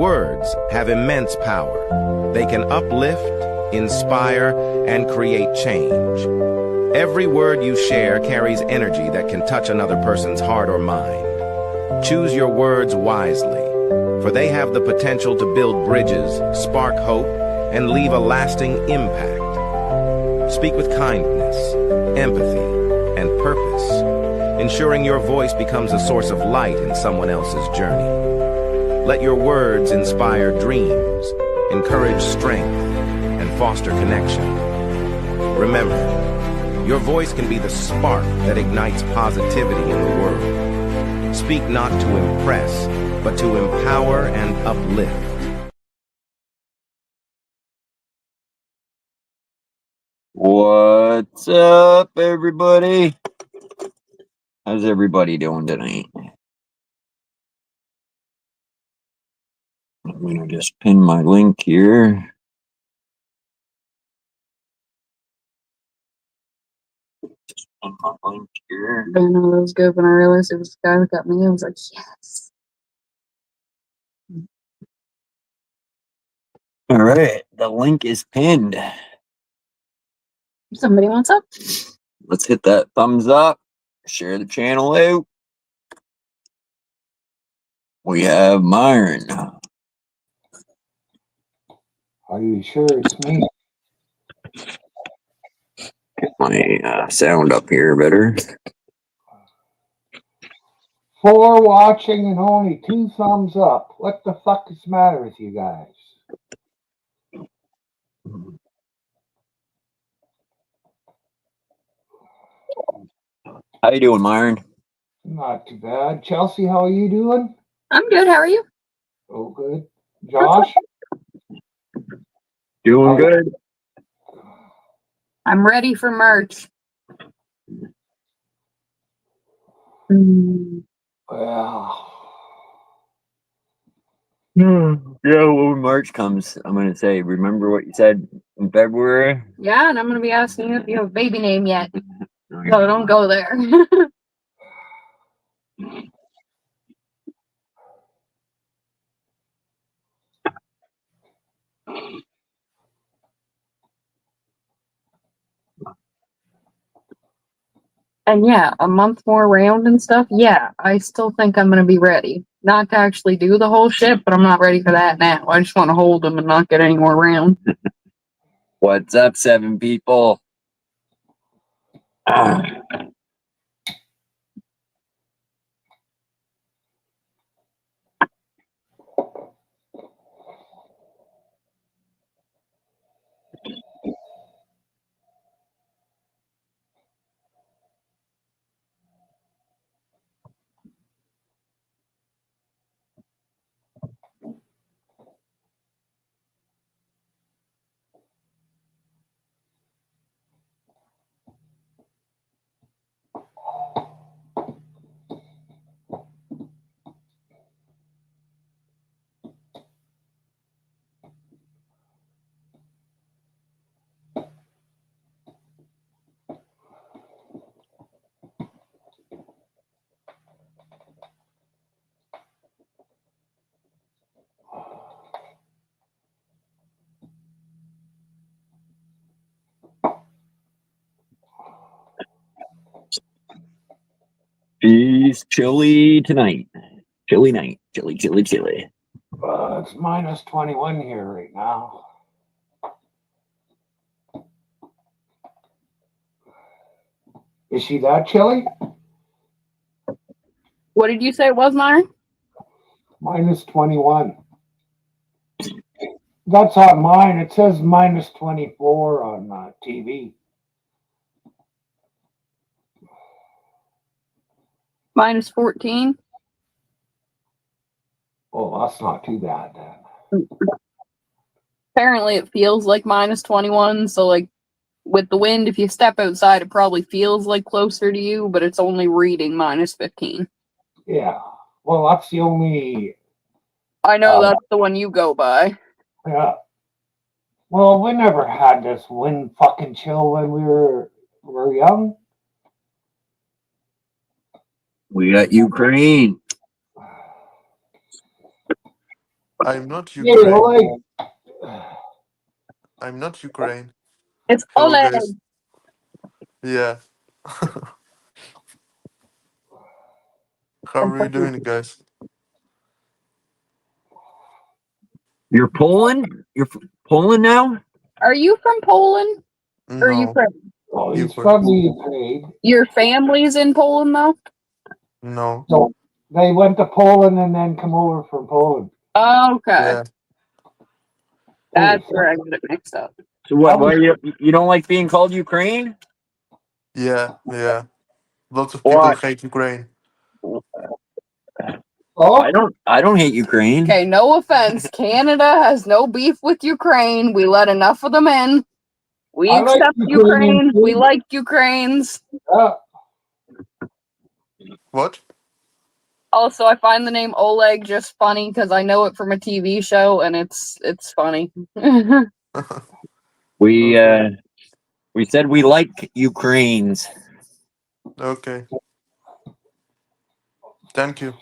Words have immense power. They can uplift, inspire, and create change. Every word you share carries energy that can touch another person's heart or mind. Choose your words wisely, for they have the potential to build bridges, spark hope, and leave a lasting impact. Speak with kindness, empathy, and purpose, ensuring your voice becomes a source of light in someone else's journey. Let your words inspire dreams, encourage strength, and foster connection. Remember, your voice can be the spark that ignites positivity in the world. Speak not to impress, but to empower and uplift. What's up, everybody? How's everybody doing tonight? I'm going to just pin my link here. Pin my link here. I didn't know that was good when I realized it was the guy that got me. I was like, yes. All right, the link is pinned. Somebody wants up? Let's hit that thumbs up. Share the channel out. We have Myron. Are you sure it's me? Get my sound up here better. 4 watching and only 2 thumbs up. What the fuck is the matter with you guys? How you doing, Myron? Not too bad. Chelsea, how are you doing? I'm good. How are you? Oh, good. Josh? Doing good. I'm ready for March. Well, Yeah, when March comes, I'm going to say, remember what you said in February? Yeah, and I'm going to be asking you if you have a baby name yet. So don't go there. And yeah, a month more round and stuff. Yeah, I still think I'm going to be ready. Not to actually do the whole shit, but I'm not ready for that now. I just want to hold them and not get any more round. What's up, 7 people? She's chilly tonight. Chilly night. Chilly, chilly, chilly. it's minus 21 here right now. Is she that chilly? What did you say it was, Myron? Minus 21. That's on mine. It says minus 24 on TV. Minus 14. Oh, that's not too bad then. Apparently it feels like minus 21, so like with the wind, if you step outside, it probably feels like closer to you, but it's only reading minus 15. Yeah. Well, that's the only... I know that's the one you go by. Yeah. Well, we never had this wind fucking chill when we were young. We got Ukraine. I'm not Yeah, Ukraine. like, I'm not Ukraine. It's Hello, Oleg. guys. Yeah. How are you doing, guys? You're Poland? You're Poland now? Are you from Poland or No, Ukraine? oh, he's Ukraine. from the Ukraine. Your family's in Poland though? No. So they went to Poland and then come over from Poland. Okay. Yeah. That's Holy where I fuck. get it mixed up. So what? Why you don't like being called Ukraine? Yeah. Yeah. Lots of people Why? hate Ukraine. Oh, I don't hate Ukraine. Okay, no offense. Canada has no beef with Ukraine. We let enough of them in. We I like accept Ukrainian Ukraine. We food. like Ukrainians. What? Also, I find the name Oleg just funny because I know it from a TV show, and it's funny. We Okay. we said we like Ukraines. Okay. Thank you.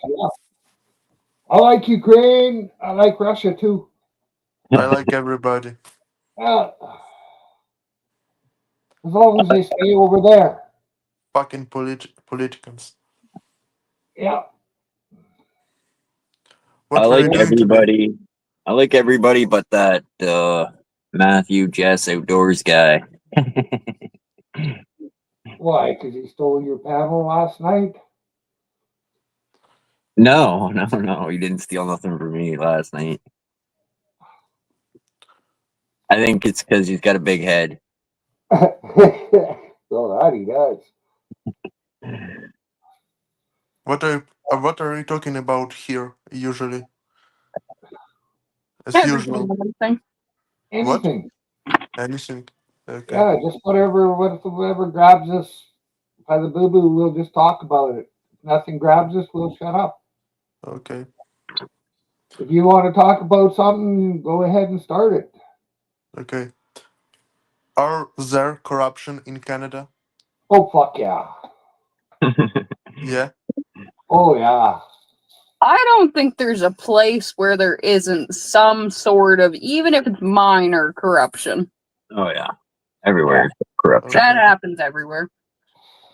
I like Ukraine. I like Russia too. I like everybody. As long as they stay over there. Fucking politicans. Yeah. What I were you like doing today? everybody. I like everybody but that Matthew Jess outdoors guy. Why? Because he stole your panel last night? No, he didn't steal nothing from me last night. I think it's because he's got a big head. So that he does. What are you talking about here usually? As Everything usual. and everything. What? Anything. Anything. Okay. Yeah, just whatever grabs us by the boo boo, we'll just talk about it. If nothing grabs us, we'll shut up. Okay. If you want to talk about something, go ahead and start it. Okay. Are there corruption in Canada? Oh, fuck yeah. Yeah. Oh, yeah. I don't think there's a place where there isn't some sort of, even if it's minor, corruption. Oh yeah, everywhere corruption. That Okay. happens everywhere.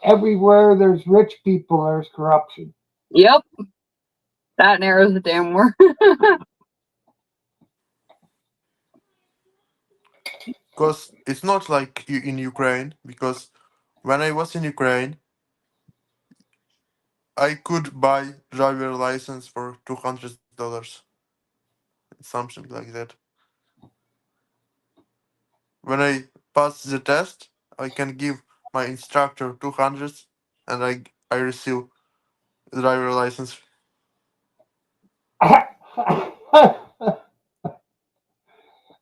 Everywhere there's rich people, there's corruption. Yep. That narrows it down more. Because it's not like in Ukraine. Because when I was in Ukraine, I could buy driver license for $200, something like that. When I pass the test, I can give my instructor 200, and I receive the driver license. I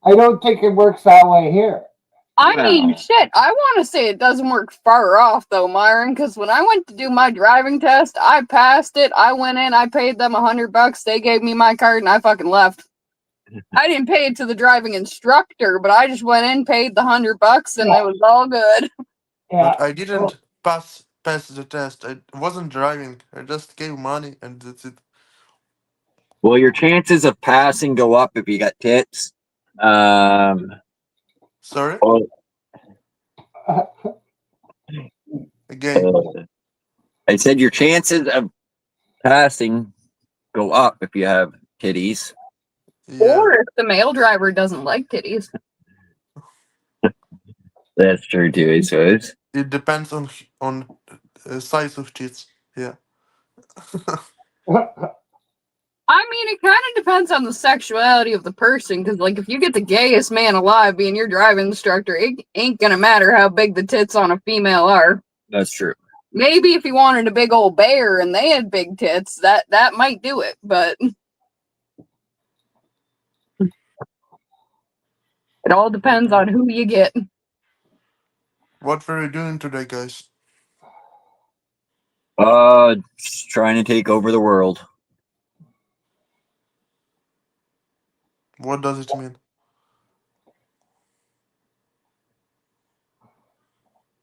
don't think it works that way here. I mean, Wow. shit, I want to say it doesn't work far off, though, Myron, because when I went to do my driving test, I passed it. I went in, I paid them $100. They gave me my card, and I fucking left. I didn't pay it to the driving instructor, but I just went in, paid the $100, and it was all good. Yeah. But I didn't pass the test. I wasn't driving. I just gave money, and that's it. Well, your chances of passing go up if you got tits. Sorry. Oh, Again. I said your chances of passing go up if you have titties. Yeah. Or if the male driver doesn't like titties. That's true too, I suppose. It depends on size of tits. Yeah. I mean, it kind of depends on the sexuality of the person, because, like, if you get the gayest man alive being your driving instructor, it ain't gonna matter how big the tits on a female are. That's true. Maybe if you wanted a big old bear and they had big tits, that might do it, but it all depends on who you get. What were you doing today, guys? Just trying to take over the world. What does it mean?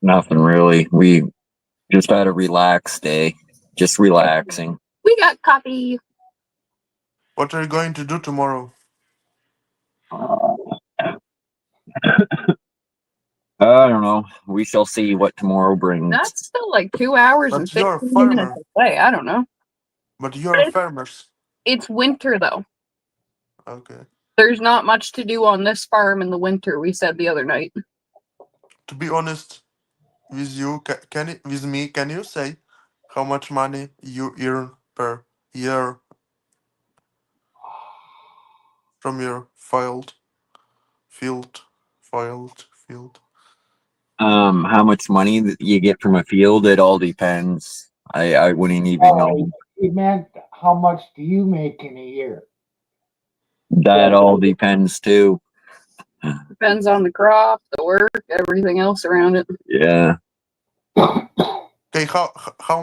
Nothing really. We just had a relaxed day. Just relaxing. We got coffee. What are you going to do tomorrow? I don't know. We shall see what tomorrow brings. That's still like 2 hours and But you're a 15 minutes farmer. away. I don't know. But you're farmers. It's winter though. Okay. There's not much to do on this farm in the winter, we said the other night. To be honest with you, with me, can you say how much money you earn per year from your field? How much money that you get from a field? It all depends. I wouldn't even know. He meant how much do you make in a year? That all depends too. Depends on the crop, the work, everything else around it. Yeah. Okay, how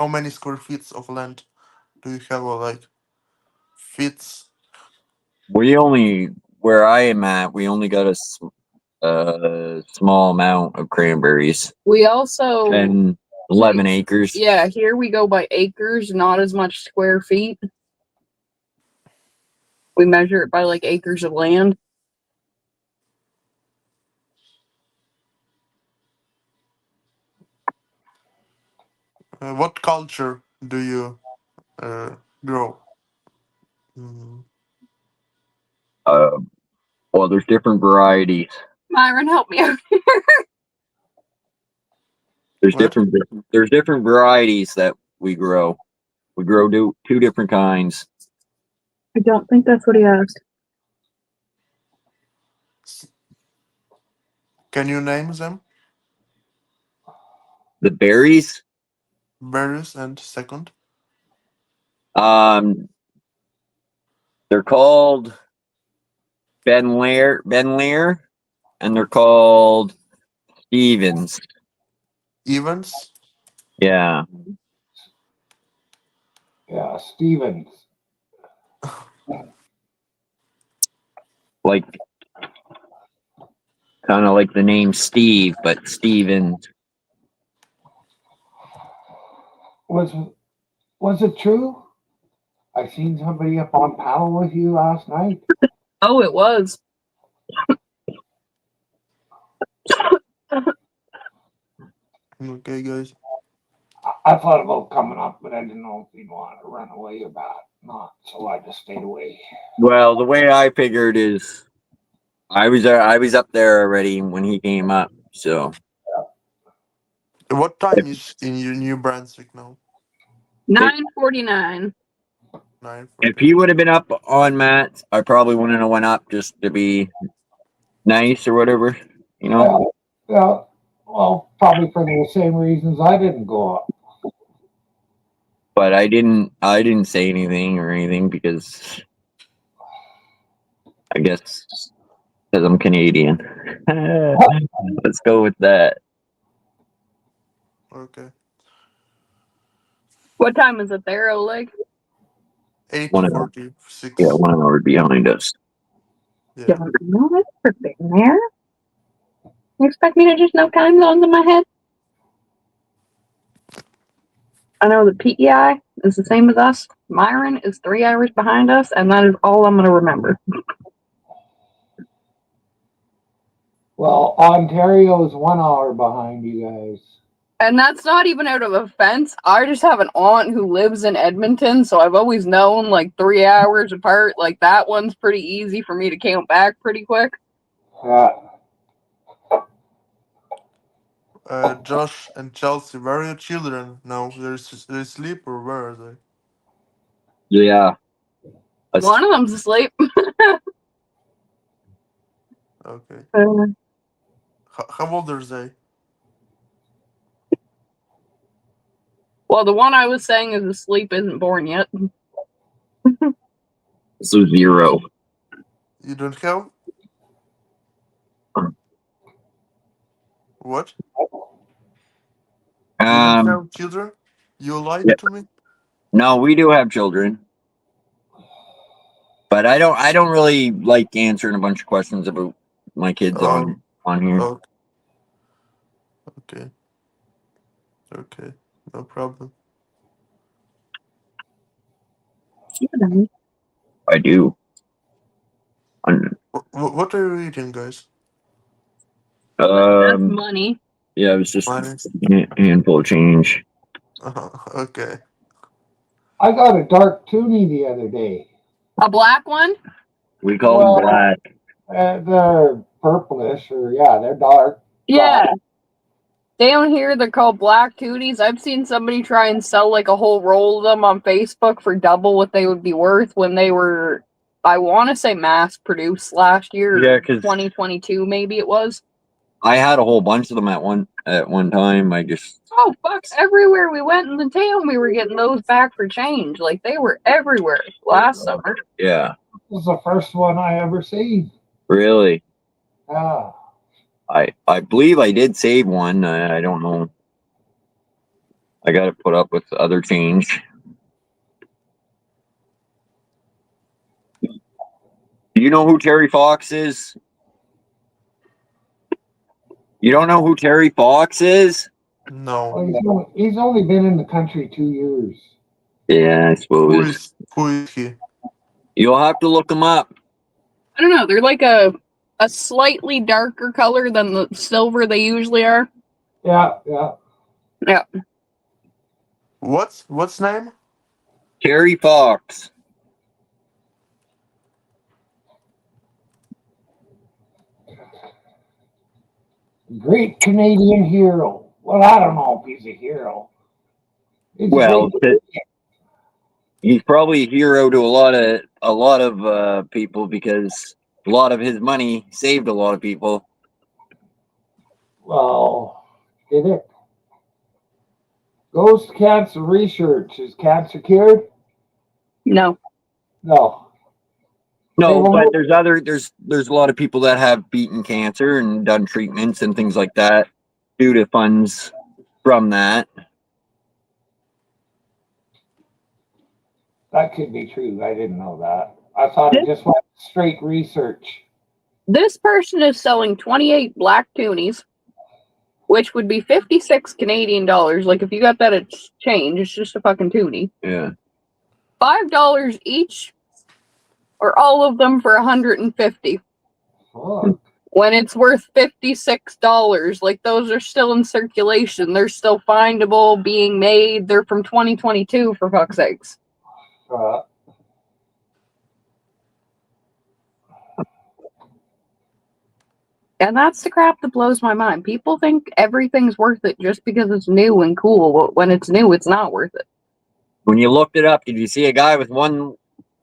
many square feet of land do you have, or like feet? Where I am at, we only got a small amount of cranberries. We also 10, 11 acres. Yeah, here we go by acres, not as much square feet. We measure it by like acres of land. What culture do you grow? Well, there's different varieties. Myron, help me out. What? There's different varieties that we grow. We grow two different kinds. I don't think that's what he asked. Can you name them? The berries, Berries and second. they're called Ben Lear, and they're called Stevens. Evans. Yeah. Yeah, Stevens. Like kind of like the name Steve, but Stevens. Was it true? I seen somebody up on paddle with you last night. Oh, it was. Okay, guys. I thought about coming up, but I didn't know if he'd want to run away or not, so I just stayed away. Well, the way I figured is, I was up there already when he came up. So What time is in your New Brunswick now? 9:49. 9:40. if he would have been up on Matt, I probably wouldn't have went up just to be nice or whatever, you know. Yeah, well, probably for the same reasons I didn't go up. But I didn't say anything or anything because I guess because I'm Canadian. Let's go with that. Okay. What time is it there, Oleg? 8:46. Yeah, 1 hour behind us. Yeah. Don't know it for being there. You expect me to just know time zones in my head? I know the PEI is the same as us. Myron is 3 hours behind us, and that is all I'm going to remember. Well, Ontario is 1 hour behind you guys. And that's not even out of offense. I just have an aunt who lives in Edmonton, so I've always known like 3 hours apart. Like that one's pretty easy for me to count back pretty quick. Yeah. Josh and Chelsea, where are your children now? They sleep or where are they? Yeah. One of them's asleep. Okay. How old are they? Well, the one I was saying is asleep isn't born yet. So 0. You don't have? What? You don't have children? You lied to me? No, we do have children. But I don't really like answering a bunch of questions about my kids on here. Okay. Okay. No problem. I do. What are you eating, guys? That's Um, money. yeah, it was just Money. a handful of change. Okay. I got a dark toonie the other day. A black one? We call Well, them black. They're purplish, or yeah, they're dark. Yeah. Down here, they're called black tooties. I've seen somebody try and sell like a whole roll of them on Facebook for double what they would be worth when they were, I want to say, mass produced last year. Yeah, 'cause 2022, maybe it was. I had a whole bunch of them at one time. I just Oh, fuck. Everywhere we went in the town, we were getting those back for change. Like, they were everywhere last summer. yeah, This was the first one I ever seen. really. Yeah. I believe I did save one. I don't know. I got to put up with other change. Do you know who Terry Fox is? You don't know who Terry Fox is? No. Well, he's only been in the country 2 years. Yeah, I suppose. Who is he? You'll have to look him up. I don't know. They're like a slightly darker color than the silver they usually are. Yeah, yeah. Yeah. What's name? Terry Fox. Great Canadian hero. Well, I don't know if he's a hero. He's Well, a great- he's probably a hero to a lot of people because a lot of his money saved a lot of people. well, did it? Ghost cancer research. Is cancer cured? No. No. No, Okay, well, but there's a lot of people that have beaten cancer and done treatments and things like that due to funds from that. that could be true. I didn't know that. I thought it just went straight research. This person is selling 28 black toonies, which would be 56 Canadian dollars. Like, if you got that at change, it's just a fucking toonie. Yeah. $5 each, or all of them for 150. Fuck. When it's worth $56. Like, those are still in circulation. They're still findable, being made. They're from 2022, for fuck's sakes. And that's the crap that blows my mind. People think everything's worth it just because it's new and cool. But when it's new, it's not worth it. When you looked it up, did you see a guy with one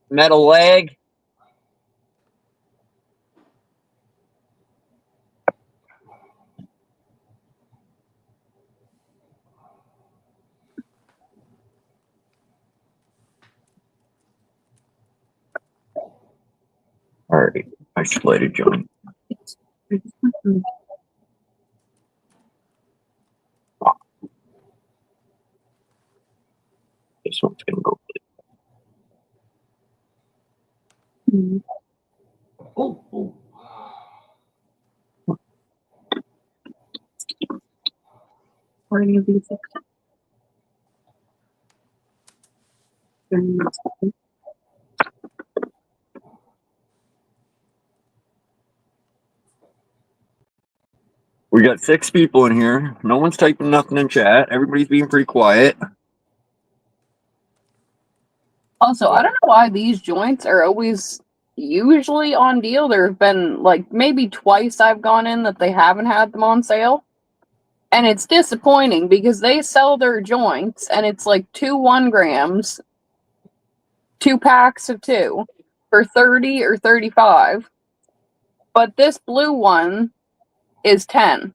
metal leg? All right, I should light a joint. This one's gonna go. Oh, oh. Or any of these. We got 6 people in here. No one's typing nothing in chat. Everybody's being pretty quiet. Also, I don't know why these joints are always usually on deal. There have been like maybe twice I've gone in that they haven't had them on sale. And it's disappointing because they sell their joints and it's like 2 1 grams, 2 packs of 2 for 30 or 35. But this blue one is 10.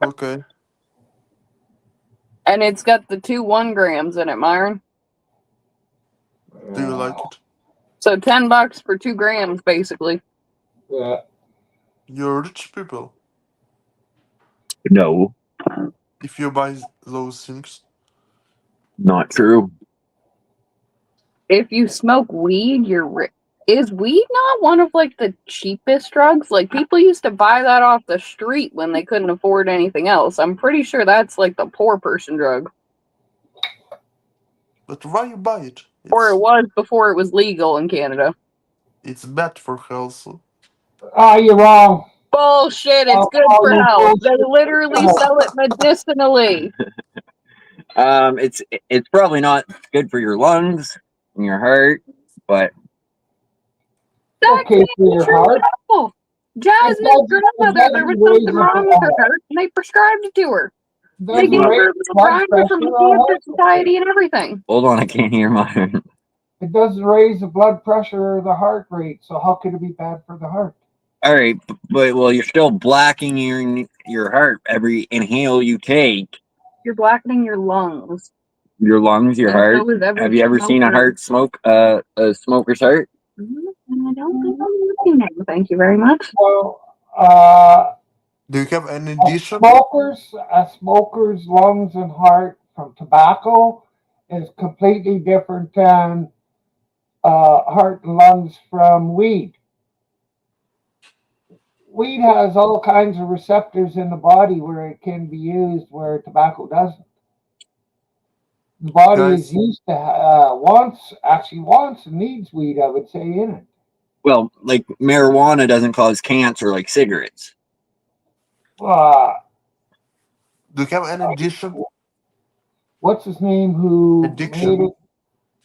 Okay. And it's got the 2 1 grams in it, Myron. Do you like it? So $10 for 2 grams, basically. Yeah. You're rich people No, if you buy those things. not true. If you smoke weed, you're rich. Is weed not one of like the cheapest drugs? Like, people used to buy that off the street when they couldn't afford anything else. I'm pretty sure that's like the poor person drug. But why you buy it? Or it was before it was legal in Canada. It's bad for health. You're wrong. Bullshit, it's good for you health. They bullshit. literally sell it medicinally. It's probably not good for your lungs and your heart, but That Okay can't for be your true heart. at all. Jasmine's It grandmother, there was doesn't raise something the wrong with her blood. heart, and they prescribed it to her. They Doesn't gave her raise a little blood binder from the pressure. Cancer Society and everything. hold on, I can't hear mine. It doesn't raise the blood pressure or the heart rate. So how could it be bad for the heart? All right, but well, you're still blackening your heart every inhale you take. You're blackening your lungs. Your lungs, your And heart. so is every Have you ever seen a smoker. heart smoke? A smoker's heart? And I don't think I'm looking at it. Thank you very much. Well, Do you have any a addition? smoker's lungs and heart from tobacco is completely different than heart and lungs from weed. Weed has all kinds of receptors in the body where it can be used where tobacco doesn't. The body Guys. is used to wants and needs weed, I would say, in it. Well, like marijuana doesn't cause cancer like cigarettes. Uh, Do you have any addition? what's his name who Addiction. made it?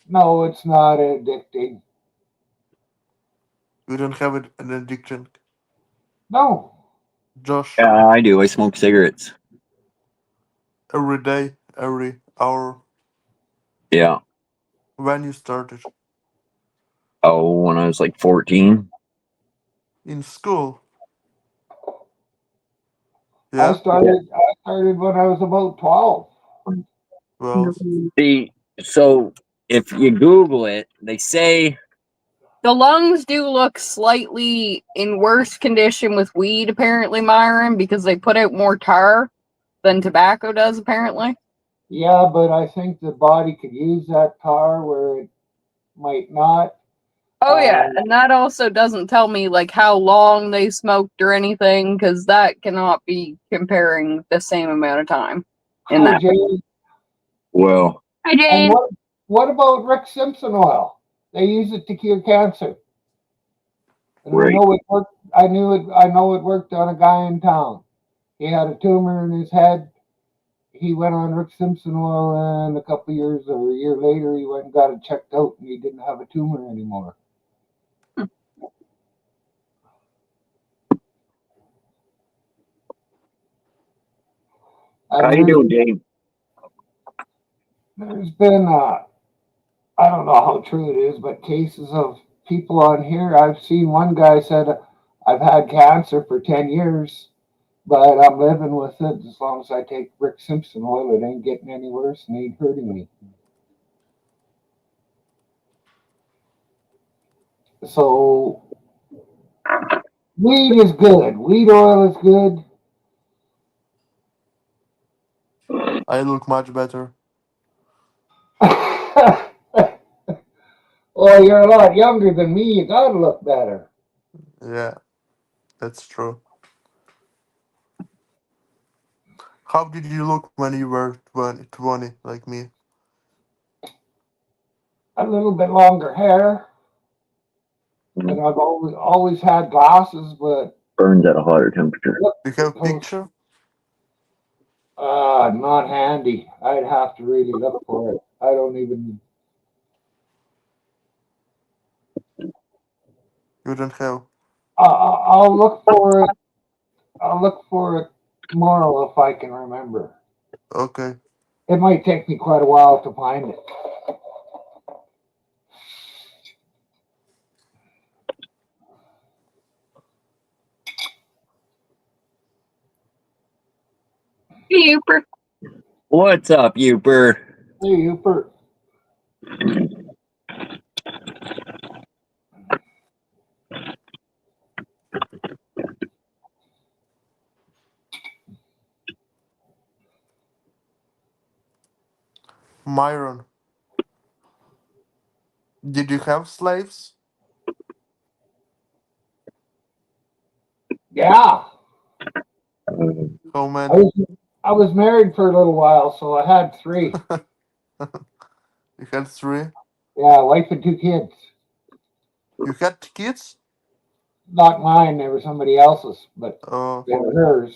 No, it's not addicting. You don't have an addiction, No. Josh. I do. I smoke cigarettes. Every day, every hour. Yeah. When you started Oh, when I was like 14. in school. I Yeah. started when I was about 12. Well, See, so if you Google it, they say The lungs do look slightly in worse condition with weed, apparently, Myron, because they put out more tar than tobacco does, apparently. Yeah, but I think the body could use that tar where it might not. Oh yeah, and that also doesn't tell me like how long they smoked or anything, because that cannot be comparing the same amount of time in that. Jane, well, Hi and Jane. what about Rick Simpson oil? They use it to cure cancer. And Right. I know it worked. I know it worked on a guy in town. He had a tumor in his head. He went on Rick Simpson oil, and a couple of years or a year later, he went and got it checked out, and he didn't have a tumor anymore. how you doing, Dave? There's been, I don't know how true it is, but cases of people on here. I've seen one guy said, I've had cancer for 10 years, but I'm living with it as long as I take Rick Simpson oil. It ain't getting any worse and ain't hurting me. So, weed is good. Weed oil is good. I look much better. Well, you're a lot younger than me. You gotta look better. Yeah, that's true. How did you look when you were 20 like me? A little bit longer hair. And I've always had glasses, but Burns at a hotter temperature. Do you have a picture? not handy. I'd have to really look for it. I don't even. You don't have. I'll look for it. I'll look for it tomorrow if I can remember. Okay. It might take me quite a while to find it. Super. What's up, Youper? Hey, Hubert. Myron, did you have slaves? Yeah. How many? I was married for a little while, so I had 3. You had 3. Yeah, wife and 2 kids. You had kids? Not mine, they were somebody else's, but Oh, they were hers.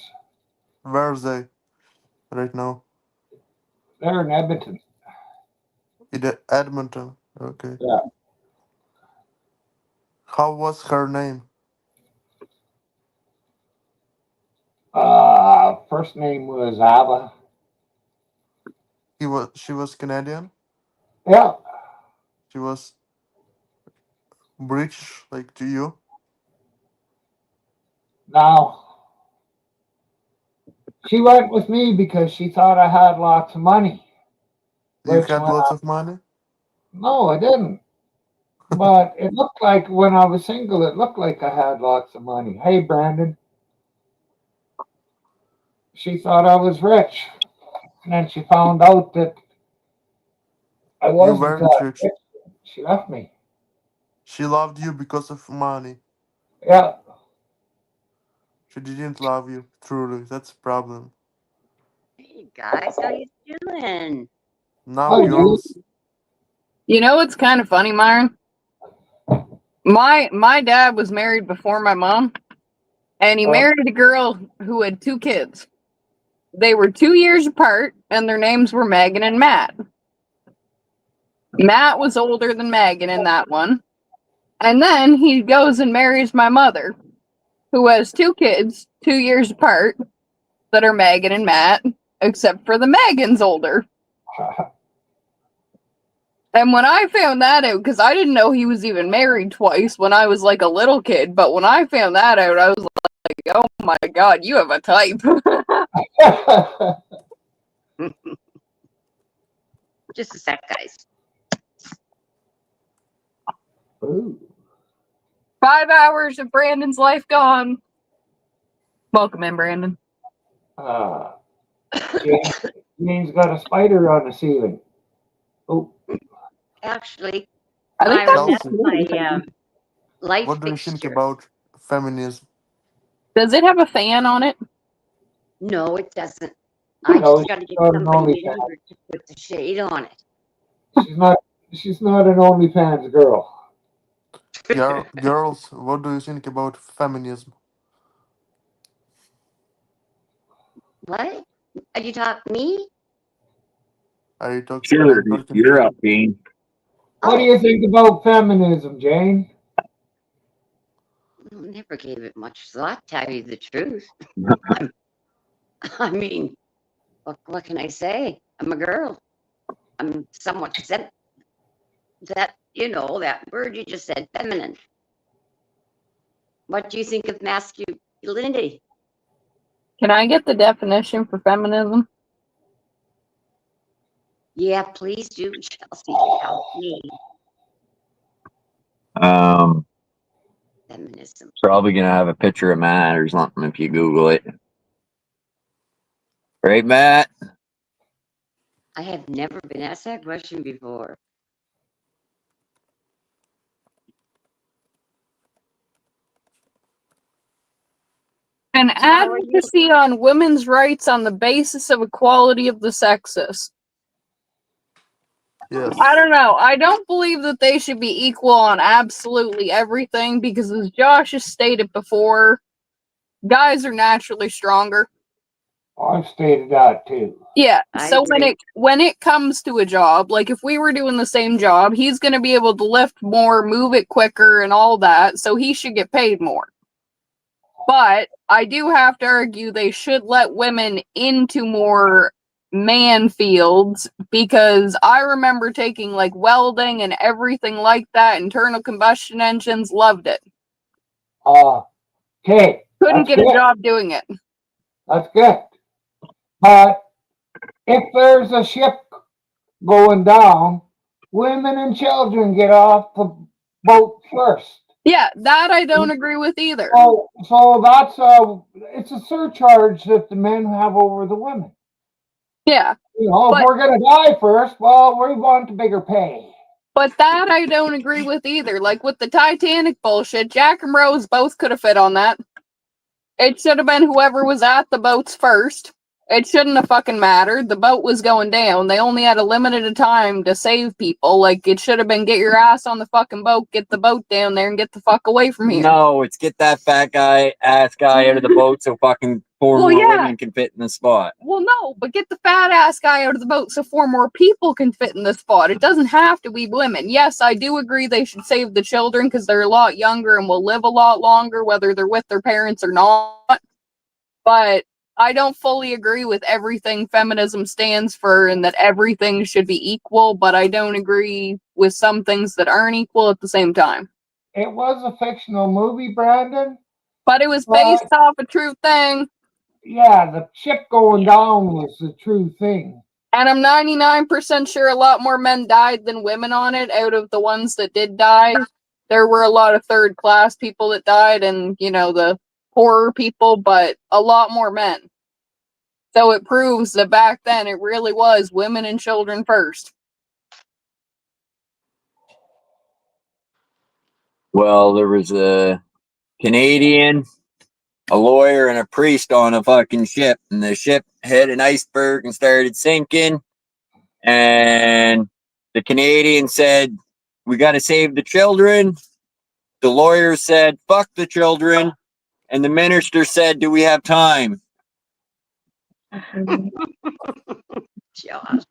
where are they right now? They're in Edmonton. In Edmonton. Okay. Yeah. How was her name? First name was Ava. She was Canadian. Yeah. She was British, like to you. Now, she went with me because she thought I had lots of money. You Which had when lots of money. no, I didn't. But it looked like when I was single, it looked like I had lots of money. Hey, Brandon. She thought I was rich. And then she found out that I You wasn't weren't rich. rich. She left me. She loved you because of money. Yeah. She didn't love you truly. That's a problem. Hey guys, how you doing? Now, Oh, you? girls, You know what's kind of funny, Myron? My dad was married before my mom, and he married a girl who had 2 kids. They were 2 years apart, and their names were Megan and Matt. Matt was older than Megan in that one. And then he goes and marries my mother, who has 2 kids, 2 years apart, that are Megan and Matt, except for the Megan's older. And when I found that out, because I didn't know he was even married twice when I was like a little kid, but when I found that out, I was like, oh my god, you have a type. Just a sec, guys. Ooh. 5 hours of Brandon's life gone. Welcome in, Brandon. Jane's got a spider on the ceiling. Oh, Actually, I think Myron, that's that's my light what do you think fixture. about feminism? Does it have a fan on it? No, it doesn't. I No, just got to get she's not an somebody OnlyFans. younger to put the shade on it. She's not an OnlyFans girl. Girls, what do you think about feminism? What? Are you talking me? Are you talking? Sure, I'm talking to you're you. up, Dean. What do Oh, you think about feminism, Jane? never gave it much thought, tell you the truth. I mean, what can I say? I'm a girl. I'm somewhat that, that word you just said, feminine. What do you think of masculinity? Can I get the definition for feminism? Yeah, please do, Chelsea. Help me. Feminism. Probably gonna have a picture of Matt or something if you Google it. Right, Matt? I have never been asked that question before. An How are you? advocacy on women's rights on the basis of equality of the sexes. Yes. I don't know. I don't believe that they should be equal on absolutely everything because, as Josh has stated before, guys are naturally stronger. I've stated that too. Yeah. I So agree. when it comes to a job, like if we were doing the same job, he's going to be able to lift more, move it quicker, and all that. So he should get paid more. But I do have to argue they should let women into more man fields because I remember taking like welding and everything like that. Internal combustion engines, loved it. Okay, Couldn't that's get a good. job doing it. That's good. But if there's a ship going down, women and children get off the boat first. Yeah, that I don't agree with either. So that's it's a surcharge that the men have over the women. Yeah, You know, But- if we're gonna die first, well, we want bigger pay. but that I don't agree with either. Like with the Titanic bullshit, Jack and Rose both could have fit on that. It should have been whoever was at the boats first. It shouldn't have fucking mattered. The boat was going down. They only had a limited time to save people. Like, it should have been get your ass on the fucking boat, get the boat down there, and get the fuck away from here. No, it's get that fat ass guy out of the boat so fucking four Well, more yeah. women can fit in the spot. Well, no, but get the fat ass guy out of the boat so 4 more people can fit in the spot. It doesn't have to be women. Yes, I do agree they should save the children because they're a lot younger and will live a lot longer, whether they're with their parents or not. But I don't fully agree with everything feminism stands for and that everything should be equal, but I don't agree with some things that aren't equal at the same time. It was a fictional movie, Brandon. But it was based off a true thing. Yeah, the ship going down was the true thing. And I'm 99% sure a lot more men died than women on it. Out of the ones that did die, there were a lot of third-class people that died and, you know, the poorer people, but a lot more men. So it proves that back then it really was women and children first. Well, there was a Canadian, a lawyer, and a priest on a fucking ship, and the ship hit an iceberg and started sinking. And the Canadian said, "We got to save the children." The lawyer said, "Fuck the children." And the minister said, "Do we have time?" Josh.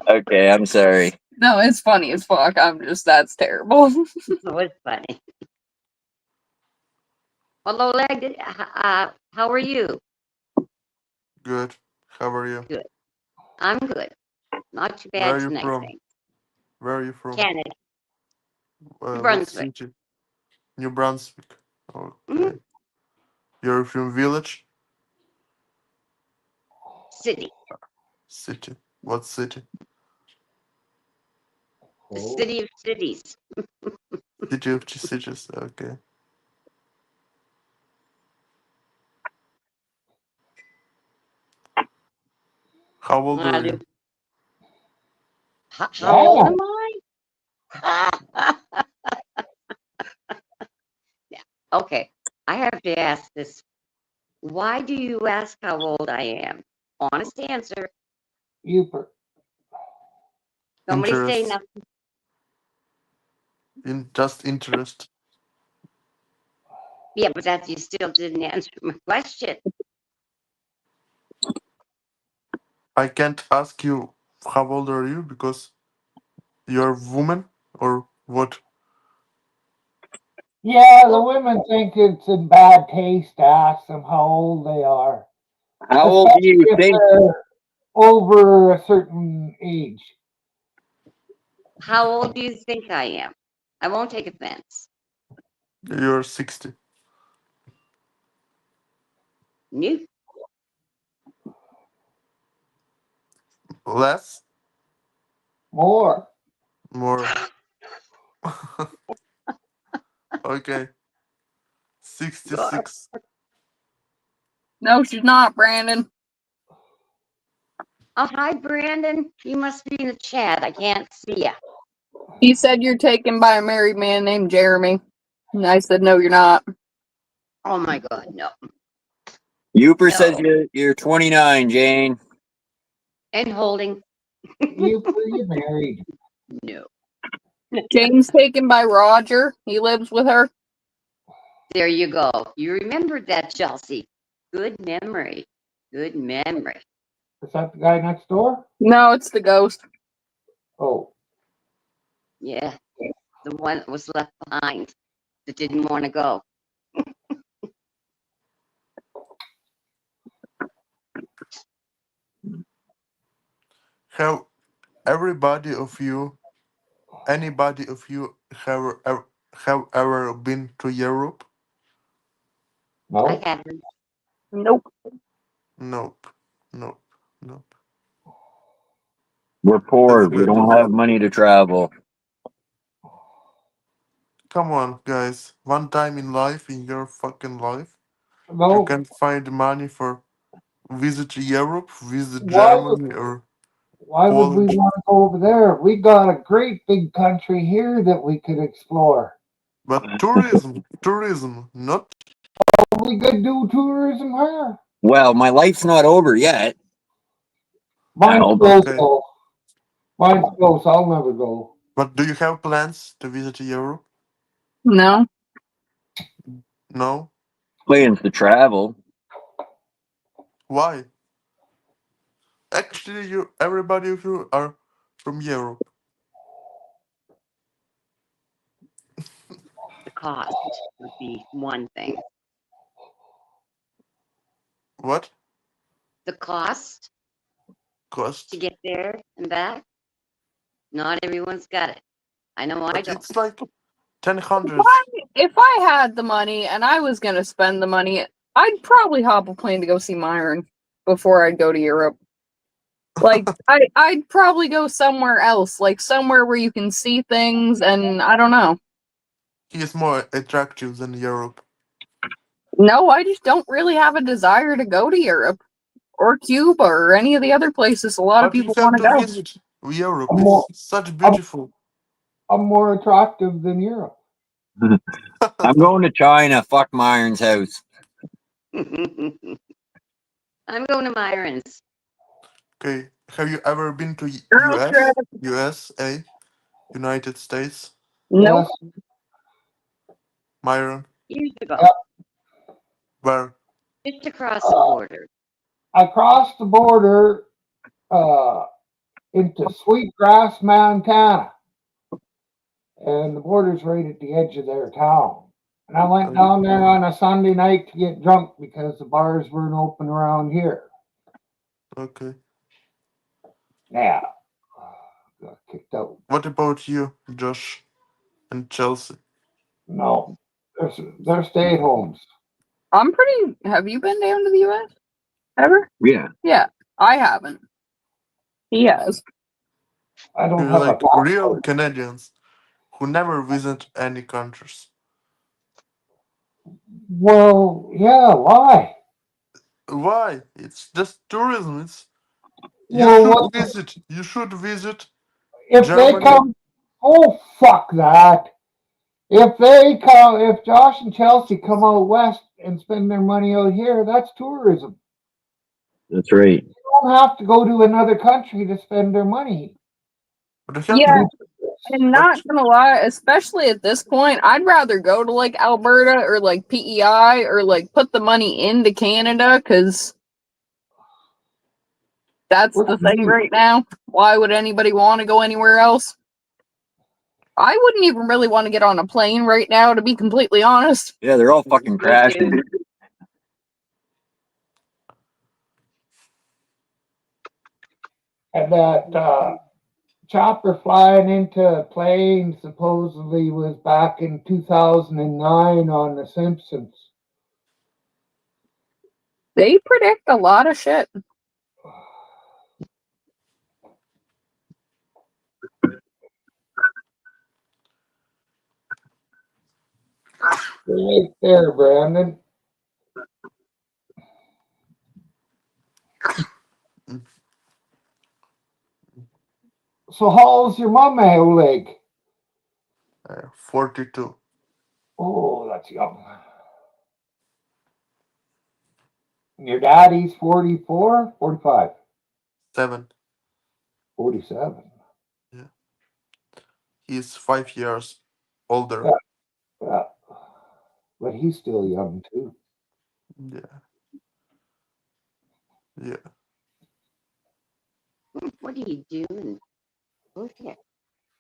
Okay, I'm sorry. No, it's funny as fuck. That's terrible. It was funny. Hello, Leg. How are you? Good. How are you? I'm good. Not too Where bad are you tonight. from? thanks. Where are you from? Canada. What Brunswick. city? New Brunswick. Okay. Mhm. You're from village? City. City. What city? The city of cities. City of cities. Okay. How old I are do. you? How old am I? Yeah. Okay. I have to ask this. Why do you ask how old I am? Honest answer. Nobody say Interest. nothing. Just interest. Yeah, but that you still didn't answer my question. I can't ask you how old are you because you're a woman or what? Yeah, the women think it's in bad taste to ask them how old they are. How old do you Especially if think? they're over a certain age. How old do you think I am? I won't take offense. You're 60. You? Less? More. More. Okay. 66. No, she's not, Brandon. Oh, hi, Brandon. You must be in the chat. I can't see you. He said you're taken by a married man named Jeremy. And I said, no, you're not. Oh my God, no. Uper No. says you're 29, Jane. And holding, You're married. no. Jane's taken by Roger. He lives with her. There you go. You remembered that, Chelsea. Good memory. Good memory. Is that the guy next door? No, it's the ghost. Oh. Yeah. The one that was left behind that didn't want to go. Have anybody of you have ever been to Europe? No. I haven't. Nope. Nope. Nope. Nope. We're poor. That's We good. don't have money to travel. Come on, guys. One time in life, in your fucking life, you No. can find money for visit Europe, visit Why would, Germany or why would we Poland. want to go over there? We got a great big country here that we could explore. But tourism, not probably could do tourism here. Well, my life's not over yet. Mine's No, close Okay. though. Mine's close. I'll never go. But do you have plans to visit Europe? No. No. plans to travel. Why? Actually, everybody of you are from Europe. The cost would be one thing. What The cost cost? to get there and back, not everyone's got it. I know I But don't. it's like 10 If I had the money and I was gonna spend the money, I'd probably hop a plane to go see Myron before I'd go to Europe. Like I'd probably go somewhere else, like somewhere where you can see things, and I don't know. He is more attractive than Europe. No, I just don't really have a desire to go to Europe or Cuba or any of the other places a lot of But you people have want to to go. visit Europe. I'm more, It's such beautiful. I'm more attractive than Europe. I'm going to China. Fuck Myron's house. I'm going to Myron's. Okay. Have you ever been to Girl US? trip. USA? United States? Nope. Yes. Myron? Years ago, Where? just across the border. I crossed the border into Sweetgrass, Montana. And the border's right at the edge of their town. And I went down there on a Sunday night to get drunk because the bars weren't open around here. Okay. Yeah. Got kicked out. What about you, Josh and Chelsea? No. They're stay at homes. I'm pretty. Have you been down to the U.S. ever? Yeah. Yeah, I haven't. He has. I don't You're have like a real passport. Canadians who never visit any countries. Well, yeah, why? Why? It's just tourism. You Well, should what, visit. You should visit if they Germany. come, oh, fuck that. If Josh and Chelsea come out west and spend their money out here, that's tourism. That's right. They don't have to go to another country to spend their money. But you have Yeah, to. and not gonna lie, especially at this point, I'd rather go to like Alberta or like PEI or like put the money into Canada because that's the thing right now. Why would anybody want to go anywhere else? I wouldn't even really want to get on a plane right now, to be completely honest. Yeah, they're all fucking Me crashing. too. And that chopper flying into a plane supposedly was back in 2009 on The Simpsons. They predict a lot of shit. Right there, Brandon. So how's your mama leg? 42. Oh, that's young. And your daddy's 44, 45, 7. 47. He's 5 years older. Yeah. Yeah. But he's still young too. Yeah. Yeah. What are you doing? Who's here?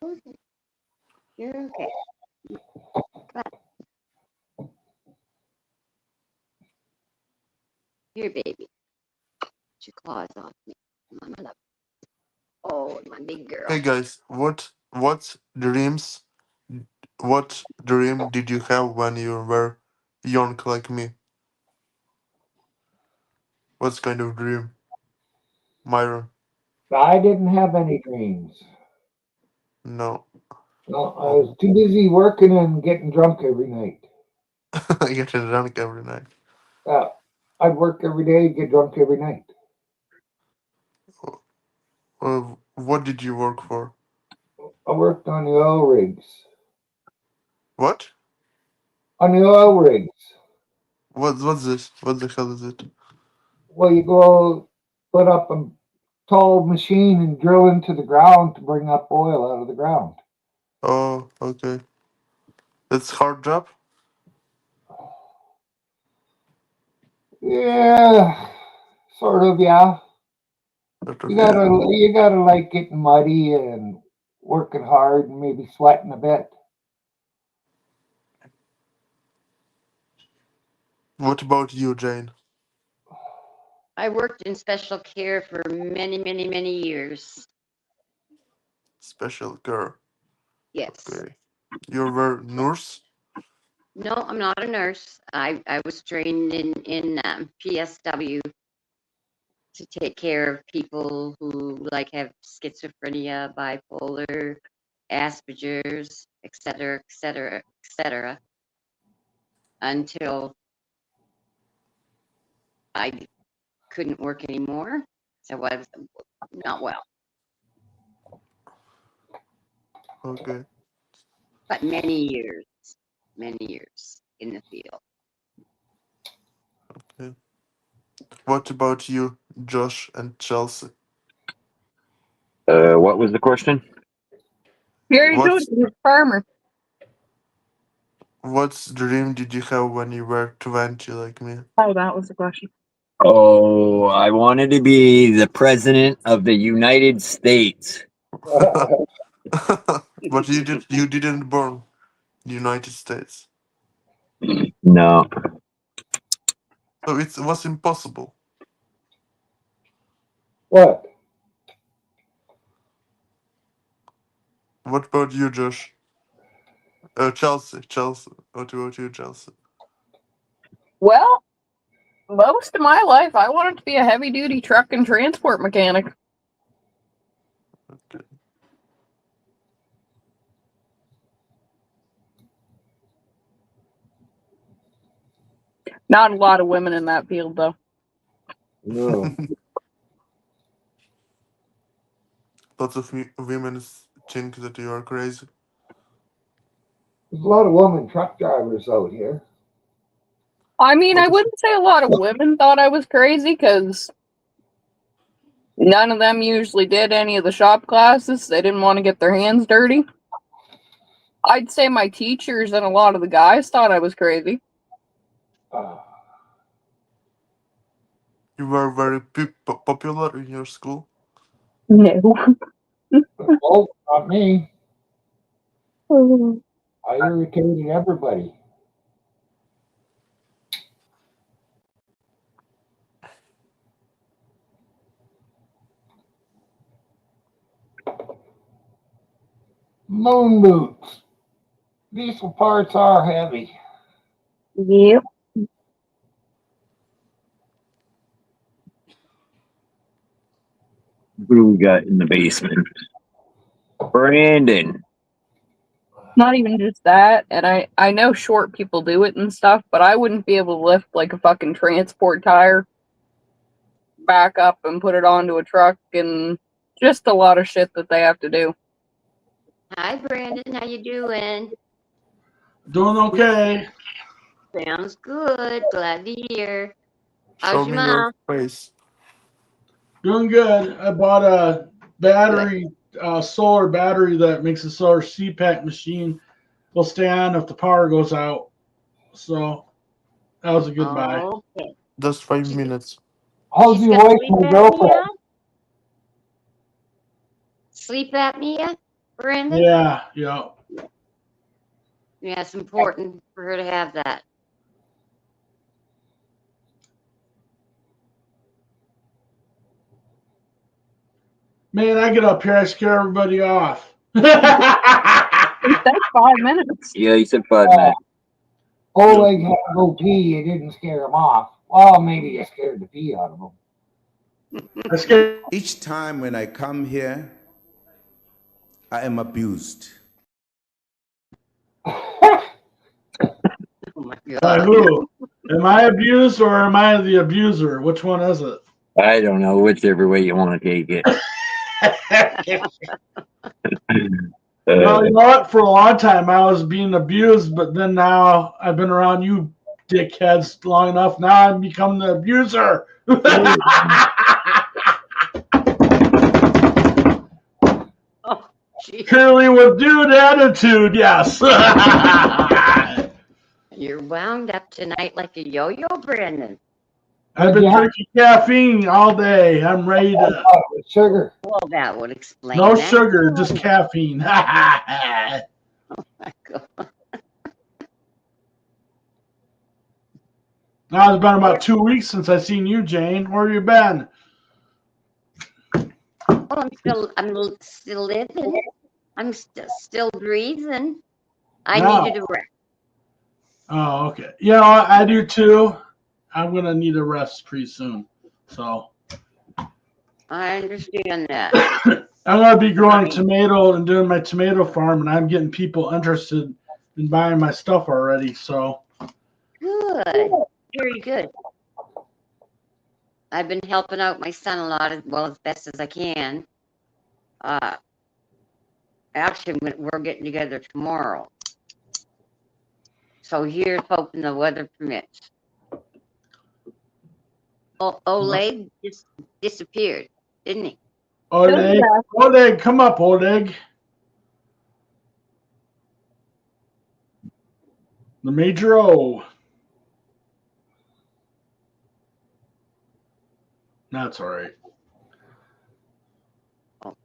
Who's here? You're okay. But here, baby. Get your claws off me. Come on, my love. Oh, my big girl. Hey guys, what dreams what dream did you have when you were young like me? What kind of dream? Myron? I didn't have any dreams. No. No, I was too busy working and getting drunk every night. I get drunk every night. I'd work every day, get drunk every night. What did you work for? I worked on the oil rigs. What? On the oil rigs. What's this? What the hell is it? Well, you go put up a tall machine and drill into the ground to bring up oil out of the ground. Oh, okay. That's hard job. Yeah, sort of. Yeah, Sort you of, yeah. gotta like getting muddy and working hard and maybe sweating a bit. What about you, Jane? I worked in special care for many, many, many years. Special girl. Yes. Okay. You were nurse. No, I'm not a nurse. I was trained in PSW to take care of people who like have schizophrenia, bipolar, Asperger's, et cetera, et cetera, et cetera, until I couldn't work anymore. So I was not well, Okay. but many years in the field. Okay. What about you, Josh and Chelsea? What was the question? You're What's a farmer. What dream did you have when you were 20, like me? Oh, that was the question. Oh, I wanted to be the president of the United States. But you didn't born in the United States, No. so it was impossible. What? What about you, Josh? Chelsea. What about you, Chelsea? Well, most of my life, I wanted to be a heavy duty truck and transport mechanic. Okay. Not a lot of women in that field, though. No. Lots of women think that you are crazy. There's a lot of woman truck drivers out here. I mean, I Okay. wouldn't say a lot of women thought I was crazy because none of them usually did any of the shop classes. They didn't want to get their hands dirty. I'd say my teachers and a lot of the guys thought I was crazy. You were very popular in your school. No. Oh, not me. I irritated everybody. Moon boots. Diesel parts are heavy. Yep. Who we got in the basement? Brandon. Not even just that, and I know short people do it and stuff, but I wouldn't be able to lift like a fucking transport tire, back up and put it onto a truck, and just a lot of shit that they have to do. Hi, Brandon. How you doing? Doing okay. Sounds good. Glad to hear. Show How's your me your mom? face. Doing good. I bought a battery, solar battery that makes a solar CPAC machine. Will stay on if the power goes out. So that was a good buy. Okay. Just 5 She's- minutes. How's She's your got wife sleep and girlfriend? apnea? Sleep apnea, Brandon? Yeah. Yeah, it's important for her to have that. Man, I get up here, I scare everybody off. It said 5 minutes. Yeah, you said 5 minutes. Oleg had to go pee. You didn't scare him off. Well, maybe you scared the pee out of him. I scare. Each time when I come here, I am abused. Oh my By God. who? Am I abused or am I the abuser? Which one is it? I don't know, whichever way you want to take it. Well, you know what? For a long time, I was being abused, but then now I've been around you dickheads long enough. Now I'm becoming the abuser. Oh, gee. Curly with dude attitude, yes. You're wound up tonight like a yo-yo, Brandon. I've been drinking caffeine all day. I'm ready to. Sugar. Well, that would explain No that. sugar, just caffeine. Oh my God. Now it's been about 2 weeks since I seen you, Jane. Where you been? Well, I'm still living. I'm still breathing. I No. needed a rest. Oh, okay. You know, I do too. I'm gonna need a rest pretty soon. So I understand that. I'm gonna be growing tomato and doing my tomato farm, and I'm getting people interested in buying my stuff already. So Good. Very good. I've been helping out my son a lot, as best as I can. Actually, we're getting together tomorrow. So here's hoping the weather permits. Oleg just disappeared, didn't he? Oleg, Oleg, come up, Oleg. The Major O. That's all right. Oh,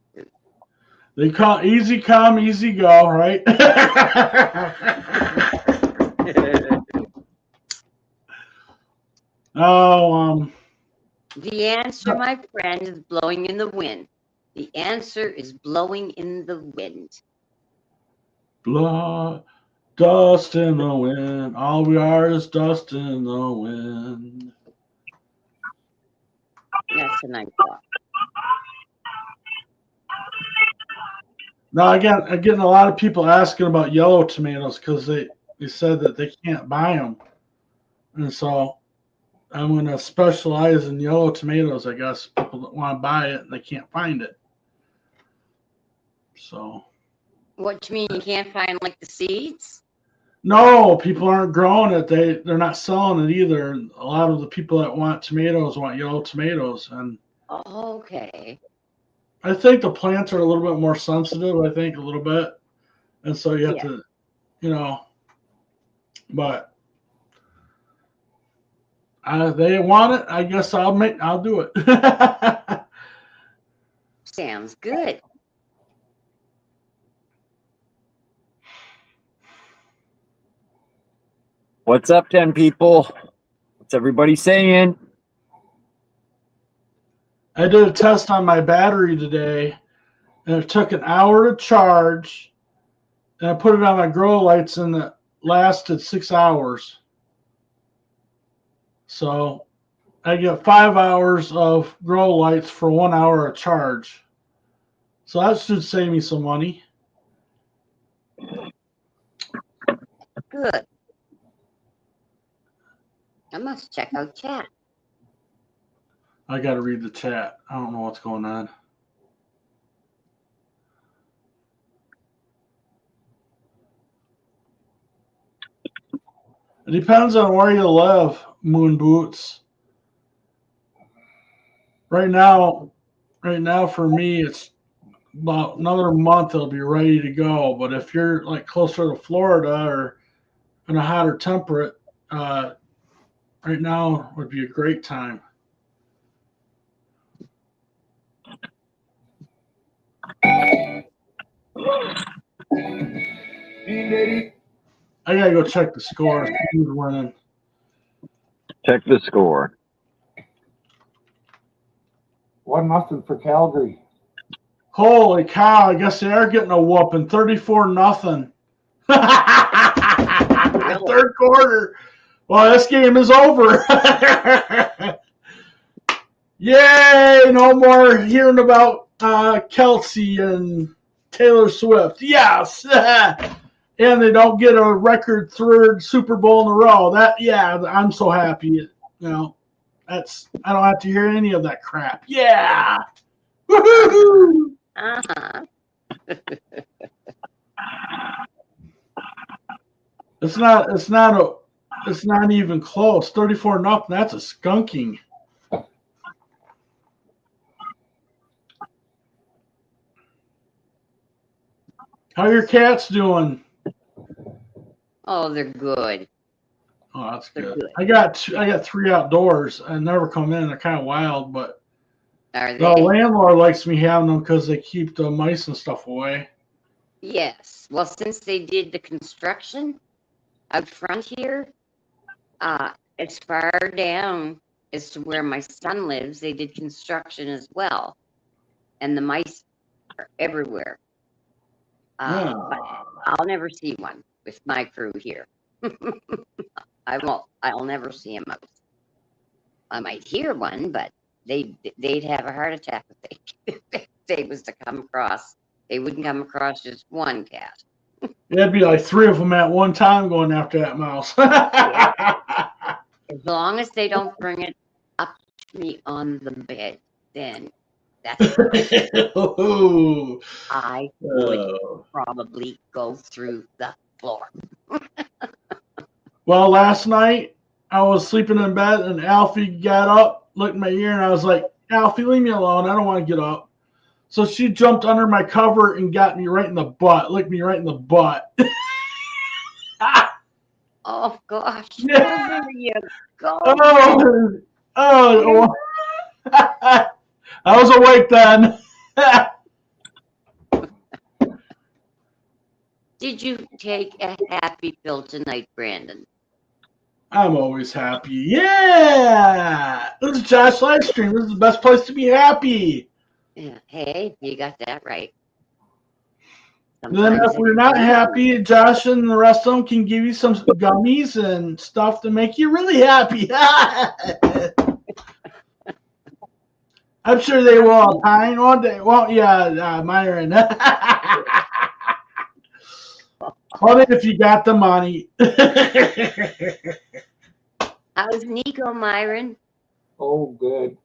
They call easy come, easy go, right? Oh, the answer, my friend, is blowing in the wind. The answer is blowing in the wind. blood, dust in the wind. All we are is dust in the wind. That's a nice thought. Now, again, I'm getting a lot of people asking about yellow tomatoes because they said that they can't buy them. And so I'm going to specialize in yellow tomatoes, I guess. People that want to buy it and they can't find it. So. What do you mean you can't find like the seeds? No, people aren't growing it. They're not selling it either. A lot of the people that want tomatoes want yellow tomatoes. And Okay. I think the plants are a little bit more sensitive, I think, a little bit. And so you have to, but they want it. I guess I'll do it. Sounds good. What's up, 10 people? What's everybody saying? I did a test on my battery today, and it took an hour to charge. And I put it on my grow lights, and it lasted 6 hours. So I get 5 hours of grow lights for 1 hour of charge. So that should save me some money. Good. I must check out chat. I got to read the chat. I don't know what's going on. It depends on where you live, Moon Boots. Right now for me, it's about another month it'll be ready to go. But if you're like closer to Florida or in a hotter temperate, right now would be a great time. I gotta go check the score. Who's winning? Check the score. 1-0 for Calgary. Holy cow! I guess they are getting a whooping. 34-0. Third quarter. Well, this game is over. Yay! No more hearing about Kelsey and Taylor Swift. Yes. And they don't get a record third Super Bowl in a row. I'm so happy. I don't have to hear any of that crap. Yeah. Woo-hoo-hoo. Uh-huh. It's not It's not even close. 34 and up. That's a skunking. How your cats doing? Oh, they're good. Oh, that's They're good. good. I got 3 outdoors. I never come in. They're kind of wild, but Are the they? landlord likes me having them because they keep the mice and stuff away. Yes. Well, since they did the construction out front here, as far down as to where my son lives, they did construction as well. And the mice are everywhere. But I'll never see one with my crew here. I'll never see a mouse. I might hear one, but they'd have a heart attack if they was to come across. They wouldn't come across just one cat. There'd be like 3 of them at one time going after that mouse. As long as they don't bring it up to me on the bed, then that's Ooh. I would probably go through the floor. Well, last night I was sleeping in bed and Alfie got up, looked in my ear, and I was like, Alfie, leave me alone. I don't want to get up. So she jumped under my cover and got me right in the butt, licked me right in the butt. Oh gosh. Yeah. There you go. Oh. I was awake then. Did you take a happy pill tonight, Brandon? I'm always happy. Yeah. This is Josh Livestream. This is the best place to be happy. Yeah. Hey, you got that right. Then if we're not happy, Josh and the rest of them can give you some gummies and stuff to make you really happy. I'm sure they will. Pine one day. Well, yeah, Myron. Only if you got the money. How's Nico, Myron? Oh, good.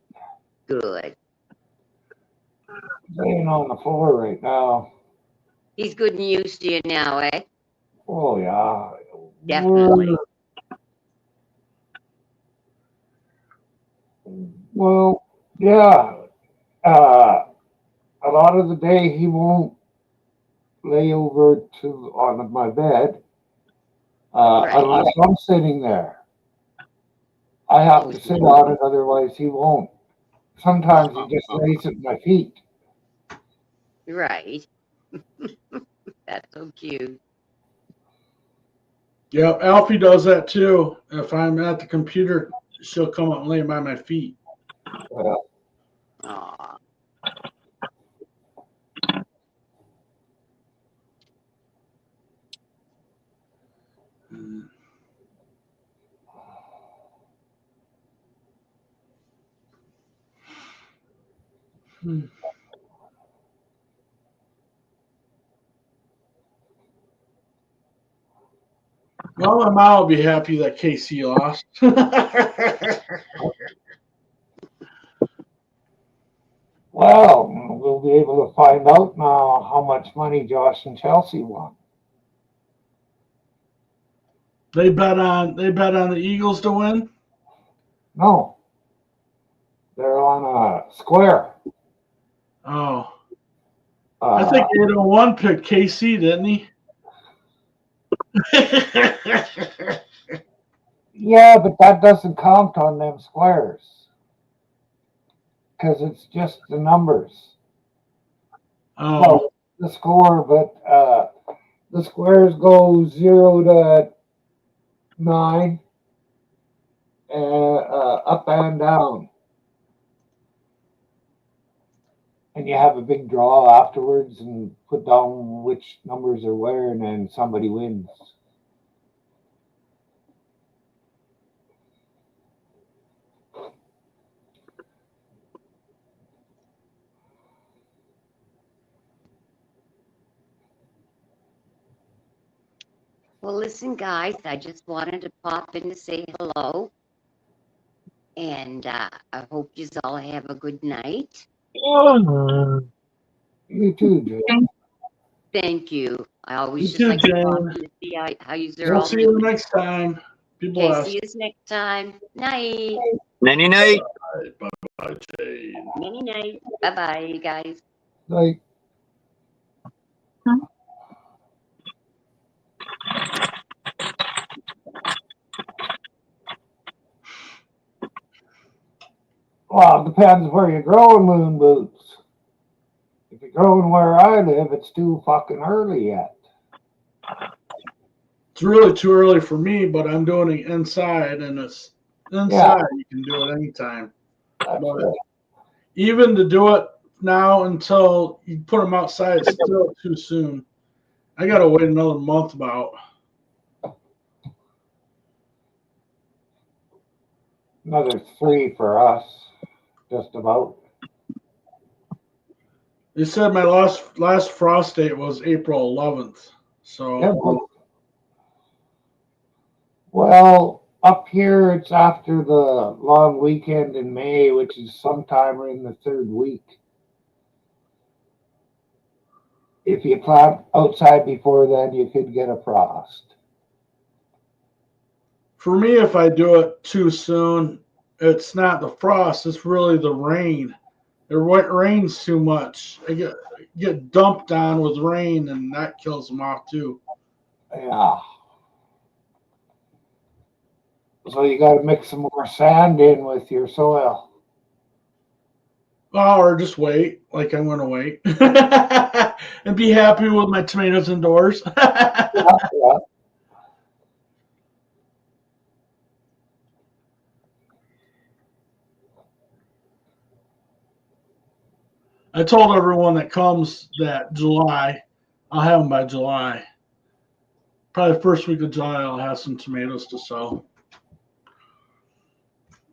Good. Laying on the floor right now. He's good and used to you now, eh? Oh, yeah. Definitely. Well, yeah. A lot of the day he won't lay over on my bed unless I'm sitting there. I have to sit on it, otherwise he won't. Sometimes he just lays at my feet. Right. That's so cute. Yeah, Alfie does that too. If I'm at the computer, she'll come up and lay by my feet. Aw. Well, my mom will be happy that KC lost. Well, we'll be able to find out now how much money Josh and Chelsea won. They bet on the Eagles to win? No. They're on a square. Oh. I think 801 picked KC, didn't he? Yeah, but that doesn't count on them squares. Because it's just the numbers. Oh. Well, the score, but the squares go 0 to 9, up and down. And you have a big draw afterwards and put down which numbers are where, and then somebody wins. Well, listen, guys, I just wanted to pop in to say hello. And I hope you all have a good night. You too, Jane. Thank you. I always You just too, like to Jane. pop in to see how you We'll all see you doing. next time. People Okay, ask. see you next time. Night. Nighty night. Bye, Jane. Many night. Bye bye, you guys. Like, well, it depends where you're growing moon boots. If you're growing where I live, it's too fucking early yet. It's really too early for me, but I'm doing it inside, and it's inside. You can do it anytime. That's But right. even to do it now until you put them outside, it's still too soon. I gotta wait another month about. Another 3 for us, just about. They said my last frost date was April 11th. So Yeah, well, up here it's after the long weekend in May, which is sometime in the 3rd week. If you plant outside before then, you could get a frost. for me, if I do it too soon, it's not the frost; it's really the rain. It rains too much. I get dumped on with rain, and that kills them off too. Yeah. So you got to mix some more sand in with your soil. Oh, or just wait, like I'm gonna wait, and be happy with my tomatoes indoors. Yeah. I told everyone that comes that July, I'll have them by July. Probably the first week of July, I'll have some tomatoes to sell.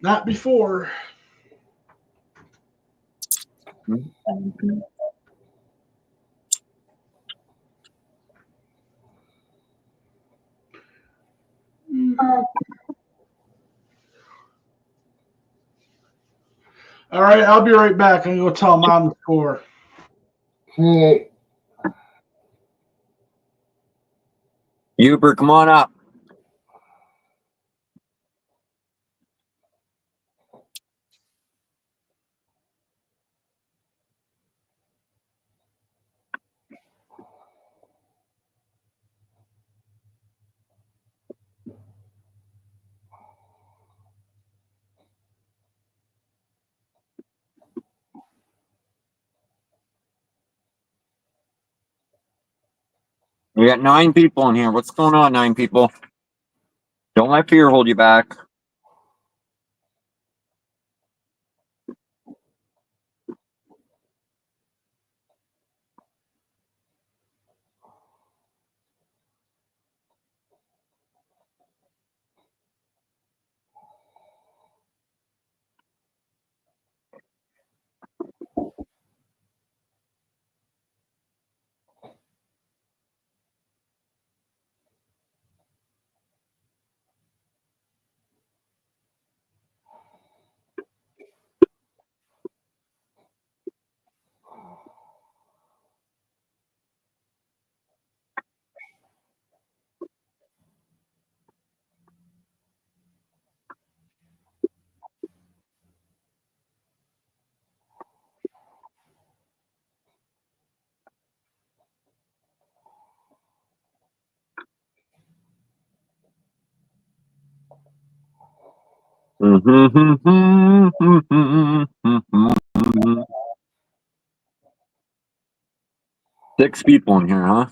Not before. All right, I'll be right back. I'm gonna go tell Mom the score. Okay. Hubert, come on up. We got 9 people in here. What's going on, 9 people? Don't let fear hold you back. Six people in here, huh?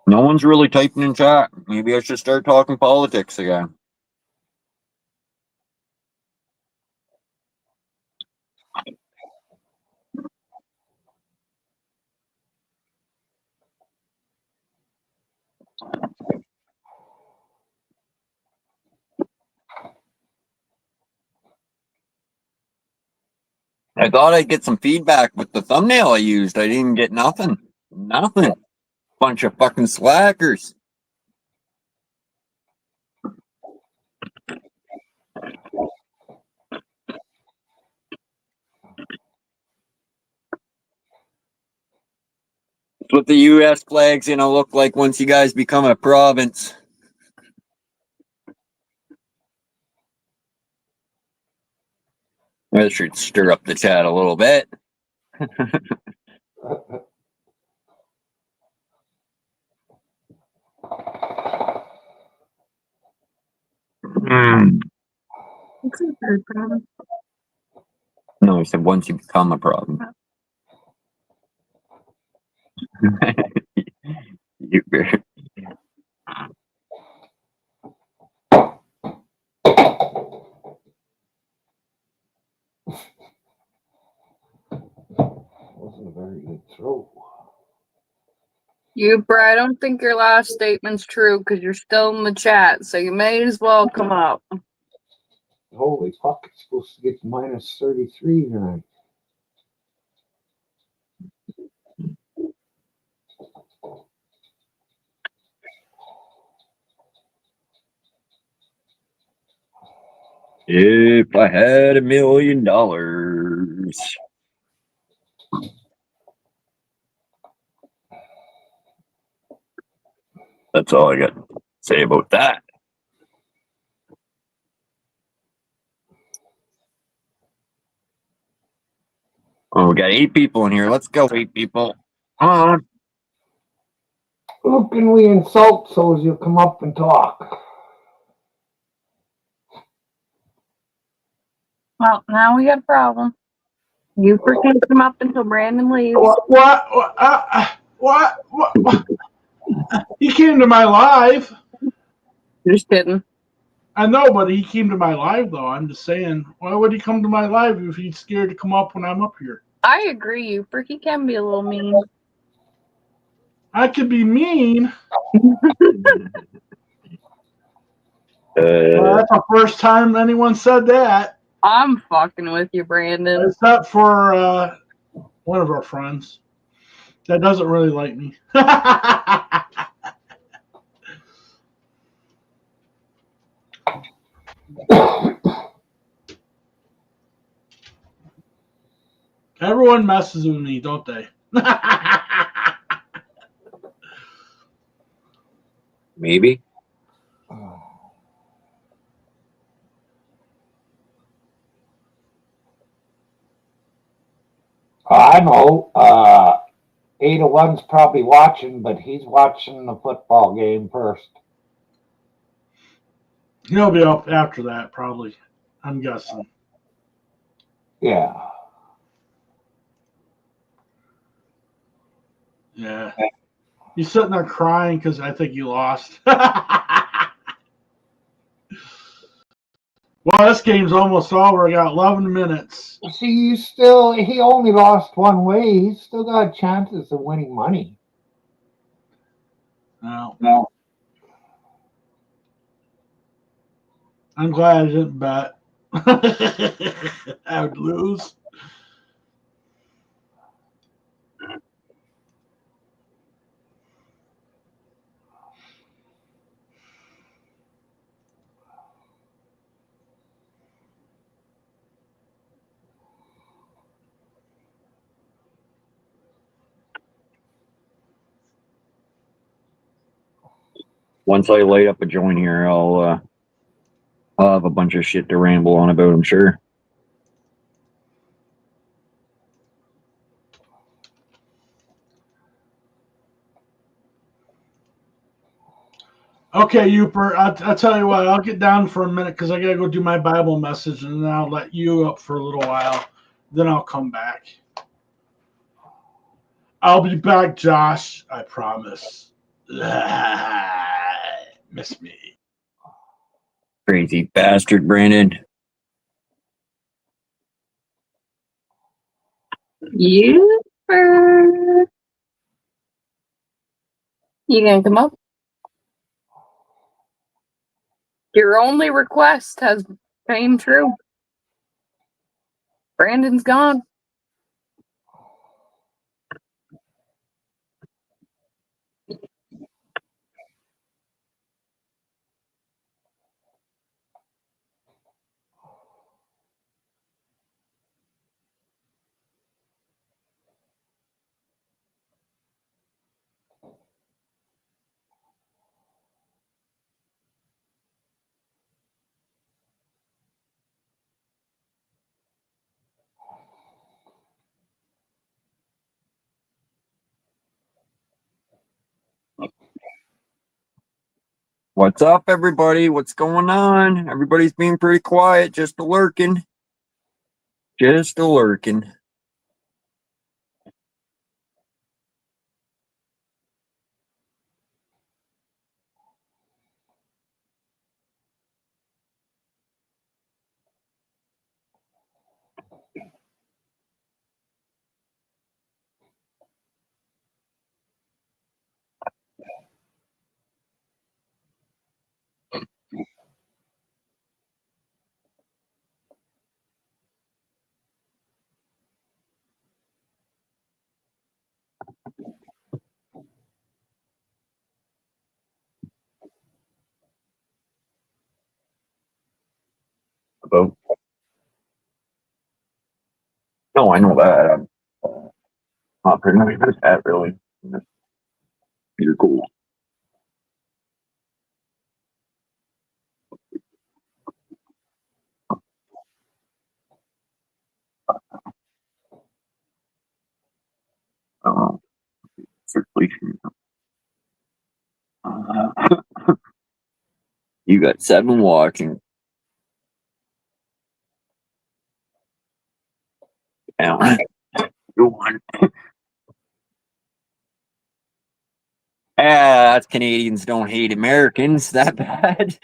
No one's really typing in chat. Maybe I should start talking politics again. I thought I'd get some feedback with the thumbnail I used. I didn't get nothing. Nothing. Bunch of fucking slackers. what the U.S. flag's gonna look like once you guys become a province. That should stir up the chat a little bit. No, I said once you become a province. You Wasn't a very good throw. I don't think your last statement's true because you're still in the chat, so you may as well come up. Holy fuck, it's supposed to get to minus 33 tonight. If I had $1 million. That's all I got to say about that. Oh, we got 8 people in here. Let's go, 8 people. Come on. Who can we insult so as you'll come up and talk? Well, now we got a problem. You can't come up until Brandon leaves. What? He came to my live. Just kidding. I know, but he came to my live, though. I'm just saying, why would he come to my live if he's scared to come up when I'm up here? I agree, you he can be a little mean. I could be mean. That's the first time anyone said that. I'm fucking with you, Brandon. Except for one of our friends that doesn't really like me. Everyone messes with me, don't they? Maybe. I know. 801's probably watching, but he's watching the football game first. He'll be up after that, probably. I'm guessing. Yeah. Yeah. He's sitting there crying because I think you lost. Well, this game's almost over. I got 11 minutes. See, he only lost one way. He's still got chances of winning money. No. I'm glad I didn't bet. I would lose. Once I light up a joint here, I'll have a bunch of shit to ramble on about, I'm sure. Okay, Uper, I'll tell you what, I'll get down for a minute because I got to go do my Bible message, and then I'll let you up for a little while. Then I'll come back. I'll be back, Josh. I promise. Miss me. Crazy bastard, Brandon. Uper. You gonna come up? Your only request has came true. Brandon's gone. What's up, everybody? What's going on? Everybody's being pretty quiet, just a lurking. Just a lurking. About. No, I know that. I'm not pretty much with that, really. You're cool. Oh, circulation. You got 7 watching. Now, go on. That's Canadians don't hate Americans that bad.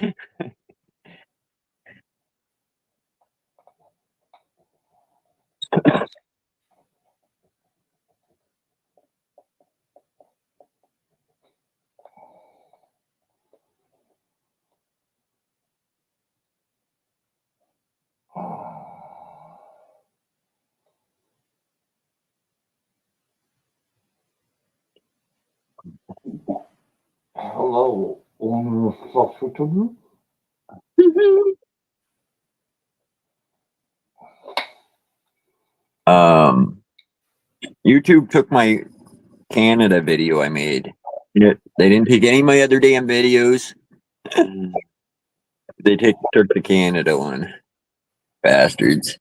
Hello, owner of Fluffleton. YouTube took my Canada video I made. They didn't take any of my other damn videos. They took the Canada one. Bastards.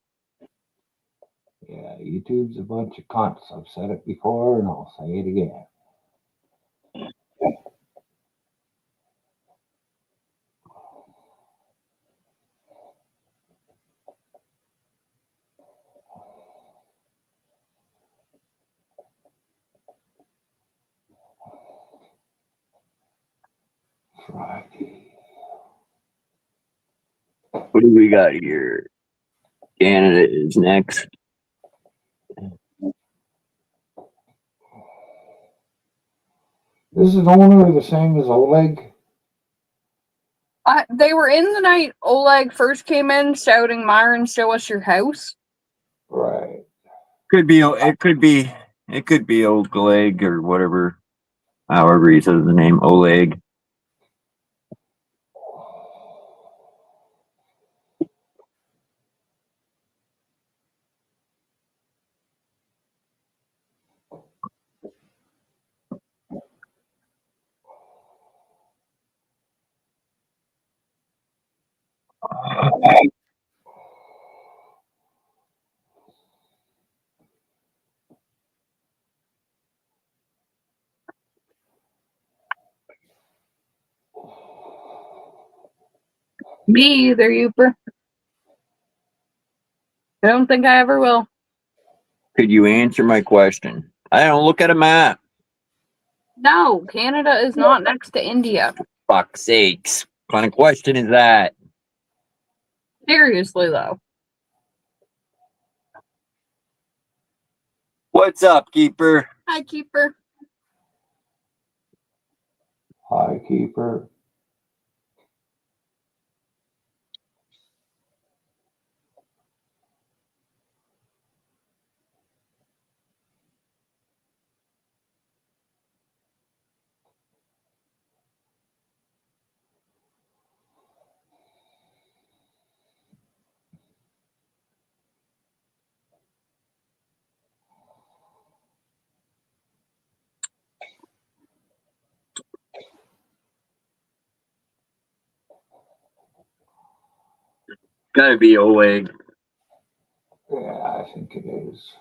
Yeah, YouTube's a bunch of cunts. I've said it before and I'll say it again. Friday. What do we got here? Canada is next. This is owner the same as Oleg. They were in the night Oleg first came in shouting, Myron, show us your house. Right. Could be. It could be. It could be Oleg or whatever. However he says the name Oleg. Me either, Youper. I don't think I ever will. Could you answer my question? I don't look at a map. No, Canada is not next to India. Fuck's sakes. What kind of question is that? Seriously, though. What's up, Keeper? Hi, Keeper. Hi, Keeper. Gotta be Oleg. Yeah, I think it is.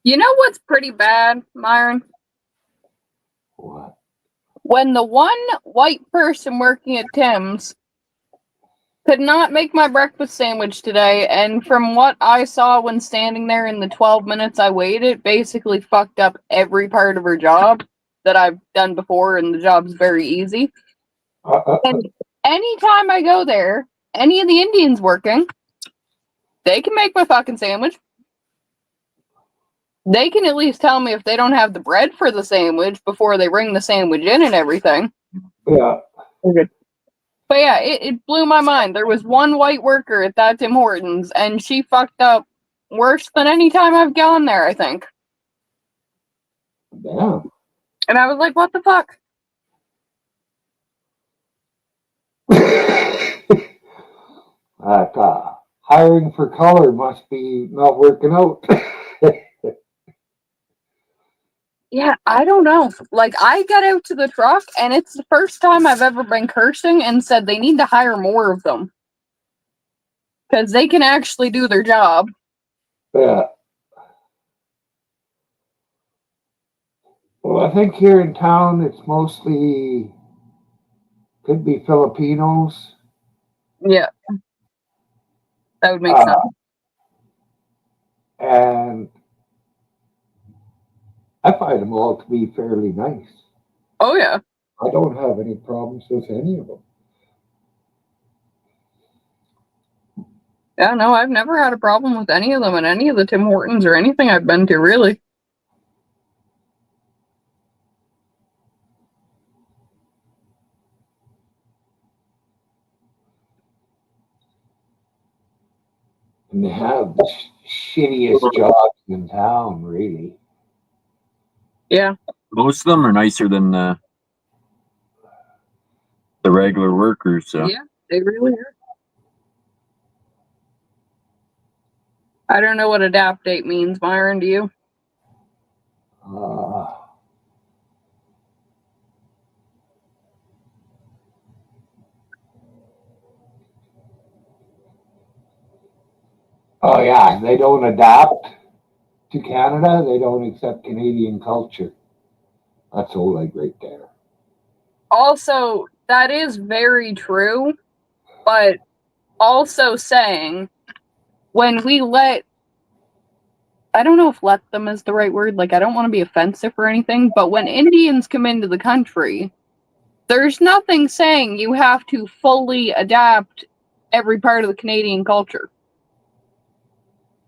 You know what's pretty bad, Myron? What? When the one white person working at Tim's could not make my breakfast sandwich today, and from what I saw when standing there in the 12 minutes I waited, basically fucked up every part of her job that I've done before, and the job's very easy. And anytime I go there, any of the Indians working, they can make my fucking sandwich. They can at least tell me if they don't have the bread for the sandwich before they bring the sandwich in and everything. Yeah. But yeah, it blew my mind. There was one white worker at that Tim Hortons, and she fucked up worse than any time I've gone there, I think. Damn. And I was like, what the fuck? Hiring for color must be not working out. Yeah, I don't know. Like, I got out to the truck, and it's the first time I've ever been cursing and said they need to hire more of them. Because they can actually do their job. Yeah. Well, I think here in town it's mostly could be Filipinos. Yeah. That would make sense. And I find them all to be fairly nice. Oh, yeah. I don't have any problems with any of them. Yeah, no, I've never had a problem with any of them in any of the Tim Hortons or anything I've been to, really. And they have the shittiest jobs in town, really. Yeah. Most of them are nicer than the regular workers. So. Yeah, they really are. I don't know what adaptate means, Myron, do you? Oh yeah, they don't adapt to Canada. They don't accept Canadian culture. That's all like right there. Also, that is very true, but also saying when we I don't know if let them is the right word, like I don't want to be offensive or anything, but when Indians come into the country, there's nothing saying you have to fully adapt every part of the Canadian culture.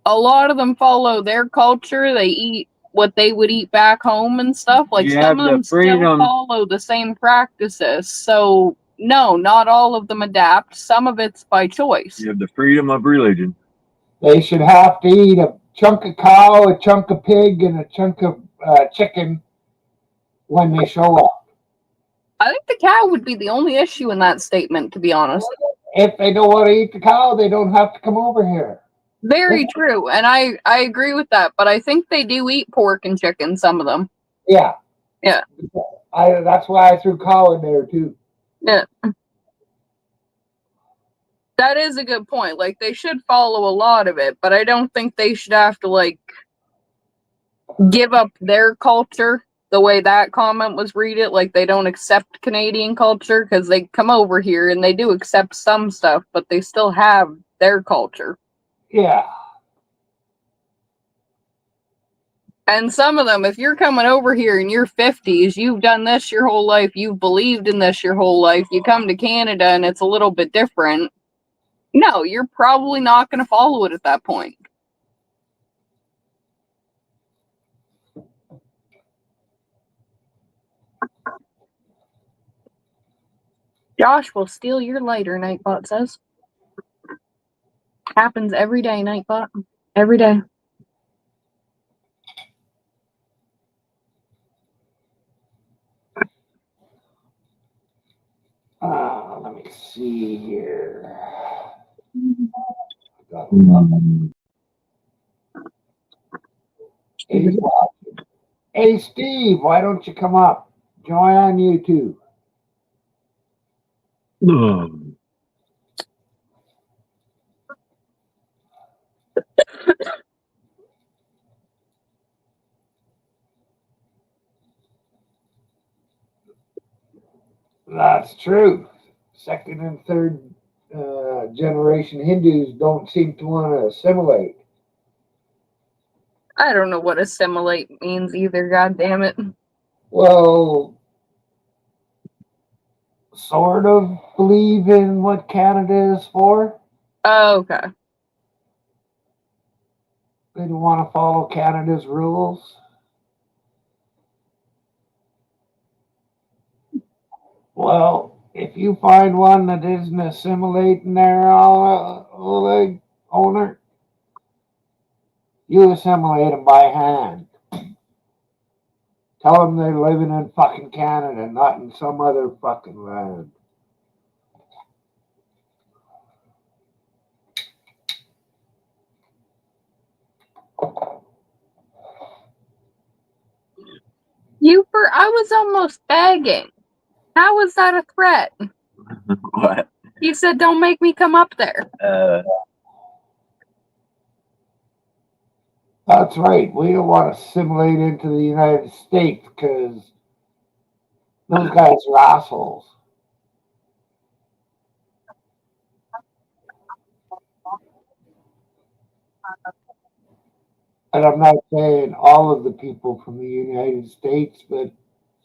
A lot of them follow their culture. They eat what they would eat back home and stuff. Like some of them still follow the same practices. So no, not all of them adapt. Some of it's by choice. You have the freedom of religion. They should have to eat a chunk of cow, a chunk of pig, and a chunk of chicken when they show up. I think the cow would be the only issue in that statement, to be honest. If they don't want to eat the cow, they don't have to come over here. Very true, and I agree with that, but I think they do eat pork and chicken, some of them. Yeah. Yeah. That's why I threw cow in there, too. Yeah. That is a good point. Like, they should follow a lot of it, but I don't think they should have to, like, give up their culture the way that comment was read it. Like, they don't accept Canadian culture, because they come over here and they do accept some stuff, but they still have their culture. Yeah. And some of them, if you're coming over here in your 50s, you've done this your whole life, you've believed in this your whole life, you come to Canada and it's a little bit different, no, you're probably not going to follow it at that point. Josh will steal your lighter, Nightbot says. Happens every day, Nightbot. Every day. Let me see here. Hey, Steve, why don't you come up? Join on YouTube. That's true. Second and third generation Hindus don't seem to want to assimilate. I don't know what assimilate means either, god damn it. Well, sort of believe in what Canada is for. Oh, okay. They don't want to follow Canada's rules. Well, if you find one that isn't assimilating their owner, you assimilate them by hand. Tell them they're living in fucking Canada, not in some other fucking land. Uper, I was almost begging. How was that a threat? What? He said, don't make me come up there. That's right. We don't want to assimilate into the United States because those guys are assholes. And I'm not saying all of the people from the United States, but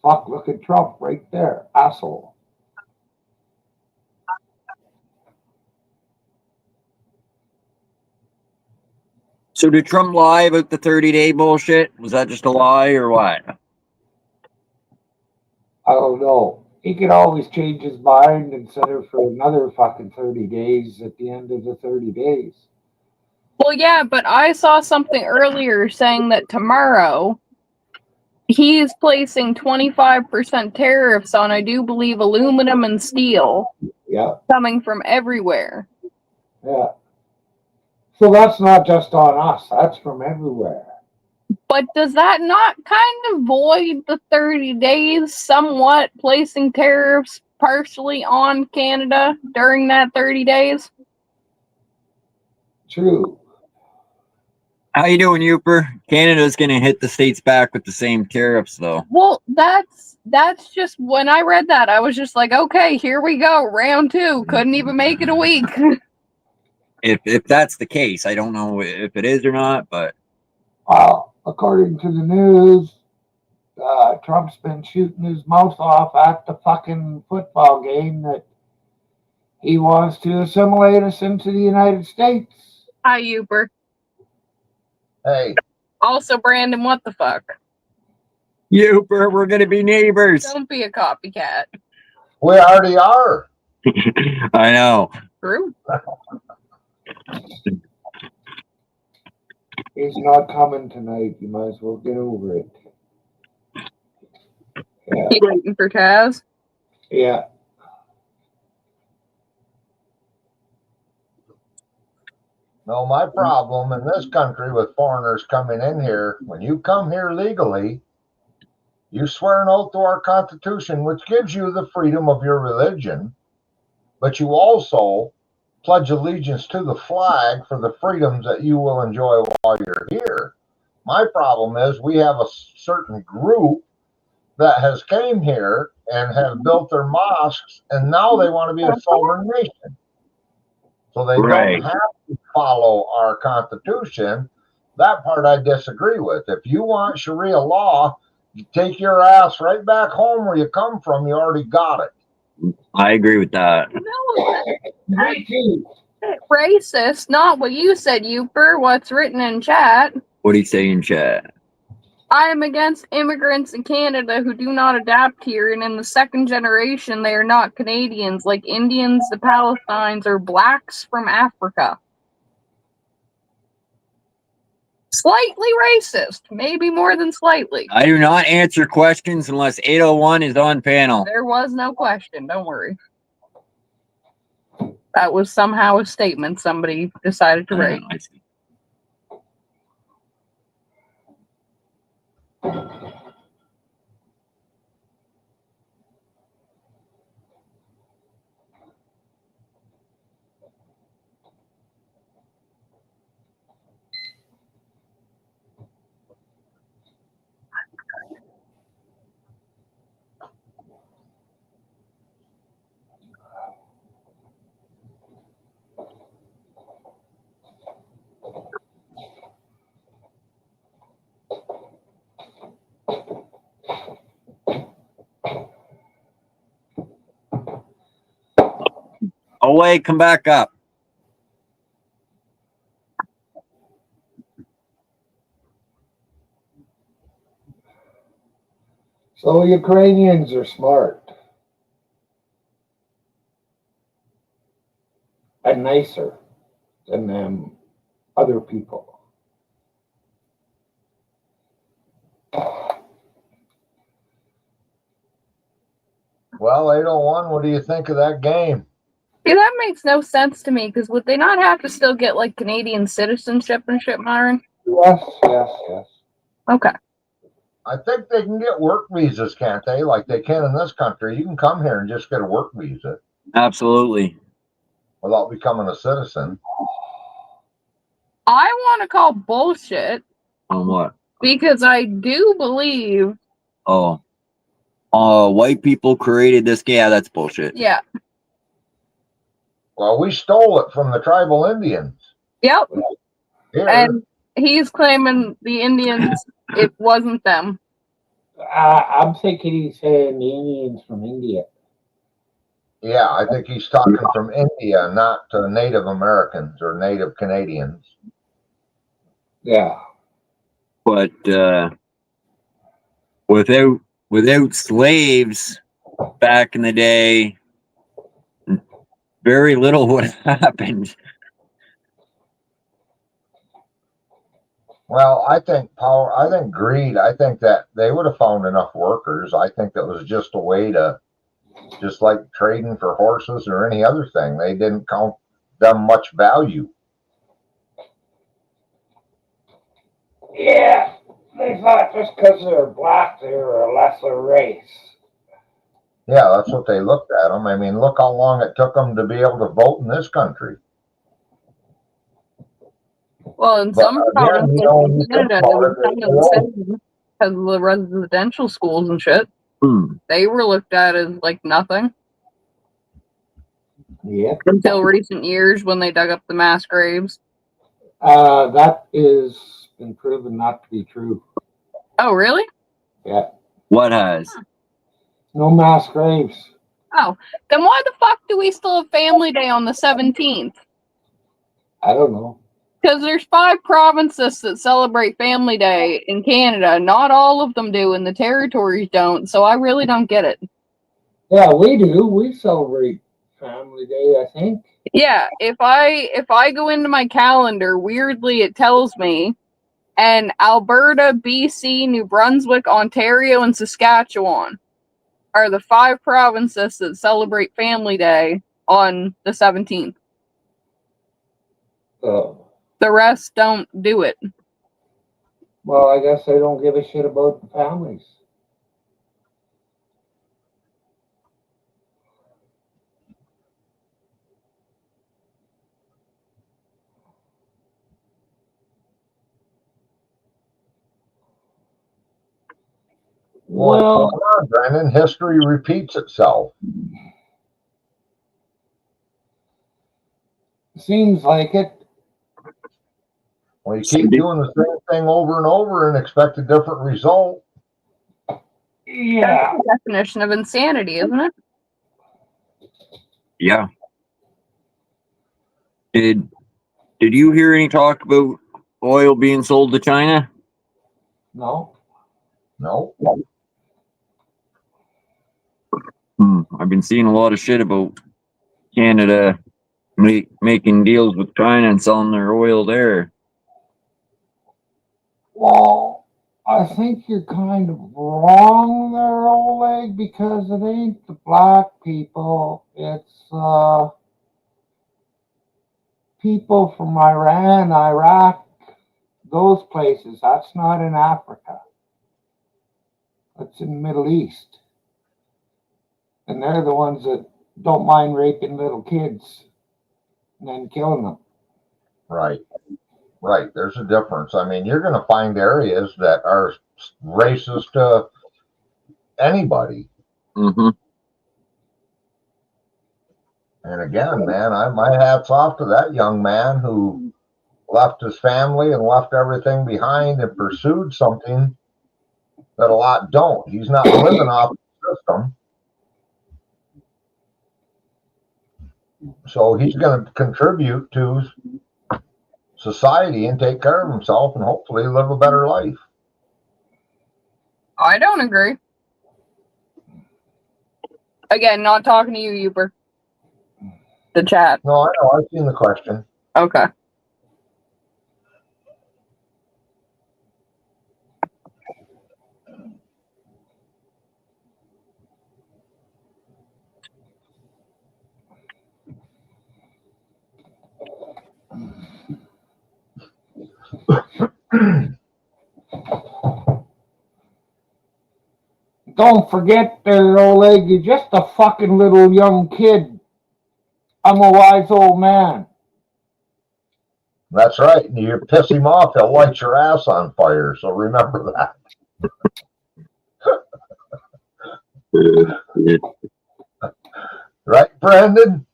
fuck, look at Trump right there. Asshole. So did Trump lie about the 30-day bullshit? Was that just a lie or what? I don't know. He could always change his mind and set it for another fucking 30 days at the end of the 30 days. Well, yeah, but I saw something earlier saying that tomorrow he's placing 25% tariffs on, I do believe, aluminum and steel Yeah, coming from everywhere. yeah. So that's not just on us, that's from everywhere. But does that not kind of void the 30 days somewhat, placing tariffs partially on Canada during that 30 days? True. How you doing, Uper? Canada's gonna hit the States back with the same tariffs, though. Well, that's just when I read that, I was just like, okay, here we go, round two. Couldn't even make it a week. If that's the case, I don't know if it is or not, but Well, according to the news, Trump's been shooting his mouth off at the fucking football game that he wants to assimilate us into the United States. Hi, Uber. Hey, Also, Brandon, what the fuck? Uper, we're gonna be neighbors. Don't be a copycat. we already are. I know. True. He's not coming tonight. You might as well get over it. Yeah. Keep waiting for Taz. Yeah. No, my problem in this country with foreigners coming in here, when you come here legally, you swear an oath to our Constitution, which gives you the freedom of your religion, but you also pledge allegiance to the flag for the freedoms that you will enjoy while you're here. My problem is we have a certain group that has came here and have built their mosques, and now they want to be a sovereign nation. So they Right. don't have to follow our Constitution. That part I disagree with. If you want Sharia law, you take your ass right back home where you come from. You already got it. I agree with that. No, that's racist. Not what you said, Uper. What's written in chat. What do you say in chat? I am against immigrants in Canada who do not adapt here, and in the second generation, they are not Canadians, like Indians, the Palestinians, or blacks from Africa. Slightly racist, maybe more than slightly. I do not answer questions unless 801 is on panel. There was no question, don't worry. That was somehow a statement somebody decided to write. I see. Away, come back up. So Ukrainians are smart and nicer than other people. Well, 801, what do you think of that game? See, that makes no sense to me, because would they not have to still get, like, Canadian citizenship and shit, Myron? Yes. Okay. I think they can get work visas, can't they? Like they can in this country. You can come here and just get a work visa Absolutely. without becoming a citizen. I want to call bullshit On what? because I do believe, Oh. White people created this. Yeah, that's bullshit. yeah, Well, we stole it from the tribal Indians. yep, Here. and he's claiming the Indians, it wasn't them. I'm thinking he's saying the Indians from India. Yeah, I think he's talking from India, not Native Americans or Native Canadians. Yeah. But without slaves back in the day, very little would have happened. Well, I think power, I think greed, I think that they would have found enough workers. I think that was just a way to, just like trading for horses or any other thing, they didn't count them much value. Yeah. They thought just because they're black, they were a lesser race. Yeah, that's what they looked at them. I mean, look how long it took them to be able to vote in this country. Well, in But some again, provinces you know, when you in Canada, think they about were it, kind of the same because of the residential schools and shit. They were looked at as like nothing Yeah. until recent years when they dug up the mass graves. That is been proven not to be true. Oh, really? Yeah. What has? No mass graves. Oh, then why the fuck do we still have Family Day on the 17th? I don't know. Because there's 5 provinces that celebrate Family Day in Canada. Not all of them do, and the territories don't. So I really don't get it. Yeah, we do. We celebrate Family Day, I think. Yeah, if I go into my calendar, weirdly it tells me, and Alberta, BC, New Brunswick, Ontario, and Saskatchewan are the 5 provinces that celebrate Family Day on the 17th. The rest don't do it. Well, I guess they don't give a shit about the families. Well, come on, Brendan. History repeats itself. Seems like it. Well, you keep doing the same thing over and over and expect a different result. Yeah. That's the definition of insanity, isn't it? Yeah. Did you hear any talk about oil being sold to China? No. No. I've been seeing a lot of shit about Canada making deals with China and selling their oil there. Well, I think you're kind of wrong there, Oleg, because it ain't the black people. It's people from Iran, Iraq, those places. That's not in Africa. That's in the Middle East. And they're the ones that don't mind raping little kids and then killing them. Right. Right. There's a difference. I mean, you're going to find areas that are racist to anybody. Mm-hmm. And again, man, my hat's off to that young man who left his family and left everything behind and pursued something that a lot don't. He's not living off the system. So he's going to contribute to society and take care of himself and hopefully live a better life. I don't agree. Again, not talking to you, Uber. The chat. No, I know. I've seen the question. Okay. Don't forget there, Oleg, you're just a fucking little young kid. I'm a wise old man. That's right. And you piss him off, he'll light your ass on fire. So remember that. Right, Brandon?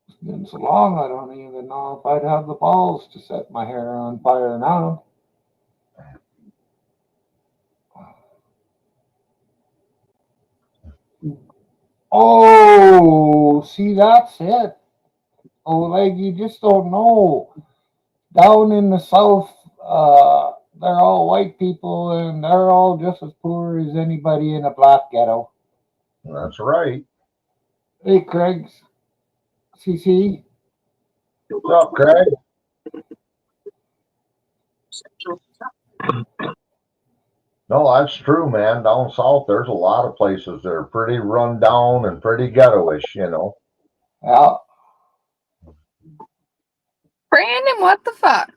It's been so long, I don't even know if I'd have the balls to set my hair on fire now. Oh, see, that's it. Oleg, you just don't know. Down in the south, they're all white people and they're all just as poor as anybody in a black ghetto. That's right. Hey, Craig. CC. What's up, Craig? No, that's true, man. Down south, there's a lot of places that are pretty run down and pretty ghetto-ish, you know. Yeah. Brandon, what the fuck?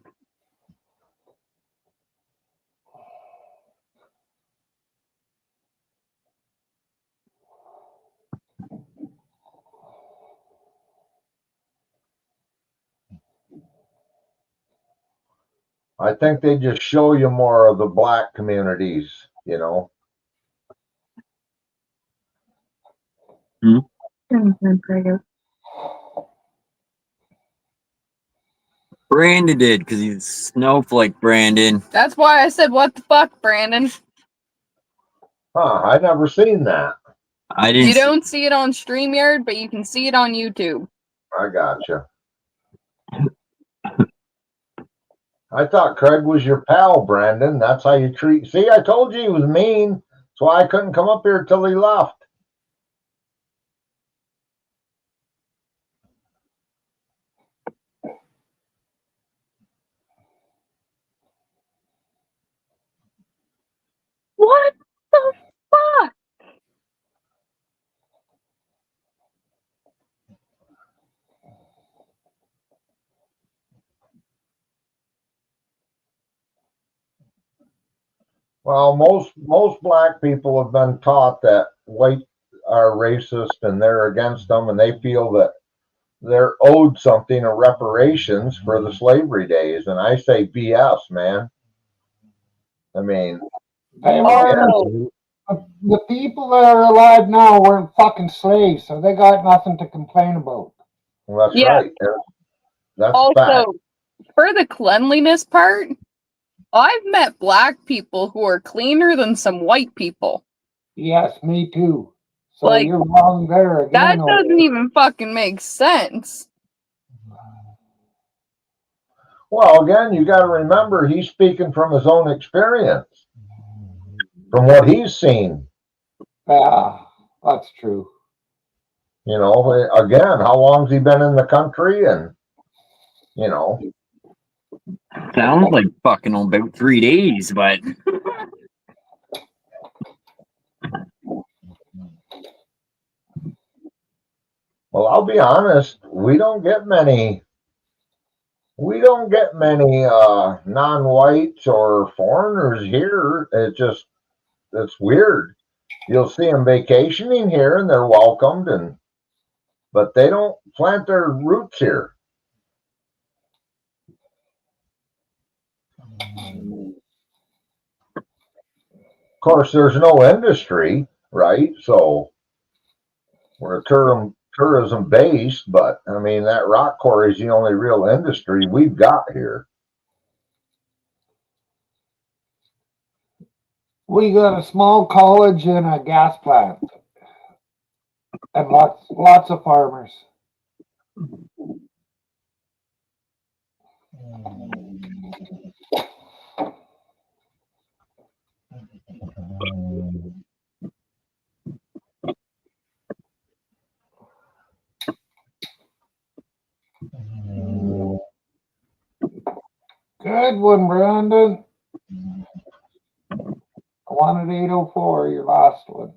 I think they just show you more of the black communities, you know. Brandon did because he's snowflake Brandon. That's why I said, what the fuck, Brandon? Huh, I never seen that. I didn't. You don't see it on StreamYard, but you can see it on YouTube. I gotcha. I thought Craig was your pal, Brandon. That's how you treat. See, I told you he was mean. That's why I couldn't come up here till he left. What the fuck? Well, most black people have been taught that white are racist and they're against them, and they feel that they're owed something or reparations for the slavery days. And I say BS, man. I mean, the people that are alive now weren't fucking slaves, so they got nothing to complain about. Well, that's right. That's also, fact. For the cleanliness part, I've met black people who are cleaner than some white people. Yes, me too. So like, you're wrong there again. That doesn't even fucking make sense. Well, again, you got to remember he's speaking from his own experience, from what he's seen. Yeah, that's true. You know, again, how long's he been in the country? And, you know. Sounds like fucking about 3 days, but. Well, I'll be honest, we don't get many non-whites or foreigners here. It's weird. You'll see them vacationing here and they're welcomed, but they don't plant their roots here. Of course, there's no industry, right? So we're a tourism based, but I mean, that rock quarry is the only real industry we've got here. We got a small college and a gas plant, and lots of farmers. Good one, Brandon. I wanted 804, your last one.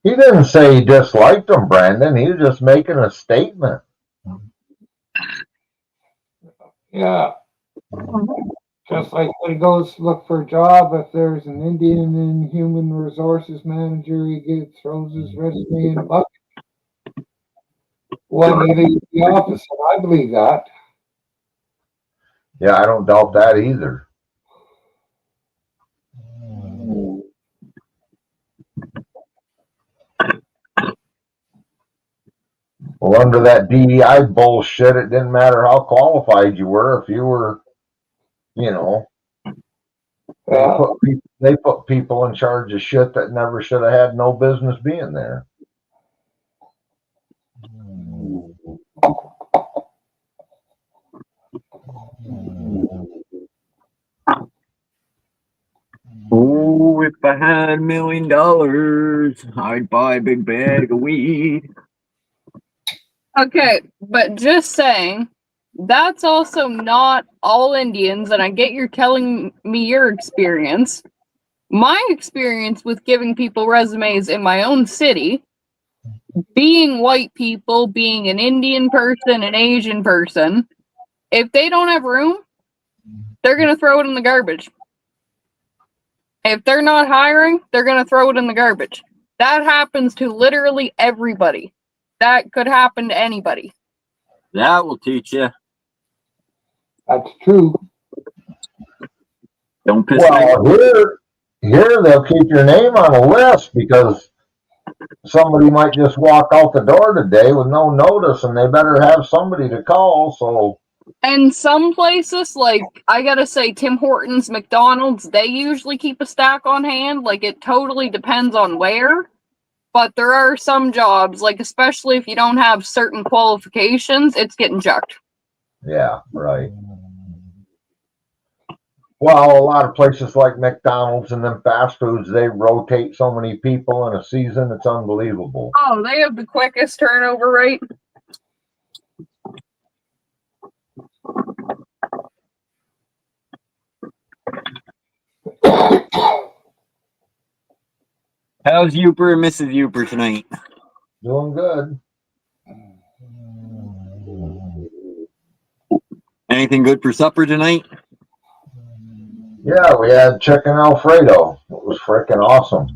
He didn't say he disliked them, Brandon. He was just making a statement. Yeah. Just like when he goes look for a job, if there's an Indian and human resources manager, he throws his resume in a bucket when he leaves the office. And I believe that. Yeah, I don't doubt that either. Well, under that DEI bullshit, it didn't matter how qualified you were. If you were, they put people in charge of shit that never should have had no business being there. Oh, if I had $1 million, I'd buy a big bag of weed. Okay, but just saying, that's also not all Indians, and I get you're telling me your experience. My experience with giving people resumes in my own city, being white people, being an Indian person, an Asian person, if they don't have room, they're going to throw it in the garbage. If they're not hiring, they're going to throw it in the garbage. That happens to literally everybody. That could happen to anybody. That will teach you. That's true. Don't piss Well, here they'll keep your name on a list because somebody might just walk out the door today with no notice, and they better have somebody to call. So, and some places, like I gotta say, Tim Hortons, McDonald's, they usually keep a stack on hand. Like it totally depends on where. But there are some jobs, like especially if you don't have certain qualifications, it's getting jucked. yeah, right. Well, a lot of places like McDonald's and them fast foods, they rotate so many people in a season, it's unbelievable. Oh, they have the quickest turnover rate. How's Youper and Mrs. Youper tonight? Doing good. Anything good for supper tonight? Yeah, we had chicken Alfredo. It was freaking awesome.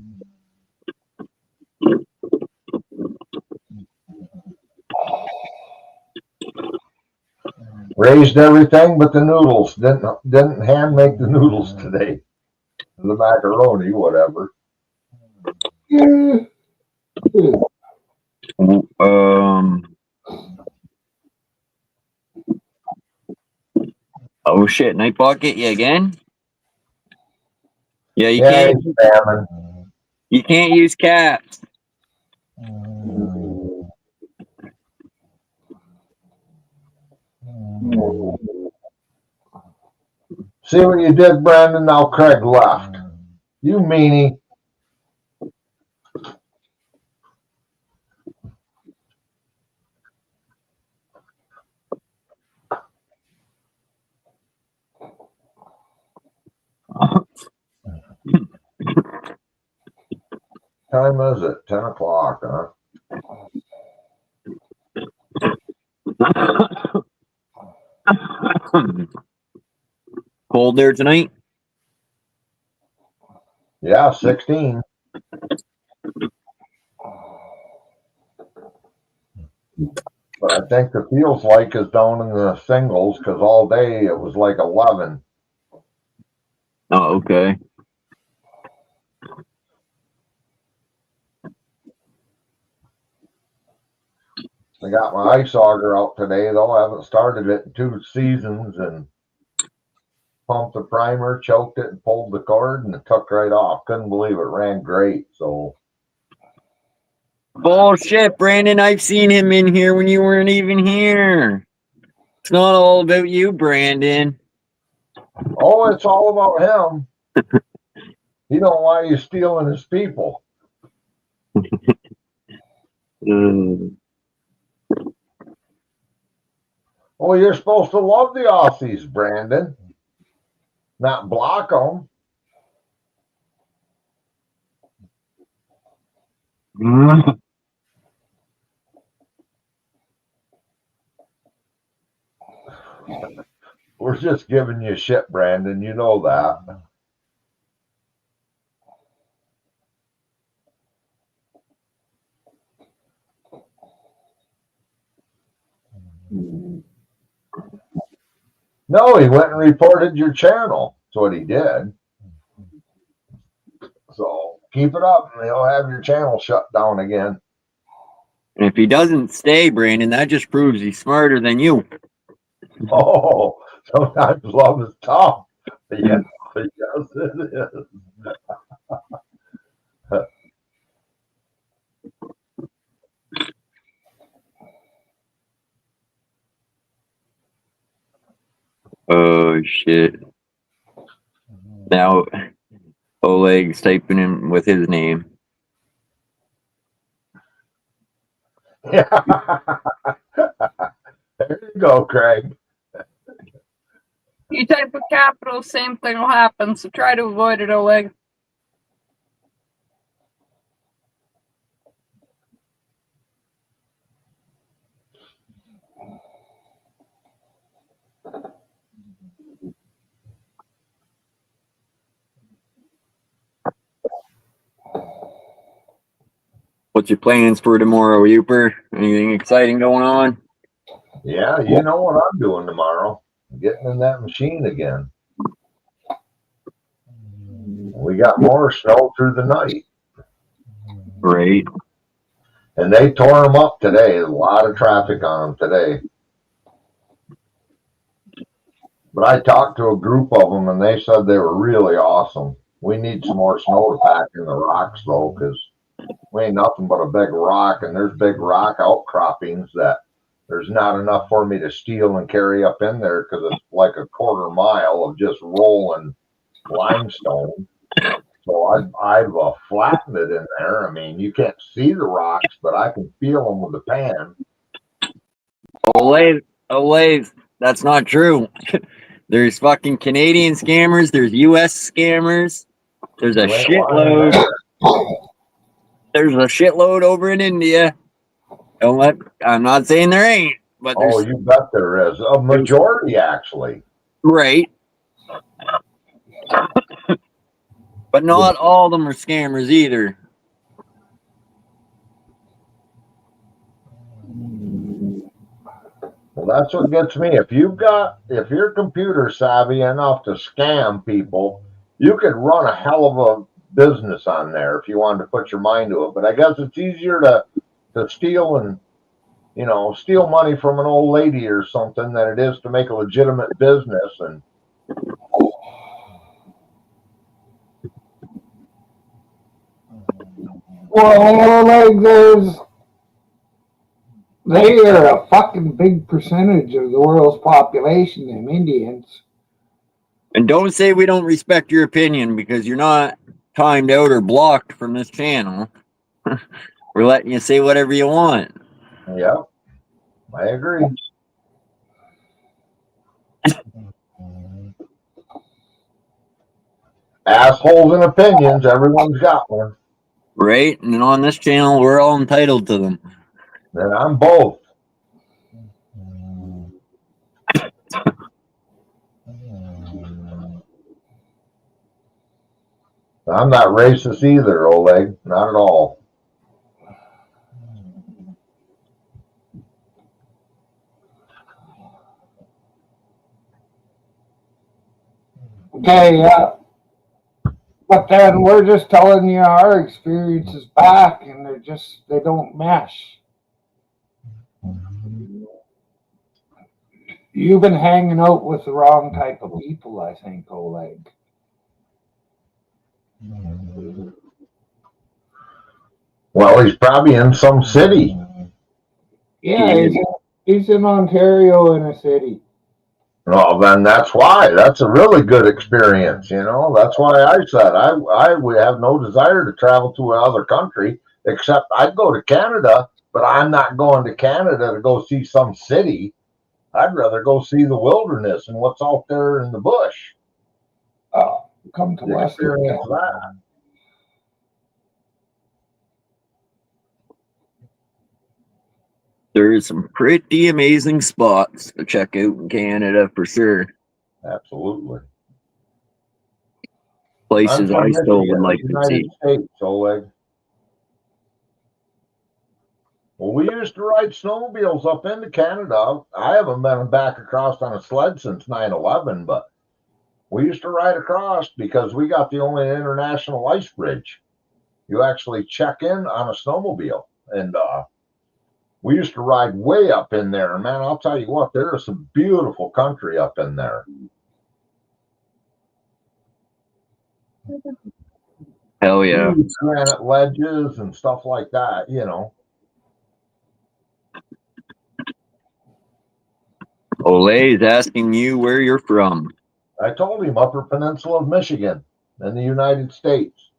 Raised everything but the noodles. Didn't hand make the noodles today. The macaroni, whatever. Oh shit, Nightbot get you again? Yeah, you can't use caps. See what you did, Brandon? Now Craig left. You meanie. Time is it? 10 o'clock, huh? Cold there tonight? Yeah, 16. But I think the feels like is down in the singles because all day it was like 11. Oh, okay. I got my ice auger out today though. I haven't started it in 2 seasons and pumped the primer, choked it, and pulled the cord, and it took right off. Couldn't believe it ran great. So Bullshit, Brandon. I've seen him in here when you weren't even here. It's not all about you, Brandon. oh, it's all about him. He don't want you stealing his people. Oh, you're supposed to love the Aussies, Brandon. Not block them. We're just giving you shit, Brandon. You know that. No, he went and reported your channel. That's what he did. So keep it up and he'll have your channel shut down again. And if he doesn't stay, Brandon, that just proves he's smarter than you. Oh, sometimes love is tough. Yes, yes, it is. Oh, shit. Now, Oleg's typing him with his name. Yeah. There you go, Craig. You type with capital, same thing will happen, so try to avoid it, Oleg. What's your plans for tomorrow, Uper? Anything exciting going on? Yeah, you know what I'm doing tomorrow. Getting in that machine again. We got more snow through the night. Great. And they tore them up today. A lot of traffic on them today. But I talked to a group of them and they said they were really awesome. We need some more snow to pack in the rocks though, because we ain't nothing but a big rock, and there's big rock outcroppings that there's not enough for me to steal and carry up in there because it's like a quarter mile of just rolling limestone. So I've flattened it in there. I mean, you can't see the rocks, but I can feel them with the pan. Oleg, that's not true. There's fucking Canadian scammers. There's U.S. scammers. There's a shitload. There's a shitload over in India. I'm not saying there ain't, but there's. Oh, you bet there is. A majority, actually. Right. But not all of them are scammers either. Well, that's what gets me. If you're computer savvy enough to scam people, you could run a hell of a business on there if you wanted to put your mind to it. But I guess it's easier to steal and, steal money from an old lady or something than it is to make a legitimate business. And Well, they are a fucking big percentage of the world's population, them Indians. And don't say we don't respect your opinion because you're not timed out or blocked from this channel. We're letting you say whatever you want. Yeah, I agree. Assholes and opinions, everyone's got one. Right? And on this channel, we're all entitled to them. And I'm both. I'm not racist either, Oleg. Not at all. Okay, yeah. But then we're just telling you our experiences back, and they don't mesh. You've been hanging out with the wrong type of people, I think, Oleg. Well, he's probably in some city. Yeah, he's in Ontario in a city. Well, then that's why. That's a really good experience, you know. That's why I said I would have no desire to travel to another country, except I'd go to Canada, but I'm not going to Canada to go see some city. I'd rather go see the wilderness and what's out there in the bush. Come to Western Canada. There's some pretty amazing spots to check out in Canada for sure. Absolutely. Places I still would like to see. States, Oleg. Well, we used to ride snowmobiles up into Canada. I haven't been back across on a sled since 9/11, but we used to ride across because we got the only international ice bridge. You actually check in on a snowmobile, and we used to ride way up in there. Man, I'll tell you what, there is some beautiful country up in there. Hell yeah. Huge granite ledges and stuff like that, you know. Ole is asking you where you're from. I told him Upper Peninsula of Michigan in the United States.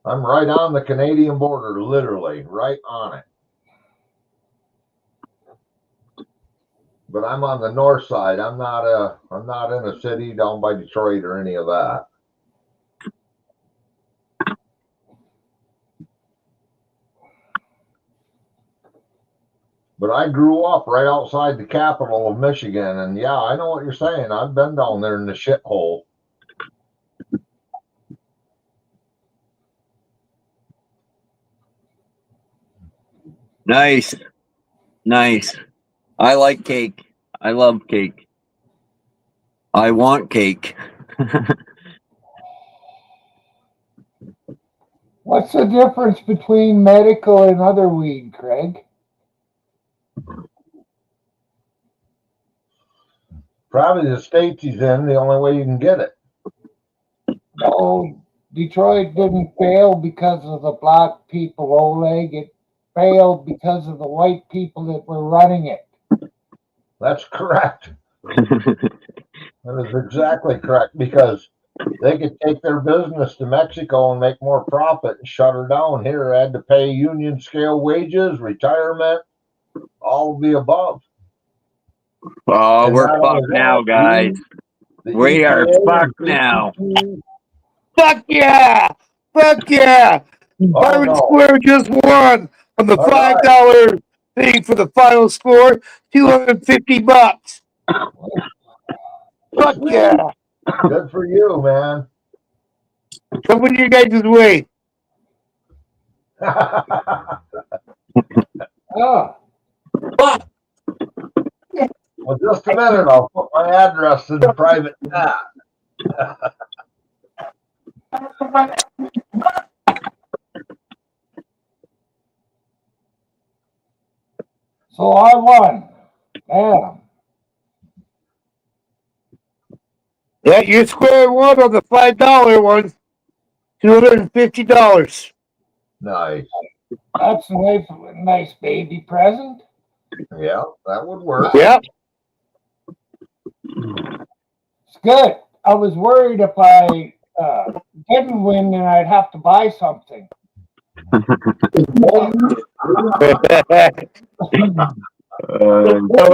I'm right on the Canadian border, literally, right on it. But I'm on the north side. I'm not in a city down by Detroit or any of that. But I grew up right outside the capital of Michigan, and yeah, I know what you're saying. I've been down there in the shithole. Nice. Nice. I like cake. I love cake. I want cake. What's the difference between medical and other weed, Craig? Probably the states he's in, the only way you can get it. No, Detroit didn't fail because of the black people, Oleg. It failed because of the white people that were running it. That's correct. That is exactly correct, because they could take their business to Mexico and make more profit and shut her down. Here, had to pay union scale wages, retirement, all of the above. Oh, we're fucked now, guys. We are fucked now. Fuck yeah! Fuck yeah! Byron Square just won on the $5 thing for the final score, $250. Fuck yeah! Good for you, man. Coming your guys' way. Oh. Well, just a minute. I'll put my address in the private chat. So I won. Damn. Yeah, you're square one on the $5 one. $250. Nice. That's a nice baby present. Yeah, that would work. Yeah. It's good. I was worried if I didn't win, then I'd have to buy something. Well,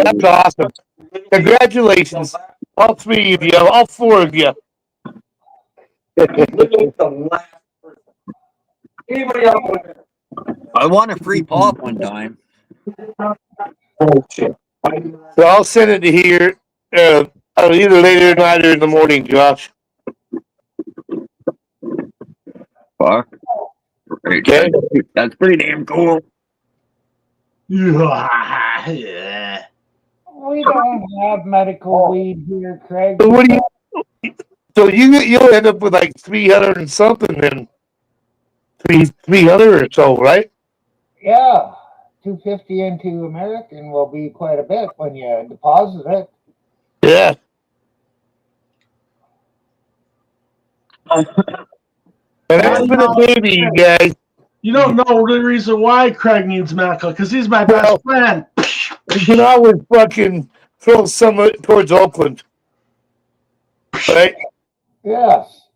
that's awesome. Congratulations. All three of you, all four of you. I want a free pop one time. So I'll send it to here either later tonight or in the morning, Josh. Fuck. Okay. That's pretty damn cool. Yeah. We don't have medical weed here, Craig. So what do So you'll end up with like 300 and something, then 300 or so, right? Yeah, 250 into American will be quite a bit when you deposit it. Yeah. And that's for the baby, you guys. You don't know the reason why Craig needs medical, because he's my best friend. You can always fucking throw some towards Oakland. Right? Yes.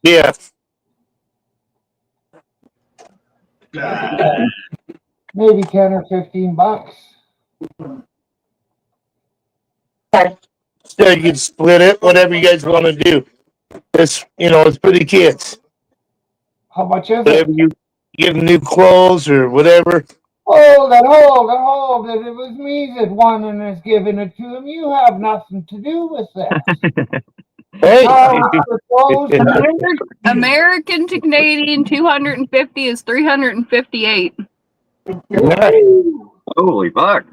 Yeah. Maybe 10 or 15 bucks. So you can split it, whatever you guys want to do. It's it's for the kids. How much is Whatever it? you give them new clothes or whatever. Hold it. It was me that won and is giving it to him. You have nothing to do with that. Hey. American to Canadian 250 is 358. Holy fuck.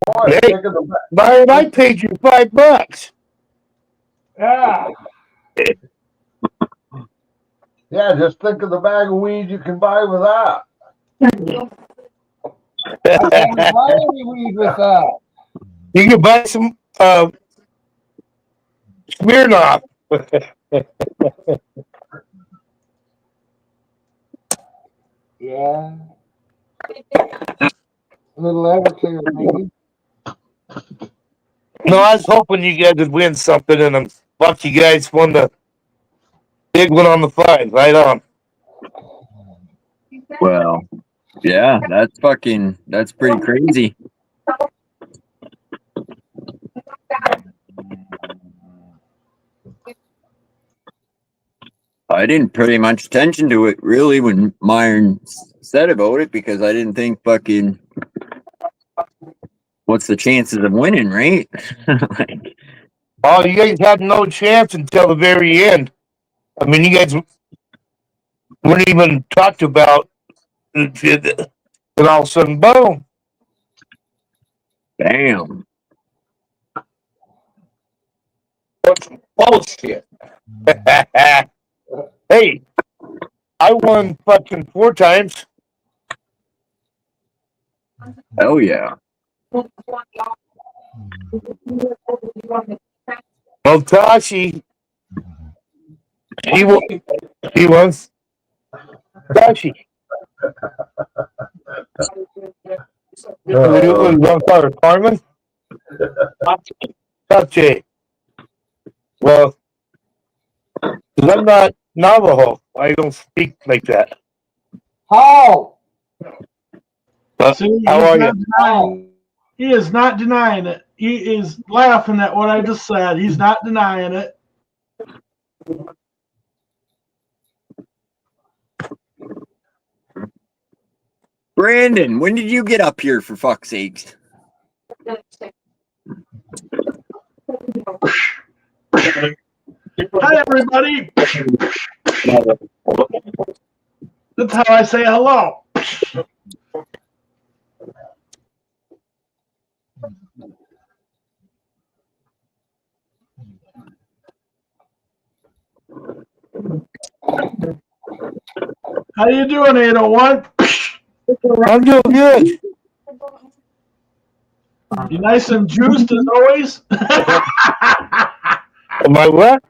Boy, Hey, Byron, I paid you $5. Yeah. Yeah, just think of the bag of weed you can buy with that. I can't buy any weed with that. You can buy some Smirnoff. Yeah. A little Everclear, maybe. No, I was hoping you guys would win something, and I'm lucky you guys won the big one on the 5. Right on. Well, yeah, that's pretty crazy. I didn't pay much attention to it really when Myron said about it, because I didn't think fucking what's the chances of winning, right? Oh, you guys had no chance until the very end. I mean, you guys weren't even talked about, and all of a sudden, boom. Damn. That's bullshit. Hey, I won fucking 4 times. Hell yeah. Well, Tashi, he was Tashi. Carmen? Tashi. Well, 'cause I'm not Navajo. I don't speak like that. How? See, How are you? He is not denying it. He is laughing at what I just said. He's not denying it. Brandon, when did you get up here, for fuck's sakes? Hi, everybody. That's how I say hello. How you doing, 801? I'm doing good. You nice and juiced as always? Am I what?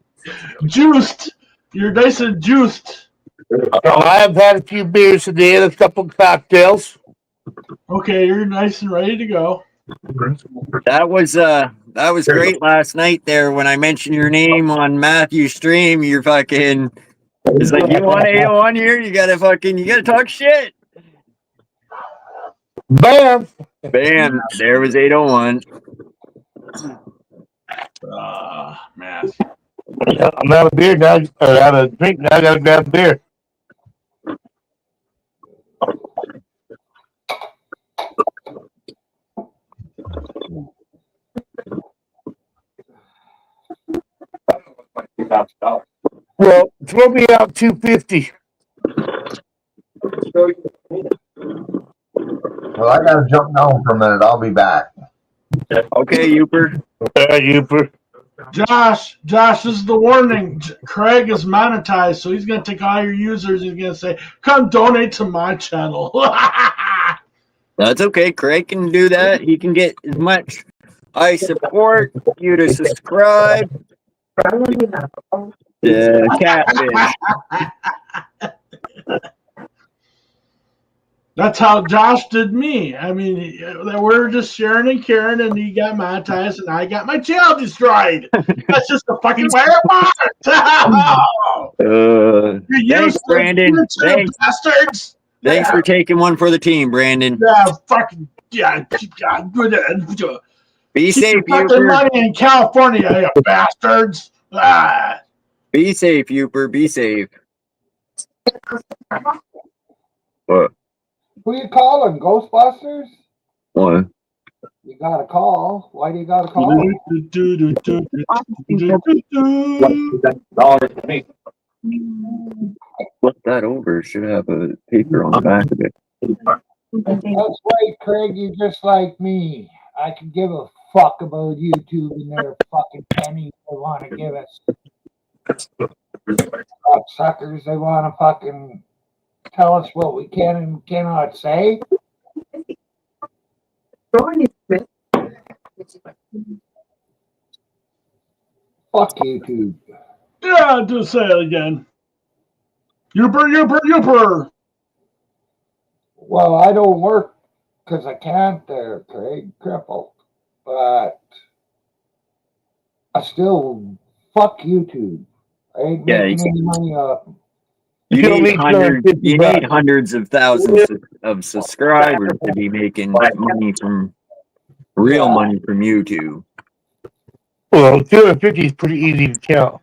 Juiced. You're nice and juiced. I've had a few beers today and a couple cocktails. Okay, you're nice and ready to go. That was great last night there when I mentioned your name on Matthew's stream. You're fucking, it's like, you want 801 here? You gotta talk shit. Bam! Bam, there was 801. Man. I'm out of beer now, or out of drink now. I gotta grab beer. Well, throw me out 250. Well, I gotta jump down for a minute. I'll be back. Okay, Youper. Youper. Josh, this is the warning. Craig is monetized, so he's going to take all your users. He's going to say, come donate to my channel. That's okay. Craig can do that. He can get as much. I support you to subscribe to Catfish. That's how Josh did me. I mean, we're just sharing and caring, and he got monetized, and I got my channel destroyed. That's just the fucking way it works. Thanks, Brandon. Thanks. Bastards. Thanks for taking one for the team, Brandon. Yeah, fucking yeah. Be safe, fucking money in California, you bastards. Ah. Be safe, Uper. Be safe. What? Who you calling? Ghostbusters? What? You got a call. Why do you got a call? Flip that over. It should have a paper on the back of it. That's right, Craig. You're just like me. I can give a fuck about YouTube and their fucking pennies they want to give us. Suckers, they want to fucking tell us what we can and cannot say. Fuck YouTube. Yeah, just say it again. Youper. Well, I don't work because I can't there, Craig. Crippled. But I still fuck YouTube. I ain't making any money off them. You need hundreds of thousands of subscribers to be making money from real money from YouTube. Well, 250 is pretty easy to count.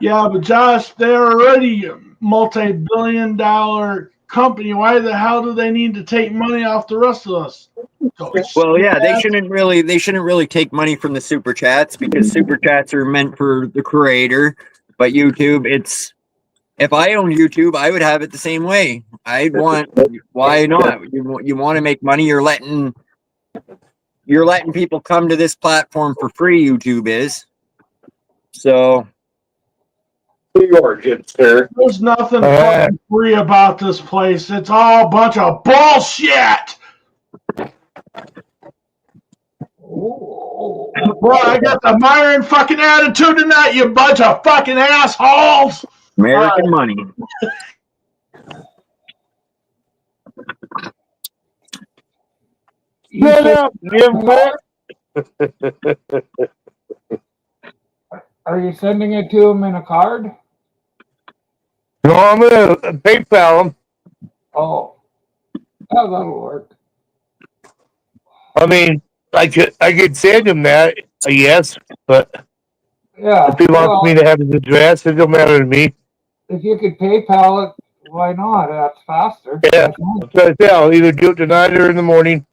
Yeah, but Josh, they're already a multi-billion-dollar company. Why the hell do they need to take money off the rest of us? Well, yeah, they shouldn't really take money from the super chats because super chats are meant for the creator. But YouTube, if I owned YouTube, I would have it the same way. Why not? You want to make money, you're letting people come to this platform for free, YouTube is. So there's nothing fucking free about this place. It's all a bunch of bullshit. Boy, I got the Myron fucking attitude tonight, you bunch of fucking assholes. American money. Shut up, Jim. Are you sending it to him in a card? No, I'm gonna PayPal him. Oh, that'll work. I mean, I could send him that, yes, but yeah, if he wants me to have his address, it don't matter to me. If you could PayPal it, why not? That's faster. Yeah, I'll either do it tonight or in the morning.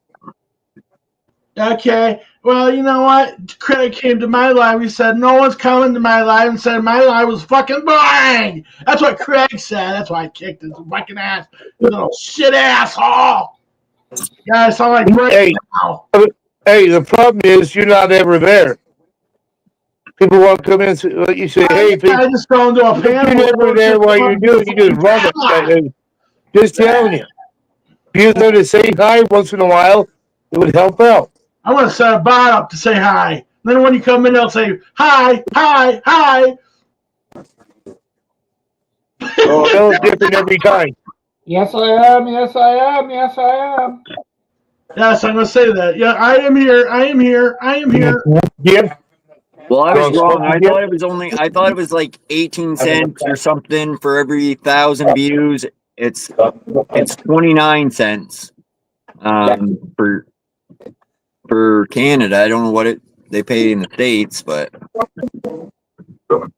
Okay. Well, you know what? Craig came to my live. He said, no one's coming to my live, and said my live was fucking boring. That's what Craig said. That's why I kicked his fucking ass. You little shit asshole. Yeah, I sound like Craig now. Hey, the problem is you're not ever there. People want to come in and say, you say, hey, I just go into a panel. You're never there while you're doing it. You just run it. Just telling you. If you're there to say hi once in a while, it would help out. I want to set a bot up to say hi. Then when you come in, they'll say, hi. Oh, that was different every time. Yes, I am. Yes, I'm going to say that. Yeah, I am here. Yeah. Well, I was wrong. I thought it was like 18 cents or something for every 1,000 views. It's 29 cents for Canada. I don't know what they pay in the States, but so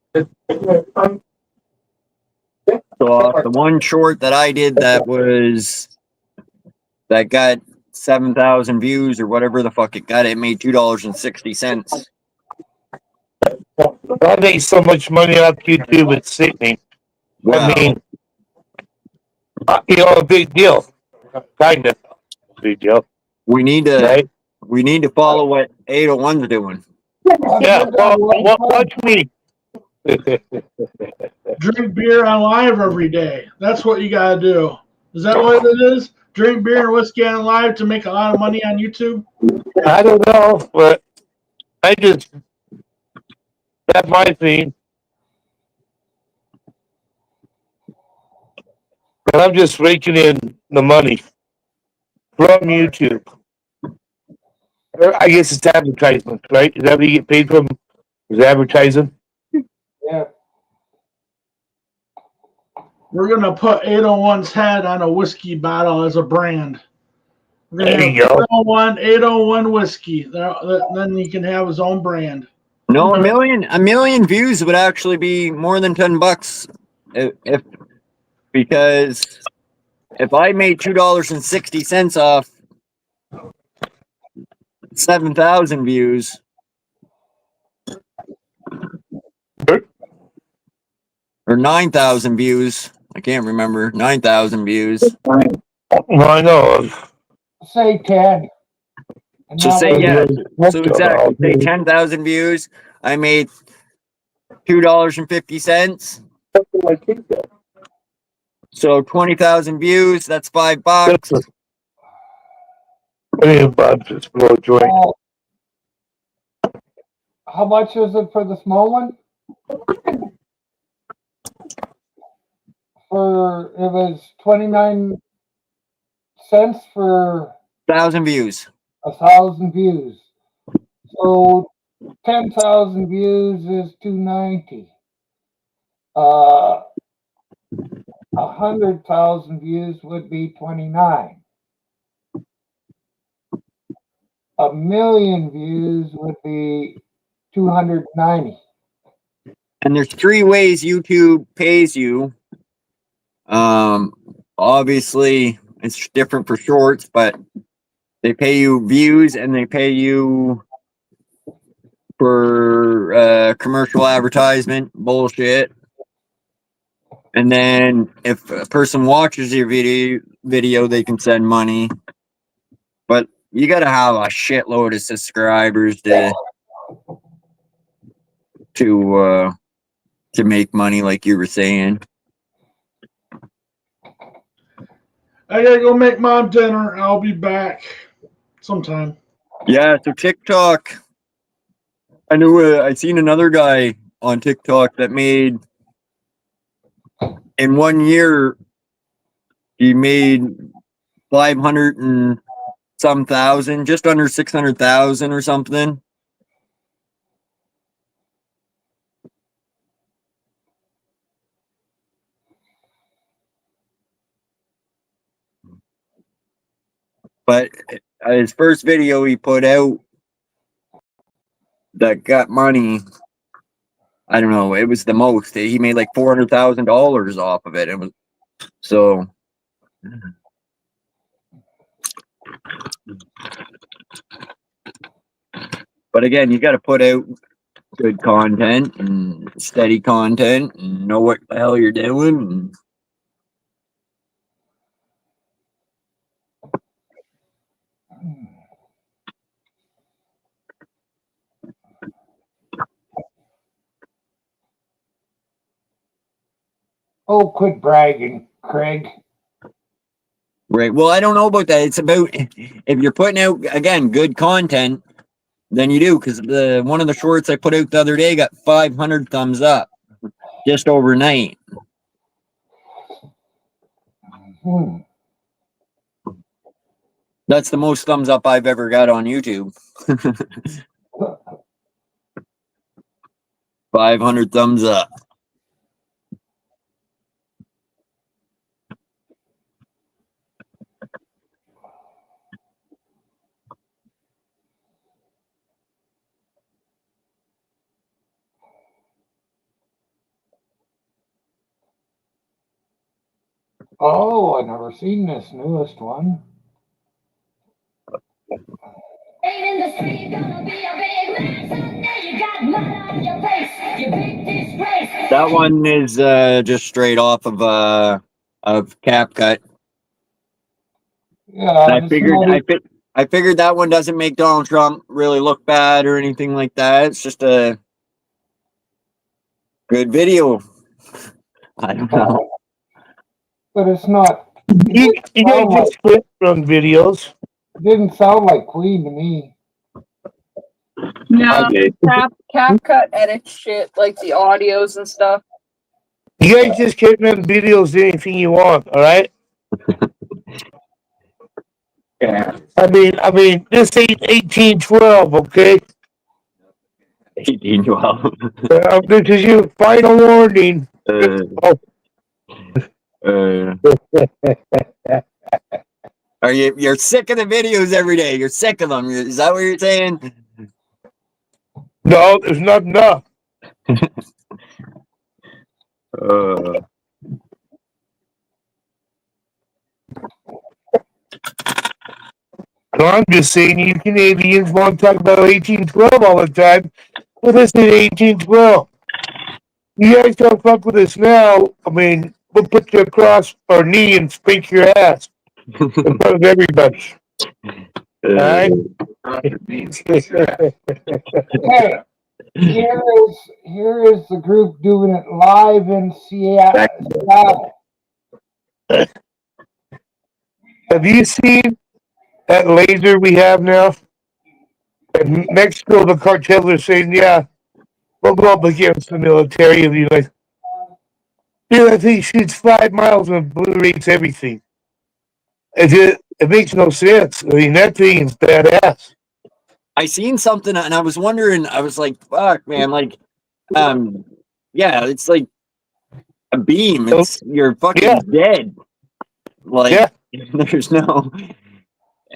the one short that I did that got 7,000 views or whatever the fuck it got, it made $2.60. I make so much money off YouTube, it's sickening. Wow. I mean, a big deal. Kind of big deal. We need to follow what 801's doing. Yeah, watch me. Drink beer on live every day. That's what you gotta do. Is that what it is? Drink beer and whiskey on live to make a lot of money on YouTube? I don't know, but that's my thing. And I'm just raking in the money from YouTube. I guess it's advertisement, right? Is that what you get paid from? Is advertising? Yeah. We're gonna put 801's head on a whiskey bottle as a brand. We're gonna There have you go. 801 whiskey. Then he can have his own brand. No, a million views would actually be more than $10 because if I made $2.60 off 7,000 views, or 9,000 views, I can't remember, 9,000 views. Well, I know. Say 10. And So that say, way- yeah, so exactly, say 10,000 views, I made $2.50. So 20,000 views, that's $5. Just blow a joint. How much is it for the small one? It was 29 cents for 1,000 views. 1,000 views. So 10,000 views is 290. 100,000 views would be 29. 1,000,000 views would be 290. And there's 3 ways YouTube pays you. Obviously it's different for shorts, but they pay you views and they pay you for commercial advertisement bullshit. And then if a person watches your video, they can send money. But you got to have a shitload of subscribers to make money, like you were saying. I gotta go make mom dinner. I'll be back sometime. Yeah, so TikTok. I knew I seen another guy on TikTok that made, in 1 year, he made 500 and some thousand, just under 600,000 or something. But his first video he put out that got money, I don't know, it was the most. He made like $400,000 off of it. It was so. But again, you got to put out good content and steady content and know what the hell you're doing. And Oh, quit bragging, Craig. right. Well, I don't know about that. It's about if you're putting out, again, good content, then you do. Because one of the shorts I put out the other day got 500 thumbs up just overnight. That's the most thumbs up I've ever got on YouTube. 500 thumbs up. Oh, I've never seen this newest one. That one is just straight off of CapCut. Yeah, I figured I figured that one doesn't make Donald Trump really look bad or anything like that. It's just a good video. I don't know. But it's not. You guys just clip from videos. Didn't sound like Queen to me. No, CapCut edits shit like the audios and stuff. You guys just clip from videos anything you want, all right? Yeah. I mean, this ain't 1812, okay? 1812. This is your final warning. Are you're sick of the videos every day? You're sick of them. Is that what you're saying? No, there's not enough. No, I'm just saying you Canadians want to talk about 1812 all the time. Well, this is 1812. You guys don't fuck with us now. I mean, we'll put you across our knee and spank your ass in front of everybody. Alright? Hey, here is the group doing it live in Seattle. Have you seen that laser we have now? In Mexico, the cartel are saying, yeah, we'll go up against the military of the United States. Dude, I think shoots 5 miles and obliterates everything. It makes no sense. I mean, that thing's badass. I seen something and I was wondering, I was like, fuck, man, like, yeah, it's like a beam. It's you're fucking dead. Like, there's no.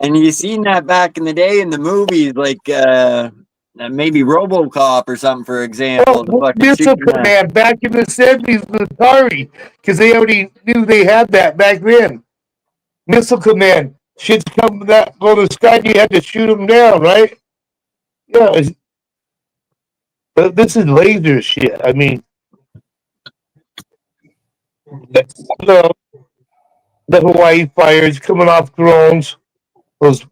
And you seen that back in the day in the movies, like maybe RoboCop or something, for example. Missile Command back in the 70s with Atari, because they already knew they had that back then. Missile Command, shit's coming that go to the sky, and you had to shoot them down, right? Yeah, but this is laser shit. I mean, the Hawaii fires coming off drones, those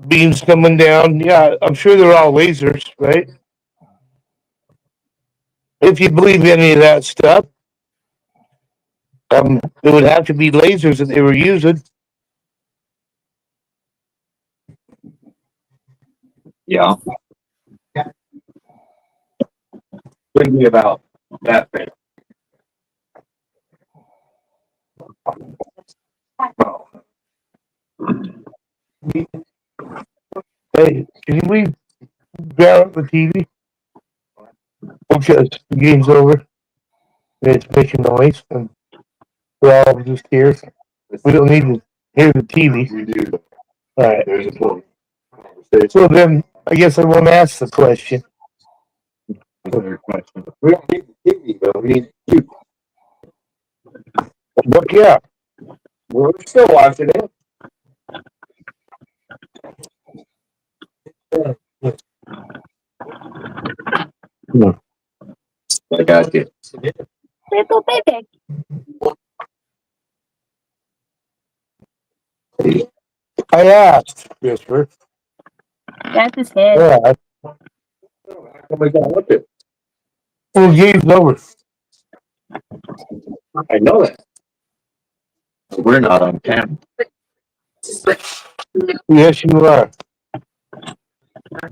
beams coming down. Yeah, I'm sure they're all lasers, right? If you believe any of that stuff, it would have to be lasers that they were using. Yeah. Thinking about that thing. Hey, can we grab up the TV? Because the game's over. And it's making noise, and we're all just here. We don't need to hear the TV. We do. All right. There's a point. So then, I guess I won't ask the question. We don't need the TV, though. We need you. But yeah, we're still watching it. I got you. Little baby. I asked, Christopher. That's his head. Yeah. Oh my God, look it. Well, game's over. I know that. We're not on camera. Yes, you are.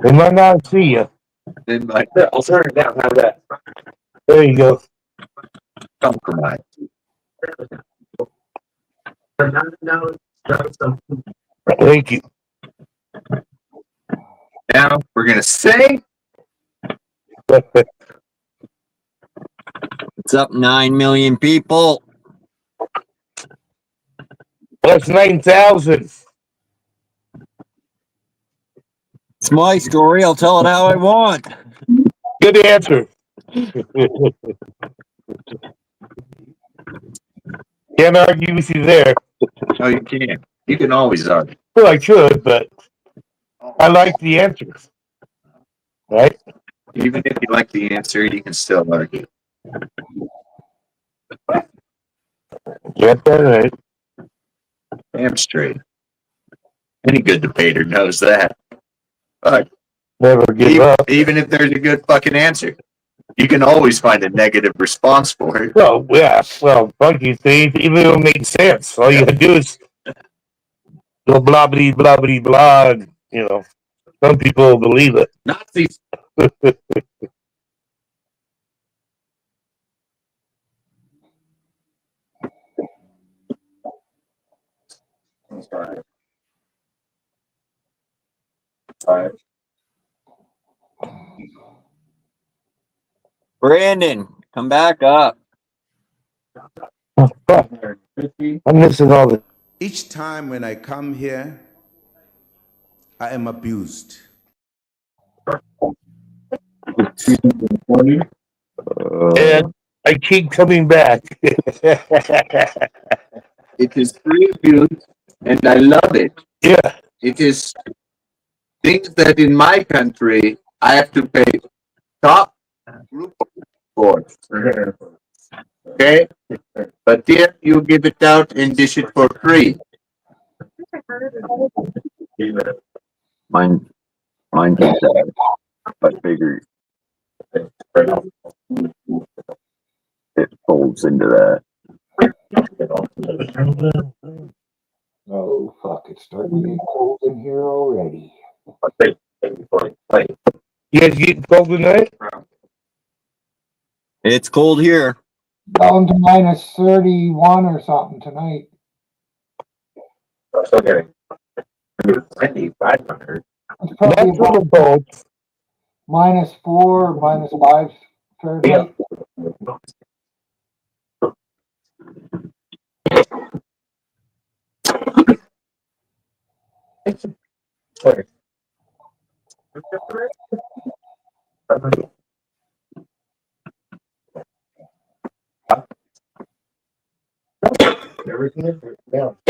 They might not see you. I'll turn it down. How's that? There you go. Compromise. Thank you. Now we're gonna sing. What's up, 9 million people? That's 9,000. It's my story. I'll tell it how I want. Good answer. Can't argue with you there. No, you can't. You can always argue. Well, I could, but I like the answer. Right? Even if you like the answer, you can still argue. Get that right. Damn straight. Any good debater knows that. But Never give up. even if there's a good fucking answer, you can always find a negative response for it. Well, yeah. Well, fuck you, Steve. Even if it makes sense, all you gotta do is go blah blah blah blah blah. And, you know, some people will believe it. Nazis. Brandon, come back up. Oh, fuck. I'm missing all the. Each time when I come here, I am abused. And I keep coming back. It is free abuse, and I love it. Yeah. It is things that in my country I have to pay top group for. Okay? But here you give it out and dish it for free. Mine is but bigger. It folds into that. Oh, fuck. It's starting to get cold in here already. You guys getting cold tonight? It's cold here. Down to minus 31 or something tonight. Okay. It's probably That's about little cold. -4, -5 Fahrenheit.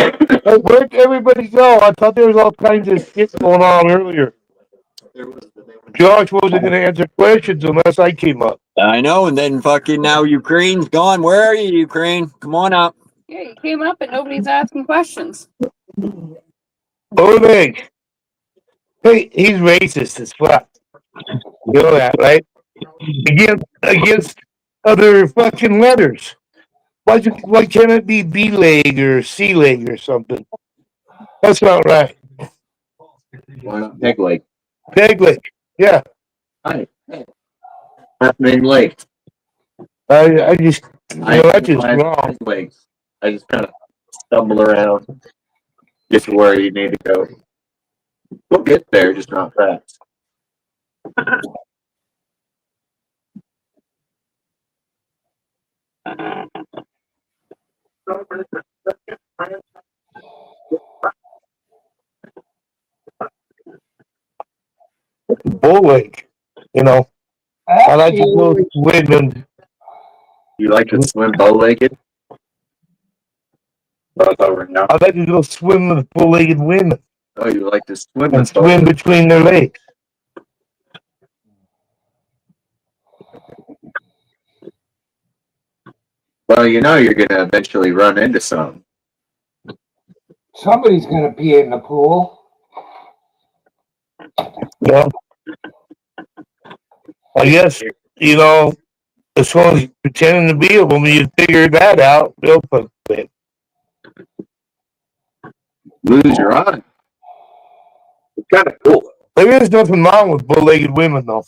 Hey, where'd everybody go? I thought there was all kinds of shit going on earlier. Josh wasn't going to answer questions unless I came up. I know, and then fucking now Ukraine's gone. Where are you, Ukraine? Come on up. Yeah, you came up and nobody's asking questions. Oleg. Hey, he's racist as fuck. You know that, right? Against other fucking letters. Why can't it be B leg or C leg or something? That's not right. Why not Peg Leg? Peg leg. Yeah. Hi. Half name Lake. I just that's just wrong. Peg Legs. I just kind of stumble around. Get to where you need to go. We'll get there, just not fast. Bull leg. You know. I like to go swimming. You like to swim bow-legged? Over now. I like to go swim with bull-legged women Oh, you like to swim and swim between their legs. Well, you know you're gonna eventually run into some. Somebody's going to pee in the pool. Yeah. I guess, you know, as long as you're pretending to be a woman, you figure that out real quick. Lose your eye. It's kind of cool. There is nothing wrong with bull-legged women, though.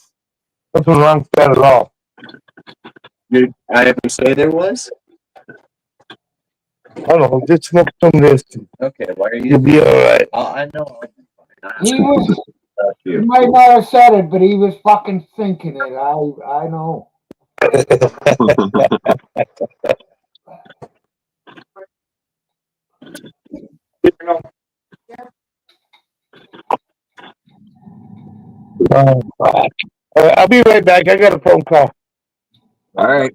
Nothing wrong with that at all. Did I ever say there was? I don't know. Just smoke some of this. Okay, why are you? You'll be all right. I know. He was, he might not have said it, but he was fucking thinking it. I know. I'll be right back. I got a phone call. All right.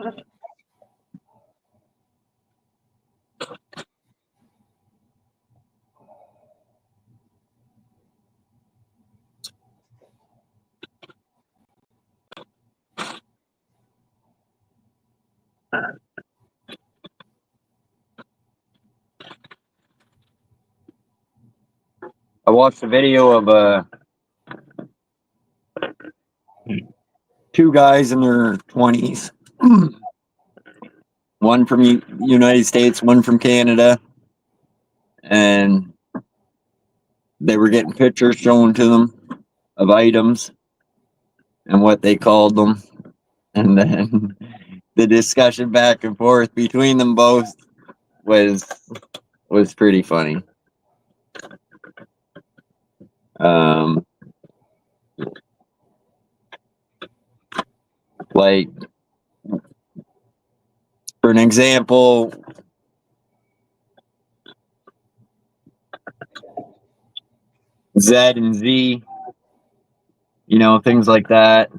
I watched a video of two guys in their 20s. One from United States, one from Canada, and they were getting pictures shown to them of items and what they called them, and then the discussion back and forth between them both was pretty funny. Like, for an example, Z and Z, things like that.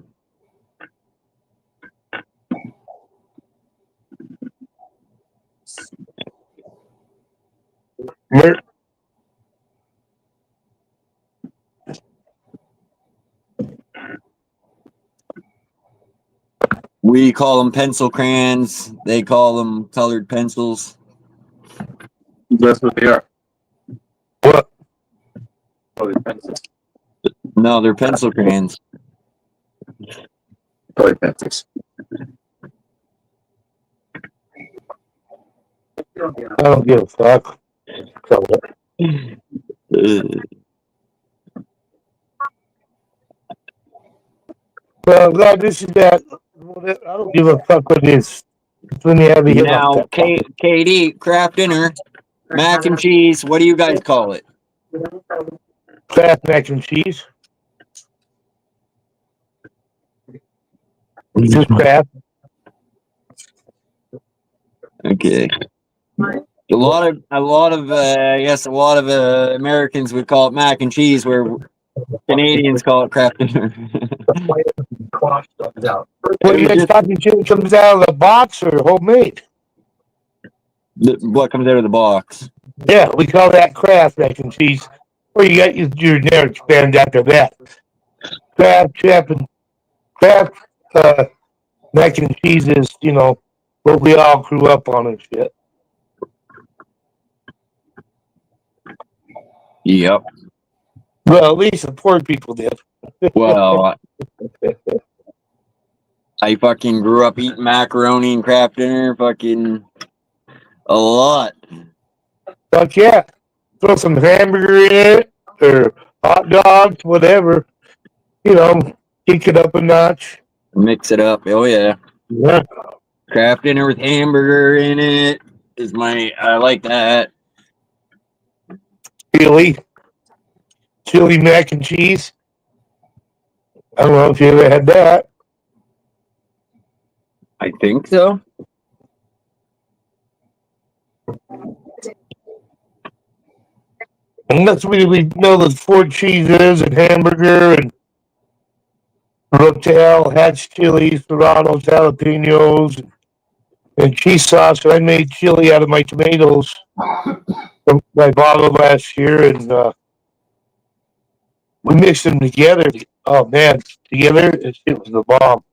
We call them pencil crayons. They call them colored pencils. That's what they are. What? Oh, they're pencils. No, they're pencil crayons. Probably pencils. I don't give a fuck. Well, no, this is that. I don't give a fuck what it is. It's when they have the Now, Katie, Kraft Dinner, mac and cheese. What do you guys call it? Kraft mac and cheese. Just Kraft. Okay. A lot of I guess a lot of Americans would call it mac and cheese, where Canadians call it Kraft Dinner. What you guys talking chili comes out of the box or homemade? What comes out of the box? Yeah, we call that Kraft mac and cheese. Or you got your generic band after that. Kraft mac and cheese is, what we all grew up on and shit. Yep. Well, at least the poor people did. Well, I fucking grew up eating macaroni and Kraft Dinner fucking a lot. Fuck yeah. Throw some hamburger in it or hot dogs, whatever. Kick it up a notch. Mix it up. Oh, yeah. Yeah. Kraft Dinner with hamburger in it is I like that. Chili mac and cheese. I don't know if you ever had that. I think so. And that's what we know the four cheeses and hamburger and Rotel, Hatch chilies, Serranos, jalapenos, and cheese sauce. And I made chili out of my tomatoes. I bought them last year, and we mixed them together. Oh man, together it was the bomb.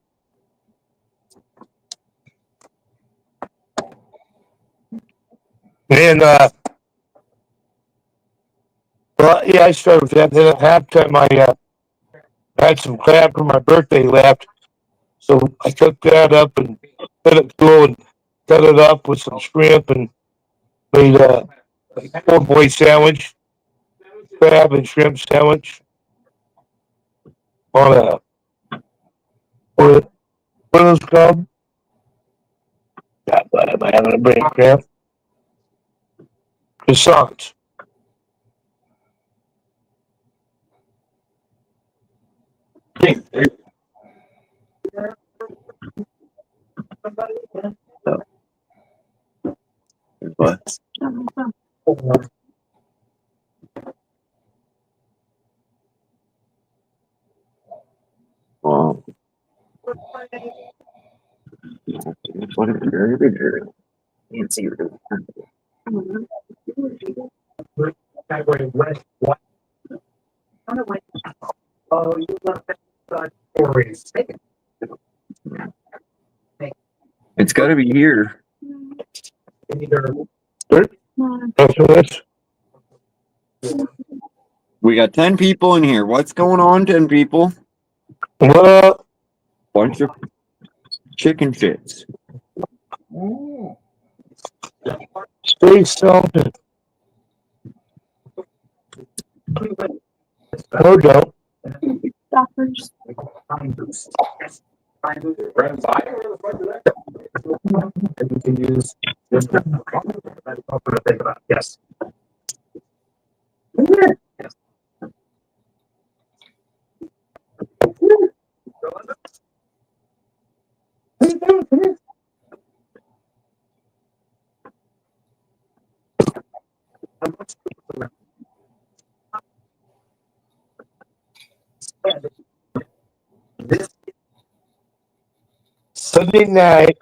And yeah, I started with that. Then at halftime, I had some crab for my birthday left, so I cooked that up and let it go and cut it up with some shrimp and made a poor boy sandwich, crab and shrimp sandwich on a what are those called? God, what am I having a brain cramp? Croissants. What? Oh. What is it? Can't see it. It's got to be here. We got 10 people in here. What's going on, 10 people? What up? Bunch of chicken shits. Say something. Or don't. Doctors. Yes. Sunday night.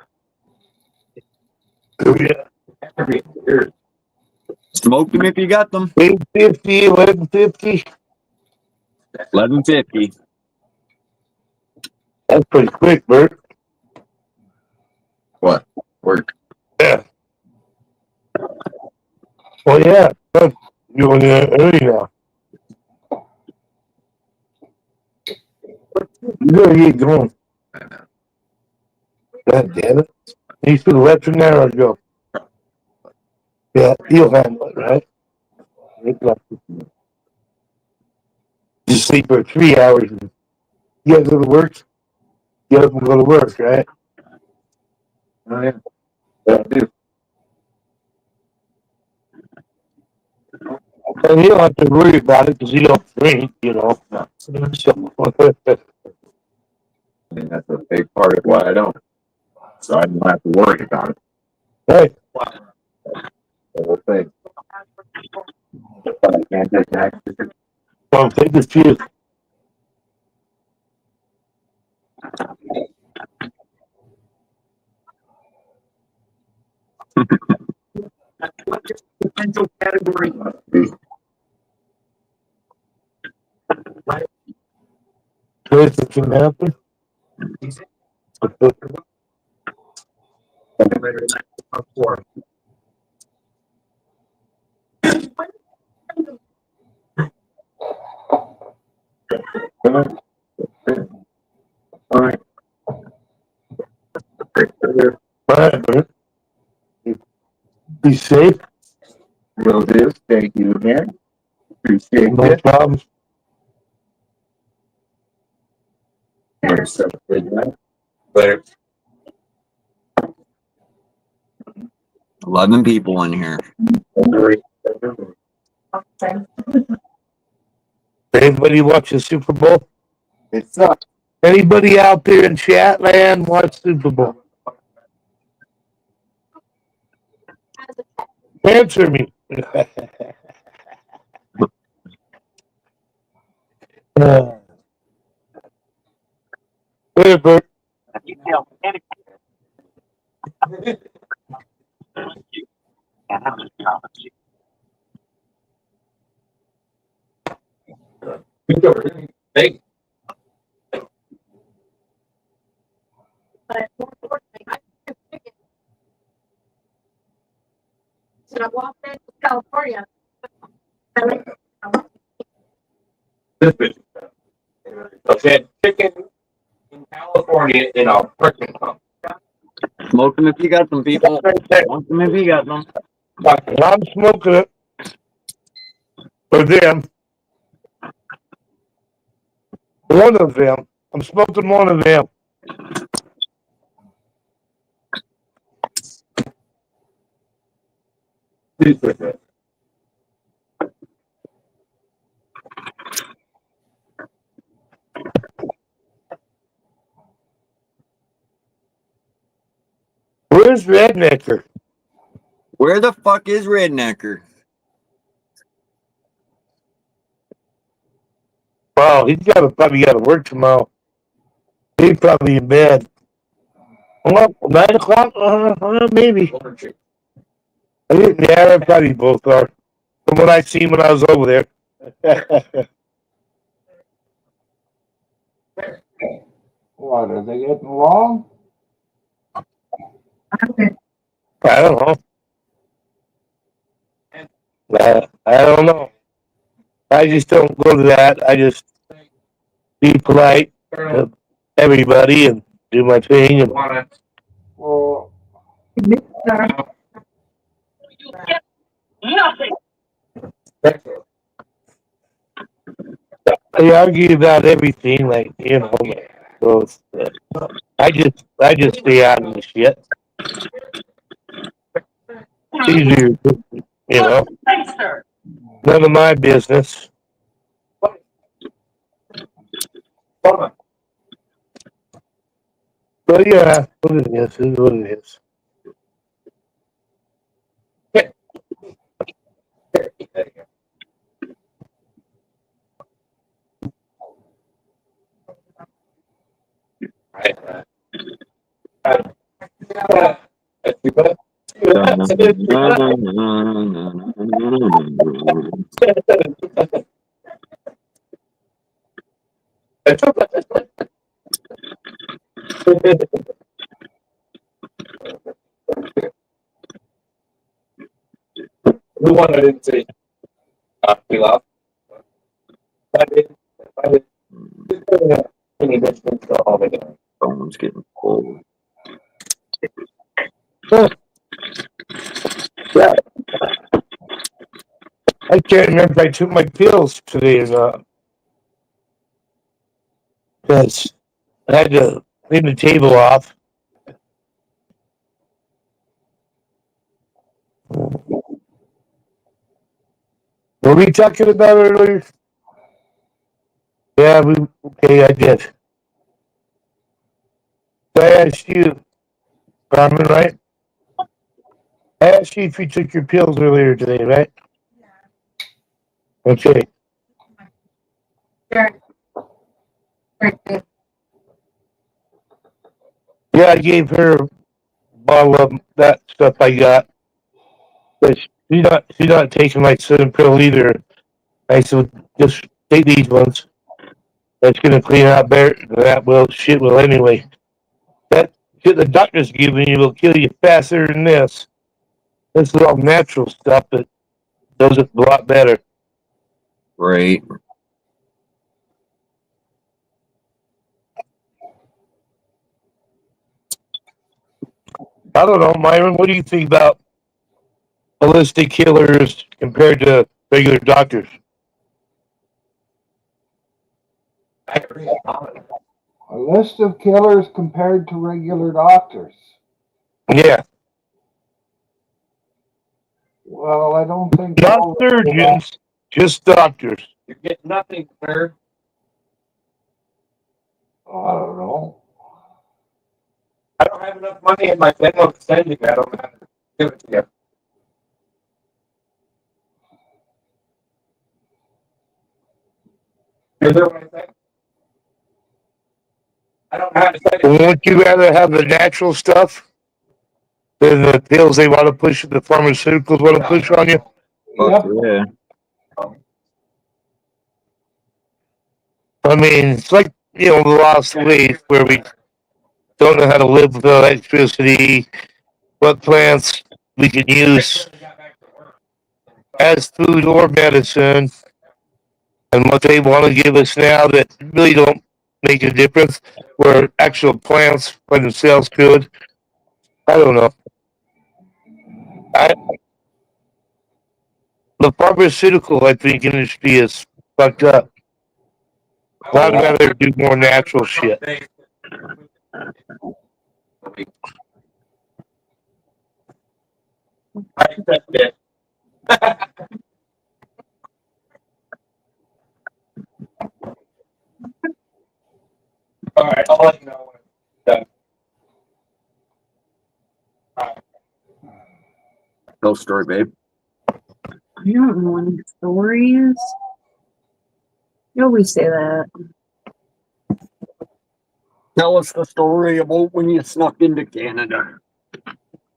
Oh, yeah. Smoke them if you got them. 8:50, 11:50. 11:50. That's pretty quick, Bert. What? Work. Yeah. Well, yeah. You're going early now. You gotta get going. God damn it. You should have left an hour ago. Yeah, you'll handle it, right? You sleep for 3 hours. And you gotta go to work. Get up and go to work, right? Oh, yeah. Yeah, I do. And you don't have to worry about it because you don't drink, you know. So, I mean, that's a big part of why I don't. So I don't have to worry about it. right. The whole thing. I can't take action. Well, take the cheers. Potential category. Chris, it can happen. All right. All right, Bert. Be safe. Will do. Thank you again. Appreciate No it. problems. Later. 11 people in here. Anybody watch the Super Bowl? It's not. Anybody out there in chat land watch Super Bowl? Answer me. Hey, Bert. Hey. But more importantly, I took tickets. So I walked into California. Okay, chicken in California in a freaking cup. Smoke them if you got them, people. Smoke them if you got them. I'm smoking it. For them. One of them. I'm smoking one of them. Where's Rednecker? Where the fuck is Rednecker? Wow, he's probably got to work tomorrow. He's probably in bed. Well, 9 o'clock? Maybe. I didn't, yeah, they probably both are. From what I seen when I was over there. What, are they getting along? I don't know. I don't know. I just don't go to that. I just be polite to everybody and do my thing. And Well, they argue about everything, like, you know. So it's, I just stay out of the shit. It's easier, you know. None of my business. But yeah, what it is what it is. The one I didn't see. We love. Phone's getting cold. Yeah. I can't remember if I took my pills today or not. Because I had to clean the table off. Were we talking about earlier? Yeah, okay, I did. I asked you, Carmen, right? I asked you if you took your pills earlier today, right? Okay. Yeah, I gave her a bottle of that stuff I got. But she's not taking my cinnamon pill either. I said, just take these ones. That's gonna clean out better than that shit will anyway. That shit the doctor's giving you will kill you faster than this. This is all natural stuff that does it a lot better. Right. I don't know, Myron, what do you think about holistic healers compared to regular doctors? I agree. a list of killers compared to regular doctors. Yeah. Well, I don't think Not all surgeons, just doctors. You get nothing, sir. I don't know. I don't have enough money in my family to send you. I don't have to give it to you. You hear what I'm saying? I don't have to send it. Wouldn't you rather have the natural stuff than the pills they want to push, the pharmaceuticals want to push on you? Yep. Yeah. I mean, it's like, you know, the lost ways where we don't know how to live without electricity, what plants we can use as food or medicine, and what they want to give us now that really don't make a difference, where actual plants by themselves could. I don't know. The pharmaceutical, I think, industry is fucked up. I'd rather do more natural shit. I accept it. All right, I'll let you know when it's done. No story, babe. I don't know any stories. You always say that. Tell us the story about when you snuck into Canada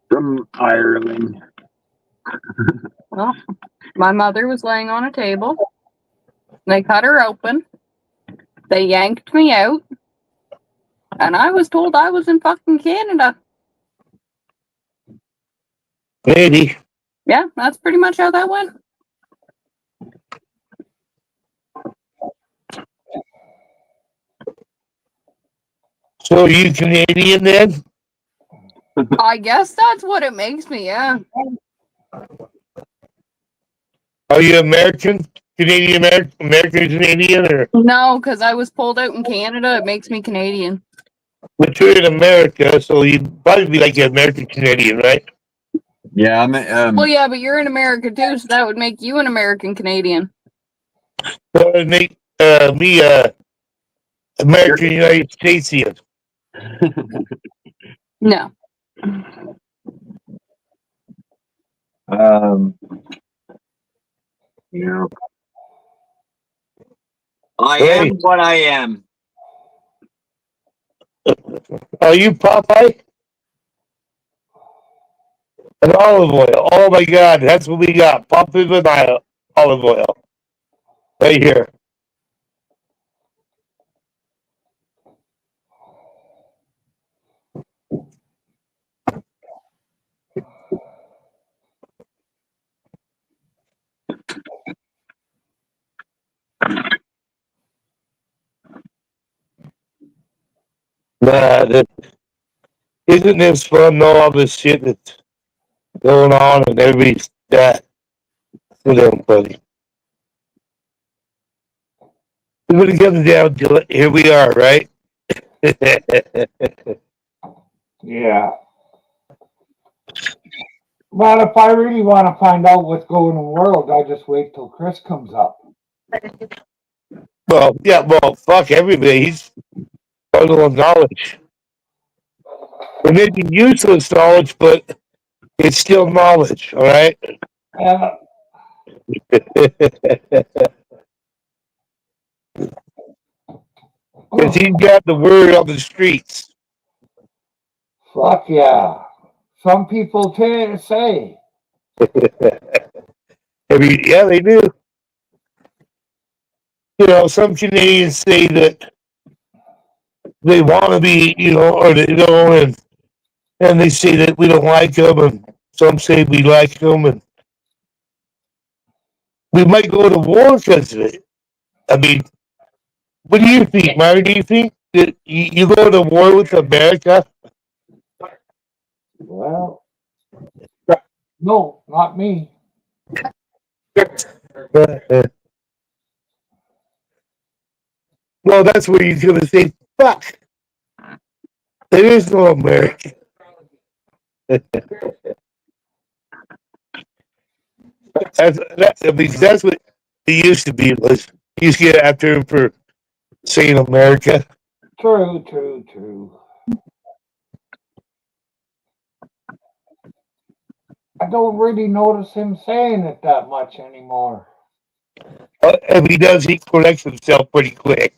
from Ireland. Well, my mother was laying on a table. They cut her open. They yanked me out. And I was told I was in fucking Canada. Maybe. Yeah, that's pretty much how that went. So are you Canadian then? I guess that's what it makes me, yeah. Are you American? Canadian American Canadian, or No, because I was pulled out in Canada. It makes me Canadian. but you're in America, so you'd probably be like an American Canadian, right? Yeah, Well, yeah, but you're in America too, so that would make you an American Canadian. So it'd make me American United Statesian. No. Yeah. I am what I am. Are you Popeye? And olive oil. Oh my God, that's what we got. Popeye with olive oil. Right here. Isn't this fun though, all this shit that's going on and everybody's that for them, buddy. When it comes down to it, here we are, right? Yeah. But if I really want to find out what's going on in the world, I just wait till Chris comes up. Well, yeah, well, fuck everybody. He's full of knowledge. It may be useless knowledge, but it's still knowledge, all right? Yeah. Because he's got the word on the streets. Fuck yeah. Some people say. Yeah, they do. You know, some Canadians say that they want to be, you know, or they don't, and they say that we don't like them, and some say we like them, and we might go to war because of it. I mean, what do you think, Mary? Do you think that you go to war with America? Well, no, not me. Well, that's where you're going to say, fuck. There is no America. That's what it used to be. You used to get after him for saying America. True. I don't really notice him saying it that much anymore. If he does, he corrects himself pretty quick.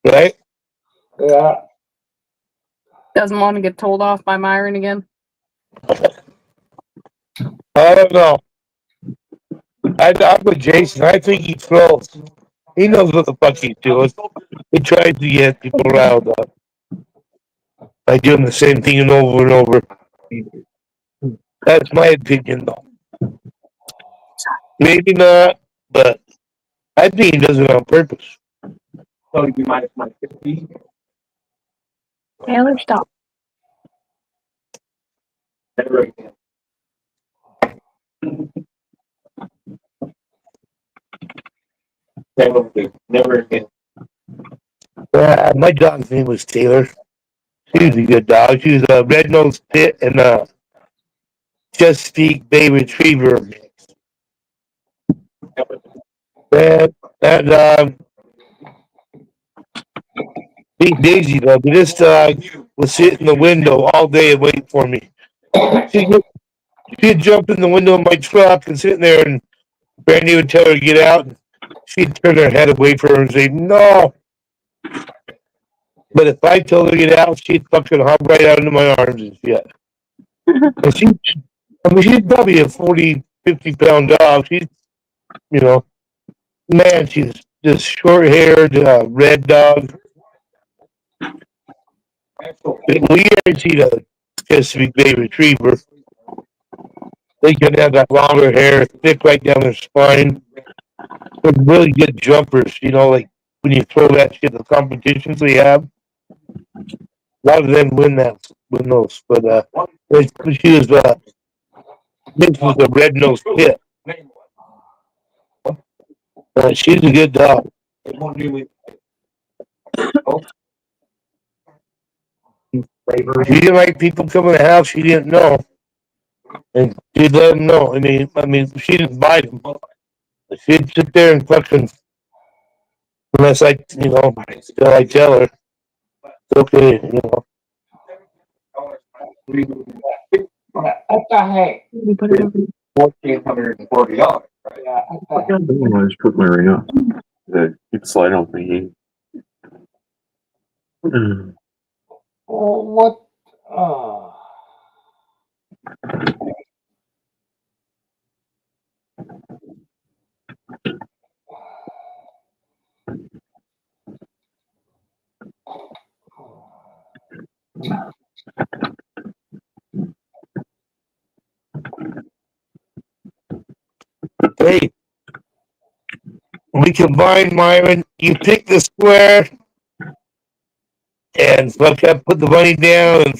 Right? Yeah. Doesn't want to get told off by Myron again. I don't know. I'm with Jason. I think he trolls. He knows what the fuck he's doing. He tries to get people riled up by doing the same thing over and over. That's my opinion, though. Maybe not, but I think he does it on purpose. So you minus my 50. Taylor, stop. Never again. Never again. My dog's name was Taylor. She was a good dog. She was a red-nosed pit and a Chesapeake Bay Retriever mix. And Big Daisy, though, this dog would sit in the window all day and wait for me. She'd jump in the window of my truck and sit in there, and Brandy would tell her to get out. And she'd turn her head away from her and say, "No." But if I told her to get out, she'd fucking hop right out into my arms and shit. And she's probably a 40, 50-pound dog. She's, you know, man, she's just short-haired, red dog. We ain't seen a Chesapeake Bay Retriever. They can have that longer hair, thick right down their spine. They're really good jumpers, you know, like when you throw that shit, the competitions they have. A lot of them win those. But she was mixed with a red-nosed pit. She's a good dog. She didn't like people coming to the house she didn't know. And she'd let them know. I mean, she didn't bite them. She'd sit there and fucking, unless I tell her, it's okay, you know. What the heck? $1,440. Right? Yeah, what the I just put my ring up. You can slide on me. Oh, what? Hey, we combined, Myron. You pick the square and put the money down and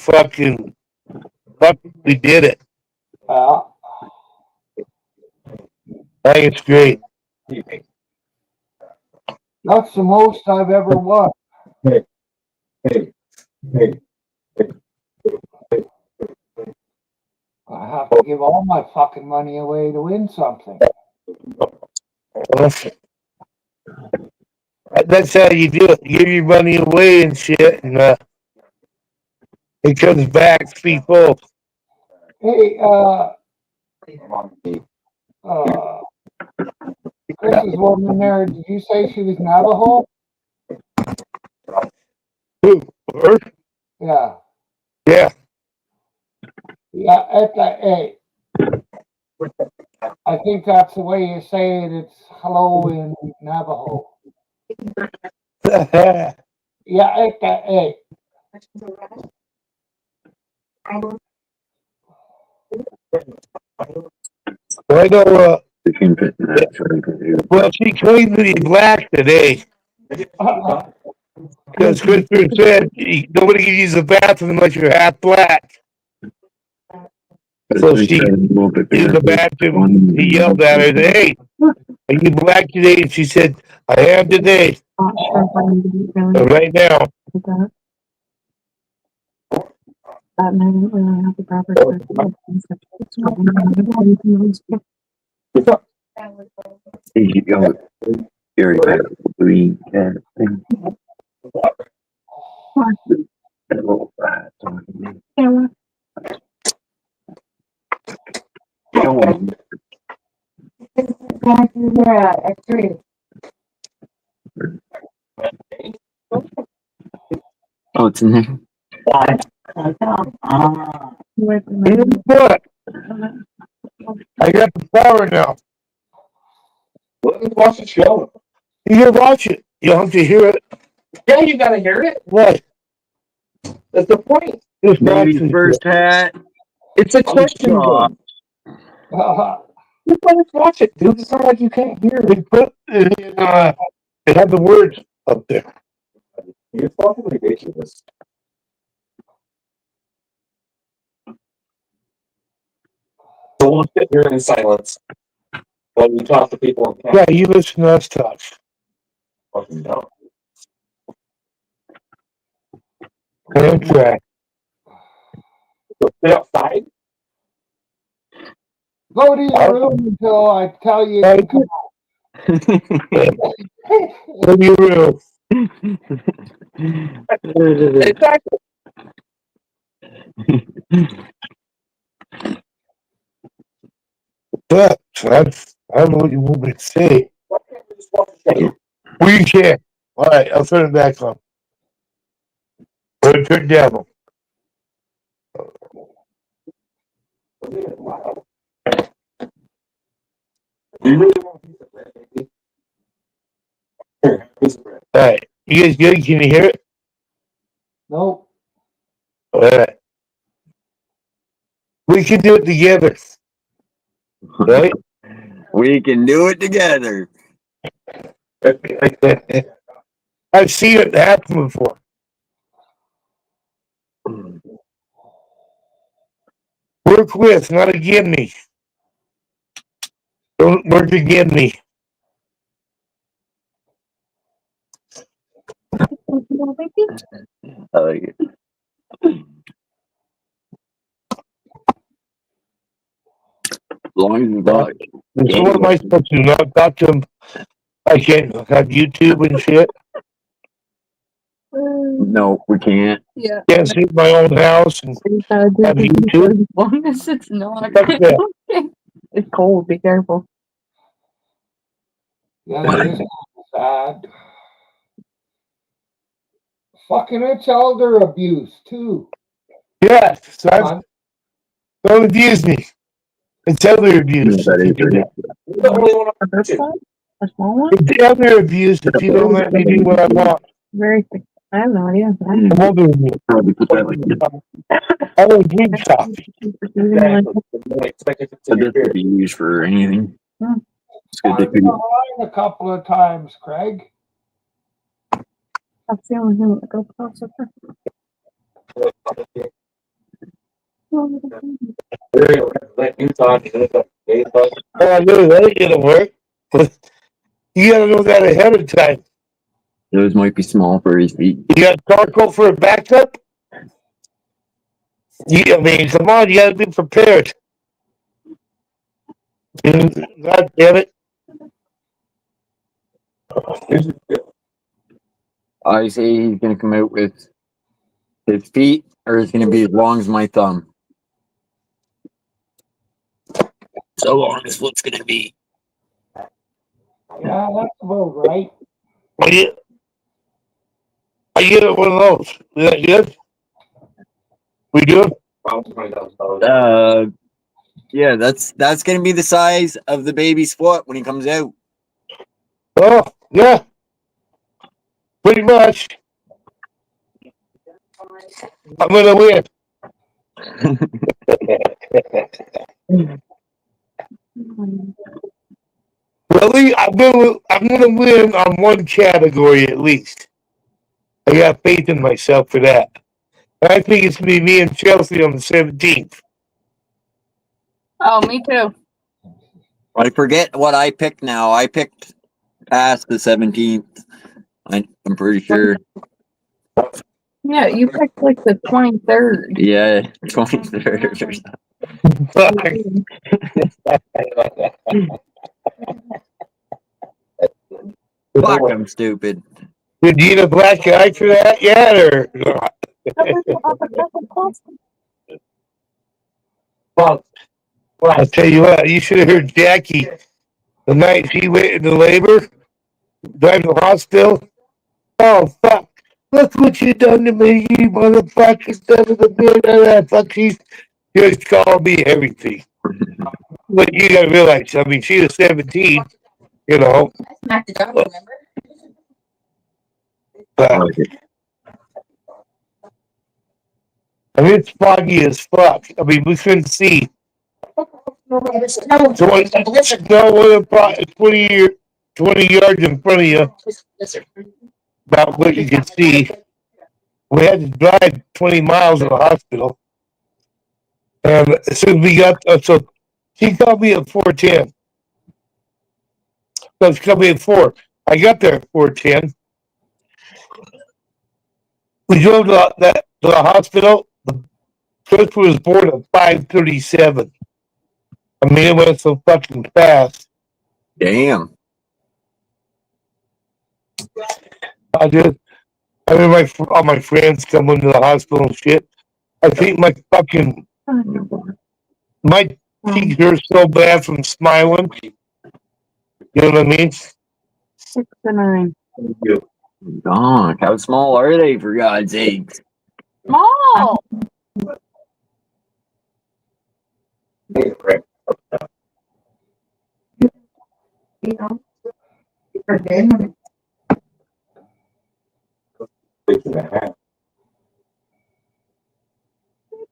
we did it. I think it's great. That's the most I've ever won. I have to give all my fucking money away to win something. That's how you do it. You give your money away and shit, and it comes back threefold. Hey, Chris's woman there, did you say she was Navajo? Who? Her? Yeah. Yeah. Yeah, hey. I think that's the way you say it. It's hello in Navajo. Yeah, hey. I know, well, she claimed to be black today. Because Christopher said nobody can use the bathroom unless you're half black. So she used the bathroom. He yelled at her, "Hey, are you black today?" And she said, "I am today." Right now. That man didn't really have the proper Gary green cat thing. Oh, it's in there. What? I got the power now. Let's watch the show. You can watch it. You don't have to hear it. Yeah, you gotta hear it. What? That's the point. Just Maybe first hat. It's a question game. Let's watch it, dude. It's not like you can't hear it. They put it in, it had the words up there. You're fucking ridiculous. So we'll sit here in silence while we talk to people. Yeah, you listen to us talk. Fucking dumb. Okay. Sit outside. Go to your room until I tell you to come Go to your room. Exactly. But I don't know what you want me to say. We can. All right, I'll turn it back on. Richard Devil. Alright. You guys good? Can you hear it? Nope. Alright. We can do it together. Right? We can do it together. I've seen it happen before. Work with, not against me. Don't work against me. I like it. As long as you got So what am I supposed to do? Not talk to him? I can't have YouTube and shit. No, we can't. Yeah. Can't see my own house and have YouTube. As long as it's not. Fuck that. It's cold. Be careful. Yeah, that is sad. Fucking it's elder abuse too. Yeah, son. Don't abuse me. It's elder abuse. The only one on A big one? A small one? It's elder abuse if you don't let me do what I want. Very thick. I have no idea. I'm older than you. Probably put that like I don't drink stuff. So this could be used for anything. It's good I've to been online a couple of times, Craig. That's the only thing that goes across the Oh, I knew that ain't gonna work. You gotta know that ahead of time. Those might be small for his feet. You got charcoal for a backup? I mean, come on, you gotta be prepared. God damn it. I say he's gonna come out with his feet, or it's gonna be as long as my thumb. So long as what's gonna be. Yeah, that's about right. I get one of those. Is that good? We do? Yeah, that's gonna be the size of the baby's foot when he comes out. Oh, yeah. Pretty much. I'm gonna win. Really? I'm gonna win on one category at least. I got faith in myself for that. And I think it's gonna be me and Chelsea on the 17th. Oh, me too. I forget what I picked now. I picked past the 17th. I'm pretty sure. Yeah, you picked like the 23rd. Yeah, 23rd. Fuck, I'm stupid. Did you need a black guy for that yet, or not? Well, I'll tell you what, you should have heard Jackie the night she went into labor, driving to the hospital. Oh, fuck. Look what you done to me, you motherfucker. Son of a bitch. Fuck, she's just called me everything. But you gotta realize, I mean, she was 17, you know. Smacked it up, remember? I mean, it's foggy as fuck. I mean, we couldn't see. So when about 20 yards in front of you, about what you can see. We had to drive 20 miles to the hospital. And as soon as we got, so she called me at 4:10. So she called me at 4. I got there at 4:10. We drove to the hospital. The first was born at 5:37. I mean, it went so fucking fast. Damn. I mean, all my friends coming to the hospital and shit. I think my teeth hurt so bad from smiling. You know what I mean? 6 to 9. God, how small are they, for God's sake? Small.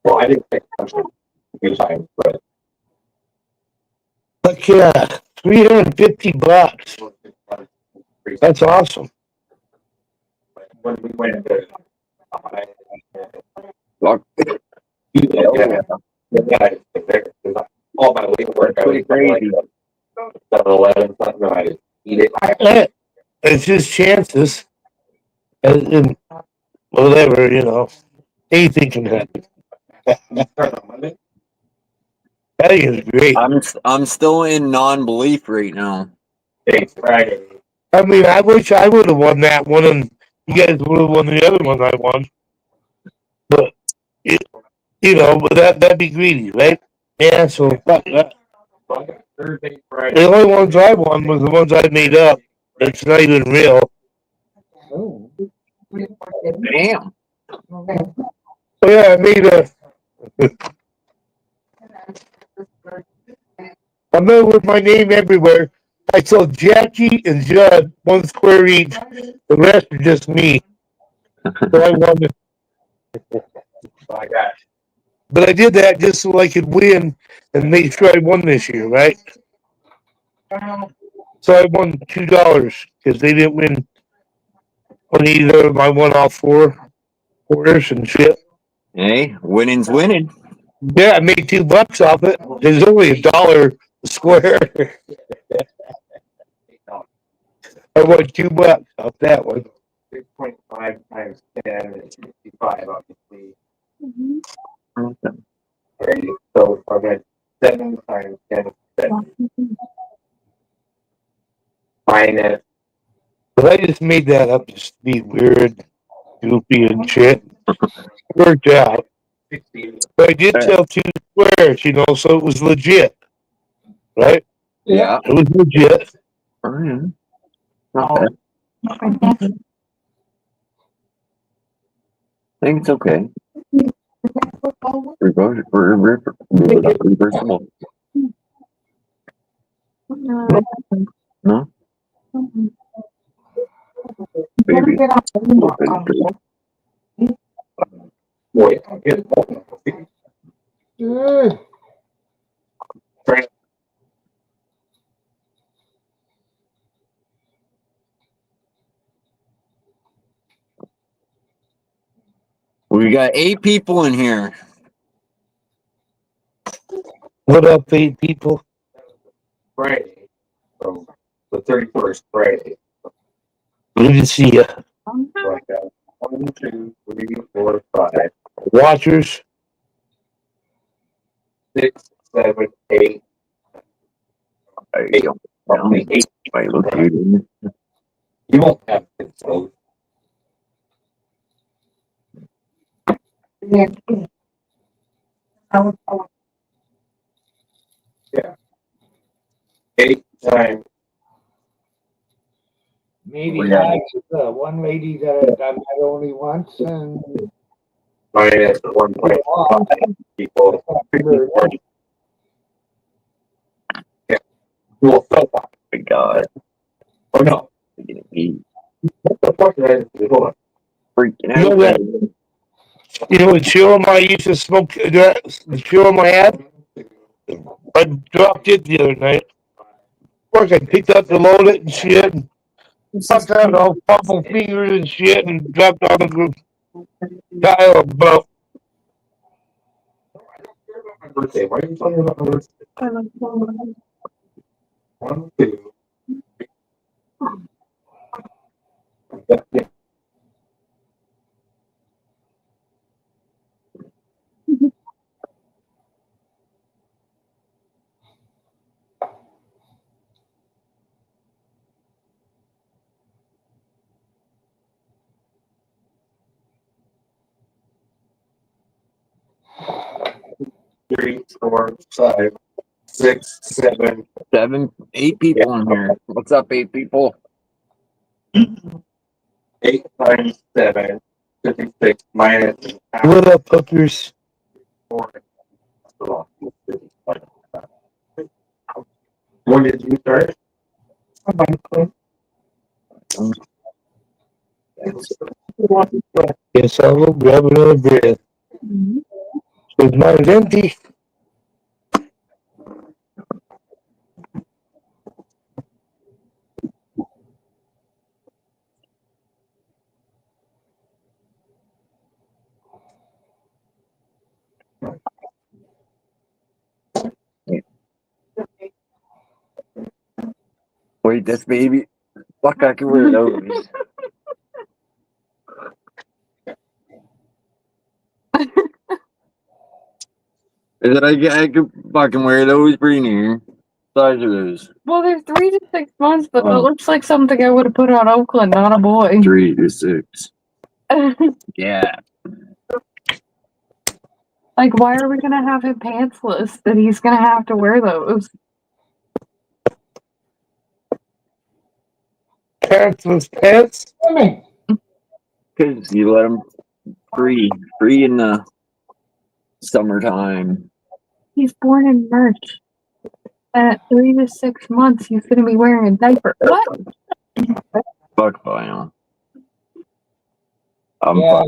Well, I didn't think I was good time, but But yeah, $350. That's awesome. when we went to all my late work, I was Pretty like 7-Eleven, something, I just eat it. It's just chances. And whatever, anything can happen. That is great. I'm still in non-belief right now. Thanks, Friday. I mean, I wish I would have won that one, and you guys would have won the other one I won. But but that'd be greedy, right? Yeah. So fuck that. Thursday, Friday. The only ones I won was the ones I made up. It's not even real. Damn. Oh yeah, I made a. I'm there with my name everywhere. I sold Jackie and Judd 1 square each. The rest are just me. So I won it. My gosh. But I did that just so I could win and make sure I won this year, right? So I won $2 because they didn't win on either of them. I won all 4 quarters and shit. Hey, winning's winning. Yeah, I made $2 off it. There's only $1 a square. I won $2 off that one. 6.5 times 10 is 65, obviously. Okay, so I got 7 times 10 is 7. Minus. But I just made that up just to be weird, goofy, and shit. Worked out. 60. But I did sell 2 squares, so it was legit. Right? Yeah. It was legit. Not bad. I think it's okay. Reversible. No? Baby. Boy, I'll get it. Frank. We got 8 people in here. What up, 8 people? Friday. So the 31st, Friday. Good to see you. Like 1, 2, 3, 4, 5. Watchers. 6, 7, 8. 8. Only 8. You won't have it, so. Yeah. 8 times. Maybe that's the one lady that I met only once, and Minus 1.5 people. Yeah. Well, so far. My God. Oh no. What the fuck did I do? Hold on. Freaking out. The chewum I used to smoke, the chewum I had, I dropped it the other night. Of course, I picked up to load it and shit, and sucked out all couple fingers and shit, and dropped on the tile about. My birthday. Why are you talking about my birthday? 1, 2. Yeah. Three, 4, 5, 6, 7. 8 people in here. What's up, 8 people? 8 times 7. 56 minus. What up, hookers? When did you start? Yes, I will grab another bread. Because mine's empty. Wait, this baby. Fuck, I can wear those. Is that I could fucking wear those pretty near. Size of those. Well, they're 3 to 6 months, but Oh. it looks like something I would have put on Oakland, not a boy. 3 to 6. Yeah. Like, why are we gonna have him pantsless that he's gonna have to wear those? Pantsless pants? Because you let them free in the summertime. He's born in March. At 3 to 6 months, he's gonna be wearing a diaper. What? Fuck vinyl. I'm Yeah.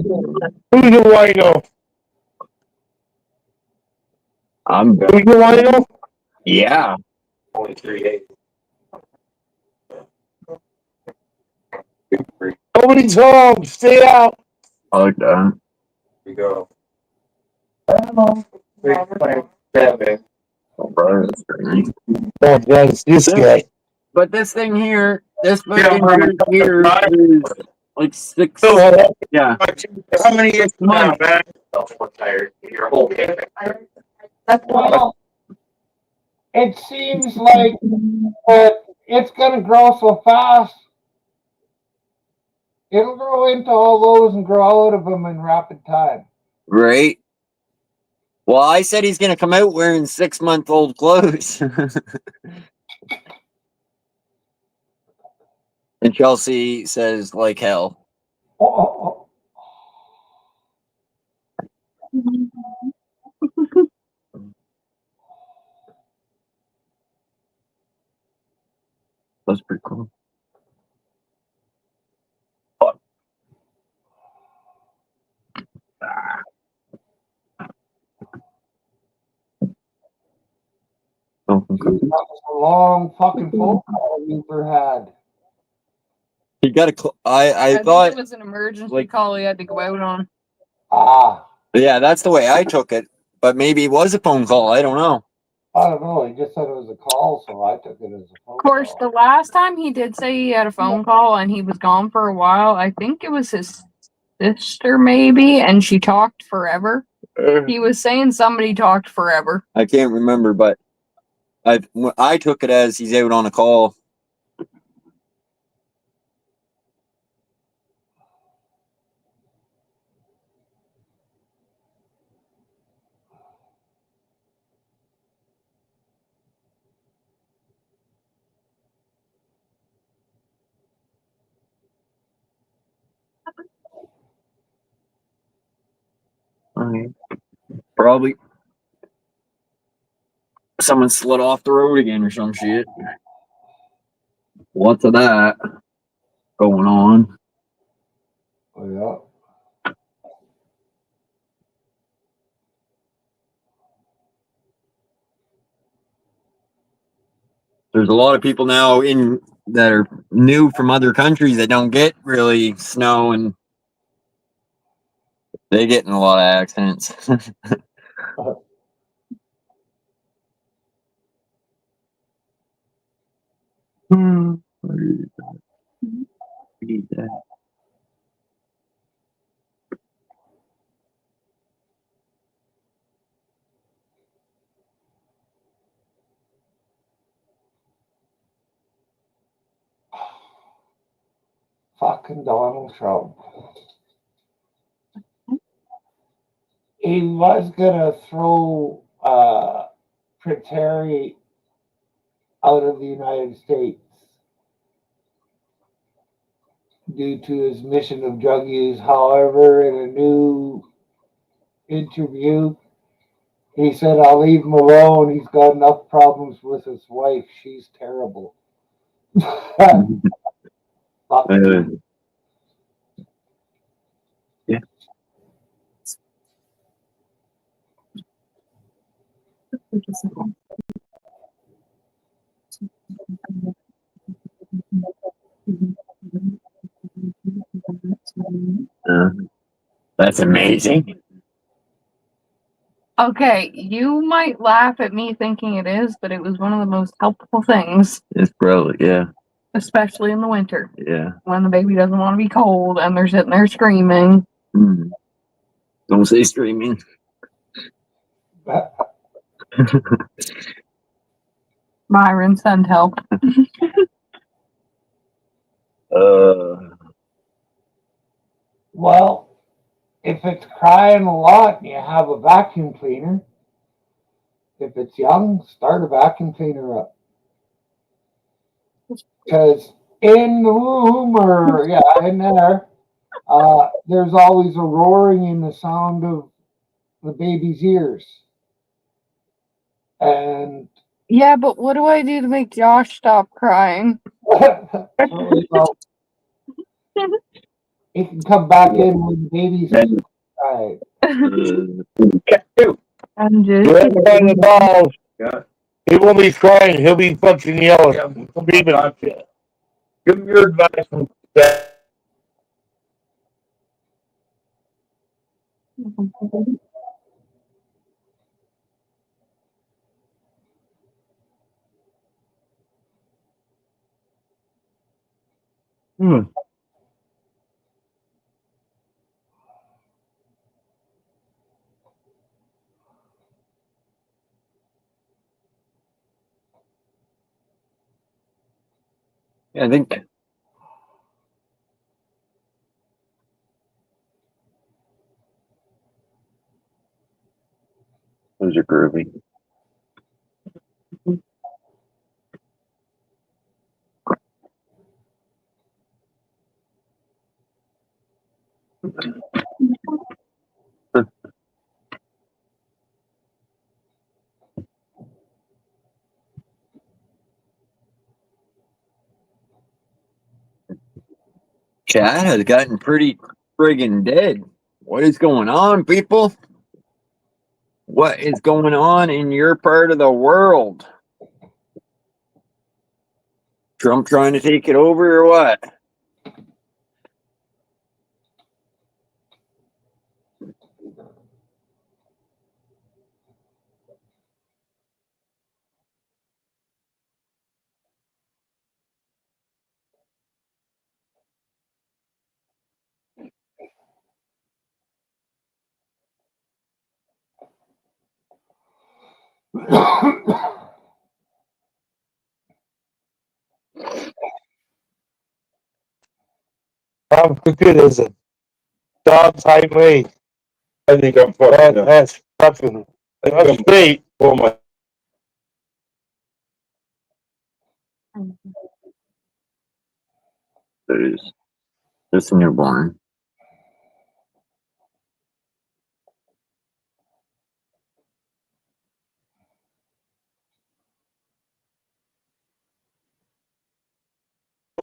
Who do I know? I'm Who do I know? yeah. Only 3 days. Nobody's home. Stay out. I like that. We go. Oh, 6.7. Oh, bro, that's pretty nice. that's this guy. But this thing here, this Yeah, fucking I'm- here is like 6. Yeah. How many is mine? I'm tired. Your whole day. Well, it seems like it's gonna grow so fast. It'll grow into all those and grow out of them in rapid time. Right. Well, I said he's gonna come out wearing 6-month-old clothes. And Chelsea says like hell. Oh. That's pretty cool. That was a long fucking phone call we ever had. He got a. I think thought it was an emergency like- call he had to go out on. Ah, yeah, that's the way I took it. But maybe it was a phone call. I don't know. I don't know. He just said it was a call, so I took it as a phone Of course, call. the last time he did say he had a phone call and he was gone for a while, I think it was his sister maybe, and she talked forever. He was saying somebody talked forever. I can't remember, but I took it as he's out on a call. Probably someone slid off the road again or some shit. Lots of that going on. Oh, yeah. There's a lot of people now in that are new from other countries that don't get really snow, and they get in a lot of accidents. Fucking Donald Trump. He was gonna throw Prince Harry out of the United States. due to his mission of drug use. However, in a new interview, he said, "I'll leave him alone. He's got enough problems with his wife. She's terrible." Yeah. That's amazing. Okay, you might laugh at me thinking it is, but it was one of the most helpful things, It's probably, yeah. especially in the winter Yeah. when the baby doesn't want to be cold and they're sitting there screaming. Mm. Don't say screaming. Myron, send help. Well, if it's crying a lot and you have a vacuum cleaner, if it's young, start a vacuum cleaner up. Because in the womb, or in there, there's always a roaring in the sound of the baby's ears. And Yeah, but what do I do to make Josh stop crying? It can come back in when the baby's crying. I'm Grab him by the balls. He won't be crying. He'll be fucking yelling. Screaming. Give him your advice from that. Yeah, I think. Those are groovy. Chat has gotten pretty friggin' dead. What is going on, people? What is going on in your part of the world? Trump trying to take it over or what? I'm good as a dog type way. I think I'm fucking. That's fucking. That's great. Oh my. There's a newborn.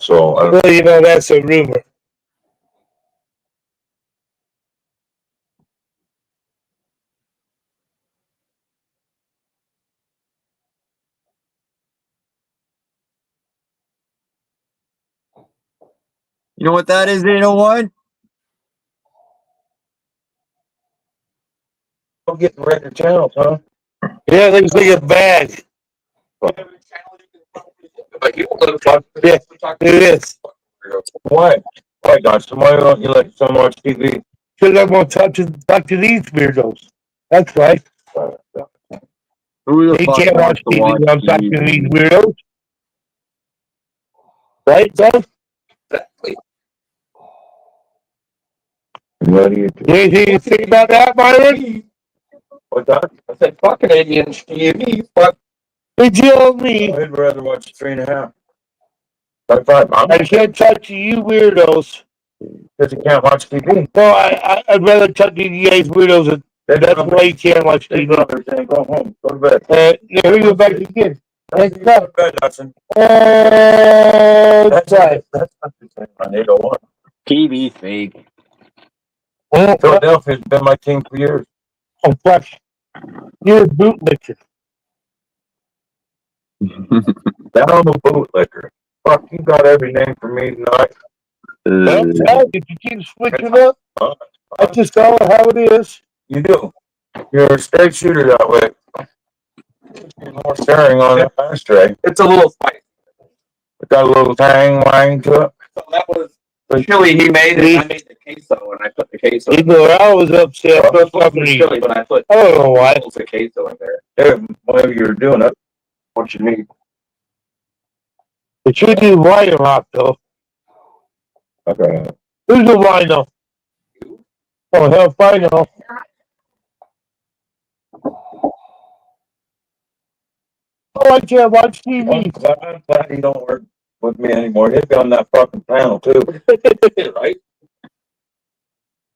So well, that's a rumor. You know what that is, 801? I'm getting record channels, huh? Yeah, it looks like a bag. Yeah, it is. Why? Why, gosh, why don't you like so much TV? Because I want to talk to these weirdos. That's right. Who the They fuck can't wants watch to TV watch when I'm talking to TV? these weirdos. Right, Doug? Exactly. What do you do? Anything you think about that, Myron? What's that? I said, fucking Canadian TV. Fuck. Did you owe me? I'd rather watch 3.5. I can't talk to you weirdos. Because you can't watch TV. No, I'd rather talk to you guys weirdos. That's why you can't watch TV. Go home. Go to bed. Here we go back again. Go to bed, Hudson. That's right. That's not the same on 801. TV fake. Philadelphia's been my team for years. Oh, fuck. You're a bootlicker. That I'm a bootlicker. Fuck, you got every name for me tonight. That's how you keep switching up. That's just all how it is. You do. You're a straight shooter that way. More staring on that ashtray. It's a little spicy. It got a little tang wang to it. So that was the chili he made, and I made the queso, and I put the queso. Even though I was upset Well, for something. chili, but I put I don't know why. bowls of queso in there. Yeah, while you're doing it, what you need. But you do wine rock though. Okay. Who's the wino? Oh hell, I know. Oh, I can't watch TV. I'm glad he don't work with me anymore. He'd be on that fucking panel too. Right?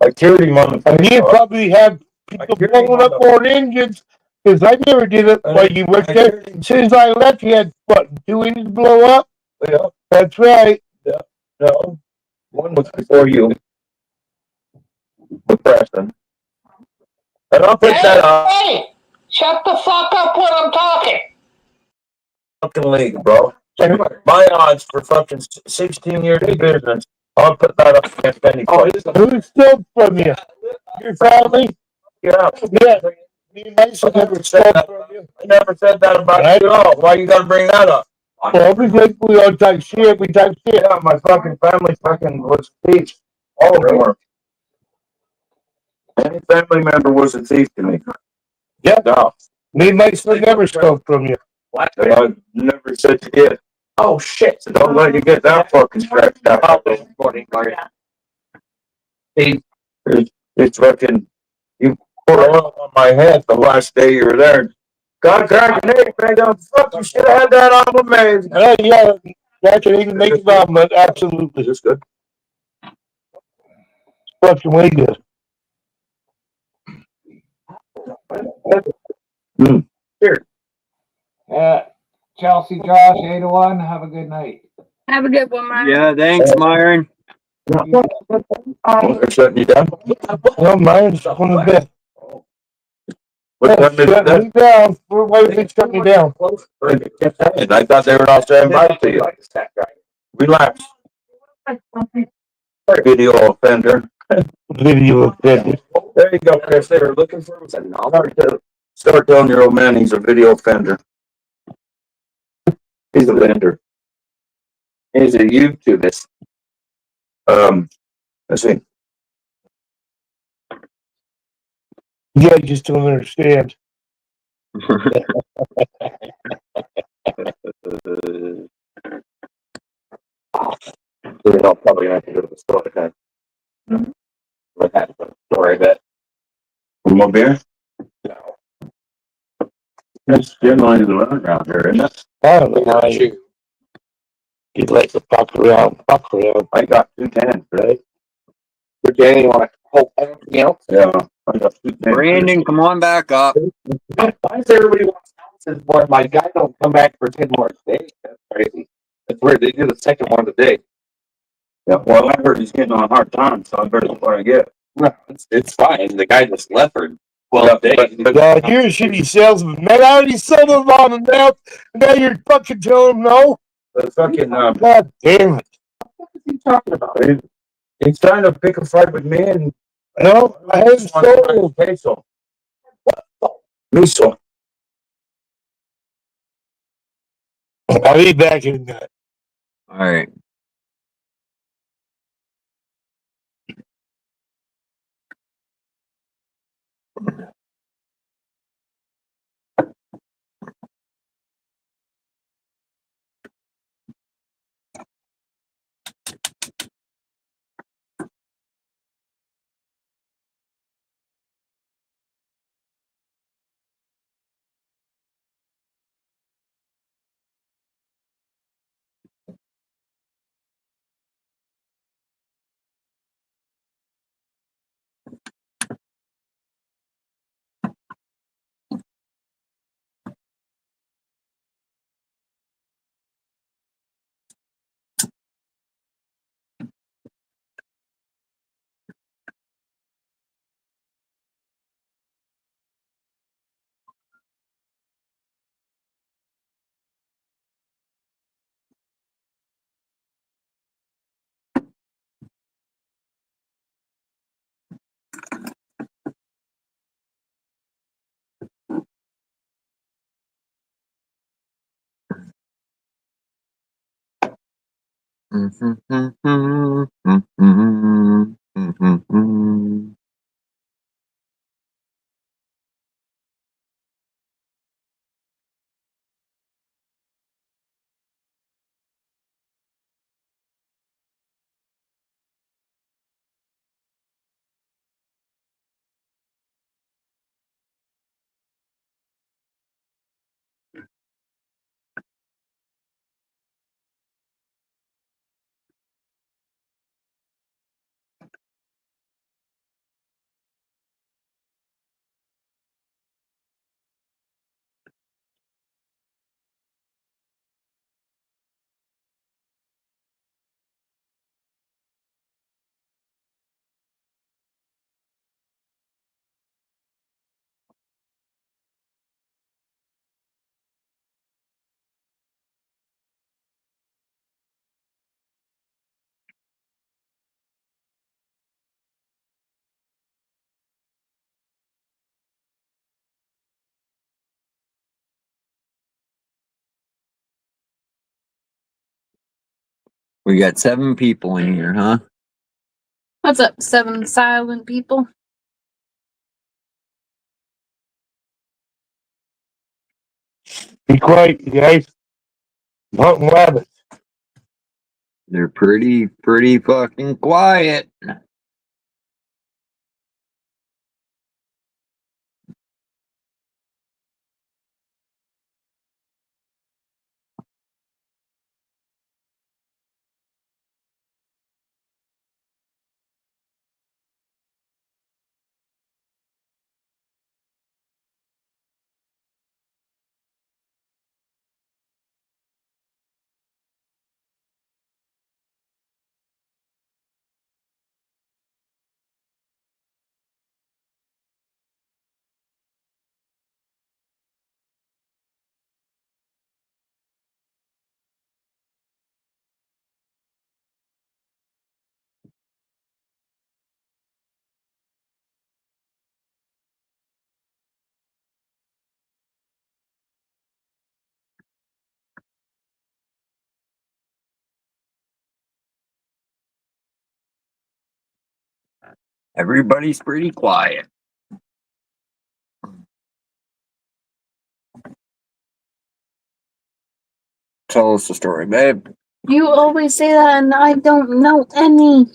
I cured him on the And he'd probably have people blowing up more engines because I never did it while you worked there. As soon as I left, you had what, 2 engines blow up? Yeah. That's right. Yeah. No. One was before you. With Preston. And I'll put that up. Hey, shut the fuck up when I'm talking. Fucking league, bro. My odds for fucking 16 years in business. I'll put that up against anybody. Who stole from you? Your family? Yeah. Yeah. Me and my I son never said that. I never said that about you at all. Why you gotta bring that up? Well, because we all talk shit, we talk shit. Yeah, my fucking family fucking was thieves. All of them were. Any family member was a thief to me. Yeah. No. Me and my son never stole from you. What? I never said you did. Oh shit! So don't let you get that fucking stretched out. It's fucking, you poured oil on my head the last day you were there. God, cracking egg, man, fuck, you should have had that on my man. Yeah, that can even make it omelet, absolutely. Is this good? Fucking way good. Here. Chelsea, Josh, 801. Have a good night. Have a good one, Myron. Yeah, thanks, Myron. They're shutting you down? No, mine's on the bed. What time is Shut me it? down. Why would they shut me down? I thought they were all saying bye to you. Relax. Video offender. Video offender. There you go, Chris. They were looking for him. Start telling your old man he's a video offender. He's a vendor. He's a YouTuber. Let's see. Yeah, I just don't understand. I'll probably have to go to the store again. With that story that. One more beer? No. That's generally the weather around here, isn't it? I don't know why you like to fuck around. I got 2 cans today. But Danny, you want to hold anything else? Yeah. I got 2 cans. Brandon, come on back up. Why does everybody want ounces when my guy don't come back for 10 more days? That's crazy. That's weird. They do the second one today. Yeah, well, I heard he's getting on hard time, so I better what I get. No, it's fine. The guy just left for 12 days. God, you're a shitty salesman, man. I already sold them on the mouth. Now you're fucking telling him no? The fucking, God damn it. What is he talking about? he's trying to pick a fight with me and No, I haven't sold them. Queso. Miso. I'll be back in a minute. All right. We got 7 people in here, huh? What's up, 7 silent people? Be quiet, you guys. Hunting rabbits. They're pretty fucking quiet. Everybody's pretty quiet. Tell us the story, babe. You always say that, and I don't know any.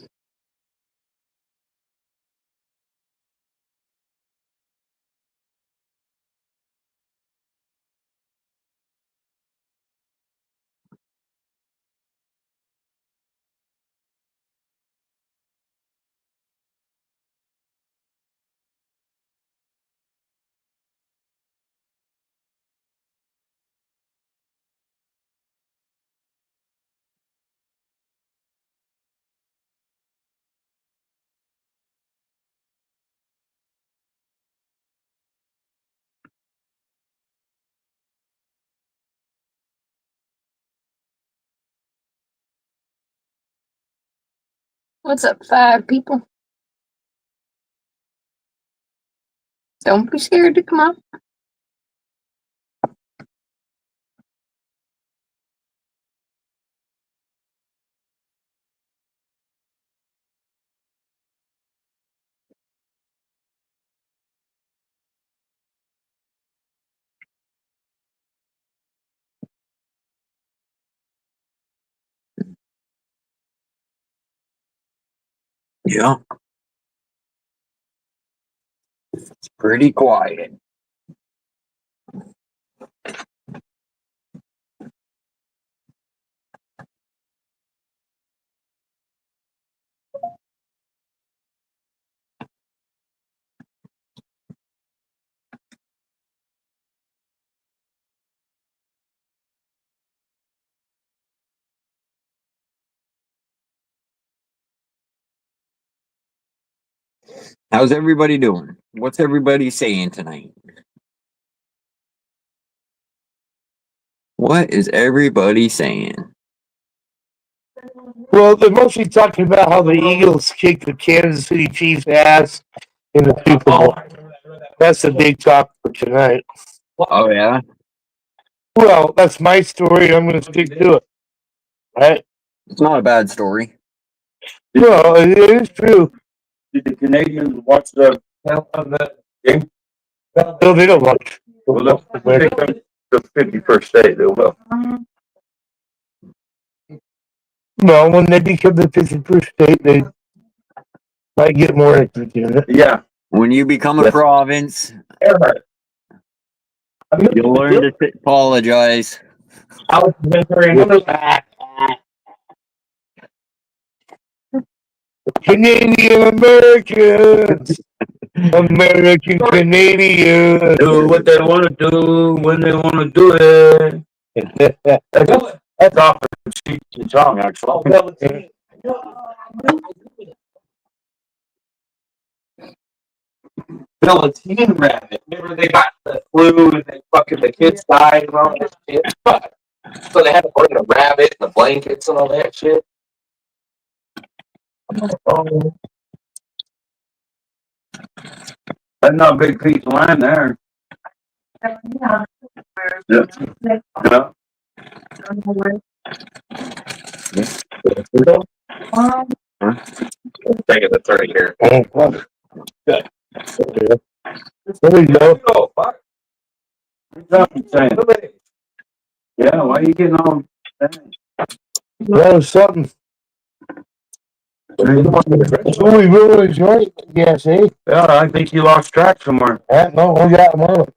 What's up, 5 people? Don't be scared to come up. Yeah. It's pretty quiet. How's everybody doing? What's everybody saying tonight? What is everybody saying? Well, they're mostly talking about how the Eagles kicked the Kansas City Chiefs' ass in the Super Bowl. That's the big talk for tonight. Oh, yeah? Well, that's my story. I'm going to stick to it. Right? It's not a bad story. No, it is true. Did the Canadians watch the hell of that game? No, they don't watch. Well, they come the 51st state, they will. No, when they become the 51st state, they might get more interest in it. Yeah. When you become a Yes. province, Earhart. I mean, you'll learn to apologize. I was mentoring Canadian Americans. American Canadians. do what they want to do when they want to do it. That's off the cheap song, actually. Velveteen Rabbit. Remember they got the flu and they the kids died and all that shit. So they had to bring the rabbit and the blankets and all that shit. That's not a big piece of land there. Yeah. Take it to 30 here. Good. There you go. Yeah, why are you getting all That was something. So we really enjoyed it, I guess, eh? Yeah, I think you lost track somewhere. No, we got them on.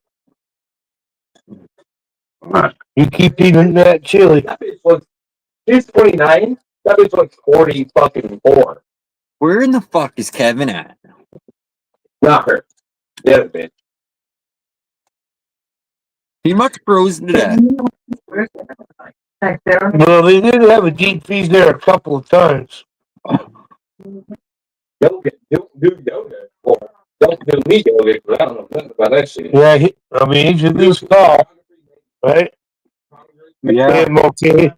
You keep eating that chili. That bitch looks, she's 29. That bitch looks 40 fucking 4. Where in the fuck is Kevin at? Not her. The other bitch. He must frozen to death. Well, they did have a deep freeze there a couple of times. Yoga. Don't do yoga. Or don't do me yoga because I don't know nothing about that shit. Yeah, he should be tall, right? Yeah. I'm okay.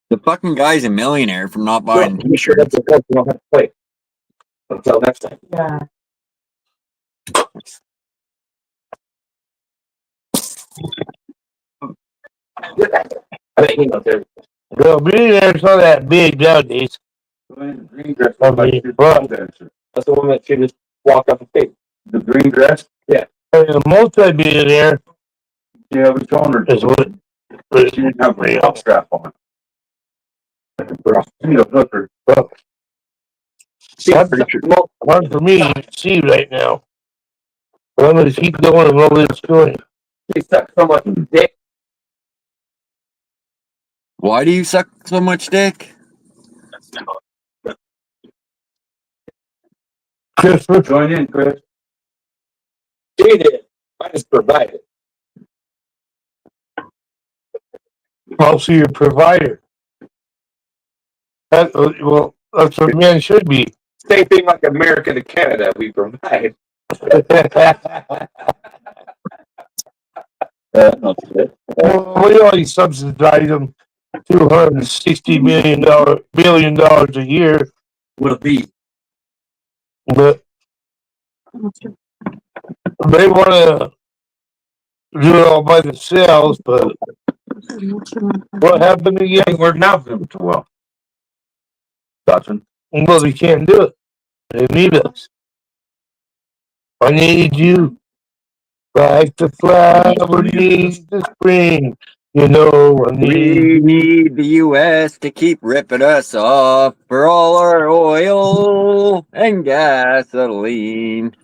The fucking guy's a millionaire from not buying You sure that's a coach you don't have to play. Until next time. Yeah. I think he knows everything. Well, millionaires not that big nowadays. Green dress. I mean, but That's the one that should just walk off the stage. The green dress? Yeah. a multi-millionaire Yeah, we told her. is what. She didn't have a belt strap on. Hard for me to see right now. But I'm going to keep going and roll this story. She sucked so much dick. Why do you suck so much dick? Chris, Join in, Chris. She did. I just provided. also your provider. Well, that's what men should be. Same thing like America to Canada, we provide. We only subsidize them $260 billion a year. Will be. But they want to do it all by themselves. But what happened again? We're now doing too well. Dodson. Well, they can't do it. They need us. I need you. Like the flower needs the spring. You know, I We need the U.S. to keep ripping us off for all our oil and gasoline.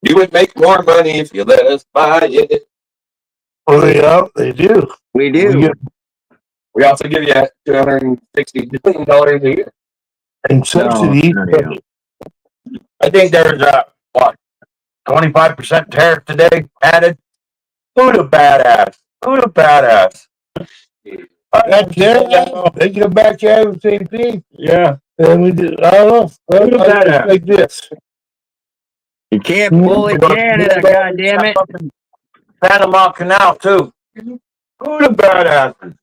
You would make more money if you let us buy it. Oh, yeah, they do. We do. We also give you $260 billion a year. And subsidy. No. I think there's a, 25% tariff today added? Who the badass? Who the badass? That's it. They come back at the same thing. Yeah. And we do, I don't know. Like this. You can't bully Canada, goddammit. Panama Canal, too. Who the badass?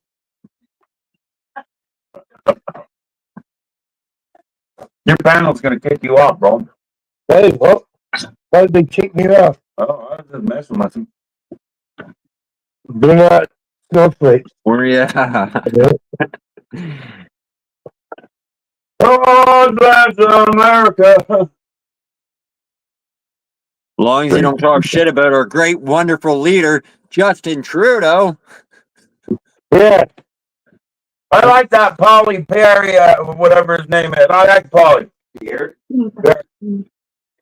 Your panel's going to kick you off, bro. Hey, well, why did they kick me off? Oh, I was just messing with him. They're not snowflakes. Where you? Oh, bless America. As long as you don't talk shit about our great, wonderful leader, Justin Trudeau. Yeah. I like that Polly Perry, whatever his name is. I like Polly. Pierre?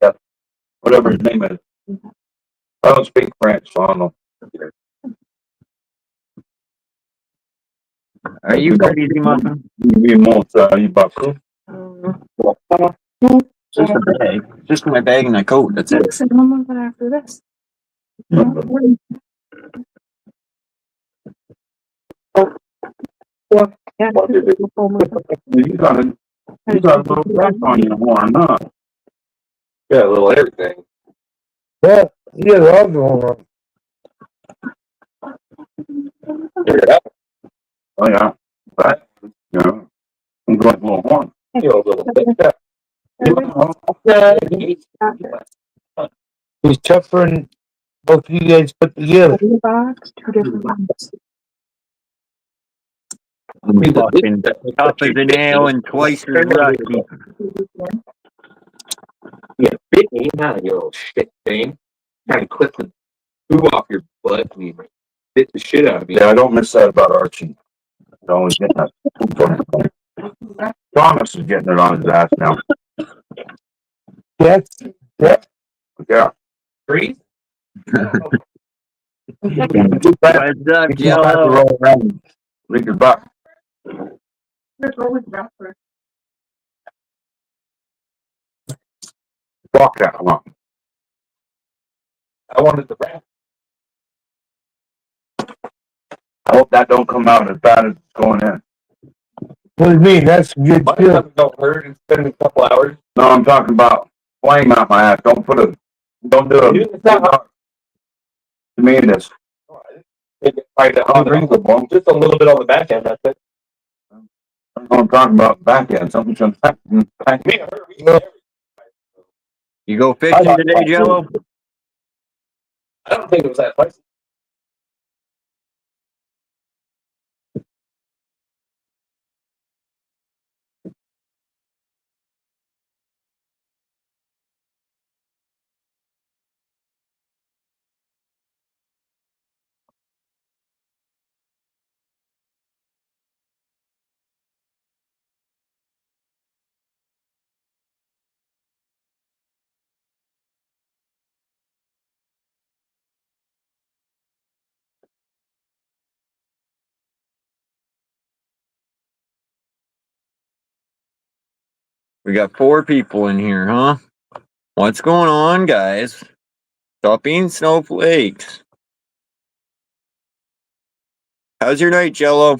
Yeah, whatever his name is. I don't speak French, so I don't know. Are you crazy, muffin? You monte, you bucko. Just a bag. Just my bag and my coat. That's it. After this. Yeah. You got a little crap on your horn, huh? Yeah, a little everything. Yeah, he has all going on. Yeah. Oh, yeah. But, you know, I'm going a little horn. You know, a little bit. He's tougher than both you guys put together. Box, 2 different ones. Fucking tough as a nail and twice as rusty. Yeah, bit me, not you little shit thing. Trying to clip the poo off your butt and you bit the shit out of me. Yeah, I don't miss that about Archie. He's always getting that. Thomas is getting it on his ass now. Yes. Yeah. Yeah. Three? What's up, Jello? Roll around. Lick your butt. Walk that one. I wanted the wrap. I hope that don't come out as bad as it's going in. What do you mean? That's good My too. stomach don't hurt and spend a couple hours. No, I'm talking about flame out my ass. Don't do it. It's not hard. To me, it is. Right now, just a little bit on the back end, that's it. I'm talking about back end. Something back end. You go fishing today, Jello? I don't think it was that spicy. We got 4 people in here, huh? What's going on, guys? Stop being snowflakes. How's your night, Jello?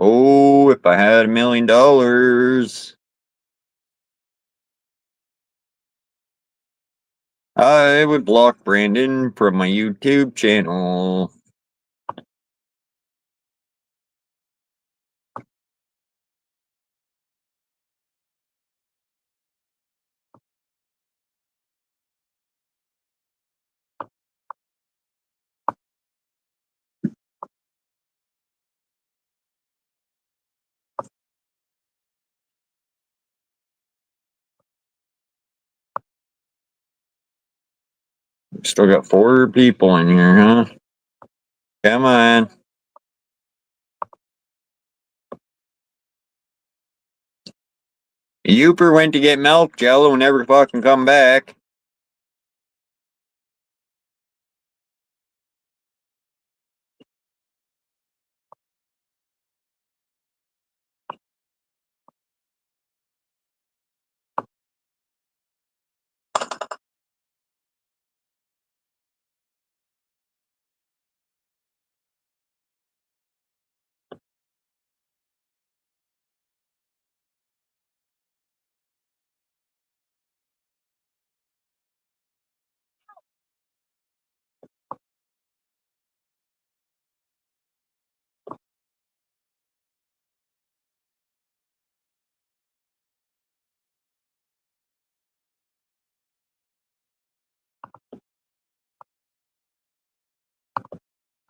Oh, if I had $1 million. I would block Brandon from my YouTube channel. Still got 4 people in here, huh? Come on. Youper went to get milk, Jello, and never fucking come back.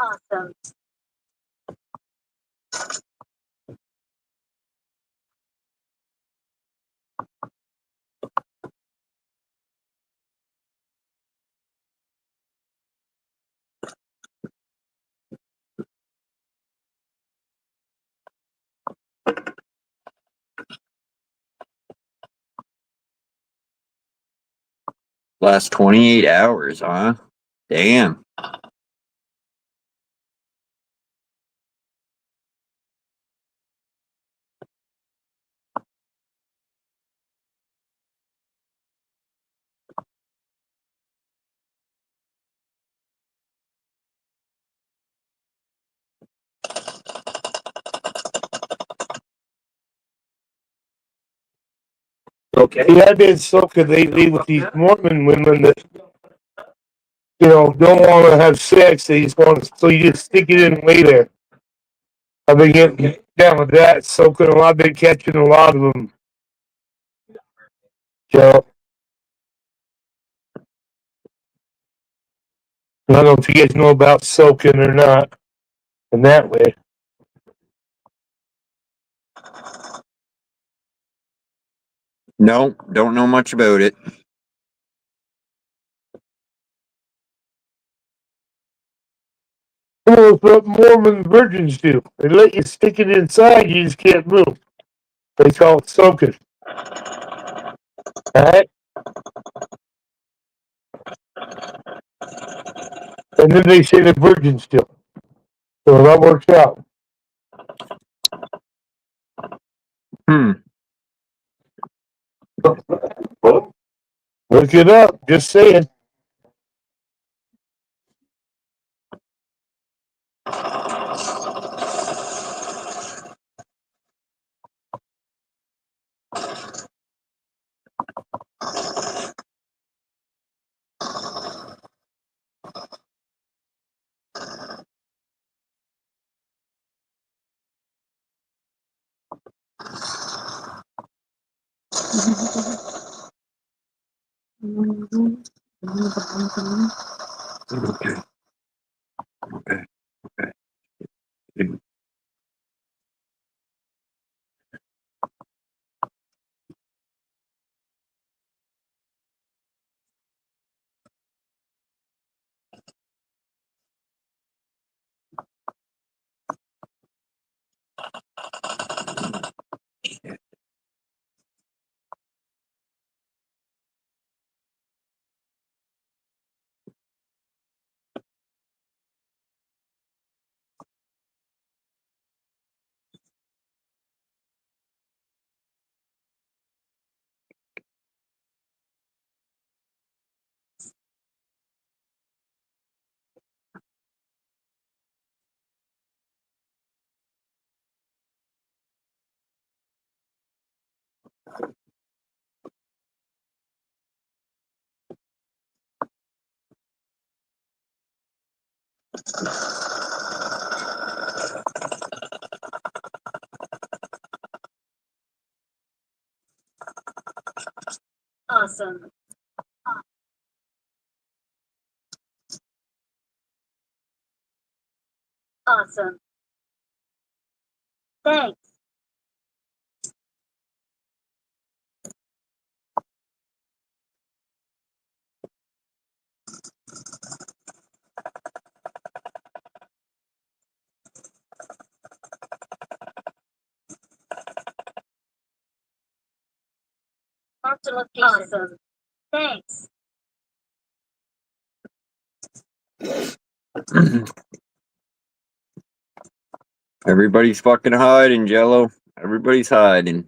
Awesome. Last 28 hours, huh? Damn. Okay. Yeah, I've been soaking lately with these Mormon women that, don't want to have sex. They just want to, so you just stick it in later. I've been getting down with that, soaking them. I've been catching a lot of them. So, I don't know if you guys know about soaking or not in that way. No, don't know much about it. Well, it's what Mormon virgins do. They let you stick it inside, you just can't move. They call it soaking. Alright? And then they say the virgins do. So that works out. Look it up, just saying. Okay. Awesome. Awesome. Thanks. Awesome. Thanks. Everybody's fucking hiding, Jello. Everybody's hiding.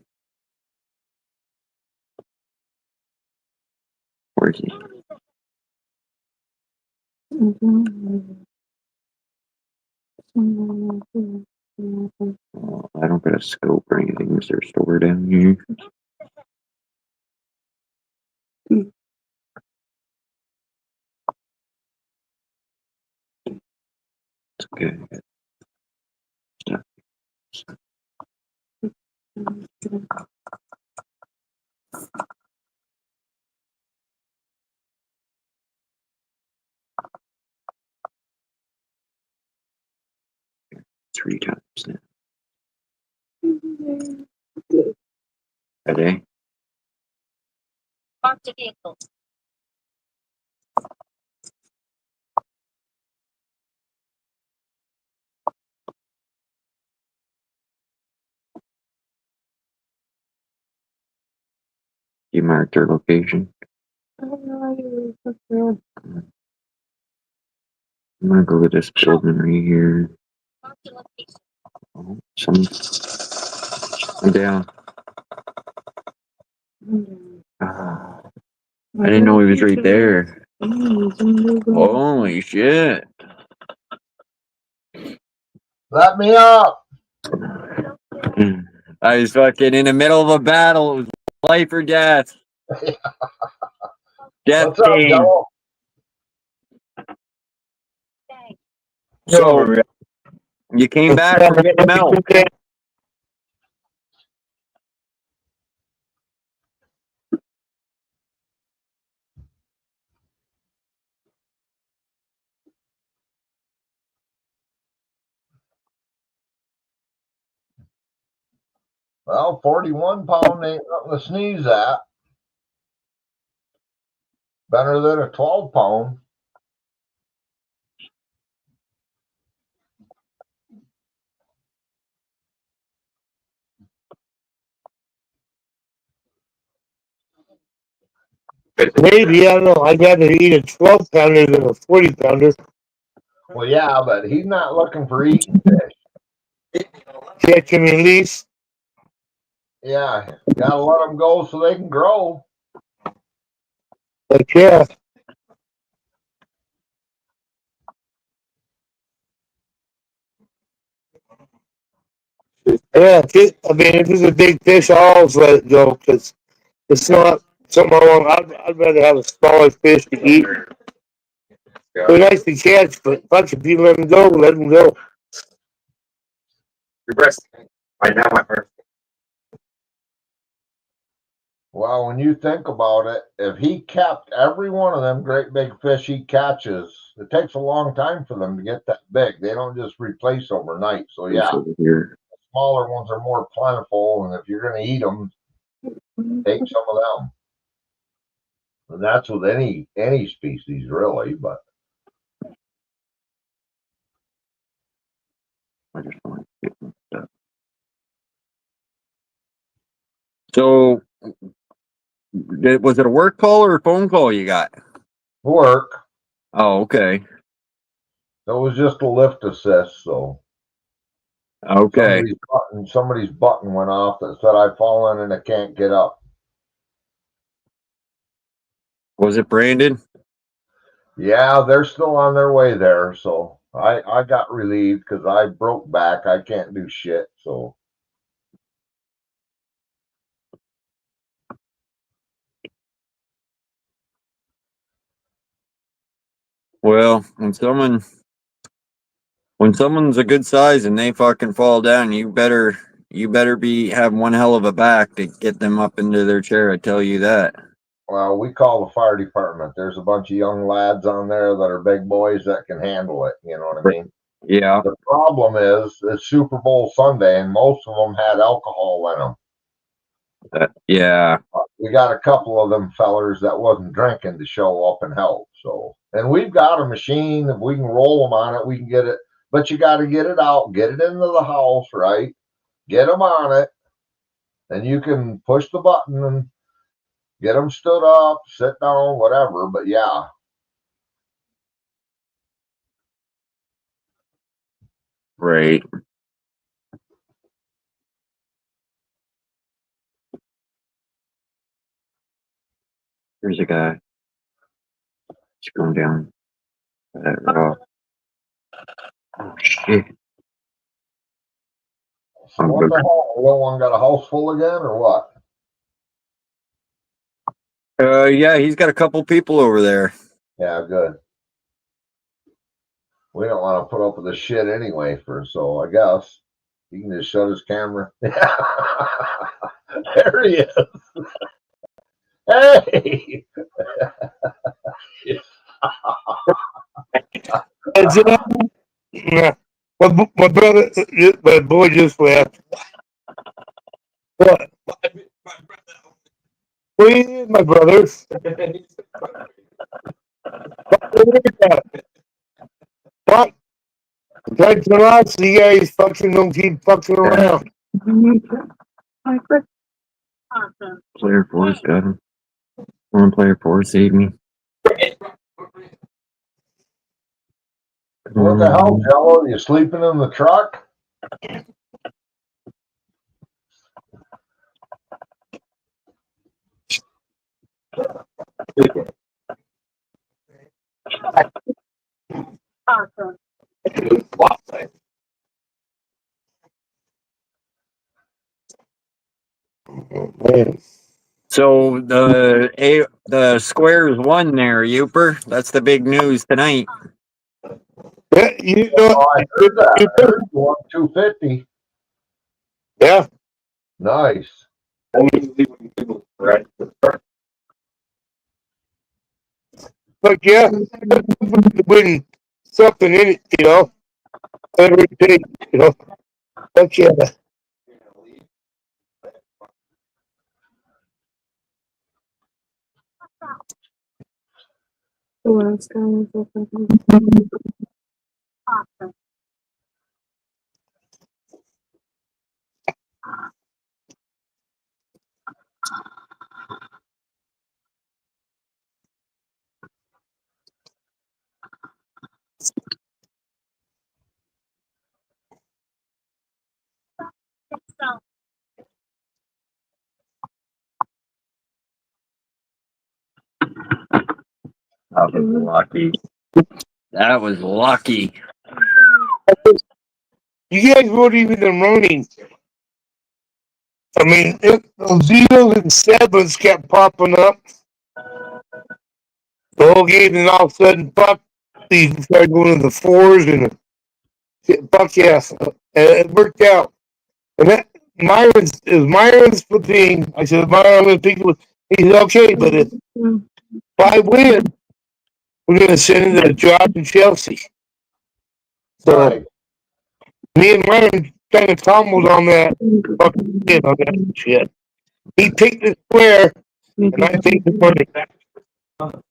Where's he? Oh, I don't got a scope or anything. Is there a store down here? It's okay. Three times now. Are they? Mark the vehicle. You marked their location. I'm gonna go to this building right here. Oh, I'm down. I didn't know he was right there. Holy shit. Let me up. I was fucking in the middle of a battle. It was life or death. Death What's up, game. Jello? So, you came back from getting milk. Well, 41 pound ain't nothing to sneeze at. Better than a 12 pound. Maybe, I don't know. I'd rather eat a 12 pounder than a 40 pounder. Well, yeah, but he's not looking for eating fish. Catch and release. Yeah, gotta let them go so they can grow. But yeah. Yeah, I mean, if it's a big fish, I'll always let it go because it's not something I want. I'd rather have a smaller fish to eat. They're nice to catch, but fuck, if you let them go, let them go. Your breast. Right now, my first. Well, when you think about it, if he kept every one of them great big fish he catches, it takes a long time for them to get that big. They don't just replace overnight. So yeah, Here. smaller ones are more plentiful, and if you're going to eat them, take some of them. And that's with any species, really. But I just want to get my stuff. So, was it a work call or a phone call you got? work. Oh, okay. That was just a lift assist. So Okay. somebody's button went off that said I've fallen and I can't get up. Was it Brandon? Yeah, they're still on their way there. So I got relieved because I broke back. I can't do shit. So Well, when someone's a good size and they fucking fall down, you better have one hell of a back to get them up into their chair. I tell you that. well, we call the fire department. There's a bunch of young lads on there that are big boys that can handle it. You know what I mean? Yeah. The problem is it's Super Bowl Sunday, and most of them had alcohol in them. Yeah. We got a couple of them fellers that wasn't drinking to show up and help. So, and we've got a machine. If we can roll them on it, we can get it. But you got to get it out, get it into the house, right? Get them on it, and you can push the button and Get them stood up, sit down, whatever. But yeah, Right. There's a guy. He's going down that rock. Oh shit. so what the hell? The little one got a house full again, or what? Yeah, he's got a couple people over there. Yeah, good. We don't want to put up with this shit anyway, so I guess he can just shut his camera. There he is. Hey. My brother, my boy just left. What? What is my brother? What? I'm trying to turn off so you guys fucking don't keep fucking around. Player 4's got him. One player 4 saved me. What the hell, Jello? You sleeping in the truck? Awesome. So the Squares won there, Uper. That's the big news tonight. Yeah, you know, I heard that. I heard you won 250. Yeah. Nice. But yeah, win something in it, you know. Every day, you know. But yeah. Awesome. That was lucky. That was lucky. You guys weren't even in running. I mean, those zeros and sevens kept popping up. The whole game, and all of a sudden, fuck, you started going to the fours, and fuck yes. It worked out. And that, it was Myron's thing. I said, Myron, I'm going to pick it with. He said, okay, but if I win, we're going to send it to Josh and Chelsea. So, Right. me and Myron kind of tumbled on that fucking shit, on that shit. He picked the square, and I picked the money. Fuck,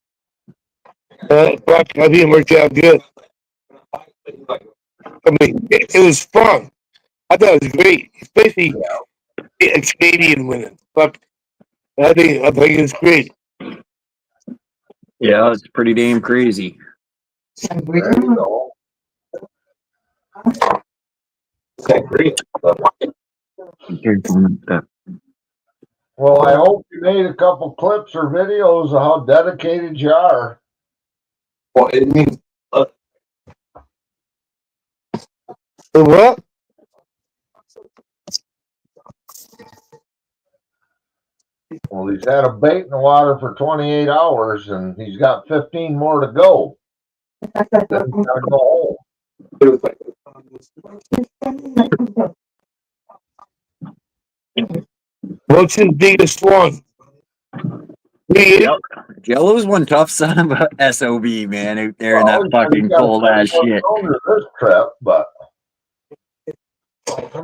I think it worked out good. I mean, it was fun. I thought it was great, especially a Canadian winning. Fuck, I think it's great. Yeah, it's pretty damn crazy. There you go. Well, I hope you made a couple clips or videos of how dedicated you are. Well, it means What? Well, he's had a bait in the water for 28 hours, and he's got 15 more to go. Then he's gotta go home. What's his biggest one? Jello's one tough son of a SOB, man, out there in that fucking cold ass shit. This trip, but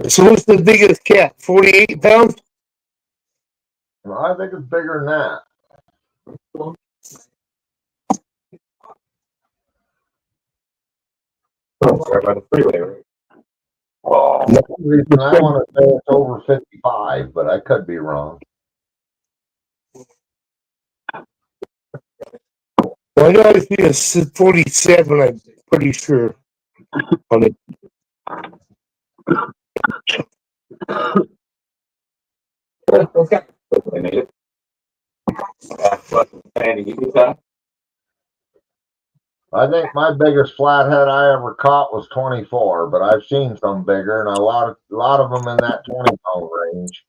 So what's the biggest cat? 48 pounds? I think it's bigger than that. Oh, I want to say it's over 55, but I could be wrong. Well, I know I see a 47, I'm pretty sure. On it. Okay. I made it. I think my biggest flathead I ever caught was 24, but I've seen some bigger, and a lot of them in that 20-pound range.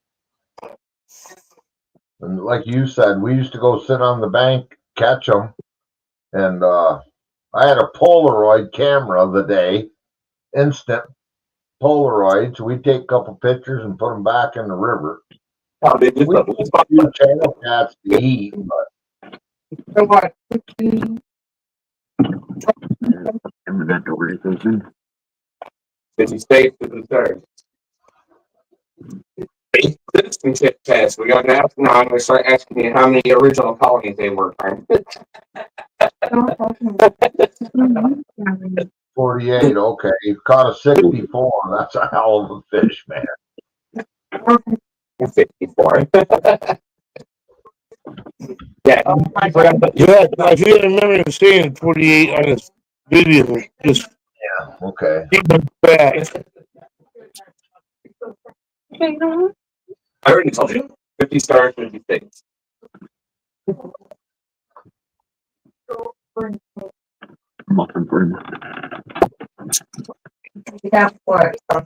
And like you said, we used to go sit on the bank, catch them, and I had a Polaroid camera the day, instant Polaroid, so we'd take a couple pictures and put them back in the river. How big is We use channel cats to eat, but Busy state to the third. Citizenship test. We got an ask now. I'm going to start asking you how many original colonies they were from. 48, okay. You caught a 64. That's a hell of a fish, man. 54. Yeah. I remember him saying 48 on his video. Just okay. Back. I already told you. 50 stars, 50 things. Muffin for him. Yeah, what? I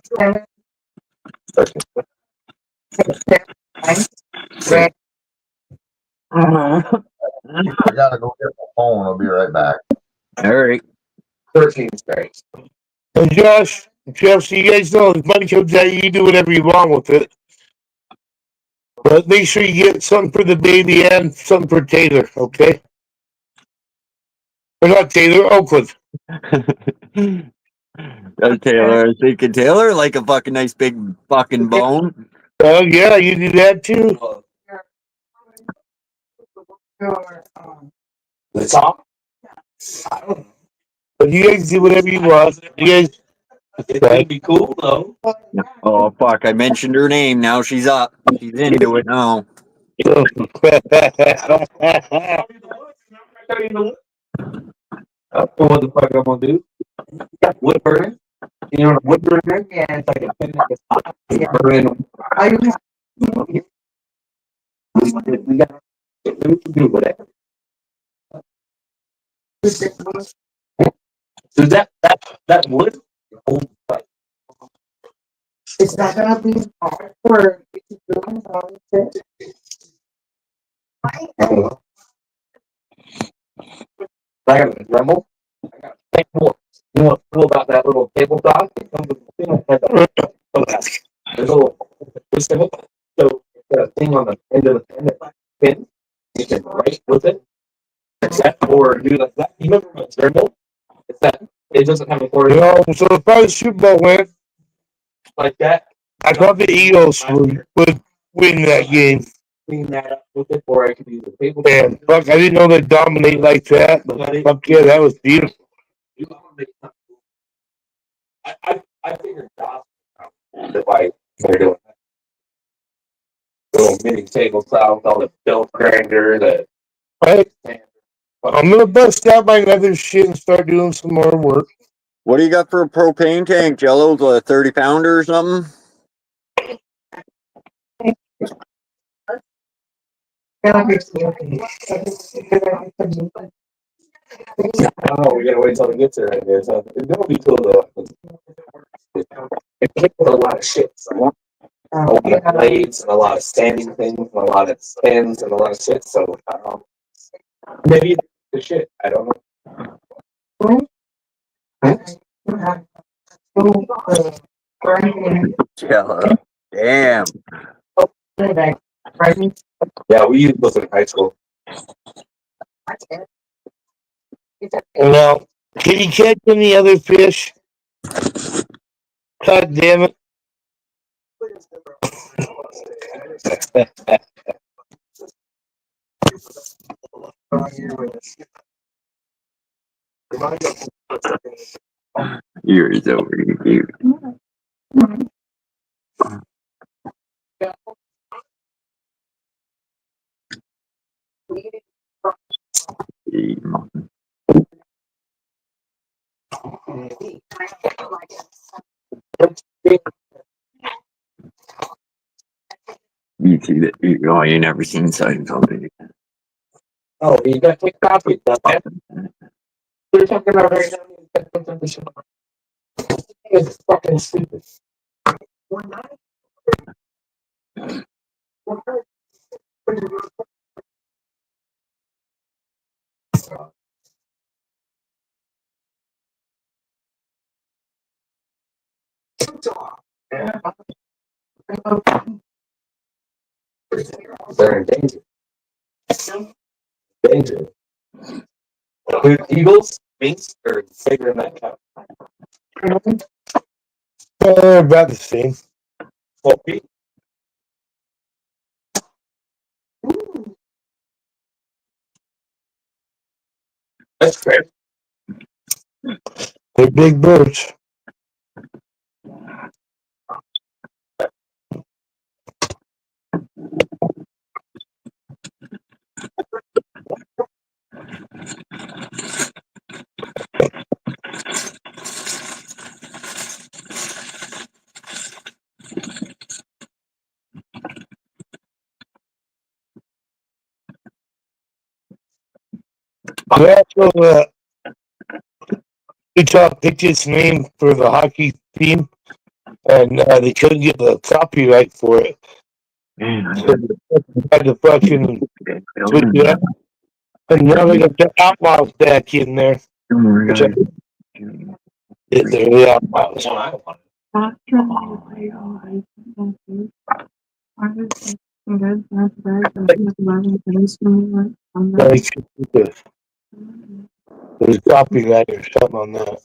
gotta go get my phone. I'll be right back. All right. 13 stars. And Josh, Jeff, so you guys know if money comes out, you do whatever you want with it. But make sure you get something for the baby and something for Taylor, okay? Or not Taylor, Oakland. Taylor, I was thinking Taylor, like a fucking nice big fucking bone. Oh, yeah, you do that too. The top? But you guys do whatever you want. You guys. It's gonna be cool though. Oh fuck! I mentioned her name. Now she's up. She's into it now. What the fuck I'm gonna do? Wood burner. You know, wood burner. Yeah, it's like a thing like a pot. Burn. We got to do whatever. So that wood. It's not gonna be hard for you to do I got a Dremel. I got a table. You know what's cool about that little tabletop? It comes with a thing like that. There's a little system. So there's a thing on the end of the pen that pin. You can write with it. Except or do like that. You remember a Dremel? It's that it doesn't have a cord. So if I Super Bowl win, Like that. I thought the Eagles would win that game. Clean that up with it, or I could use the table. Man, fuck, I didn't know they'd dominate like that. Fuck yeah, that was beautiful. I figured that why they're doing that. Little mini tabletop with all the belt grinder, the Right. I'm gonna bust out my leather shit and start doing some more work. What do you got for a propane tank, Jello? A 30-pounder or something? Oh, we gotta wait till it gets there, I guess. It'll be cool though. It takes a lot of shit. So a lot of blades and a lot of standing things and a lot of spins and a lot of shit. So maybe the shit. I don't know. Jello. Damn. Yeah, we used those in high school. Now, can you catch any other fish? God damn it. Yours over here. You see that? You never seen Seinfeld. Oh, you got to take copies of that. We're talking about right now. It's fucking stupid. They're in danger. Danger. Eagles, minks, or bigger than that cow? About the same. 12 feet. That's great. They're big birds. Also, Utah picked its name for the hockey team, and they couldn't get the copyright for it. So they had to fucking switch it up. And now they got the Outlaws back in there. Which they're the Outlaws. There's copyright or something on that.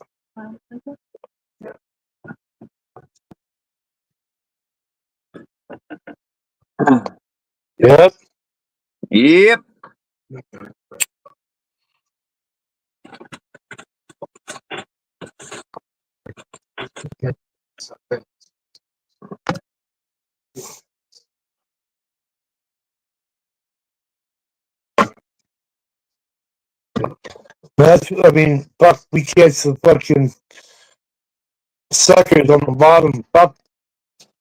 Yep. Yep. That's, I mean, fuck, we catch the fucking suckers on the bottom. Fuck,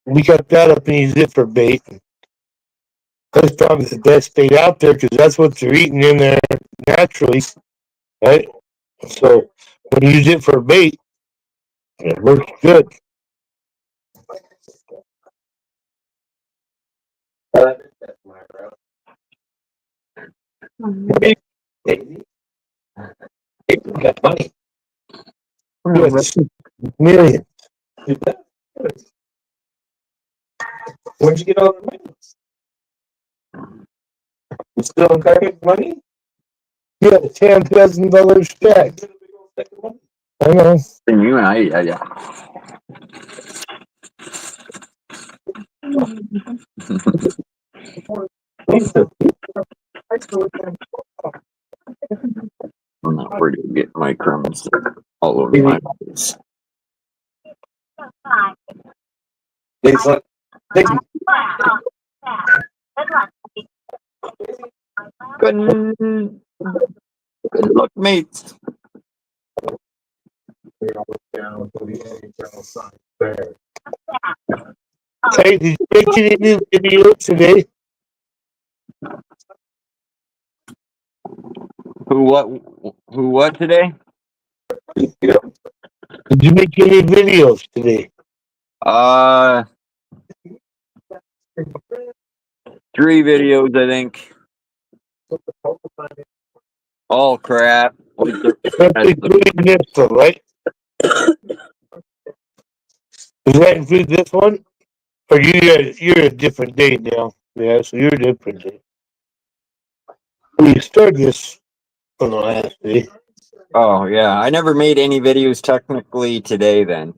we got that up and use it for bait. That's probably the best bait out there because that's what they're eating in there naturally, right? So when you use it for bait, it works good. People got money. Yes, millions. Where'd you get all the money? You still in carpet money? Yeah, $10,000 stack. I know. And you and I. I'm not worried to get my crumbs all over my face. Good luck, mates. Hey, did you make any new videos today? Who what today? Did you make any videos today? 3 videos, I think. All crap. That's including this one, right? Does that include this one? Or you're a different day now? Yeah, so you're a different day. We started this on the last day. Oh yeah, I never made any videos technically today. Then.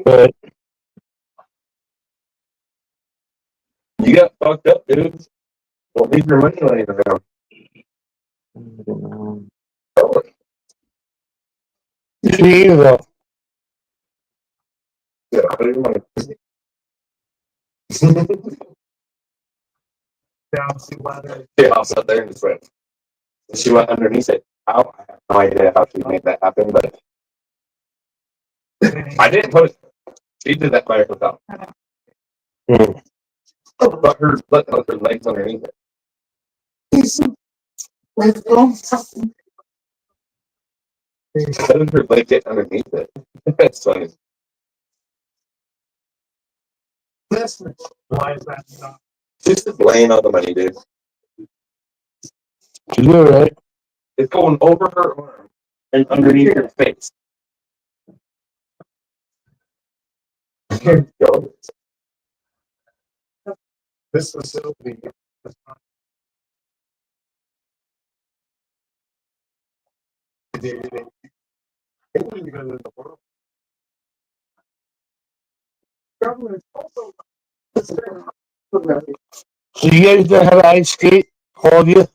But you got fucked up, dude. Well, leave your money laying around. see, Yeah, put your money. Yeah, I'll sit there and just wait. She went underneath it. how. I have no idea how she made that happen, but I didn't post it. She did that by herself. But her legs underneath it. Let's go. How did her leg get underneath it? That's funny. Why is that? Just laying on the money, dude. She's all right. It's going over her arm and underneath her face. This facility. So you guys know how to ice skate? All of you?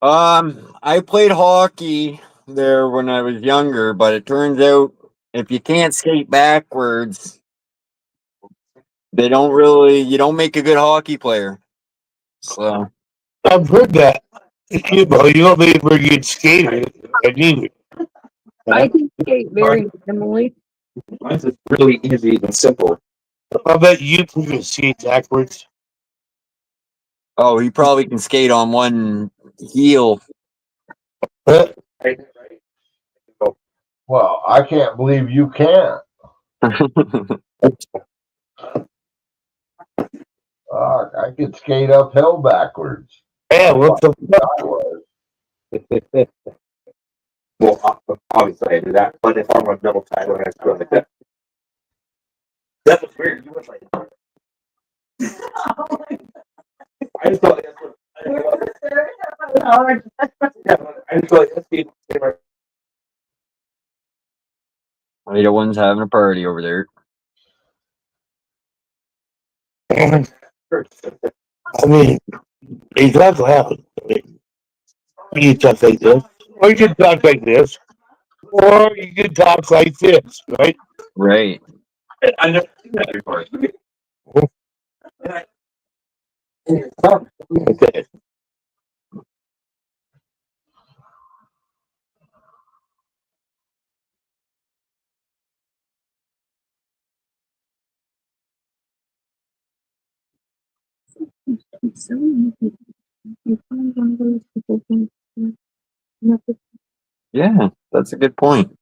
I played hockey there when I was younger, but it turns out if you can't skate backwards, you don't make a good hockey player. So I've heard that. You don't be a very good skater. I neither. I can skate very minimally. Mine's is really easy and simple. I bet you can skate backwards. oh, he probably can skate on one heel. Huh? Well, I can't believe you can't. I could skate uphill backwards. Yeah, what the I was. Well, obviously I do that, but if I'm a double title, I have to go like that. That was weird. You went like that. I just thought that's what. I just thought that's the. Little one's having a party over there. I mean, you talk loud. You can talk like this. Or you can talk like this. Or you can talk like this, right? Right. I never seen that before. Okay. So many people. You find one of those people think nothing. Yeah, that's a good point.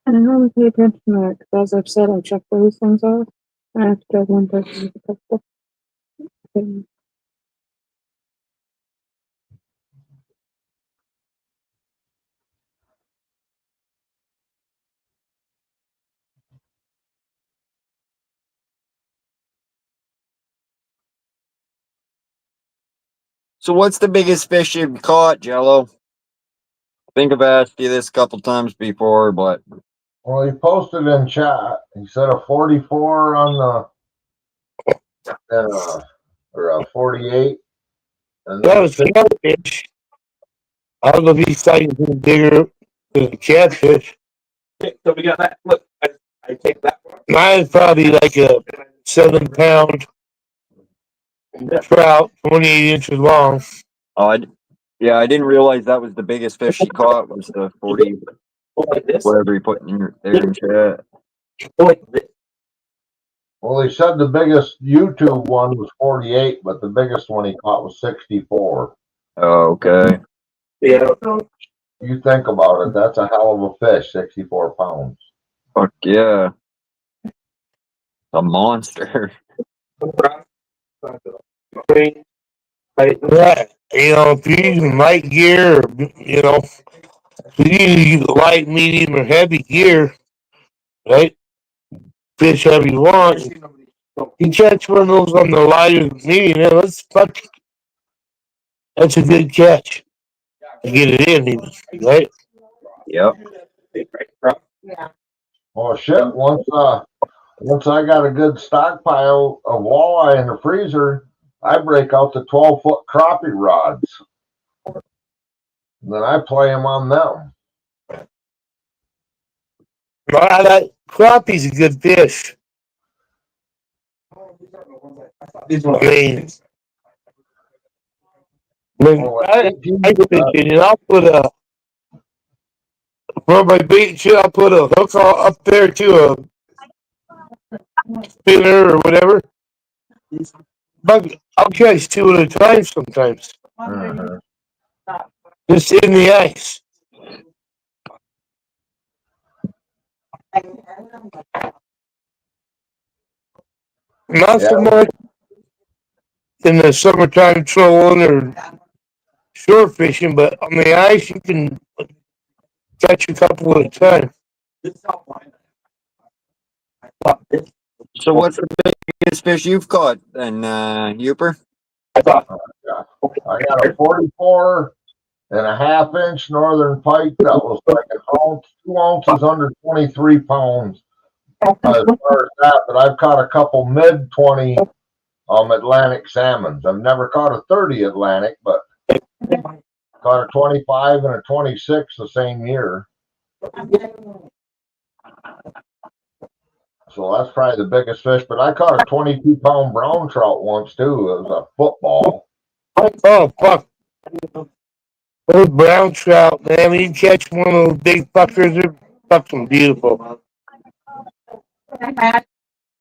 And I only pay attention to that because, as I've said, I check those things off. I have to get one person to pick up. So what's the biggest fish you've caught, Jello? I think I've asked you this a couple times before, but Well, he posted in chat. He said a 44 on the or a 48. And That was a catfish. I don't know if he's fighting something bigger than a catfish. So we got that. Look, I take that one. Mine's probably like a 7-pound trout, 28 inches long. oh, I didn't realize that was the biggest fish you caught was the 40, Like this. whatever you put in there in chat. Like this. well, he said the biggest YouTube one was 48, but the biggest one he caught was 64. Oh, okay. Yeah. You think about it, that's a hell of a fish, 64 pounds. Fuck yeah. A monster. Yeah, if you're using light gear, or, if you use light, medium, or heavy gear, right? Fish however you want. You catch one of those on the lighter medium, that's a good catch. To get it in, even, right? Yep. Oh shit, once I got a good stockpile of walleye in the freezer, I break out the 12-foot crappie rods. And then I play them on them. That crappie's a good fish. I mean, When Oh, I 18, fishing, and I'll put for my bait shit, I'll put a hook up there to a spinner or whatever. But I'll catch two at a time sometimes. mhm. Just in the ice. Not Yeah, so much in the summertime trolling or shore fishing, but on the ice you can catch a couple at a time. So what's the biggest fish you've caught then, Uper? I got a 44.5 inch northern pike that was like an ounce, 2 ounces under 23 pounds. As far as that, but I've caught a couple mid 20 Atlantic salmons. I've never caught a 30 Atlantic, but caught a 25 and a 26 the same year. So that's probably the biggest fish. But I caught a 22-pound brown trout once too. It was a football. Oh fuck! Those brown trout, man. When you catch one of those big fuckers, they're fucking beautiful.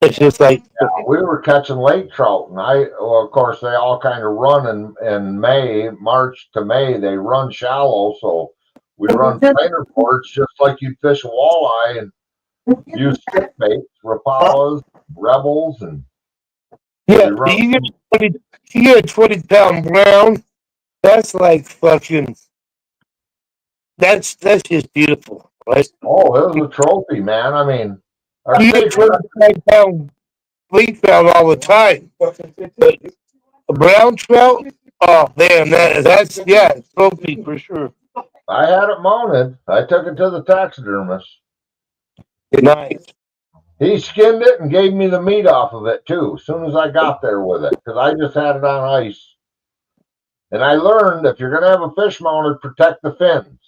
It's just like Yeah, we were catching lake trout, and of course, they all kind of run in May, March to May. They run shallow, so we run planer ports just like you'd fish a walleye and use stick baits, Rapalas, Rebels, and yeah. we run. You get a 20-pound brown. That's like fucking. That's just beautiful, right? Oh, it was a trophy, man. I mean, our You get state 25-pound fleet trout all the time. But a brown trout, oh man, that's it's trophy for sure. I had it mounted. I took it to the taxidermist. Nice. He skinned it and gave me the meat off of it too, as soon as I got there with it, because I just had it on ice. And I learned if you're going to have a fish mounted, protect the fins.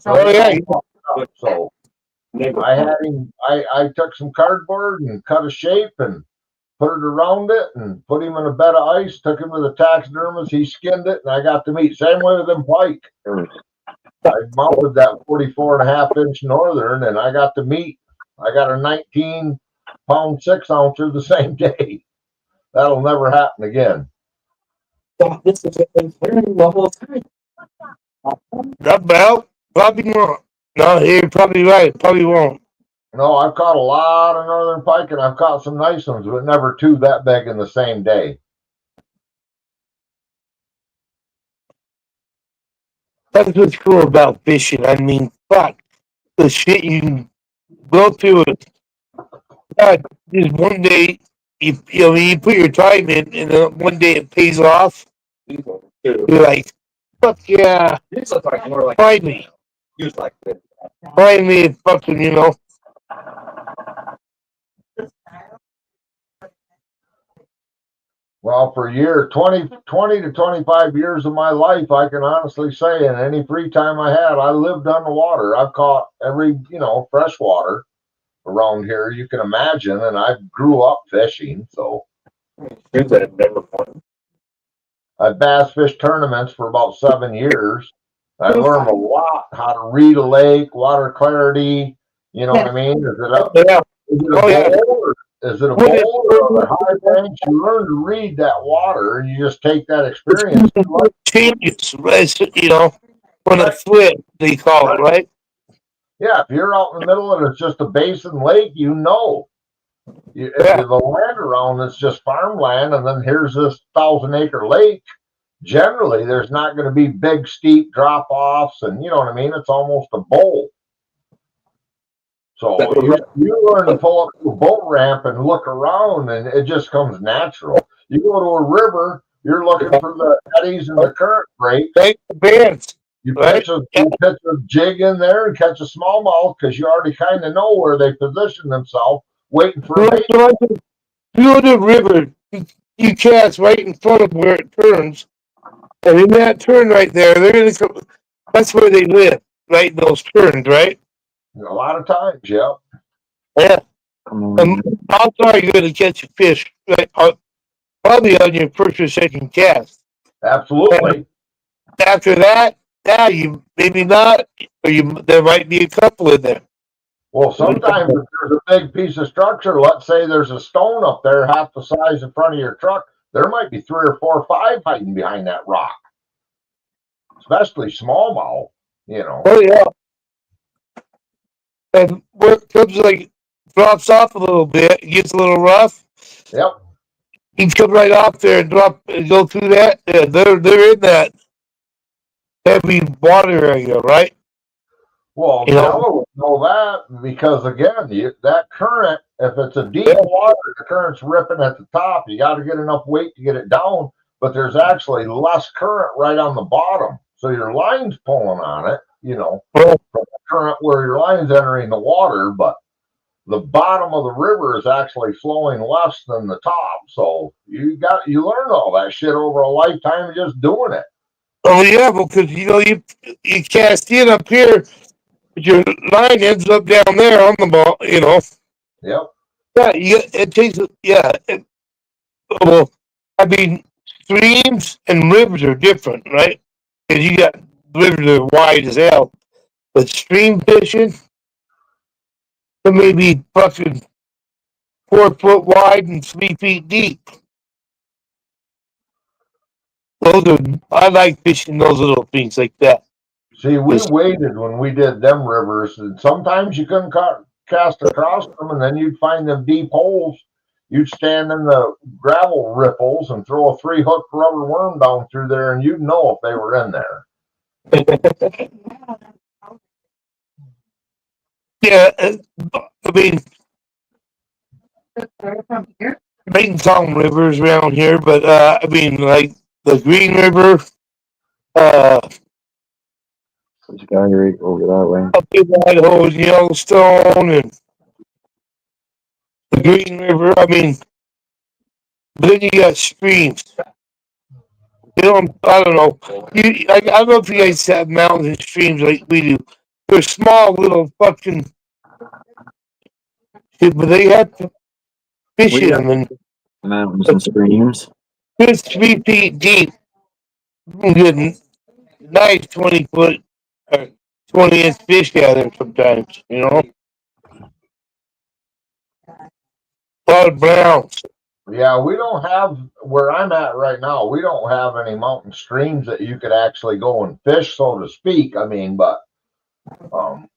Oh yeah. So I had him. I took some cardboard and cut a shape and put it around it and put him in a bed of ice. Took him to the taxidermist. He skinned it, and I got the meat. Same way with them pike. I mounted that 44.5-inch northern, and I got the meat. I got a 19-pound 6-ouncer the same day. That'll never happen again. This is a clearing level of time. About probably not. No, you're probably right. Probably won't. No, I've caught a lot of northern pike, and I've caught some nice ones, but never two that big in the same day. That's what's cool about fishing. I mean, fuck the shit you can go through it. God, just one day you put your time in, and then one day it pays off. You're like, fuck yeah! This looks like more like Finally, use like this. finally, fucking Well, for 20 to 25 years of my life, I can honestly say, in any free time I had, I lived on the water. I've caught every, freshwater around here you can imagine, and I grew up fishing, so. I bass fished tournaments for about 7 years. I learned a lot how to read a lake, water clarity. You know what I mean? Is it a bowl? Is it a bowl or a high bank? You learn to read that water, and you just take that experience. changes, when it flips, they call it, right? Yeah, if you're out in the middle and it's just a basin lake, if the land around it's just farmland, and then here's this 1,000-acre lake. Generally, there's not going to be big, steep drop-offs, and you know what I mean? It's almost a bowl. So you learn to pull up to a boat ramp and look around, and it just comes natural. You go to a river, you're looking for the eddies and the current breaks. You pitch a jig in there and catch a smallmouth because you already kind of know where they position themselves, waiting for a bait. You go to the river, you cast right in front of where it turns, and in that turn right there, they're gonna come. That's where they live, right in those turns, right? A lot of times, yeah. Yeah. How far are you going to catch a fish? Right? Probably on your first or second cast. Absolutely. after that, yeah, you maybe not, or there might be a couple in there. Well, sometimes if there's a big piece of structure, let's say there's a stone up there half the size in front of your truck, there might be 3 or 4 or 5 hiding behind that rock, especially smallmouth, you know. Oh yeah, and where it comes like drops off a little bit, it gets a little rough. Yep. You come right off there and drop and go through that. Yeah, they're in that heavy water area, right? Well, You know? Jello would know that because again, that current, if it's a deep water, the current's ripping at the top. You got to get enough weight to get it down, but there's actually less current right on the bottom, so your line's pulling on it. You know, from the current where your line's entering the water, but the bottom of the river is actually flowing less than the top. So you learn all that shit over a lifetime of just doing it. Oh yeah, because you know you cast in up here, but your line ends up down there on the ball. You know. Yep. Yeah, it takes. Yeah. Well, I mean, streams and rivers are different, right? Because you got rivers that are wide as hell, but stream fishing, it may be fucking 4 foot wide and 3 feet deep. I like fishing those little things like that. See, we waited when we did them rivers, and sometimes you couldn't cast across them, and then you'd find them deep holes. You'd stand in the gravel ripples and throw a 3-hook rubber worm down through there, and you'd know if they were in there. Yeah, I mean, Maiden rivers around here, but I mean, like the Green River, There's a guy right over that way. up in Idaho and Yellowstone and the Green River. I mean, but then you got streams. You know, I don't know. I don't know if you guys have mountains and streams like we do. They're small little fucking shit, but they have to fish We in got them, and mountains and streams. it's 3 feet deep. You can get nice 20-foot or 20-inch fish out there sometimes, you know. A lot of browns. Yeah, we don't have, where I'm at right now, we don't have any mountain streams that you could actually go and fish, so to speak. I mean, but,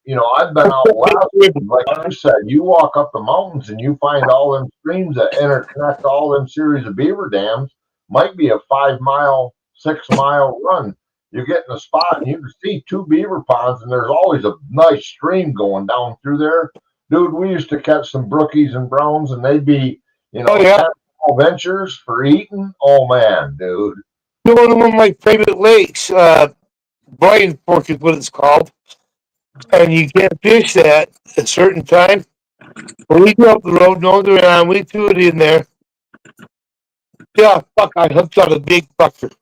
you know, I've been out west, like you said, you walk up the mountains and you find all them streams that interconnect all them series of beaver dams. Might be a 5-mile, 6-mile run. You get in a spot and you can see 2 beaver ponds, and there's always a nice stream going down through there. Dude, we used to catch some brookies and browns, and they'd be, you know, 10 ventures for eating. Oh man, dude. You know, one of my favorite lakes, Brian Fork is what it's called. And you can't fish that at a certain time. When we go up the road northern on, we threw it in there. Yeah, fuck, I hooked on a big fucker.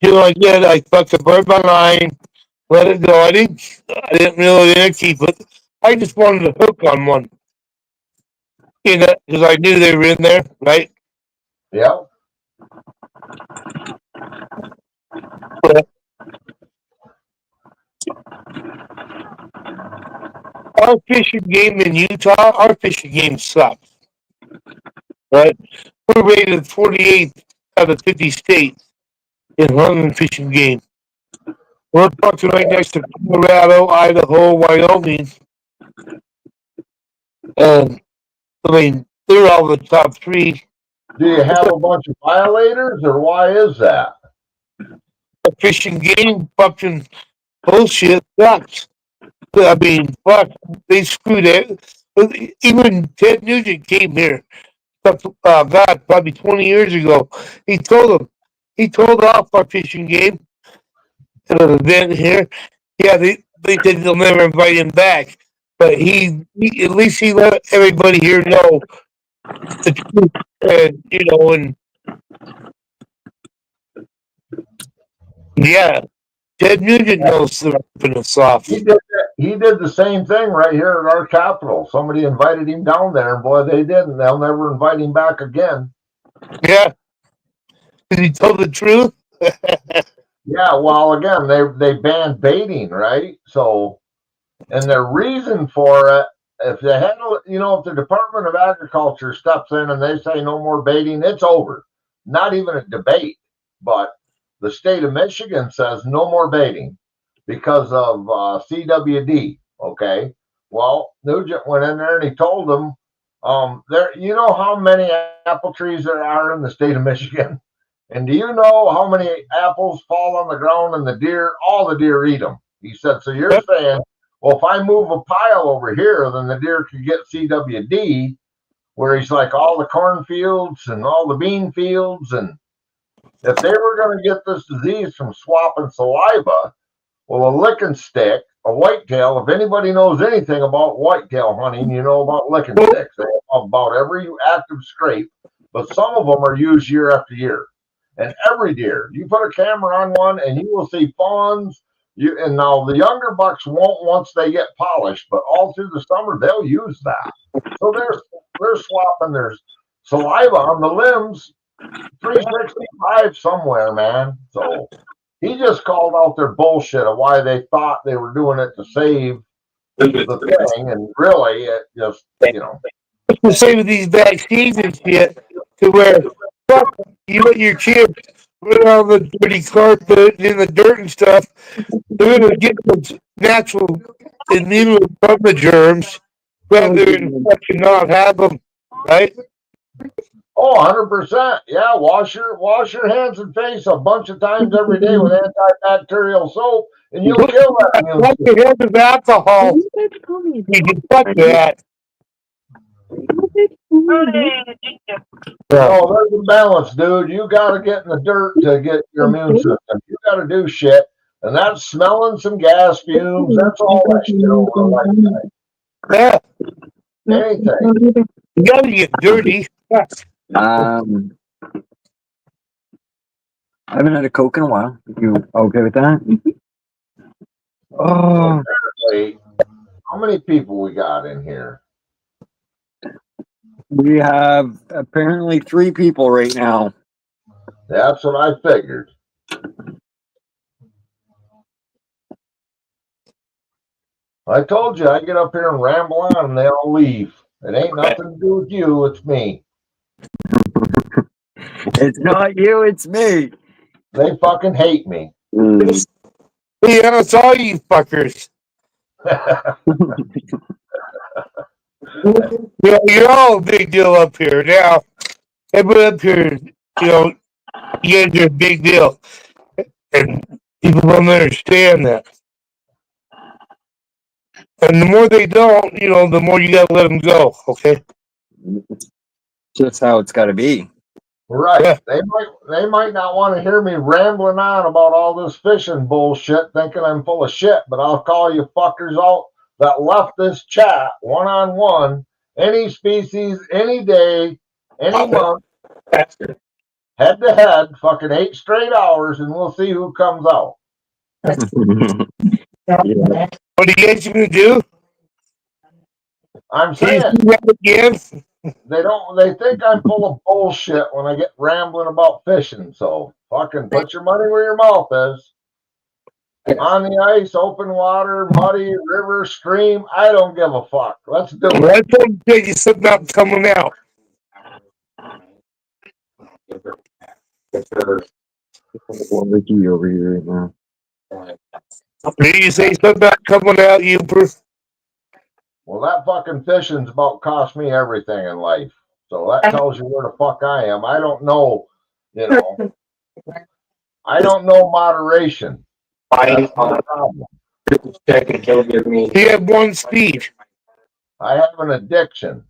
You know, I fucking burned my line, let it go. I didn't really keep it. I just wanted to hook on one. You know, because I knew they were in there, right? Yeah. But our fishing game in Utah, our fishing game sucks. Right? We're rated 48th out of 50 states in hunting fishing game. We're fucking right next to Colorado, Idaho, Wyoming. And I mean, they're all the top 3. Do you have a bunch of violators, or why is that? The fishing game fucking bullshit sucks. I mean, fuck, they screwed it. Even Ted Nugent came here, God, probably 20 years ago. He told off our fishing game at an event here. Yeah, they said they'll never invite him back. But he at least he let everybody here know the truth, and you know, and yeah, Ted Nugent knows the ripping us off. He did the same thing right here at our capital. Somebody invited him down there, and boy, they didn't. They'll never invite him back again. Yeah, did he tell the truth? Yeah, well, again, they banned baiting, right? So, and their reason for it, if they handle, if the Department of Agriculture steps in and they say no more baiting, it's over. Not even a debate. But the state of Michigan says no more baiting because of CWD. Okay. Well, Nugent went in there and he told them, there. You know how many apple trees there are in the state of Michigan? And do you know how many apples fall on the ground and all the deer eat them? He said, so you're saying, well, if I move a pile over here, then the deer could get CWD, where he's like all the cornfields and all the bean fields. And if they were going to get this disease from swapping saliva, well, a licking stick, a whitetail, if anybody knows anything about whitetail hunting, you know about licking sticks. They have about every active scrape, but some of them are used year after year. And every deer, you put a camera on one and you will see fawns. And now the younger bucks won't once they get polished, but all through the summer they'll use that. So they're swapping their saliva on the limbs 365 somewhere, man. So he just called out their bullshit of why they thought they were doing it to save the thing, and really it just It's the same with these vaccines and shit, to where you let your kids put on the dirty carpet and in the dirt and stuff. They're gonna get the natural immunity from the germs rather than fucking not have them, right? Oh, 100%. Yeah, wash your hands and face a bunch of times every day with antibacterial soap, and you'll kill that immune Wash your hands with alcohol. You can fuck that. Oh, there's a balance, dude. You got to get in the dirt to get your immune system. You got to do shit, and that's smelling some gas fumes. That's all that shit over like that. Yeah. Anything. You got to get dirty. I haven't had a Coke in a while. You okay with that? Oh, apparently, how many people we got in here? We have apparently 3 people right now. That's what I figured. I told you I get up here and ramble on and they all leave. It ain't nothing to do with you, it's me. It's not you, it's me. They fucking hate me. Yeah, it's all you fuckers. You're all a big deal up here now. Everybody up here, you guys are a big deal, and people don't understand that. And the more they don't, the more you gotta let them go. Okay. Just how it's got to be. Right. Yeah. They might not want to hear me rambling on about all this fishing bullshit, thinking I'm full of shit, but I'll call you fuckers out that left this chat one-on-one, any species, any day, any month, head to head, fucking 8 straight hours, and we'll see who comes out. Yeah. What are you guys gonna do? I'm saying they think I'm full of bullshit when I get rambling about fishing. So fucking put your money where your mouth is. On the ice, open water, muddy, river, stream, I don't give a fuck. Let's do it. I told you something about coming out. Ricky over here right now. Did you say something about coming out, you person? Well, that fucking fishing's about cost me everything in life. So that tells you where the fuck I am. I don't know, I don't know moderation. That's my problem. You have one speed. I have an addiction.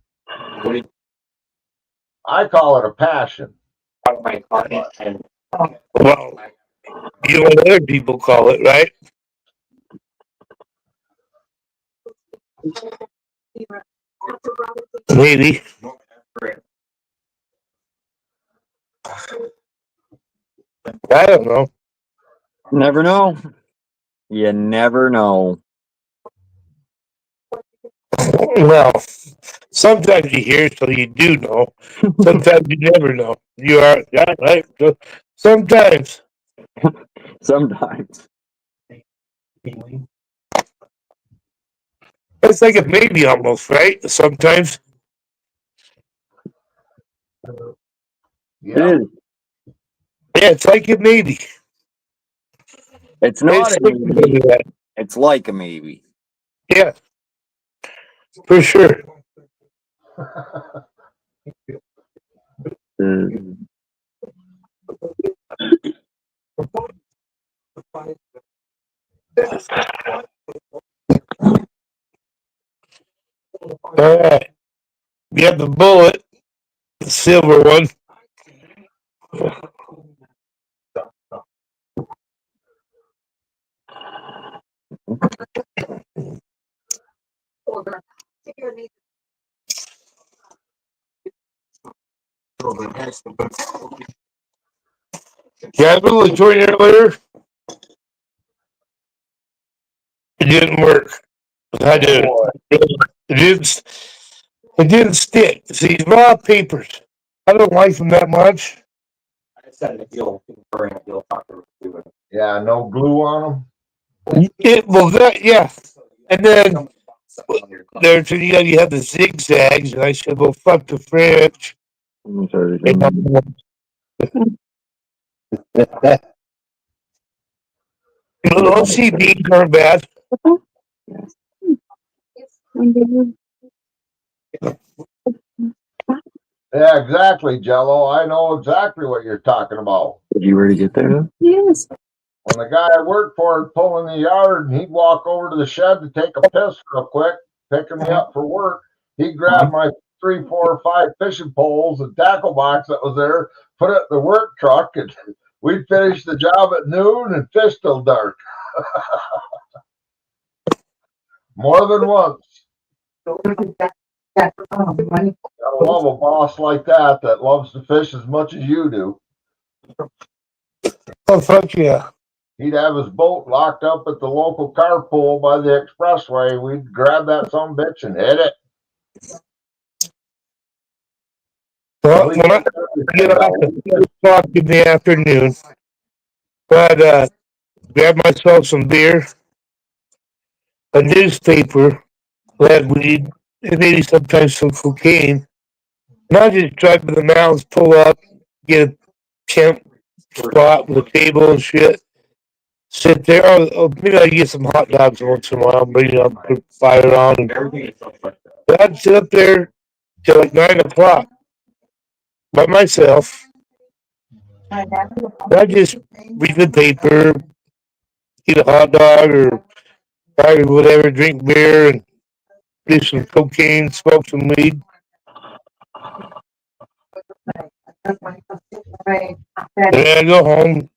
I call it a passion. Well, you know what other people call it, right? Maybe. I don't know. Never know. You never know. Well, sometimes you hear, so you do know. Sometimes you never know. You are right. Sometimes. Sometimes. It's like a maybe almost, right? Sometimes. It is. Yeah, it's like a maybe. It's not It's a maybe. It's like a maybe. Yeah, for sure. All right. We have the bullet, the silver one. Yeah, I blew the joint earlier. It didn't work. I did. It didn't stick. See, raw papers. I don't like them that much. I said if you'll burn it, you'll talk to it. Yeah, no glue on them. Yeah. And then there's you have the zigzags, and I said, well, fuck the French. OCBs aren't bad. Yeah, exactly, Jello. I know exactly what you're talking about. Did you already get there? Yes. When the guy I worked for would pull in the yard and he'd walk over to the shed to take a piss real quick, picking me up for work, he'd grab my 3, 4, 5 fishing poles and tackle box that was there, put it in the work truck, and we'd finish the job at noon and fish till dark. More than once. I love a boss like that loves to fish as much as you do. Oh, fuck yeah. He'd have his boat locked up at the local carpool by the expressway. We'd grab that sumbitch and hit it. Well, when I get off at 2 o'clock in the afternoon, but grab myself some beer, a newspaper, lead weed, and maybe sometimes some cocaine. And I'll just drive to the mountains, pull up, get a camp spot with a table and shit. Sit there. Oh, maybe I get some hot dogs once in a while. Bring it up, put fire on. And I'd sit up there till like 9 o'clock by myself. I just read the paper, eat a hot dog or whatever, drink beer, and do some cocaine, smoke some weed. And I go home.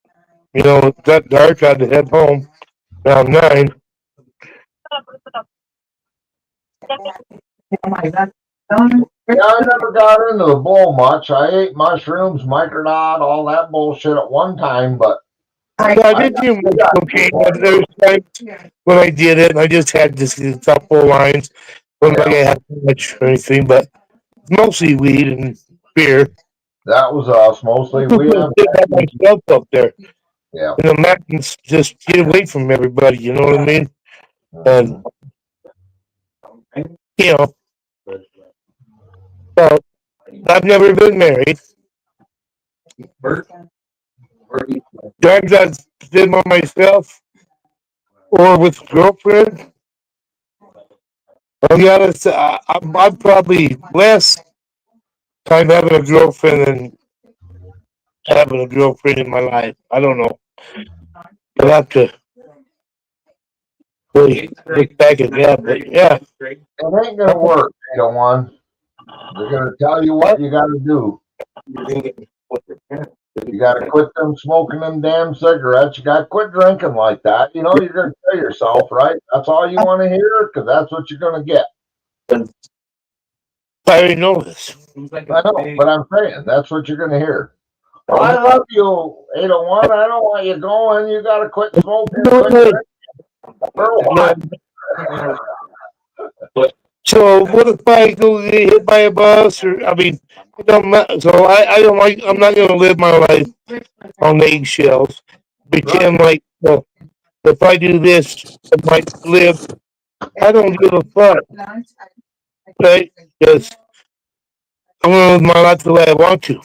You know, it got dark. I had to head home around 9. Yeah, I never got into the bull much. I ate mushrooms, microdot, all that bullshit at one time, but I did do much cocaine, but there was times when I did it, and I just had just a couple of lines. Wasn't like I had too much or anything, but mostly weed and beer. That was us, mostly. We did that myself up there. Yeah. In the mountains, just get away from everybody, you know what I mean? And, you know, so I've never been married. Times I've been by myself or with a girlfriend. I'll be honest, I'm probably less time having a girlfriend than having a girlfriend in my life. I don't know. I'll have to really look back at that, but yeah. It ain't gonna work, 801. They're gonna tell you what you gotta do. You gotta quit them smoking them damn cigarettes. You gotta quit drinking like that. You know, you're gonna kill yourself, right? That's all you want to hear, because that's what you're gonna get. I already know this. I know, but I'm saying that's what you're gonna hear. Well, I love you, 801. I don't want you going. You gotta quit smoking. Quit drinking. For what? So what if I go get hit by a bus, or I mean, it don't matter. So I don't like. I'm not gonna live my life on eggshells. But I'm like, well, if I do this, I might live. I don't give a fuck, right? Because I'm gonna live my life the way I want to.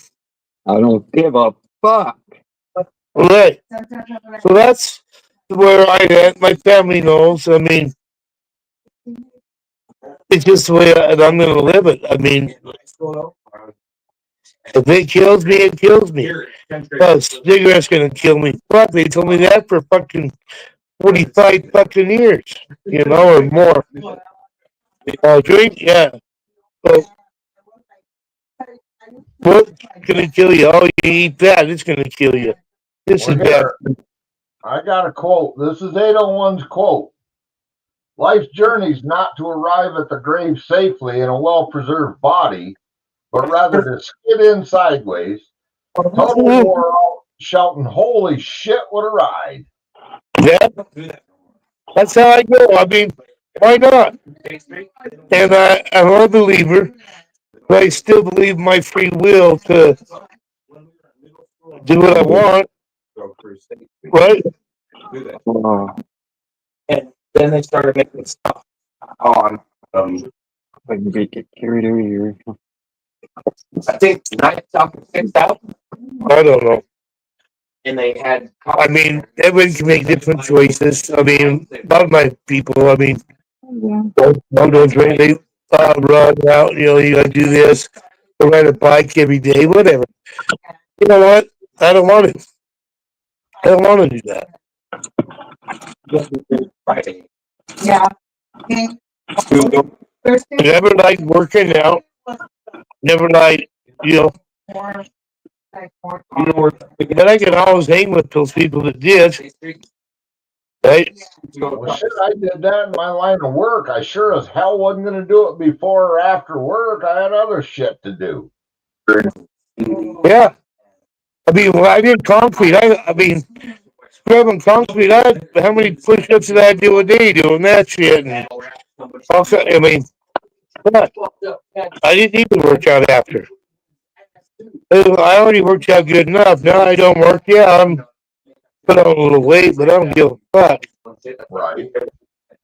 I don't give a fuck. Right. So that's where I at. My family knows. I mean, it's just the way I'm going to live it. I mean, if it kills me, it kills me. Cigarettes going to kill me. Fuck, they told me that for fucking 45 fucking years, you know, or more. Drink, yeah. But what's going to kill you? Oh, you eat that, it's going to kill you. This is bad. I got a quote. This is 801's quote. Life's journey is not to arrive at the grave safely in a well-preserved body, but rather to skid in sideways, total war out, shouting, "Holy shit, what a ride!" Yeah, that's how I go. I mean, why not? And I'm a believer, but I still believe my free will to do what I want. Right? And then they started making stuff on like you get carried over here. I think 9,000, 6,000. I don't know. And they had. I mean, everybody can make different choices. I mean, a lot of my people, I mean, don't drink, they run out, you know, you gotta do this, go ride a bike every day, whatever. You know what? I don't want it. I don't want to do that. Yeah. Never liked working out. Never liked, you know. But I can always hang with those people that did. Right? Well, shit, I did that in my line of work. I sure as hell wasn't going to do it before or after work. I had other shit to do. Yeah. I mean, when I did concrete, I mean, scrubbing concrete, how many push-ups did I do a day doing that shit? And also, I mean, but I didn't need to work out after. I already worked out good enough. Now I don't work. Yeah, I'm put on a little weight, but I don't give a fuck. Right.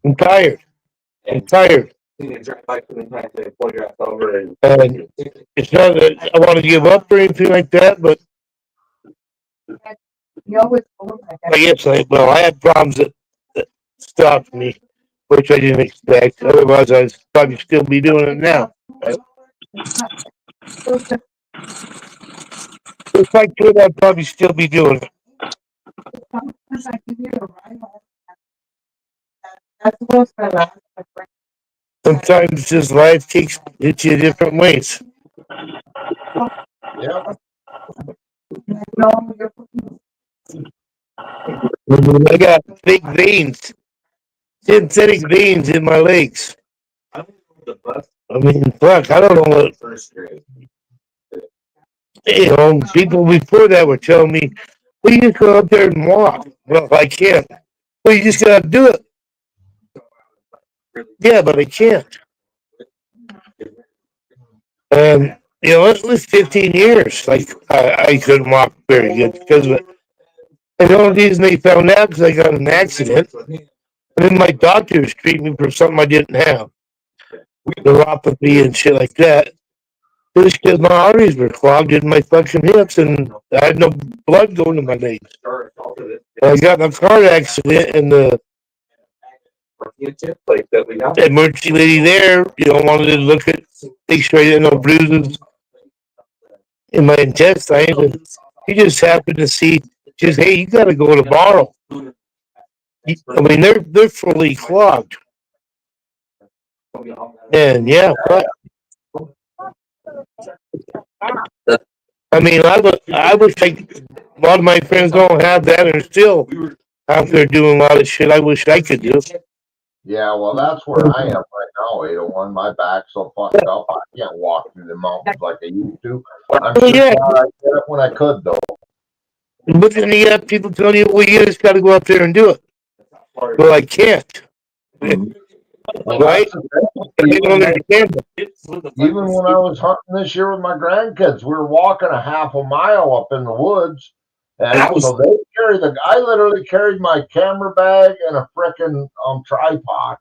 I'm tired. I'm tired. And it's not that I want to give up or anything like that, but I guess I had problems that stopped me, which I didn't expect. Otherwise, I'd probably still be doing it now. If I could, I'd probably still be doing it. Sometimes just life hits you different ways. Yeah. I got big veins, synthetic veins in my legs. I mean, fuck, I don't know what. You know, people before that were telling me, well, you just go up there and walk. Well, I can't. Well, you just gotta do it. Yeah, but I can't. And, you know, it was 15 years. Like, I couldn't walk very good because of it. And the only reason they found out because I got in an accident. And then my doctors treated me for something I didn't have. Neuropathy and shit like that. It was because my arteries were clogged in my fucking hips and I had no blood going to my legs. I got in a car accident and the emergency lady there, you know, wanted to look at, make sure I didn't have no bruises in my intestines. And he just happened to see, just, hey, you got to go tomorrow. I mean, they're fully clogged. And yeah, but I mean, I wish a lot of my friends don't have that and are still out there doing a lot of shit I wish I could do. Yeah, well, that's where I am right now, 801. My back's so fucked up, I can't walk through the mountains like I used to. I'm sure glad I did it when I could, though. But then you have people telling you, well, you just got to go up there and do it. Well, I can't. Right? Even when I was hunting this year with my grandkids, we were walking a half a mile up in the woods. And I was- so they carry I literally carried my camera bag and a frickin' tripod.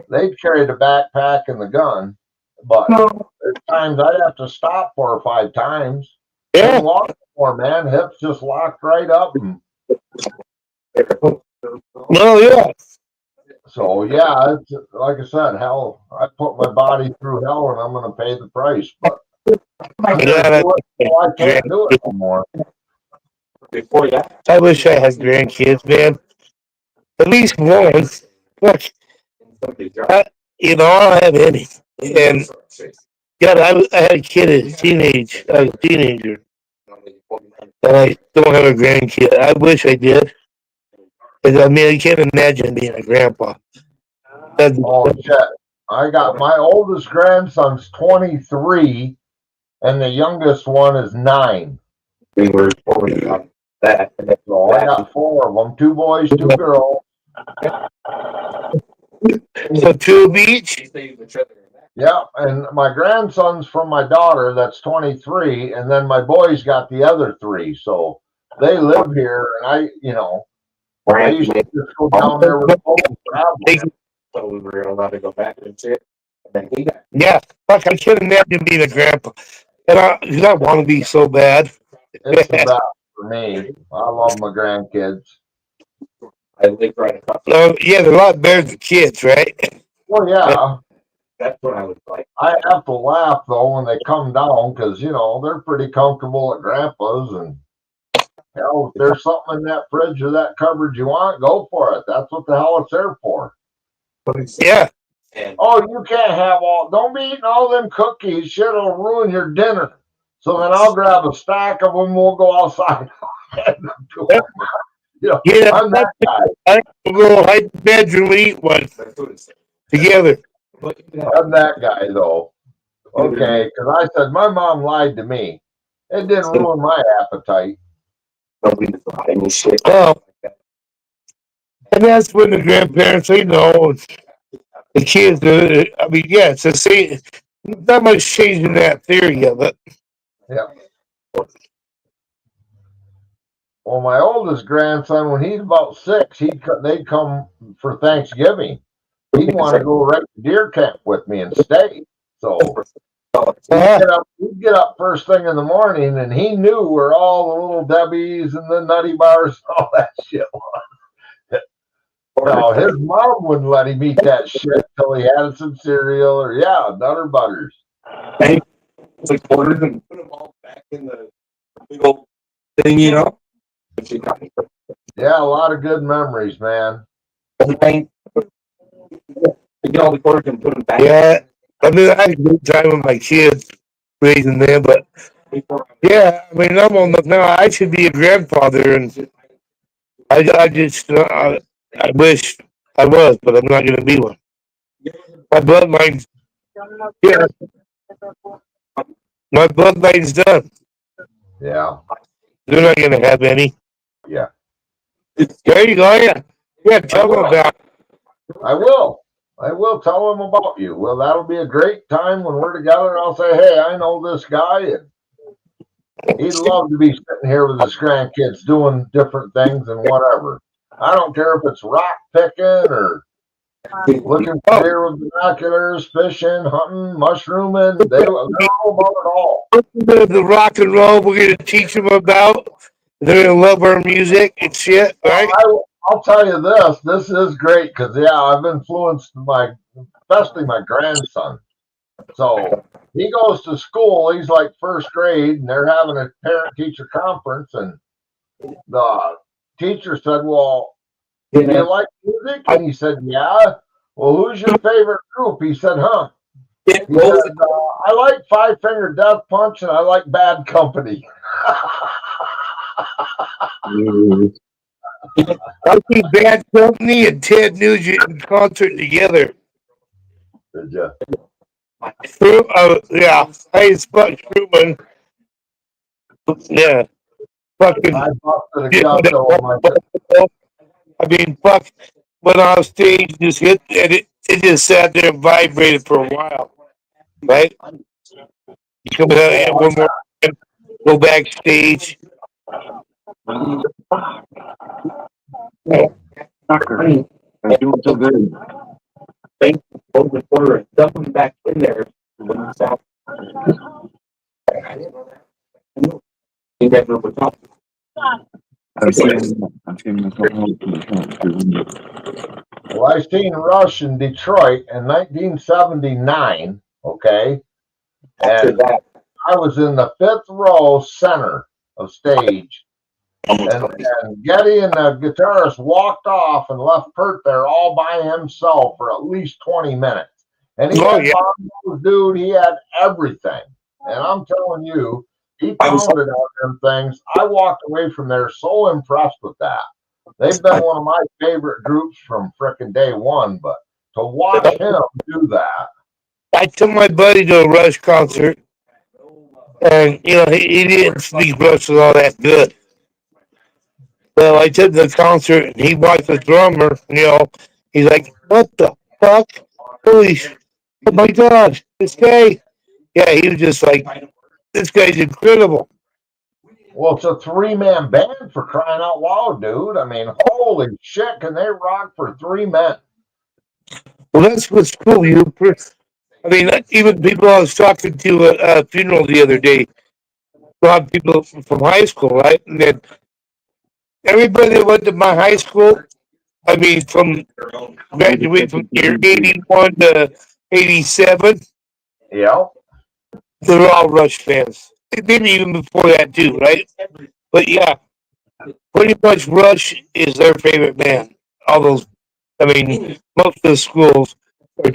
They'd carry the backpack and the gun, but there's times I'd have to stop 4 or 5 times. Yeah. Couldn't walk anymore, man. Hips just locked right up. Well, yeah. So yeah, it's, like I said, hell, I put my body through hell, and I'm going to pay the price. But I can't do it anymore. I wish I had grandkids, man. At least one. Look, I don't have any. And God, I had a kid at a teenager. And I don't have a grandkid. I wish I did. I mean, I can't imagine being a grandpa. Oh shit! I got my oldest grandson's 23, and the youngest one is 9. So I got 4 of them: 2 boys, 2 girls. So 2 of each. Yeah, and my grandson's from my daughter, that's 23, and then my boys got the other 3. So they live here, and I used to just go down there with them and travel. So we were allowed to go back and shit. And then he got Yeah, fuck, I can't imagine being a grandpa. And I want to be so bad. It's the best for me. I love my grandkids. I lived right across. Yeah, they're a lot better than kids, right? Well, yeah. That's what I was like. I have to laugh though when they come down because they're pretty comfortable at grandpa's, and hell, if there's something in that fridge or that cupboard you want, go for it. That's what the hell it's there for. Yeah. Oh, you can't have don't be eating all them cookies. Shit will ruin your dinner. So then I'll grab a stack of them. We'll go outside. Yeah, I'm that guy. I go hide in the bedroom and eat one together. I'm that guy though. Okay, because I said my mom lied to me. It didn't ruin my appetite. Oh. And that's when the grandparents, the kids, I mean, yeah, it's the same. Not much change in that theory of it. Yeah. Well, my oldest grandson, when he's about 6, they'd come for Thanksgiving. He'd want to go right to deer camp with me and stay. So he'd get up first thing in the morning, and he knew where all the little Debbies and the Nutty Bars and all that shit was. No, his mom wouldn't let him eat that shit till he had some cereal or Nutter Butters. It's like quarters and put them all back in the big old thing, Yeah, a lot of good memories, man. Get all the quarters and put them back. Yeah, I mean, I had a good time with my kids raising them, but yeah, I mean, I'm old enough now. I should be a grandfather, and I just, I wish I was, but I'm not going to be one. My bloodline's, my bloodline's done. Yeah. They're not going to have any. Yeah. There you go. Yeah, tell them about. I will tell them about you. Well, that'll be a great time when we're together. I'll say, hey, I know this guy, and he'd love to be sitting here with his grandkids doing different things and whatever. I don't care if it's rock picking or looking for deer with binoculars, fishing, hunting, mushrooming. They're all about it all. The rock and roll we're going to teach them about. They're going to love our music and shit, right? I'll tell you this. This is great because, I've influenced especially my grandson. So he goes to school. He's like first grade, and they're having a parent-teacher conference. And the teacher said, well, do you like music? And he said, yeah. Well, who's your favorite group? He said, He said, I like Five Finger Death Punch, and I like Bad Company. I see Bad Company and Ted Nugent in concert together. Did you? Hey, Spud Truman. Yeah. Fucking. I busted a gut though on my I mean, fuck. Went on stage, just hit, and it just sat there and vibrated for a while. Right? You come out here one more time, go backstage. Sucker. I'm doing so good. Thank you for dumping back in there. Well, I seen Rush in Detroit in 1979. Okay, and I was in the 5th row center of stage. And Getty and the guitarist walked off and left Pert there all by himself for at least 20 minutes. And he had bombs, dude, he had everything. And I'm telling you, he pounded out them things. I walked away from there so impressed with that. They've been one of my favorite groups from frickin' day one, but to watch him do that. I took my buddy to a Rush concert, and he didn't speak Rush was all that good. Well, I took the concert, and he watched the drummer. He's like, "What the fuck? Holy sh! Oh my gosh, this guy!" Yeah, he was just like, "This guy's incredible." Well, it's a 3-man band for crying out loud, dude. I mean, holy shit, can they rock for 3 men? Well, that's what's cool. Even people I was talking to at a funeral the other day, a lot of people from high school, right? And then everybody that went to my high school, from graduated from year 81 to 87. Yeah. They're all Rush fans. Maybe even before that too, right? But yeah, pretty much Rush is their favorite band. All those, most of the schools or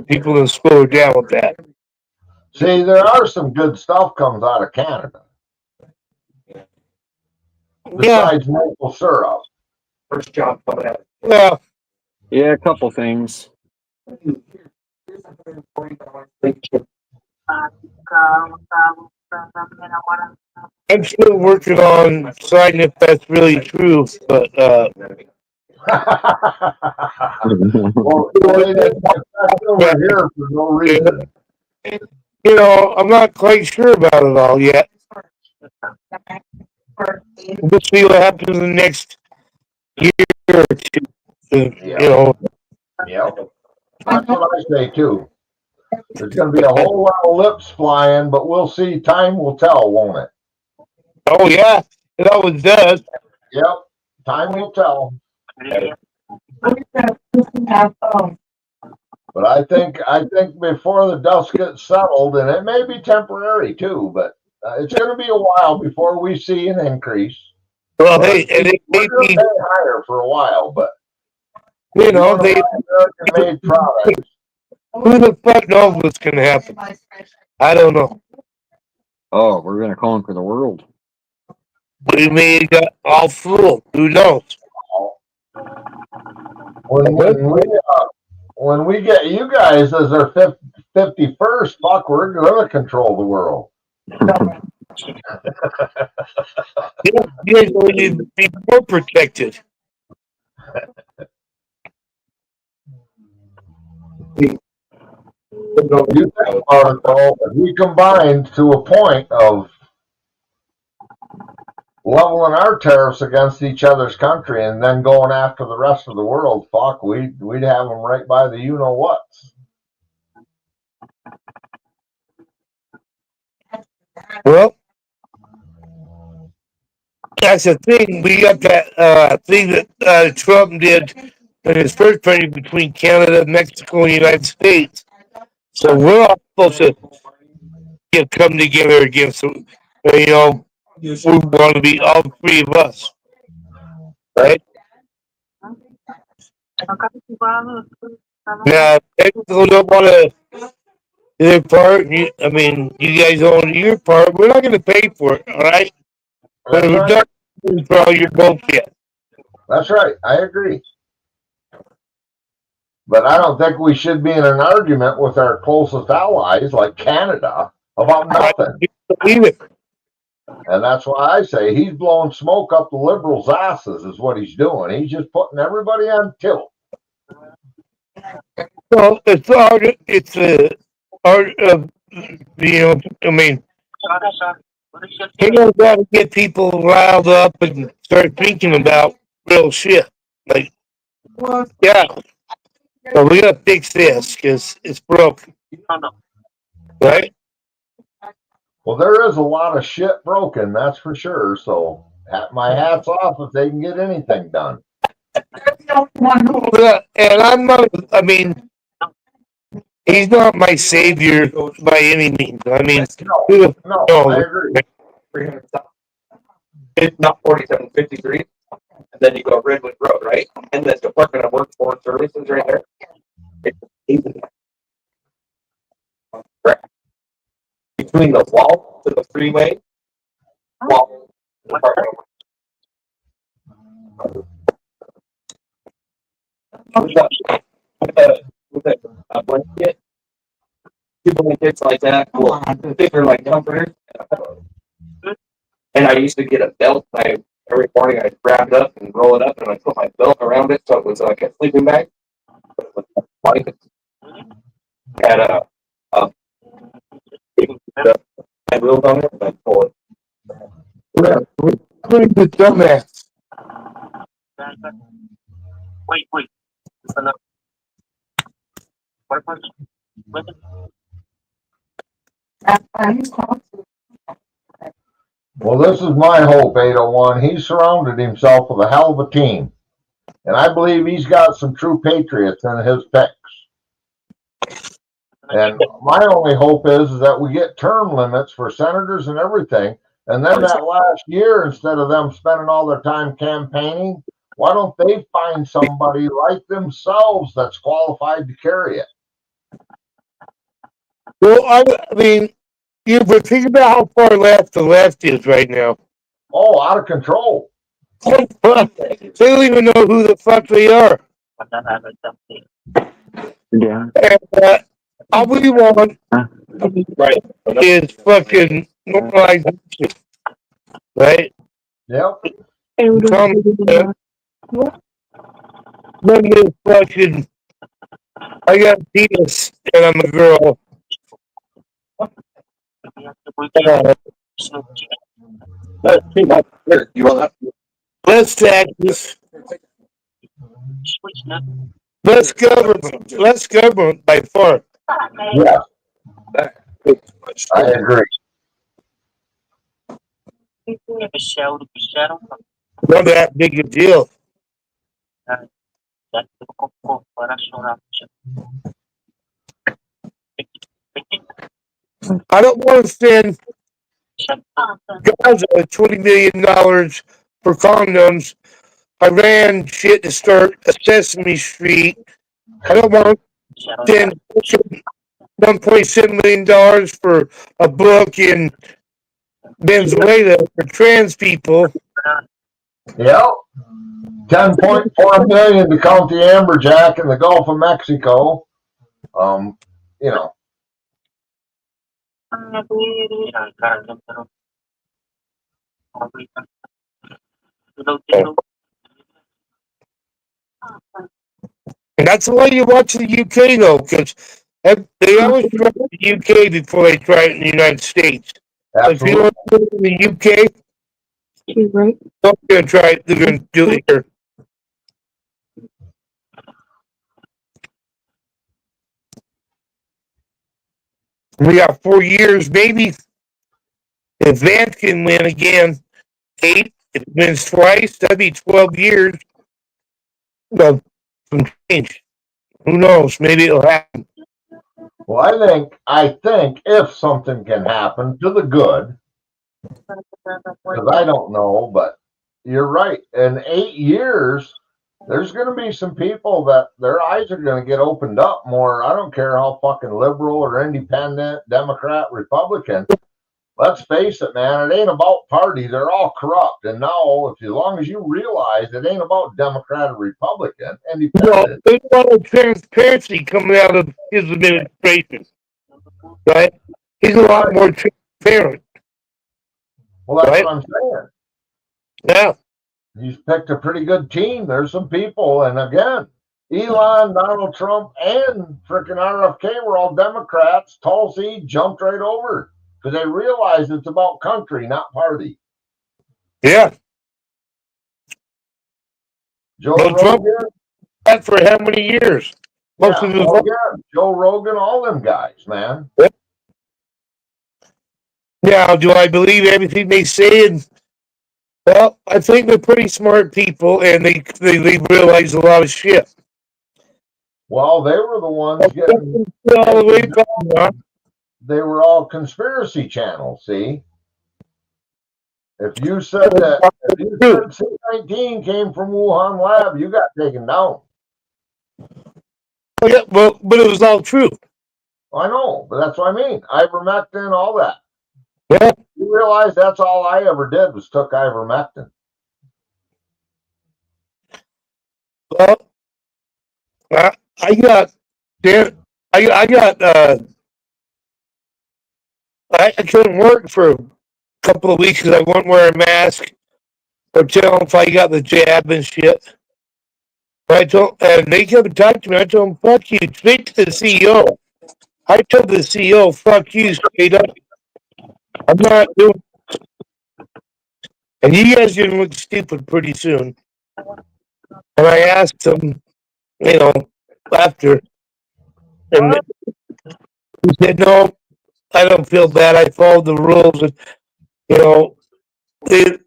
people in school are down with that. See, there are some good stuff comes out of Canada. Besides maple syrup. First job coming out. Well, yeah, a couple things. I'm still working on deciding if that's really true, but well, over here for no reason. I'm not quite sure about it all yet. We'll see what happens in the next year or two. Yep. That's what I say too. There's going to be a whole lot of lips flying, but we'll see. Time will tell, won't it? Oh yeah, it always does. Yep. Time will tell. But I think before the dust gets settled, and it may be temporary too, but it's going to be a while before we see an increase. Well, hey, and it may be higher for a while, but they American-made products. Who the fuck knows what's going to happen? I don't know. Oh, we're going to conquer the world. We may have got all fooled. Who knows? When we get you guys as our 51st, fuck, we're going to control the world. You guys need to be more protected. You think about it, though, if we combined to a point of leveling our tariffs against each other's country and then going after the rest of the world, fuck, we'd have them right by the you-know-whats. Well, that's the thing. We got that thing that Trump did in his first president between Canada, Mexico, and the United States. So we're all supposed to come together against, we want to be all three of us, right? Now, Mexico don't want to do their part. You guys own your part. We're not going to pay for it, all right? But we're not paying for all your bullshit. That's right. I agree. But I don't think we should be in an argument with our closest allies like Canada about nothing. And that's why I say he's blowing smoke up the liberals' asses is what he's doing. He's just putting everybody on tilt. Well, it's art. It's art of, He knows how to get people riled up and start thinking about real shit. Like, yeah, so we gotta fix this because it's broken, right? Well, there is a lot of shit broken, that's for sure. So my hat's off if they can get anything done. Yeah, and I'm not. I mean, he's not my savior by any means. I mean, No, I agree. It's not 4753. And then you go Redwood Road, right? And the Department of Workforce Services right there. It's easy. Correct. Between the wall to the freeway, wall, Department of with a blanket, 2 blankets like that, well, thicker like comforters. And I used to get a belt. Every morning I'd wrap it up and roll it up, and I put my belt around it so it was like a sleeping bag. Had a wheels on it, and I pull it. Pretty good dumbass. Well, this is my hope, 801. He's surrounded himself with a hell of a team. And I believe he's got some true patriots in his picks. And my only hope is that we get term limits for senators and everything. And then that last year, instead of them spending all their time campaigning, why don't they find somebody like themselves that's qualified to carry it? Well, I mean, but think about how far left the left is right now. Oh, out of control. They don't even know who the fuck they are. Yeah. And, all we want is fucking normalization, right? Yep. Let me fucking. I got a penis and I'm a girl. Less taxes. Less government by far. Yeah. I agree. Not that big a deal. I don't want to send Gaza $20 million for condoms. Iran shit to start a Sesame Street. I don't want to send $1.7 million for a book in Venezuela for trans people. Yep. 10.4 million to count the amberjack in the Gulf of Mexico. You know. And that's why you watch the UK though, because they always try the UK before they try it in the United States. If you don't do it in the UK, they're going to try it. They're going to do it here. We got 4 years, maybe. If Vance can win again, 8. If it wins twice, that'd be 12 years. Of some change. Who knows? Maybe it'll happen. Well, I think if something can happen to the good, because I don't know, but you're right. In 8 years, there's going to be some people that their eyes are going to get opened up more. I don't care how fucking liberal or independent, Democrat, Republican. Let's face it, man. It ain't about party. They're all corrupt. And now, as long as you realize it ain't about Democrat or Republican, independent. There's a lot of transparency coming out of his administration, right? He's a lot more transparent. Well, that's what I'm saying. Yeah. He's picked a pretty good team. There's some people. And again, Elon, Donald Trump, and freaking RFK were all Democrats. Tulsi jumped right over. because they realize it's about country, not party. Yeah. Joe Well, Trump Rogan, that for how many years? Most yeah, of his oh yeah, Joe Rogan, all them guys, man. Now, do I believe everything they say? And well, I think they're pretty smart people, and they realize a lot of shit. Well, they were the ones getting all the way back, huh? They were all conspiracy channels. See, if you said that if you said C-19 came from Wuhan lab, you got taken down. Yeah, well, but it was all true. I know, but that's what I mean. Ivermectin, all that. Yeah. You realize that's all I ever did was took ivermectin. Well, I got there. I couldn't work for a couple of weeks because I wouldn't wear a mask or tell them if I got the jab and shit. I told, and they come and talk to me. I told them, "Fuck you." Speak to the CEO. I told the CEO, "Fuck you," straight up. I'm not doing. And you guys are gonna look stupid pretty soon. And I asked them, after, and he said, "No, I don't feel bad. I followed the rules, and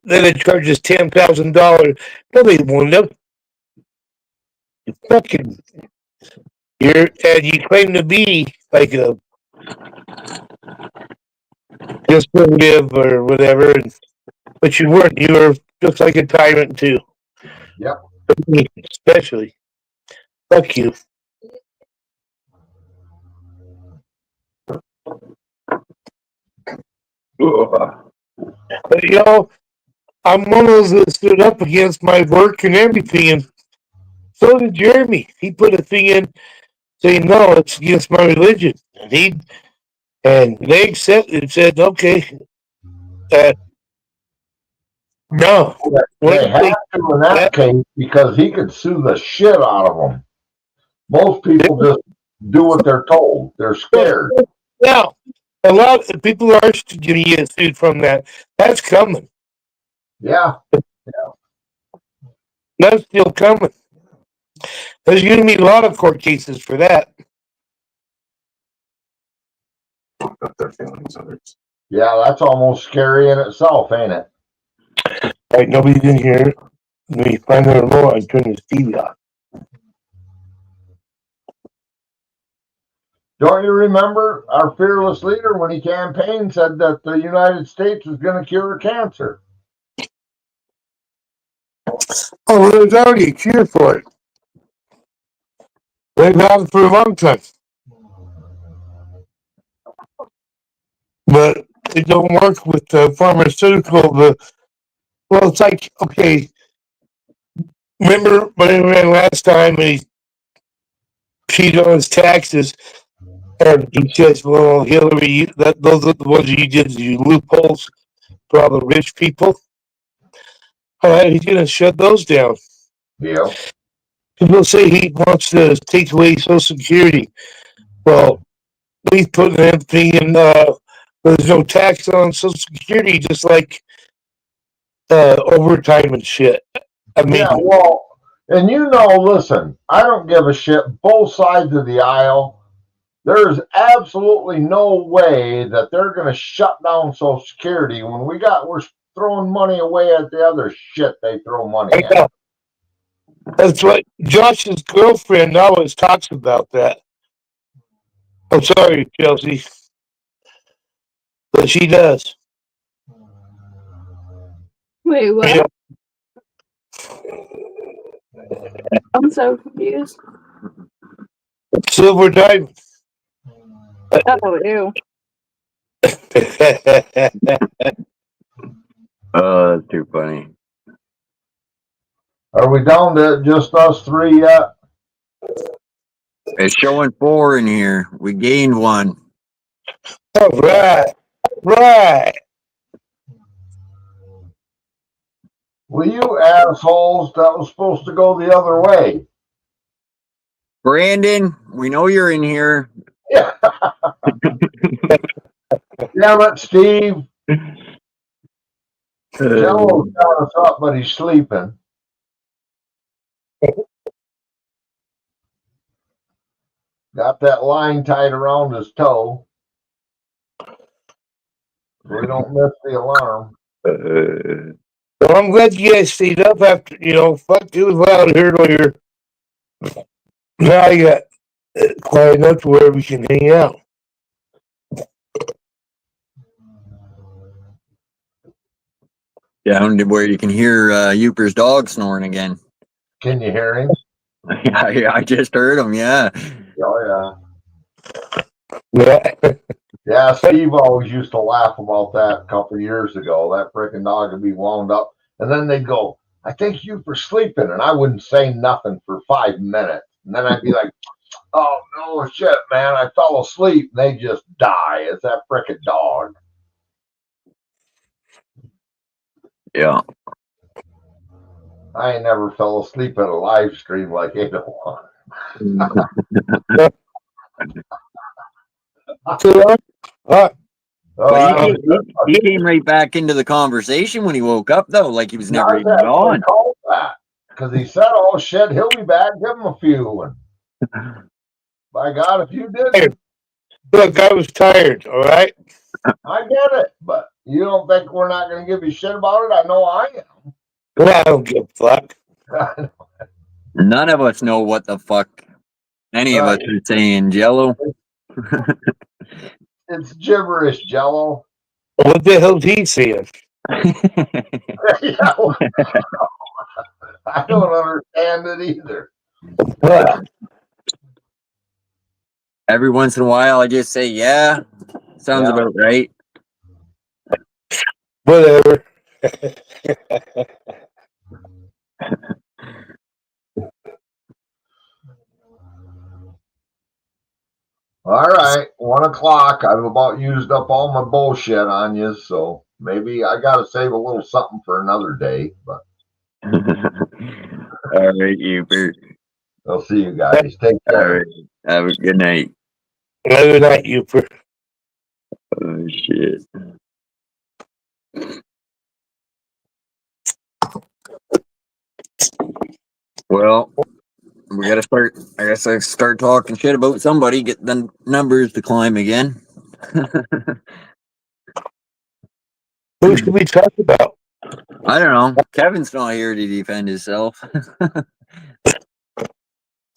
they charge us $10,000. Nobody won them. You fucking, and you claim to be like a conservative or whatever, but you weren't. You were just like a tyrant too. Yep. Especially, fuck you." But I'm one of those that stood up against my work and everything, and so did Jeremy. He put a thing in saying, "No, it's against my religion," and they accepted and said, "Okay, no." They have to in that case because he could sue the shit out of them. Most people just do what they're told. They're scared. Yeah, a lot of people are going to get sued from that. That's coming. Yeah. That's still coming. There's going to be a lot of court cases for that. Yeah, that's almost scary in itself, ain't it? All right, nobody's in here. Let me find out more. I turn this TV off. Don't you remember our fearless leader when he campaigned said that the United States was going to cure cancer? Oh, well, there's already a cure for it. They've had it for a long time. But it don't work with the pharmaceutical. Well, it's like, okay, remember when he ran last time and he cheated on his taxes? And he says, "Well, Hillary, those are the ones you did, you loopholes for all the rich people." All right, he's going to shut those down. Yeah. People say he wants to take away Social Security. Well, he's putting everything in, there's no tax on Social Security, just like overtime and shit. I mean, yeah, well, and listen, I don't give a shit both sides of the aisle. There's absolutely no way that they're going to shut down Social Security when we're throwing money away at the other shit they throw money at. That's what Josh's girlfriend always talks about that. I'm sorry, Chelsea, but she does. Wait, what? Yeah. I'm so confused. Silver diamond. Oh, ew. Oh, that's too funny. Are we down to just us three yet? It's showing 4 in here. We gained 1. All right. Right. Well, you assholes, that was supposed to go the other way. Brandon, we know you're in here. Yeah. Damn it, Steve. Jello's got us up, but he's sleeping. Got that line tied around his toe. We don't miss the alarm. Well, I'm glad you guys stayed up after, fuck, it was loud here earlier. Now you got quiet enough to where we can hang out. Down to where you can hear Euper's dog snoring again. Can you hear him? I just heard him, yeah. Oh, yeah. Yeah, Steve always used to laugh about that a couple of years ago. That freaking dog would be wound up. And then they'd go, I think you were sleeping. And I wouldn't say nothing for 5 minutes. And then I'd be like, oh, no shit, man. I fell asleep. And they just die. It's that freaking dog. Yeah. I ain't never fell asleep at a live stream like 801. He came right back into the conversation when he woke up, though, like he was never even gone. Because he said, oh shit, he'll be back. Give him a few. And by God, if you didn't. Look, I was tired, all right? I get it, but you don't think we're not going to give you shit about it? I know I am. Well, I don't give a fuck. None of us know what the fuck any of us are saying, Jello. It's gibberish, Jello. What the hell's he saying? Yeah, well, I don't understand it either. Every once in a while, I just say, yeah, sounds about right. Whatever. All right, 1 o'clock. I've about used up all my bullshit on you, so maybe I got to save a little something for another day. But all right, Euper. I'll see you guys. Take care. All right. Have a good night. Good night, Euper. Oh shit. Well, we gotta start. I guess I start talking shit about somebody. Get the numbers to climb again. Who should we talk about? I don't know. Kevin's not here to defend himself.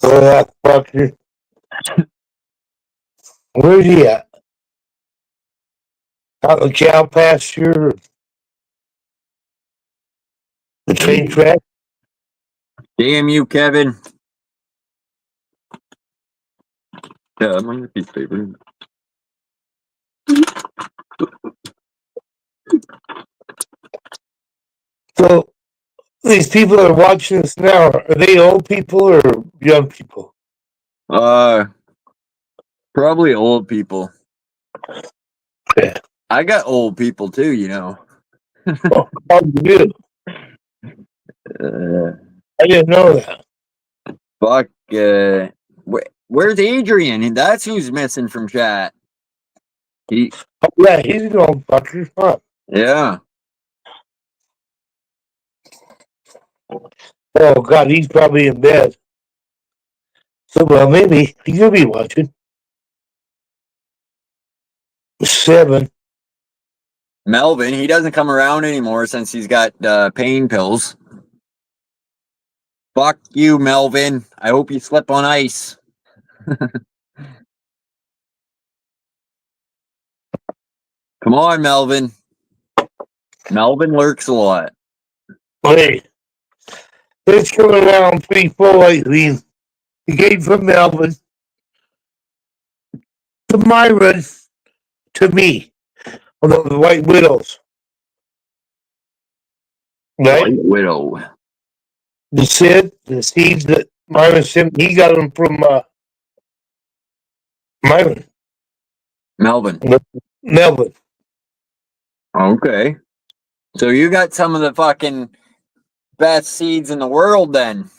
Oh, that fucker. Where's he at? Out the cow pasture? The train track? Damn you, Kevin. Yeah, I'm on your piece of paper. So, these people that are watching this now, are they old people or young people? Probably old people. Yeah. I got old people too, you know. Oh, you do? I didn't know that. Fuck. Where's Adrian? That's who's missing from chat. Yeah, he's an old fucker. Huh? Yeah. Oh, God, he's probably in bed. So, well, maybe he'll be watching. 7. Melvin, he doesn't come around anymore since he's got pain pills. Fuck you, Melvin. I hope you slip on ice. Come on, Melvin. Melvin lurks a lot. Hey, it's coming around pretty full lately. He gave from Melvin to Myron to me. Although the White Widows. Right? White Widow. The seeds that Myron sent, he got them from Myron. Melvin. Melvin. Okay. So you got some of the fucking best seeds in the world then.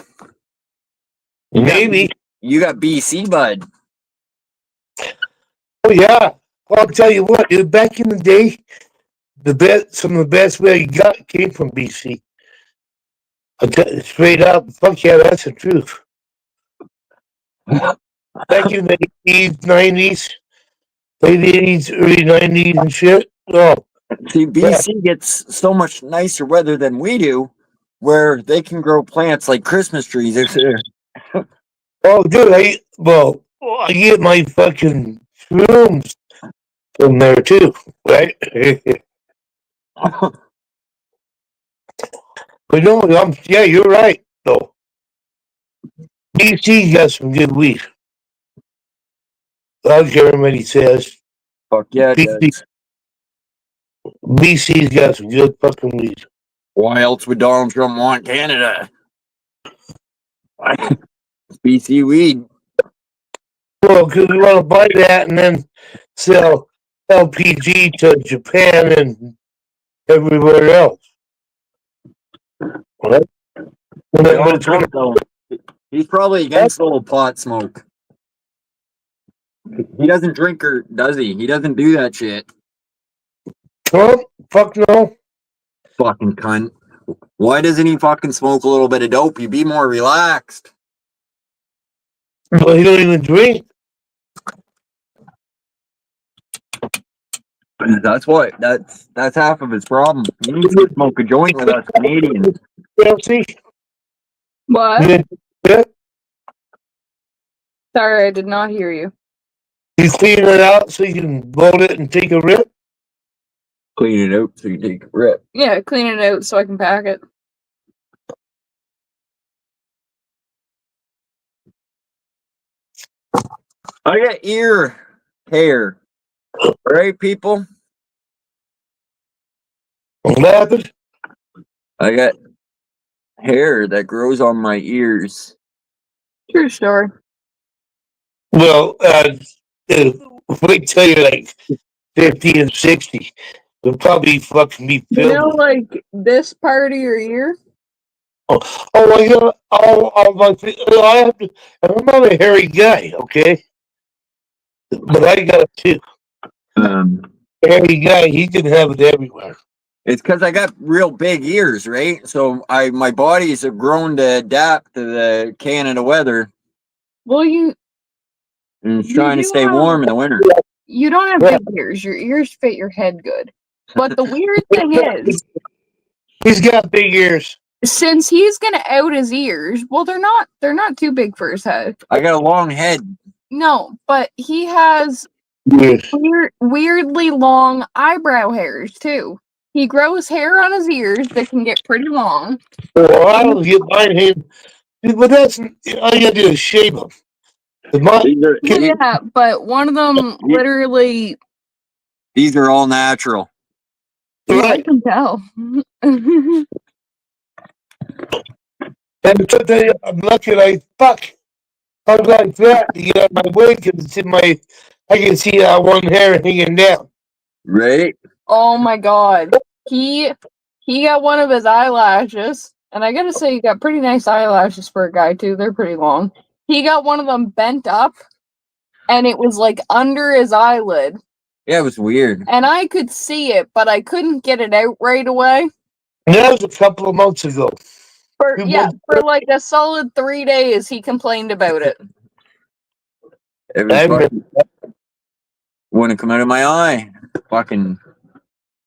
Maybe. You got BC Bud. Oh, yeah. I'll tell you what, dude. Back in the day, some of the best weed you got came from BC. I'll tell you straight up. Fuck yeah, that's the truth. Back in the 80s, 90s, late 80s, early 90s and shit. Oh, See, BC gets so much nicer weather than we do, where they can grow plants like Christmas trees. oh, dude, I get my fucking shrooms from there too, right? But no, yeah, you're right, though. BC got some good weed. I don't care what he says. Fuck yeah, it does. BC's got some good fucking weed. Why else would Donald Trump want Canada? BC weed. Well, because we want to buy that and then sell LPG to Japan and everywhere else. Right? Donald Trump, though, he's probably against the little pot smoke. He doesn't drink, or does he? He doesn't do that shit. Trump? Fuck no. Fucking cunt. Why doesn't he fucking smoke a little bit of dope? You'd be more relaxed. Well, he don't even drink. That's what. That's half of his problem. He needs to smoke a joint with us Canadians. Chelsea? What? Yeah. Sorry, I did not hear you. You clean it out so you can load it and take a rip? Clean it out so you take a rip. Yeah, clean it out so I can pack it. I got ear hair. Right, people? What happened? I got hair that grows on my ears. True story. Well, wait till you're like 50 and 60. You'll probably fucking be You filled know, with. like this part of your ear? I got all my. I have to. I'm not a hairy guy, okay? But I got it too. Hairy guy, he can have it everywhere. It's because I got real big ears, right? So my body's grown to adapt to the Canada weather. Well, and it's trying to do stay have- warm in the winter. You don't have big ears. Your ears fit your head good. But the weird thing is, He's got big ears. since he's gonna out his ears, well, they're not too big for his head. I got a long head. No, but he has weirdly long eyebrow hairs too. He grows hair on his ears that can get pretty long. Well, I don't get mine him. But that's all you gotta do is shave them. Yeah, but one of them literally. These are all natural. Yeah, I can tell. And today I'm lucky like fuck. I'm like that to get out my way because it's in my. I can see that one hair hanging down. Right? Oh my god. He got one of his eyelashes, and I gotta say, he got pretty nice eyelashes for a guy too. They're pretty long. He got one of them bent up, and it was like under his eyelid. Yeah, it was weird. And I could see it, but I couldn't get it out right away. And that was a couple of months ago. For like a solid 3 days, he complained about it. It was wouldn't come out of my eye. Fucking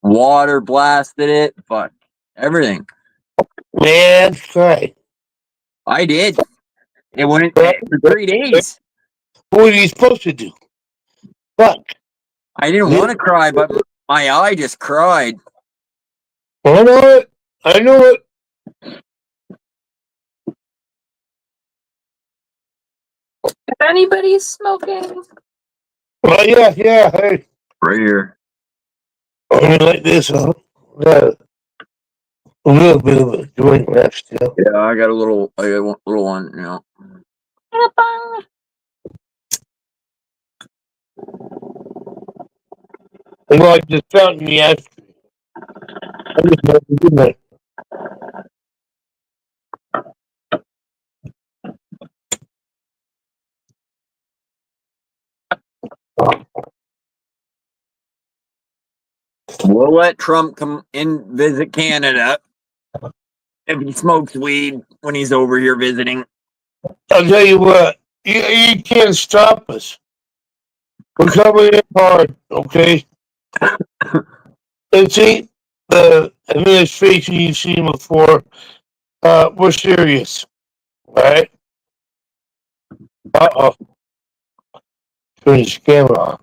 water blasted it. Fuck everything. Man, sorry. I did. It went for 3 days. What are you supposed to do? Fuck. I didn't want to cry, but my eye just cried. I know it. I know it. If anybody's smoking. Well, yeah. Hey. Right here. I mean, like this, huh? Got a little bit of a joint left still. Yeah, I got one little one, you know. Well, I just found in the ashtray. I just never did that. We'll let Trump come in visit Canada if he smokes weed when he's over here visiting. I'll tell you what, you can't stop us. We're coming in hard, okay? This ain't the administration you've seen before. We're serious, all right? Uh-oh. Turn his camera on.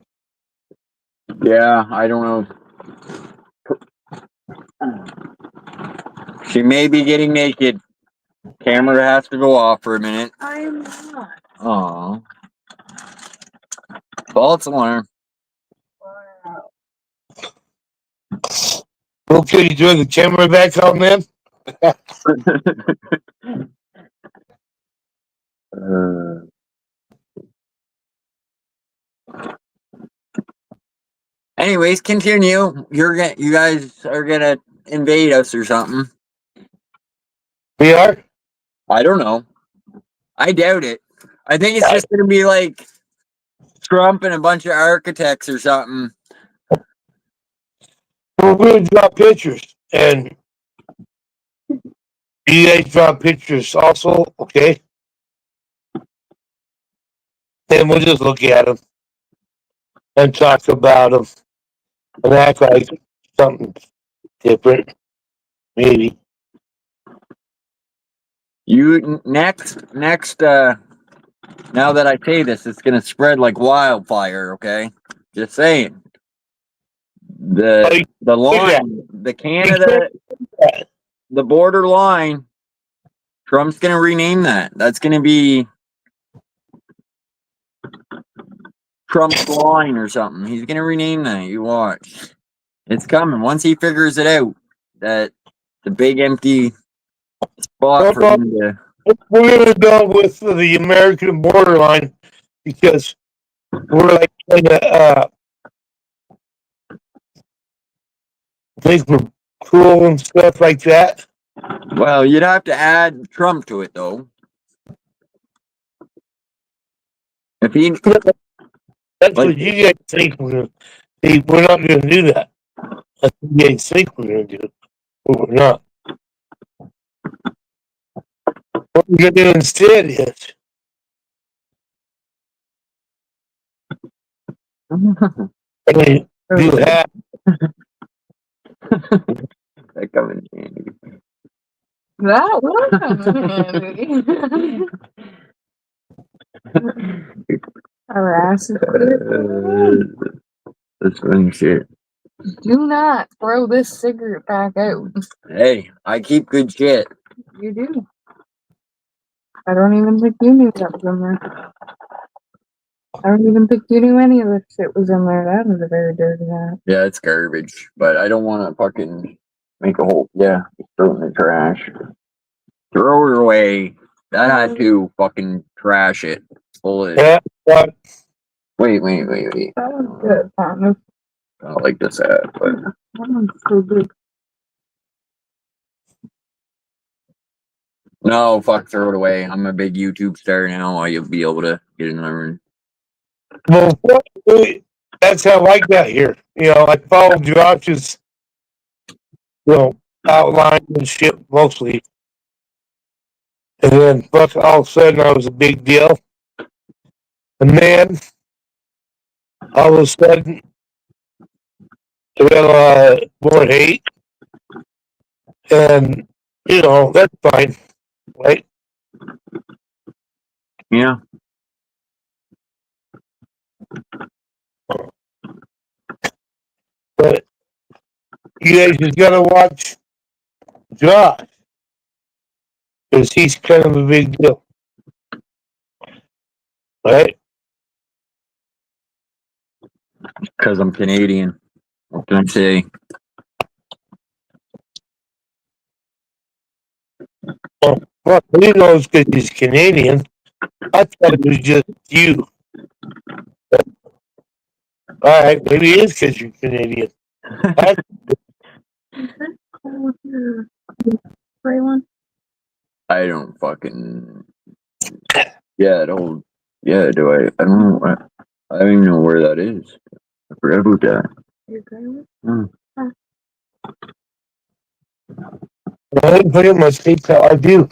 Yeah, I don't know. She may be getting naked. Camera has to go off for a minute. I'm not. Aw. False alarm. Okay, you turn the camera back on then? Anyways, continue. You guys are gonna invade us or something. We are? I don't know. I doubt it. I think it's just gonna be like Trump and a bunch of architects or something. We're going to draw pictures, and you guys draw pictures also, okay? Then we'll just look at them and talk about them and act like something different, maybe. You next. Now that I say this, it's gonna spread like wildfire. Okay, just saying. The line, the Canada, the border line. Trump's gonna rename that. That's gonna be Trump's line or something. He's gonna rename that. You watch. It's coming. Once he figures it out, that the big empty spot for him to. We're going to go with the American borderline because we're like kind of, think we're cool and stuff like that. Well, you'd have to add Trump to it, though. If he, that's what you guys think we're going to. We're not going to do that. That's what you guys think we're going to do, but we're not. What we're going to do instead is do that. That coming handy. That will come handy. Harass. That's funny shit. Do not throw this cigarette back out. Hey, I keep good shit. You do. I don't even think you knew that was in there. I don't even think you knew any of this shit was in there. That was a very dirty hat. Yeah, it's garbage, but I don't want to fucking make a whole. Yeah, throw it in the trash. Throw it away. That had to fucking trash it. Full of. Yeah. Wait. That was good, partner. I don't like this hat, but. That one's so good. No, fuck, throw it away. I'm a big YouTube star now. You'll be able to get another. Well, that's how I got here. You know, I followed Josh's, outline and shit mostly. And then, fuck, all of a sudden I was a big deal. And then, all of a sudden, we got more hate. And, that's fine. Right? Yeah. But you guys just gotta watch Josh. Because he's kind of a big deal. Right? Because I'm Canadian. What can I say? Oh, fuck, he knows because he's Canadian. I thought it was just you. Alright, maybe it is because you're Canadian. I don't fucking. Yeah, do I? I don't know. I don't even know where that is. I forgot about that. I didn't put in my PayPal. I do.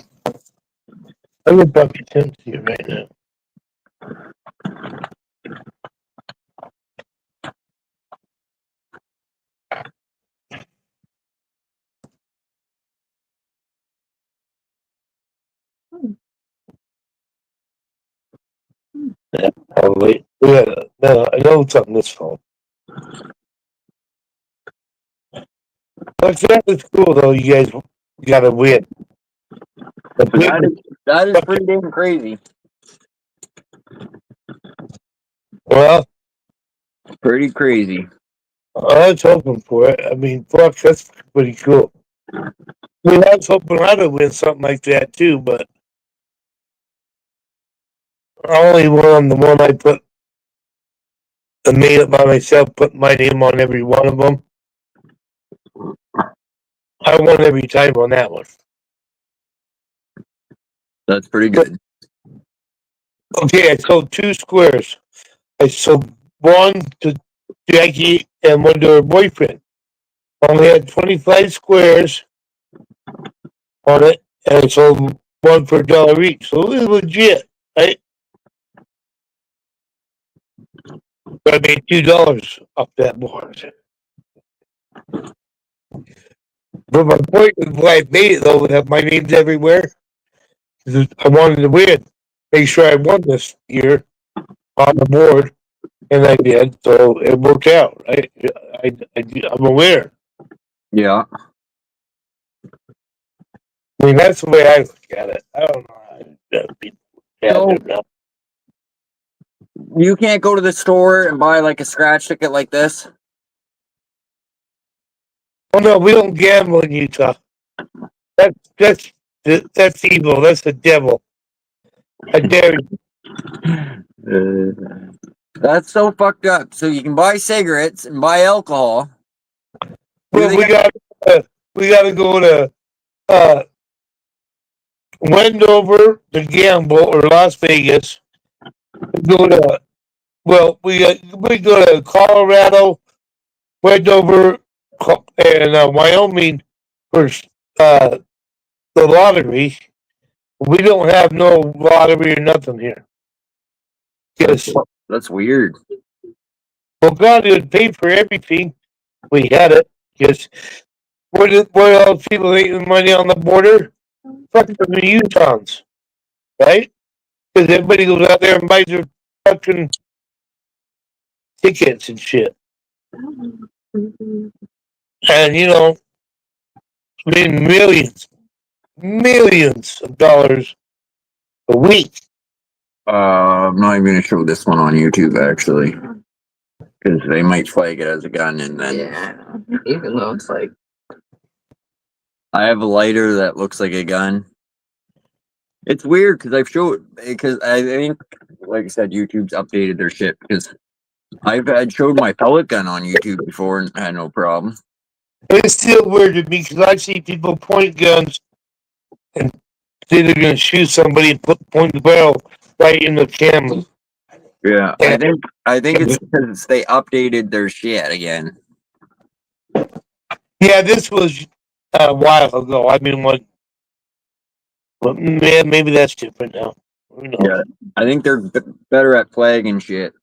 I'm about to send to you right now. Yeah, probably. Yeah, no, I know it's on this phone. But that was cool, though. You guys got to win. That is pretty damn crazy. Well, pretty crazy. I was hoping for it. I mean, fuck, that's pretty cool. I mean, I was hoping I would win something like that too, but I only won the one I put. I made it by myself, put my name on every one of them. I won every time on that one. That's pretty good. Okay, I sold 2 squares. I sold one to Jackie and one to her boyfriend. I only had 25 squares on it, and I sold one for $1 each. So it was legit, right? But I made $2 off that board. But my point is why I made it though, that my name's everywhere. I wanted to win. Make sure I won this year on the board. And I did, so it worked out. I'm a winner. Yeah. I mean, that's the way I look at it. I don't know. You can't go to the store and buy like a scratch ticket like this. Oh no, we don't gamble in Utah. That's evil. That's the devil. I dare you. That's so fucked up. So you can buy cigarettes and buy alcohol. Well, we got to go to Wendover to gamble or Las Vegas. We go to Colorado, Wendover, and Wyoming for the lottery. We don't have no lottery or nothing here. Yes. That's weird. Well, God would pay for everything. We had it. Yes. What else people making money on the border? Fucking the Utahns. Right? Because everybody goes out there and buys their fucking tickets and shit. And, I mean, millions of dollars a week. I'm not even gonna show this one on YouTube actually, because they might flag it as a gun, and then Even though it's like I have a lighter that looks like a gun. It's weird because I think, like I said, YouTube's updated their shit because I've showed my pellet gun on YouTube before and had no problem. It's still weird to me because I see people point guns and say they're going to shoot somebody and point the barrel right in the camera. Yeah, I think it's because they updated their shit again. Yeah, this was a while ago. I mean, maybe that's different now. Yeah, I think they're better at flagging shit.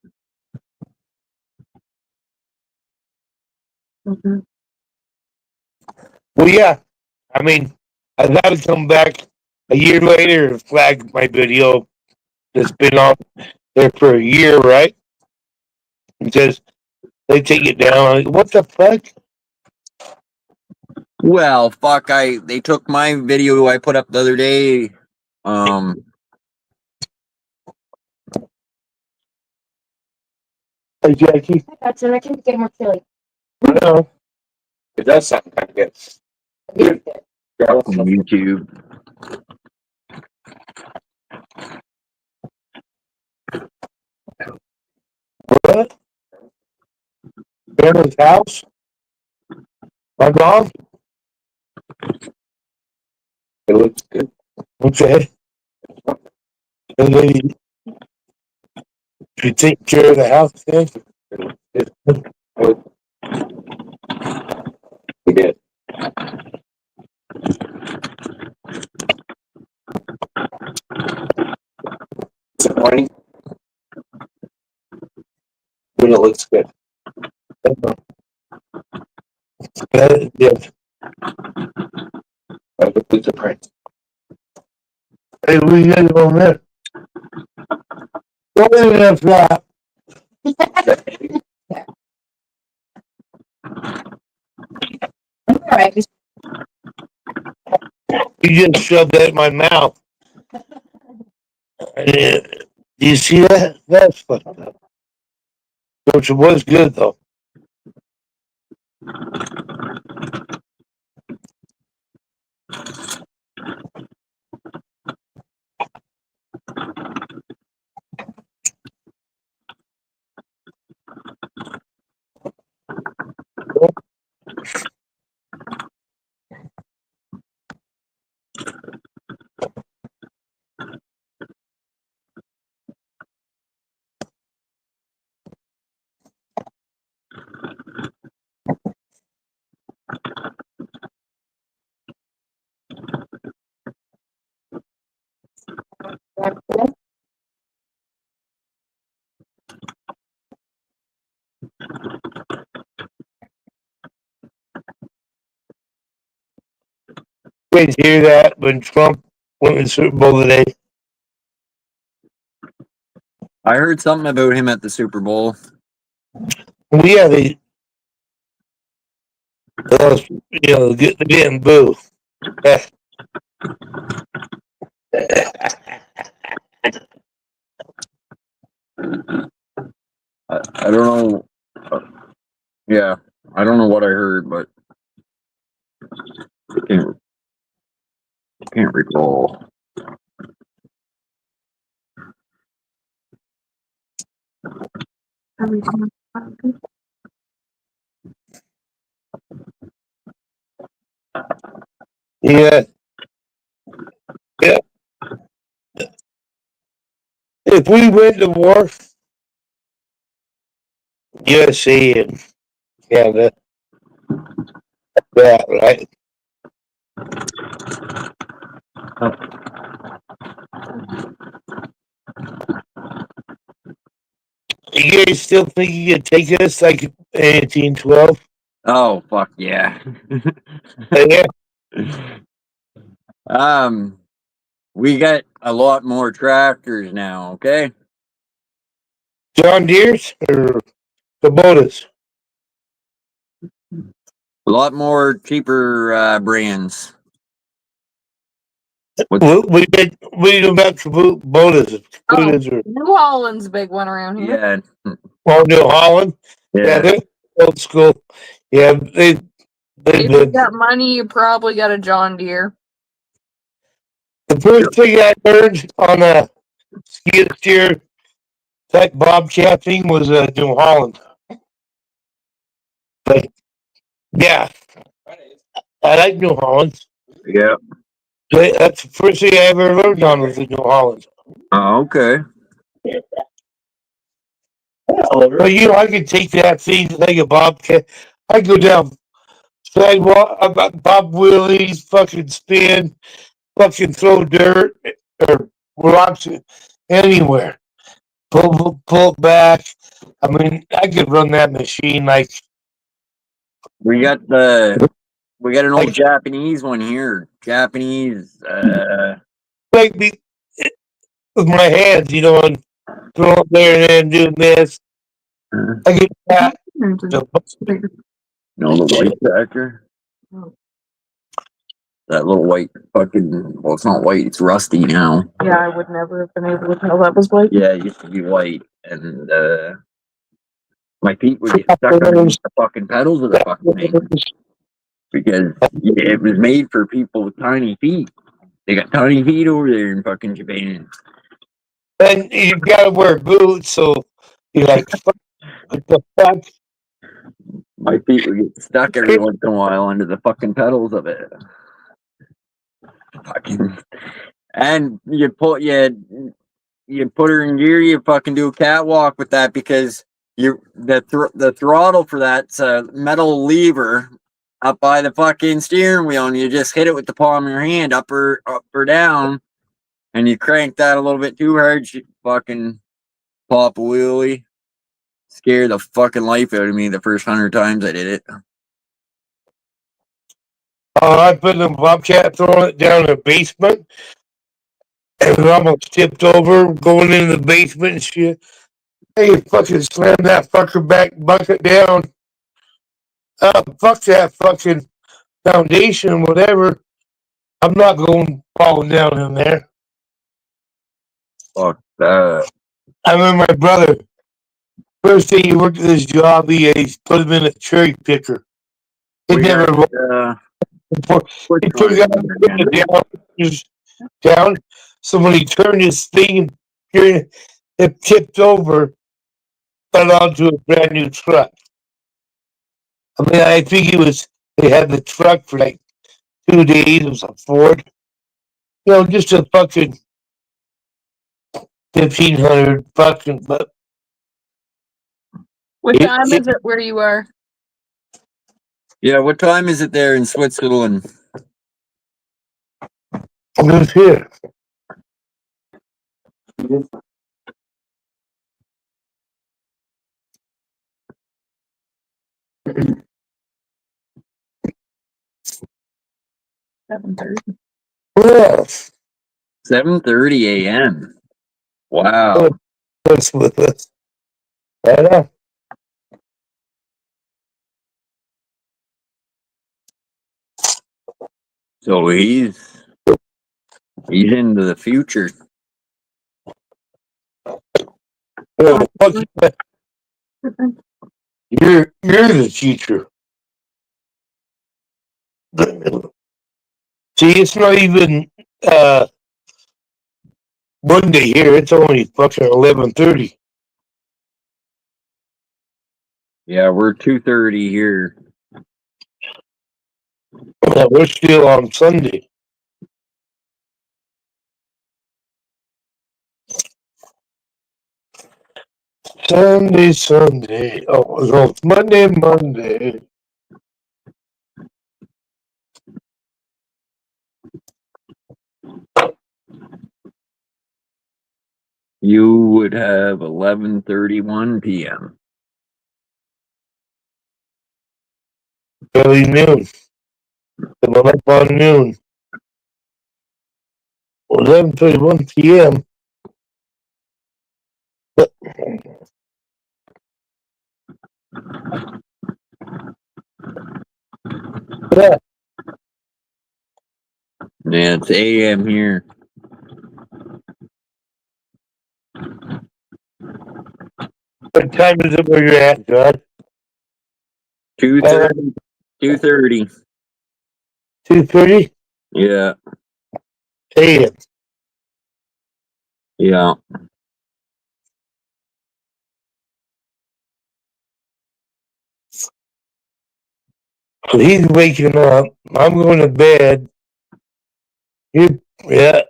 Mm-hmm. Well, yeah. I mean, I got to come back a year later and flag my video that's been on there for a year, right? Because they take it down. Like, what the fuck? Well, fuck! They took my video I put up the other day. Hey, Jackie. That's it. I can get more chili. No. It does sound kind of good. YouTube. What? Barry's house? My dog? It looks good. Okay. And then you take care of the house then? We did. Disappointing. But it looks good. Yes. I could put the print. Hey, we got it on there. Don't even have that. You just shoved that in my mouth. Do you see that? That's fucked up. Which was good though. Did you hear that when Trump went to the Super Bowl today? I heard something about him at the Super Bowl. Well, yeah, they, getting booed. I don't know. Yeah, I don't know what I heard, but I can't recall. Yeah. Yeah. If we went to war, USA and Canada, that right? You guys still think you could take us like 1812? Oh fuck yeah. Yeah. We got a lot more tractors now, okay? John Deere's or Kubotas? A lot more cheaper brands. We go back to Kubotas. New Holland's a big one around here. Yeah. Oh, New Holland? Yeah, they're old school. Yeah, If you got money, you probably got a John Deere. The first thing I learned on a skid steer tech bobcat thing was New Holland. But yeah, I like New Holland. Yeah. That's the first thing I ever learned on was the New Holland. Oh, okay. Well, I could take that thing like a bobcat. I go down sidewalk, bob wheelies, fucking spin, fucking throw dirt or rocks anywhere. Pull it back. I mean, I could run that machine like. We got an old Japanese one here. Japanese. Like me with my hands, and throw it there and then do this. I get that. No, the white tractor. That little white fucking. Well, it's not white. It's rusty now. Yeah, I would never have been able to tell that was white. Yeah, it used to be white, and my feet would get stuck underneath the fucking pedals of the fucking thing because it was made for people with tiny feet. They got tiny feet over there in fucking Japan. And you gotta wear boots, so you're like, what the fuck? My feet would get stuck every once in a while under the fucking pedals of it. Fucking, and you put her in gear. You fucking do a catwalk with that because the throttle for that's a metal lever up by the fucking steering wheel, and you just hit it with the palm of your hand, up or down, and you crank that a little bit too hard, you fucking pop a wheelie. Scared the fucking life out of me the first 100 times I did it. Oh, I put the Bobcat throwing it down in the basement, and it almost tipped over going into the basement and shit. Hey, fucking slam that fucker back bucket down. Fuck that fucking foundation, whatever. I'm not going falling down in there. Fuck that. I remember my brother, first day he worked at this job, he put him in a cherry picker. It never rolled. He took it down. So when he turned his thing, it tipped over, fell onto a brand new truck. I mean, I think they had the truck for like 2 days. It was a Ford. You know, just a fucking 1,500 fucking, but. What time is it where you are? Yeah, what time is it there in Switzerland? I'm just here. Yes. 7:30 a.m. Wow. What's with us? I know. So he's into the future. Well, fuck you're the future. See, it's not even Monday here. It's only fucking 11:30. Yeah, we're 2:30 here. Yeah, we're still on Sunday. Sunday. Oh, no, it's Monday. You would have 11:31 p.m. Early noon. I'm up on noon. 11:31 p.m. Yeah. Yeah, it's a.m. here. What time is it where you're at, John? 2:30. 2:30. 2:30? Yeah. a.m. Yeah. So he's waking up. I'm going to bed. Yeah.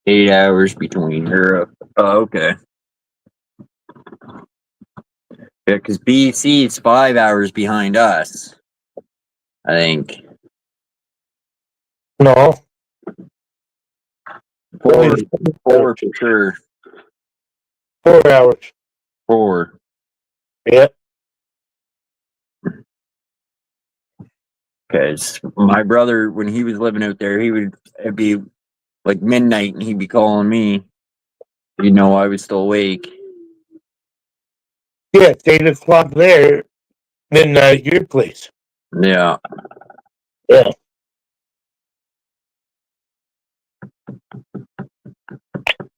8 hours between Europe. Oh, okay. Yeah, because BC is 5 hours behind us. I think. No. 4 for sure. 4 hours. 4. Yep. Because my brother, when he was living out there, it'd be like midnight and he'd be calling me. You know, I was still awake. Yeah, it's 8 o'clock there, midnight your place. Yeah. Yeah.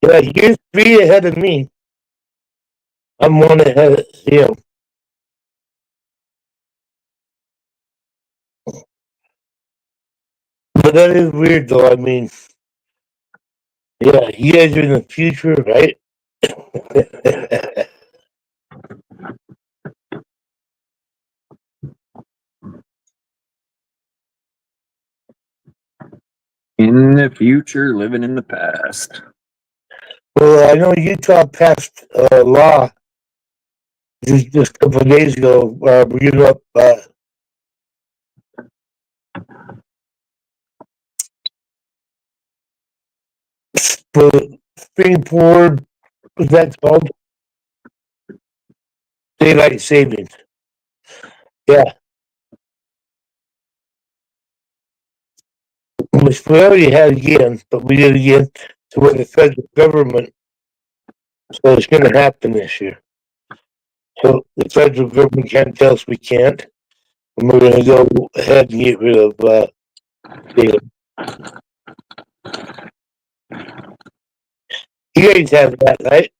Yeah, you're 3 ahead of me. I'm 1 ahead of him. But that is weird, though. I mean, yeah, you guys are in the future, right? In the future, living in the past. Well, I know Utah passed a law just a couple of days ago, we get up for Springboard, what's that called? Daylight savings. Yeah. Which we already had again, but we did again to with the federal government. So it's going to happen this year. So the federal government can't tell us we can't. And we're going to go ahead and get rid of daylight. You guys have that, right?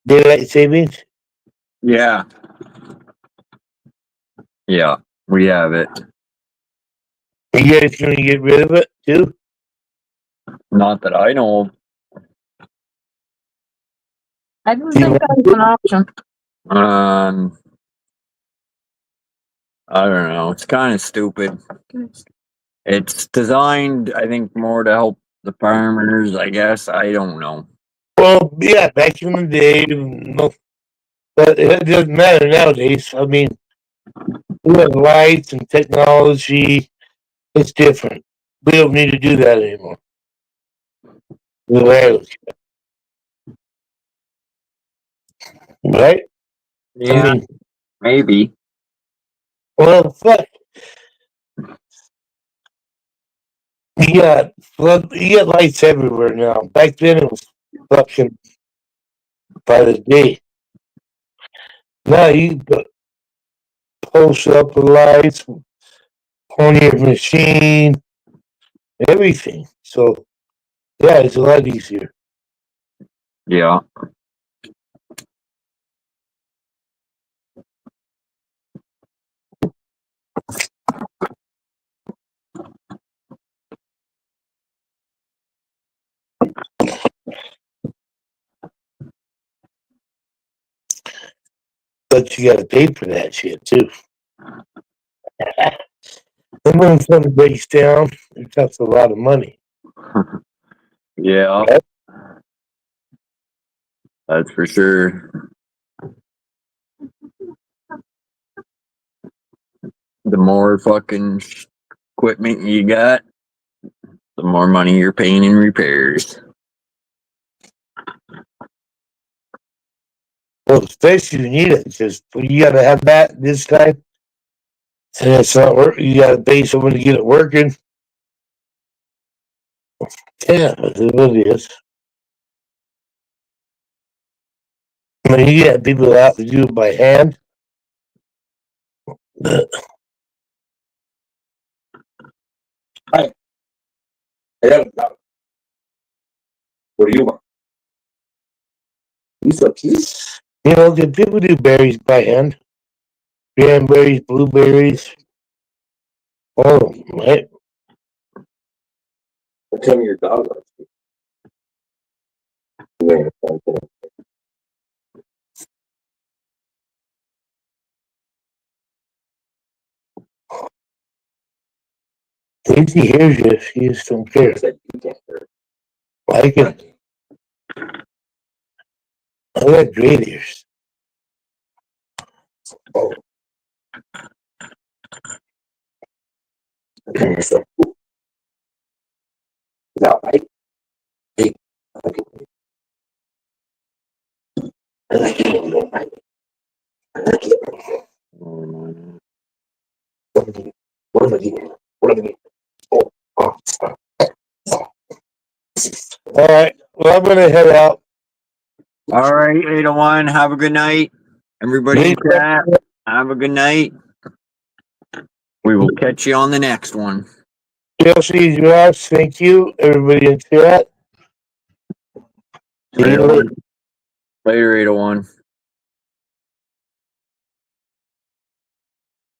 Daylight savings? Yeah. Yeah, we have it. Are you guys going to get rid of it too? Not that I know of. I don't think that's an option. I don't know. It's kind of stupid. It's designed, I think, more to help the farmers, I guess. I don't know. Well, yeah, back in the day, no, but it doesn't matter nowadays. I mean, we have lights and technology. It's different. We don't need to do that anymore. Right? Yeah, I mean, maybe. well, fuck. You got lights everywhere now. Back then it was fucking by the day. Now you post up the lights on your machine, everything. So yeah, it's a lot easier. Yeah. But you gotta pay for that shit too. And when something breaks down, it costs a lot of money. Yeah. That's for sure. The more fucking equipment you got, the more money you're paying in repairs. Well, especially you need it because you gotta have that this time. And it's not working. You gotta pay someone to get it working. Yeah, that's what it is. I mean, you got people that have to do it by hand. What do you want? You so cute. You know, the people do berries by hand. Cranberries, blueberries. Oh, right. Tell me your dog likes you. If he hears you, he just don't care. Like it. I got great ears. Oh. Is that right? Hey, I like it. What am I doing? What am I doing? Oh. All right. Well, I'm gonna head out. All right, 801. Have a good night. Everybody in chat, have a good night. We will catch you on the next one. Chelsea, Ross, thank you. Everybody in chat. See you later. Later, 801.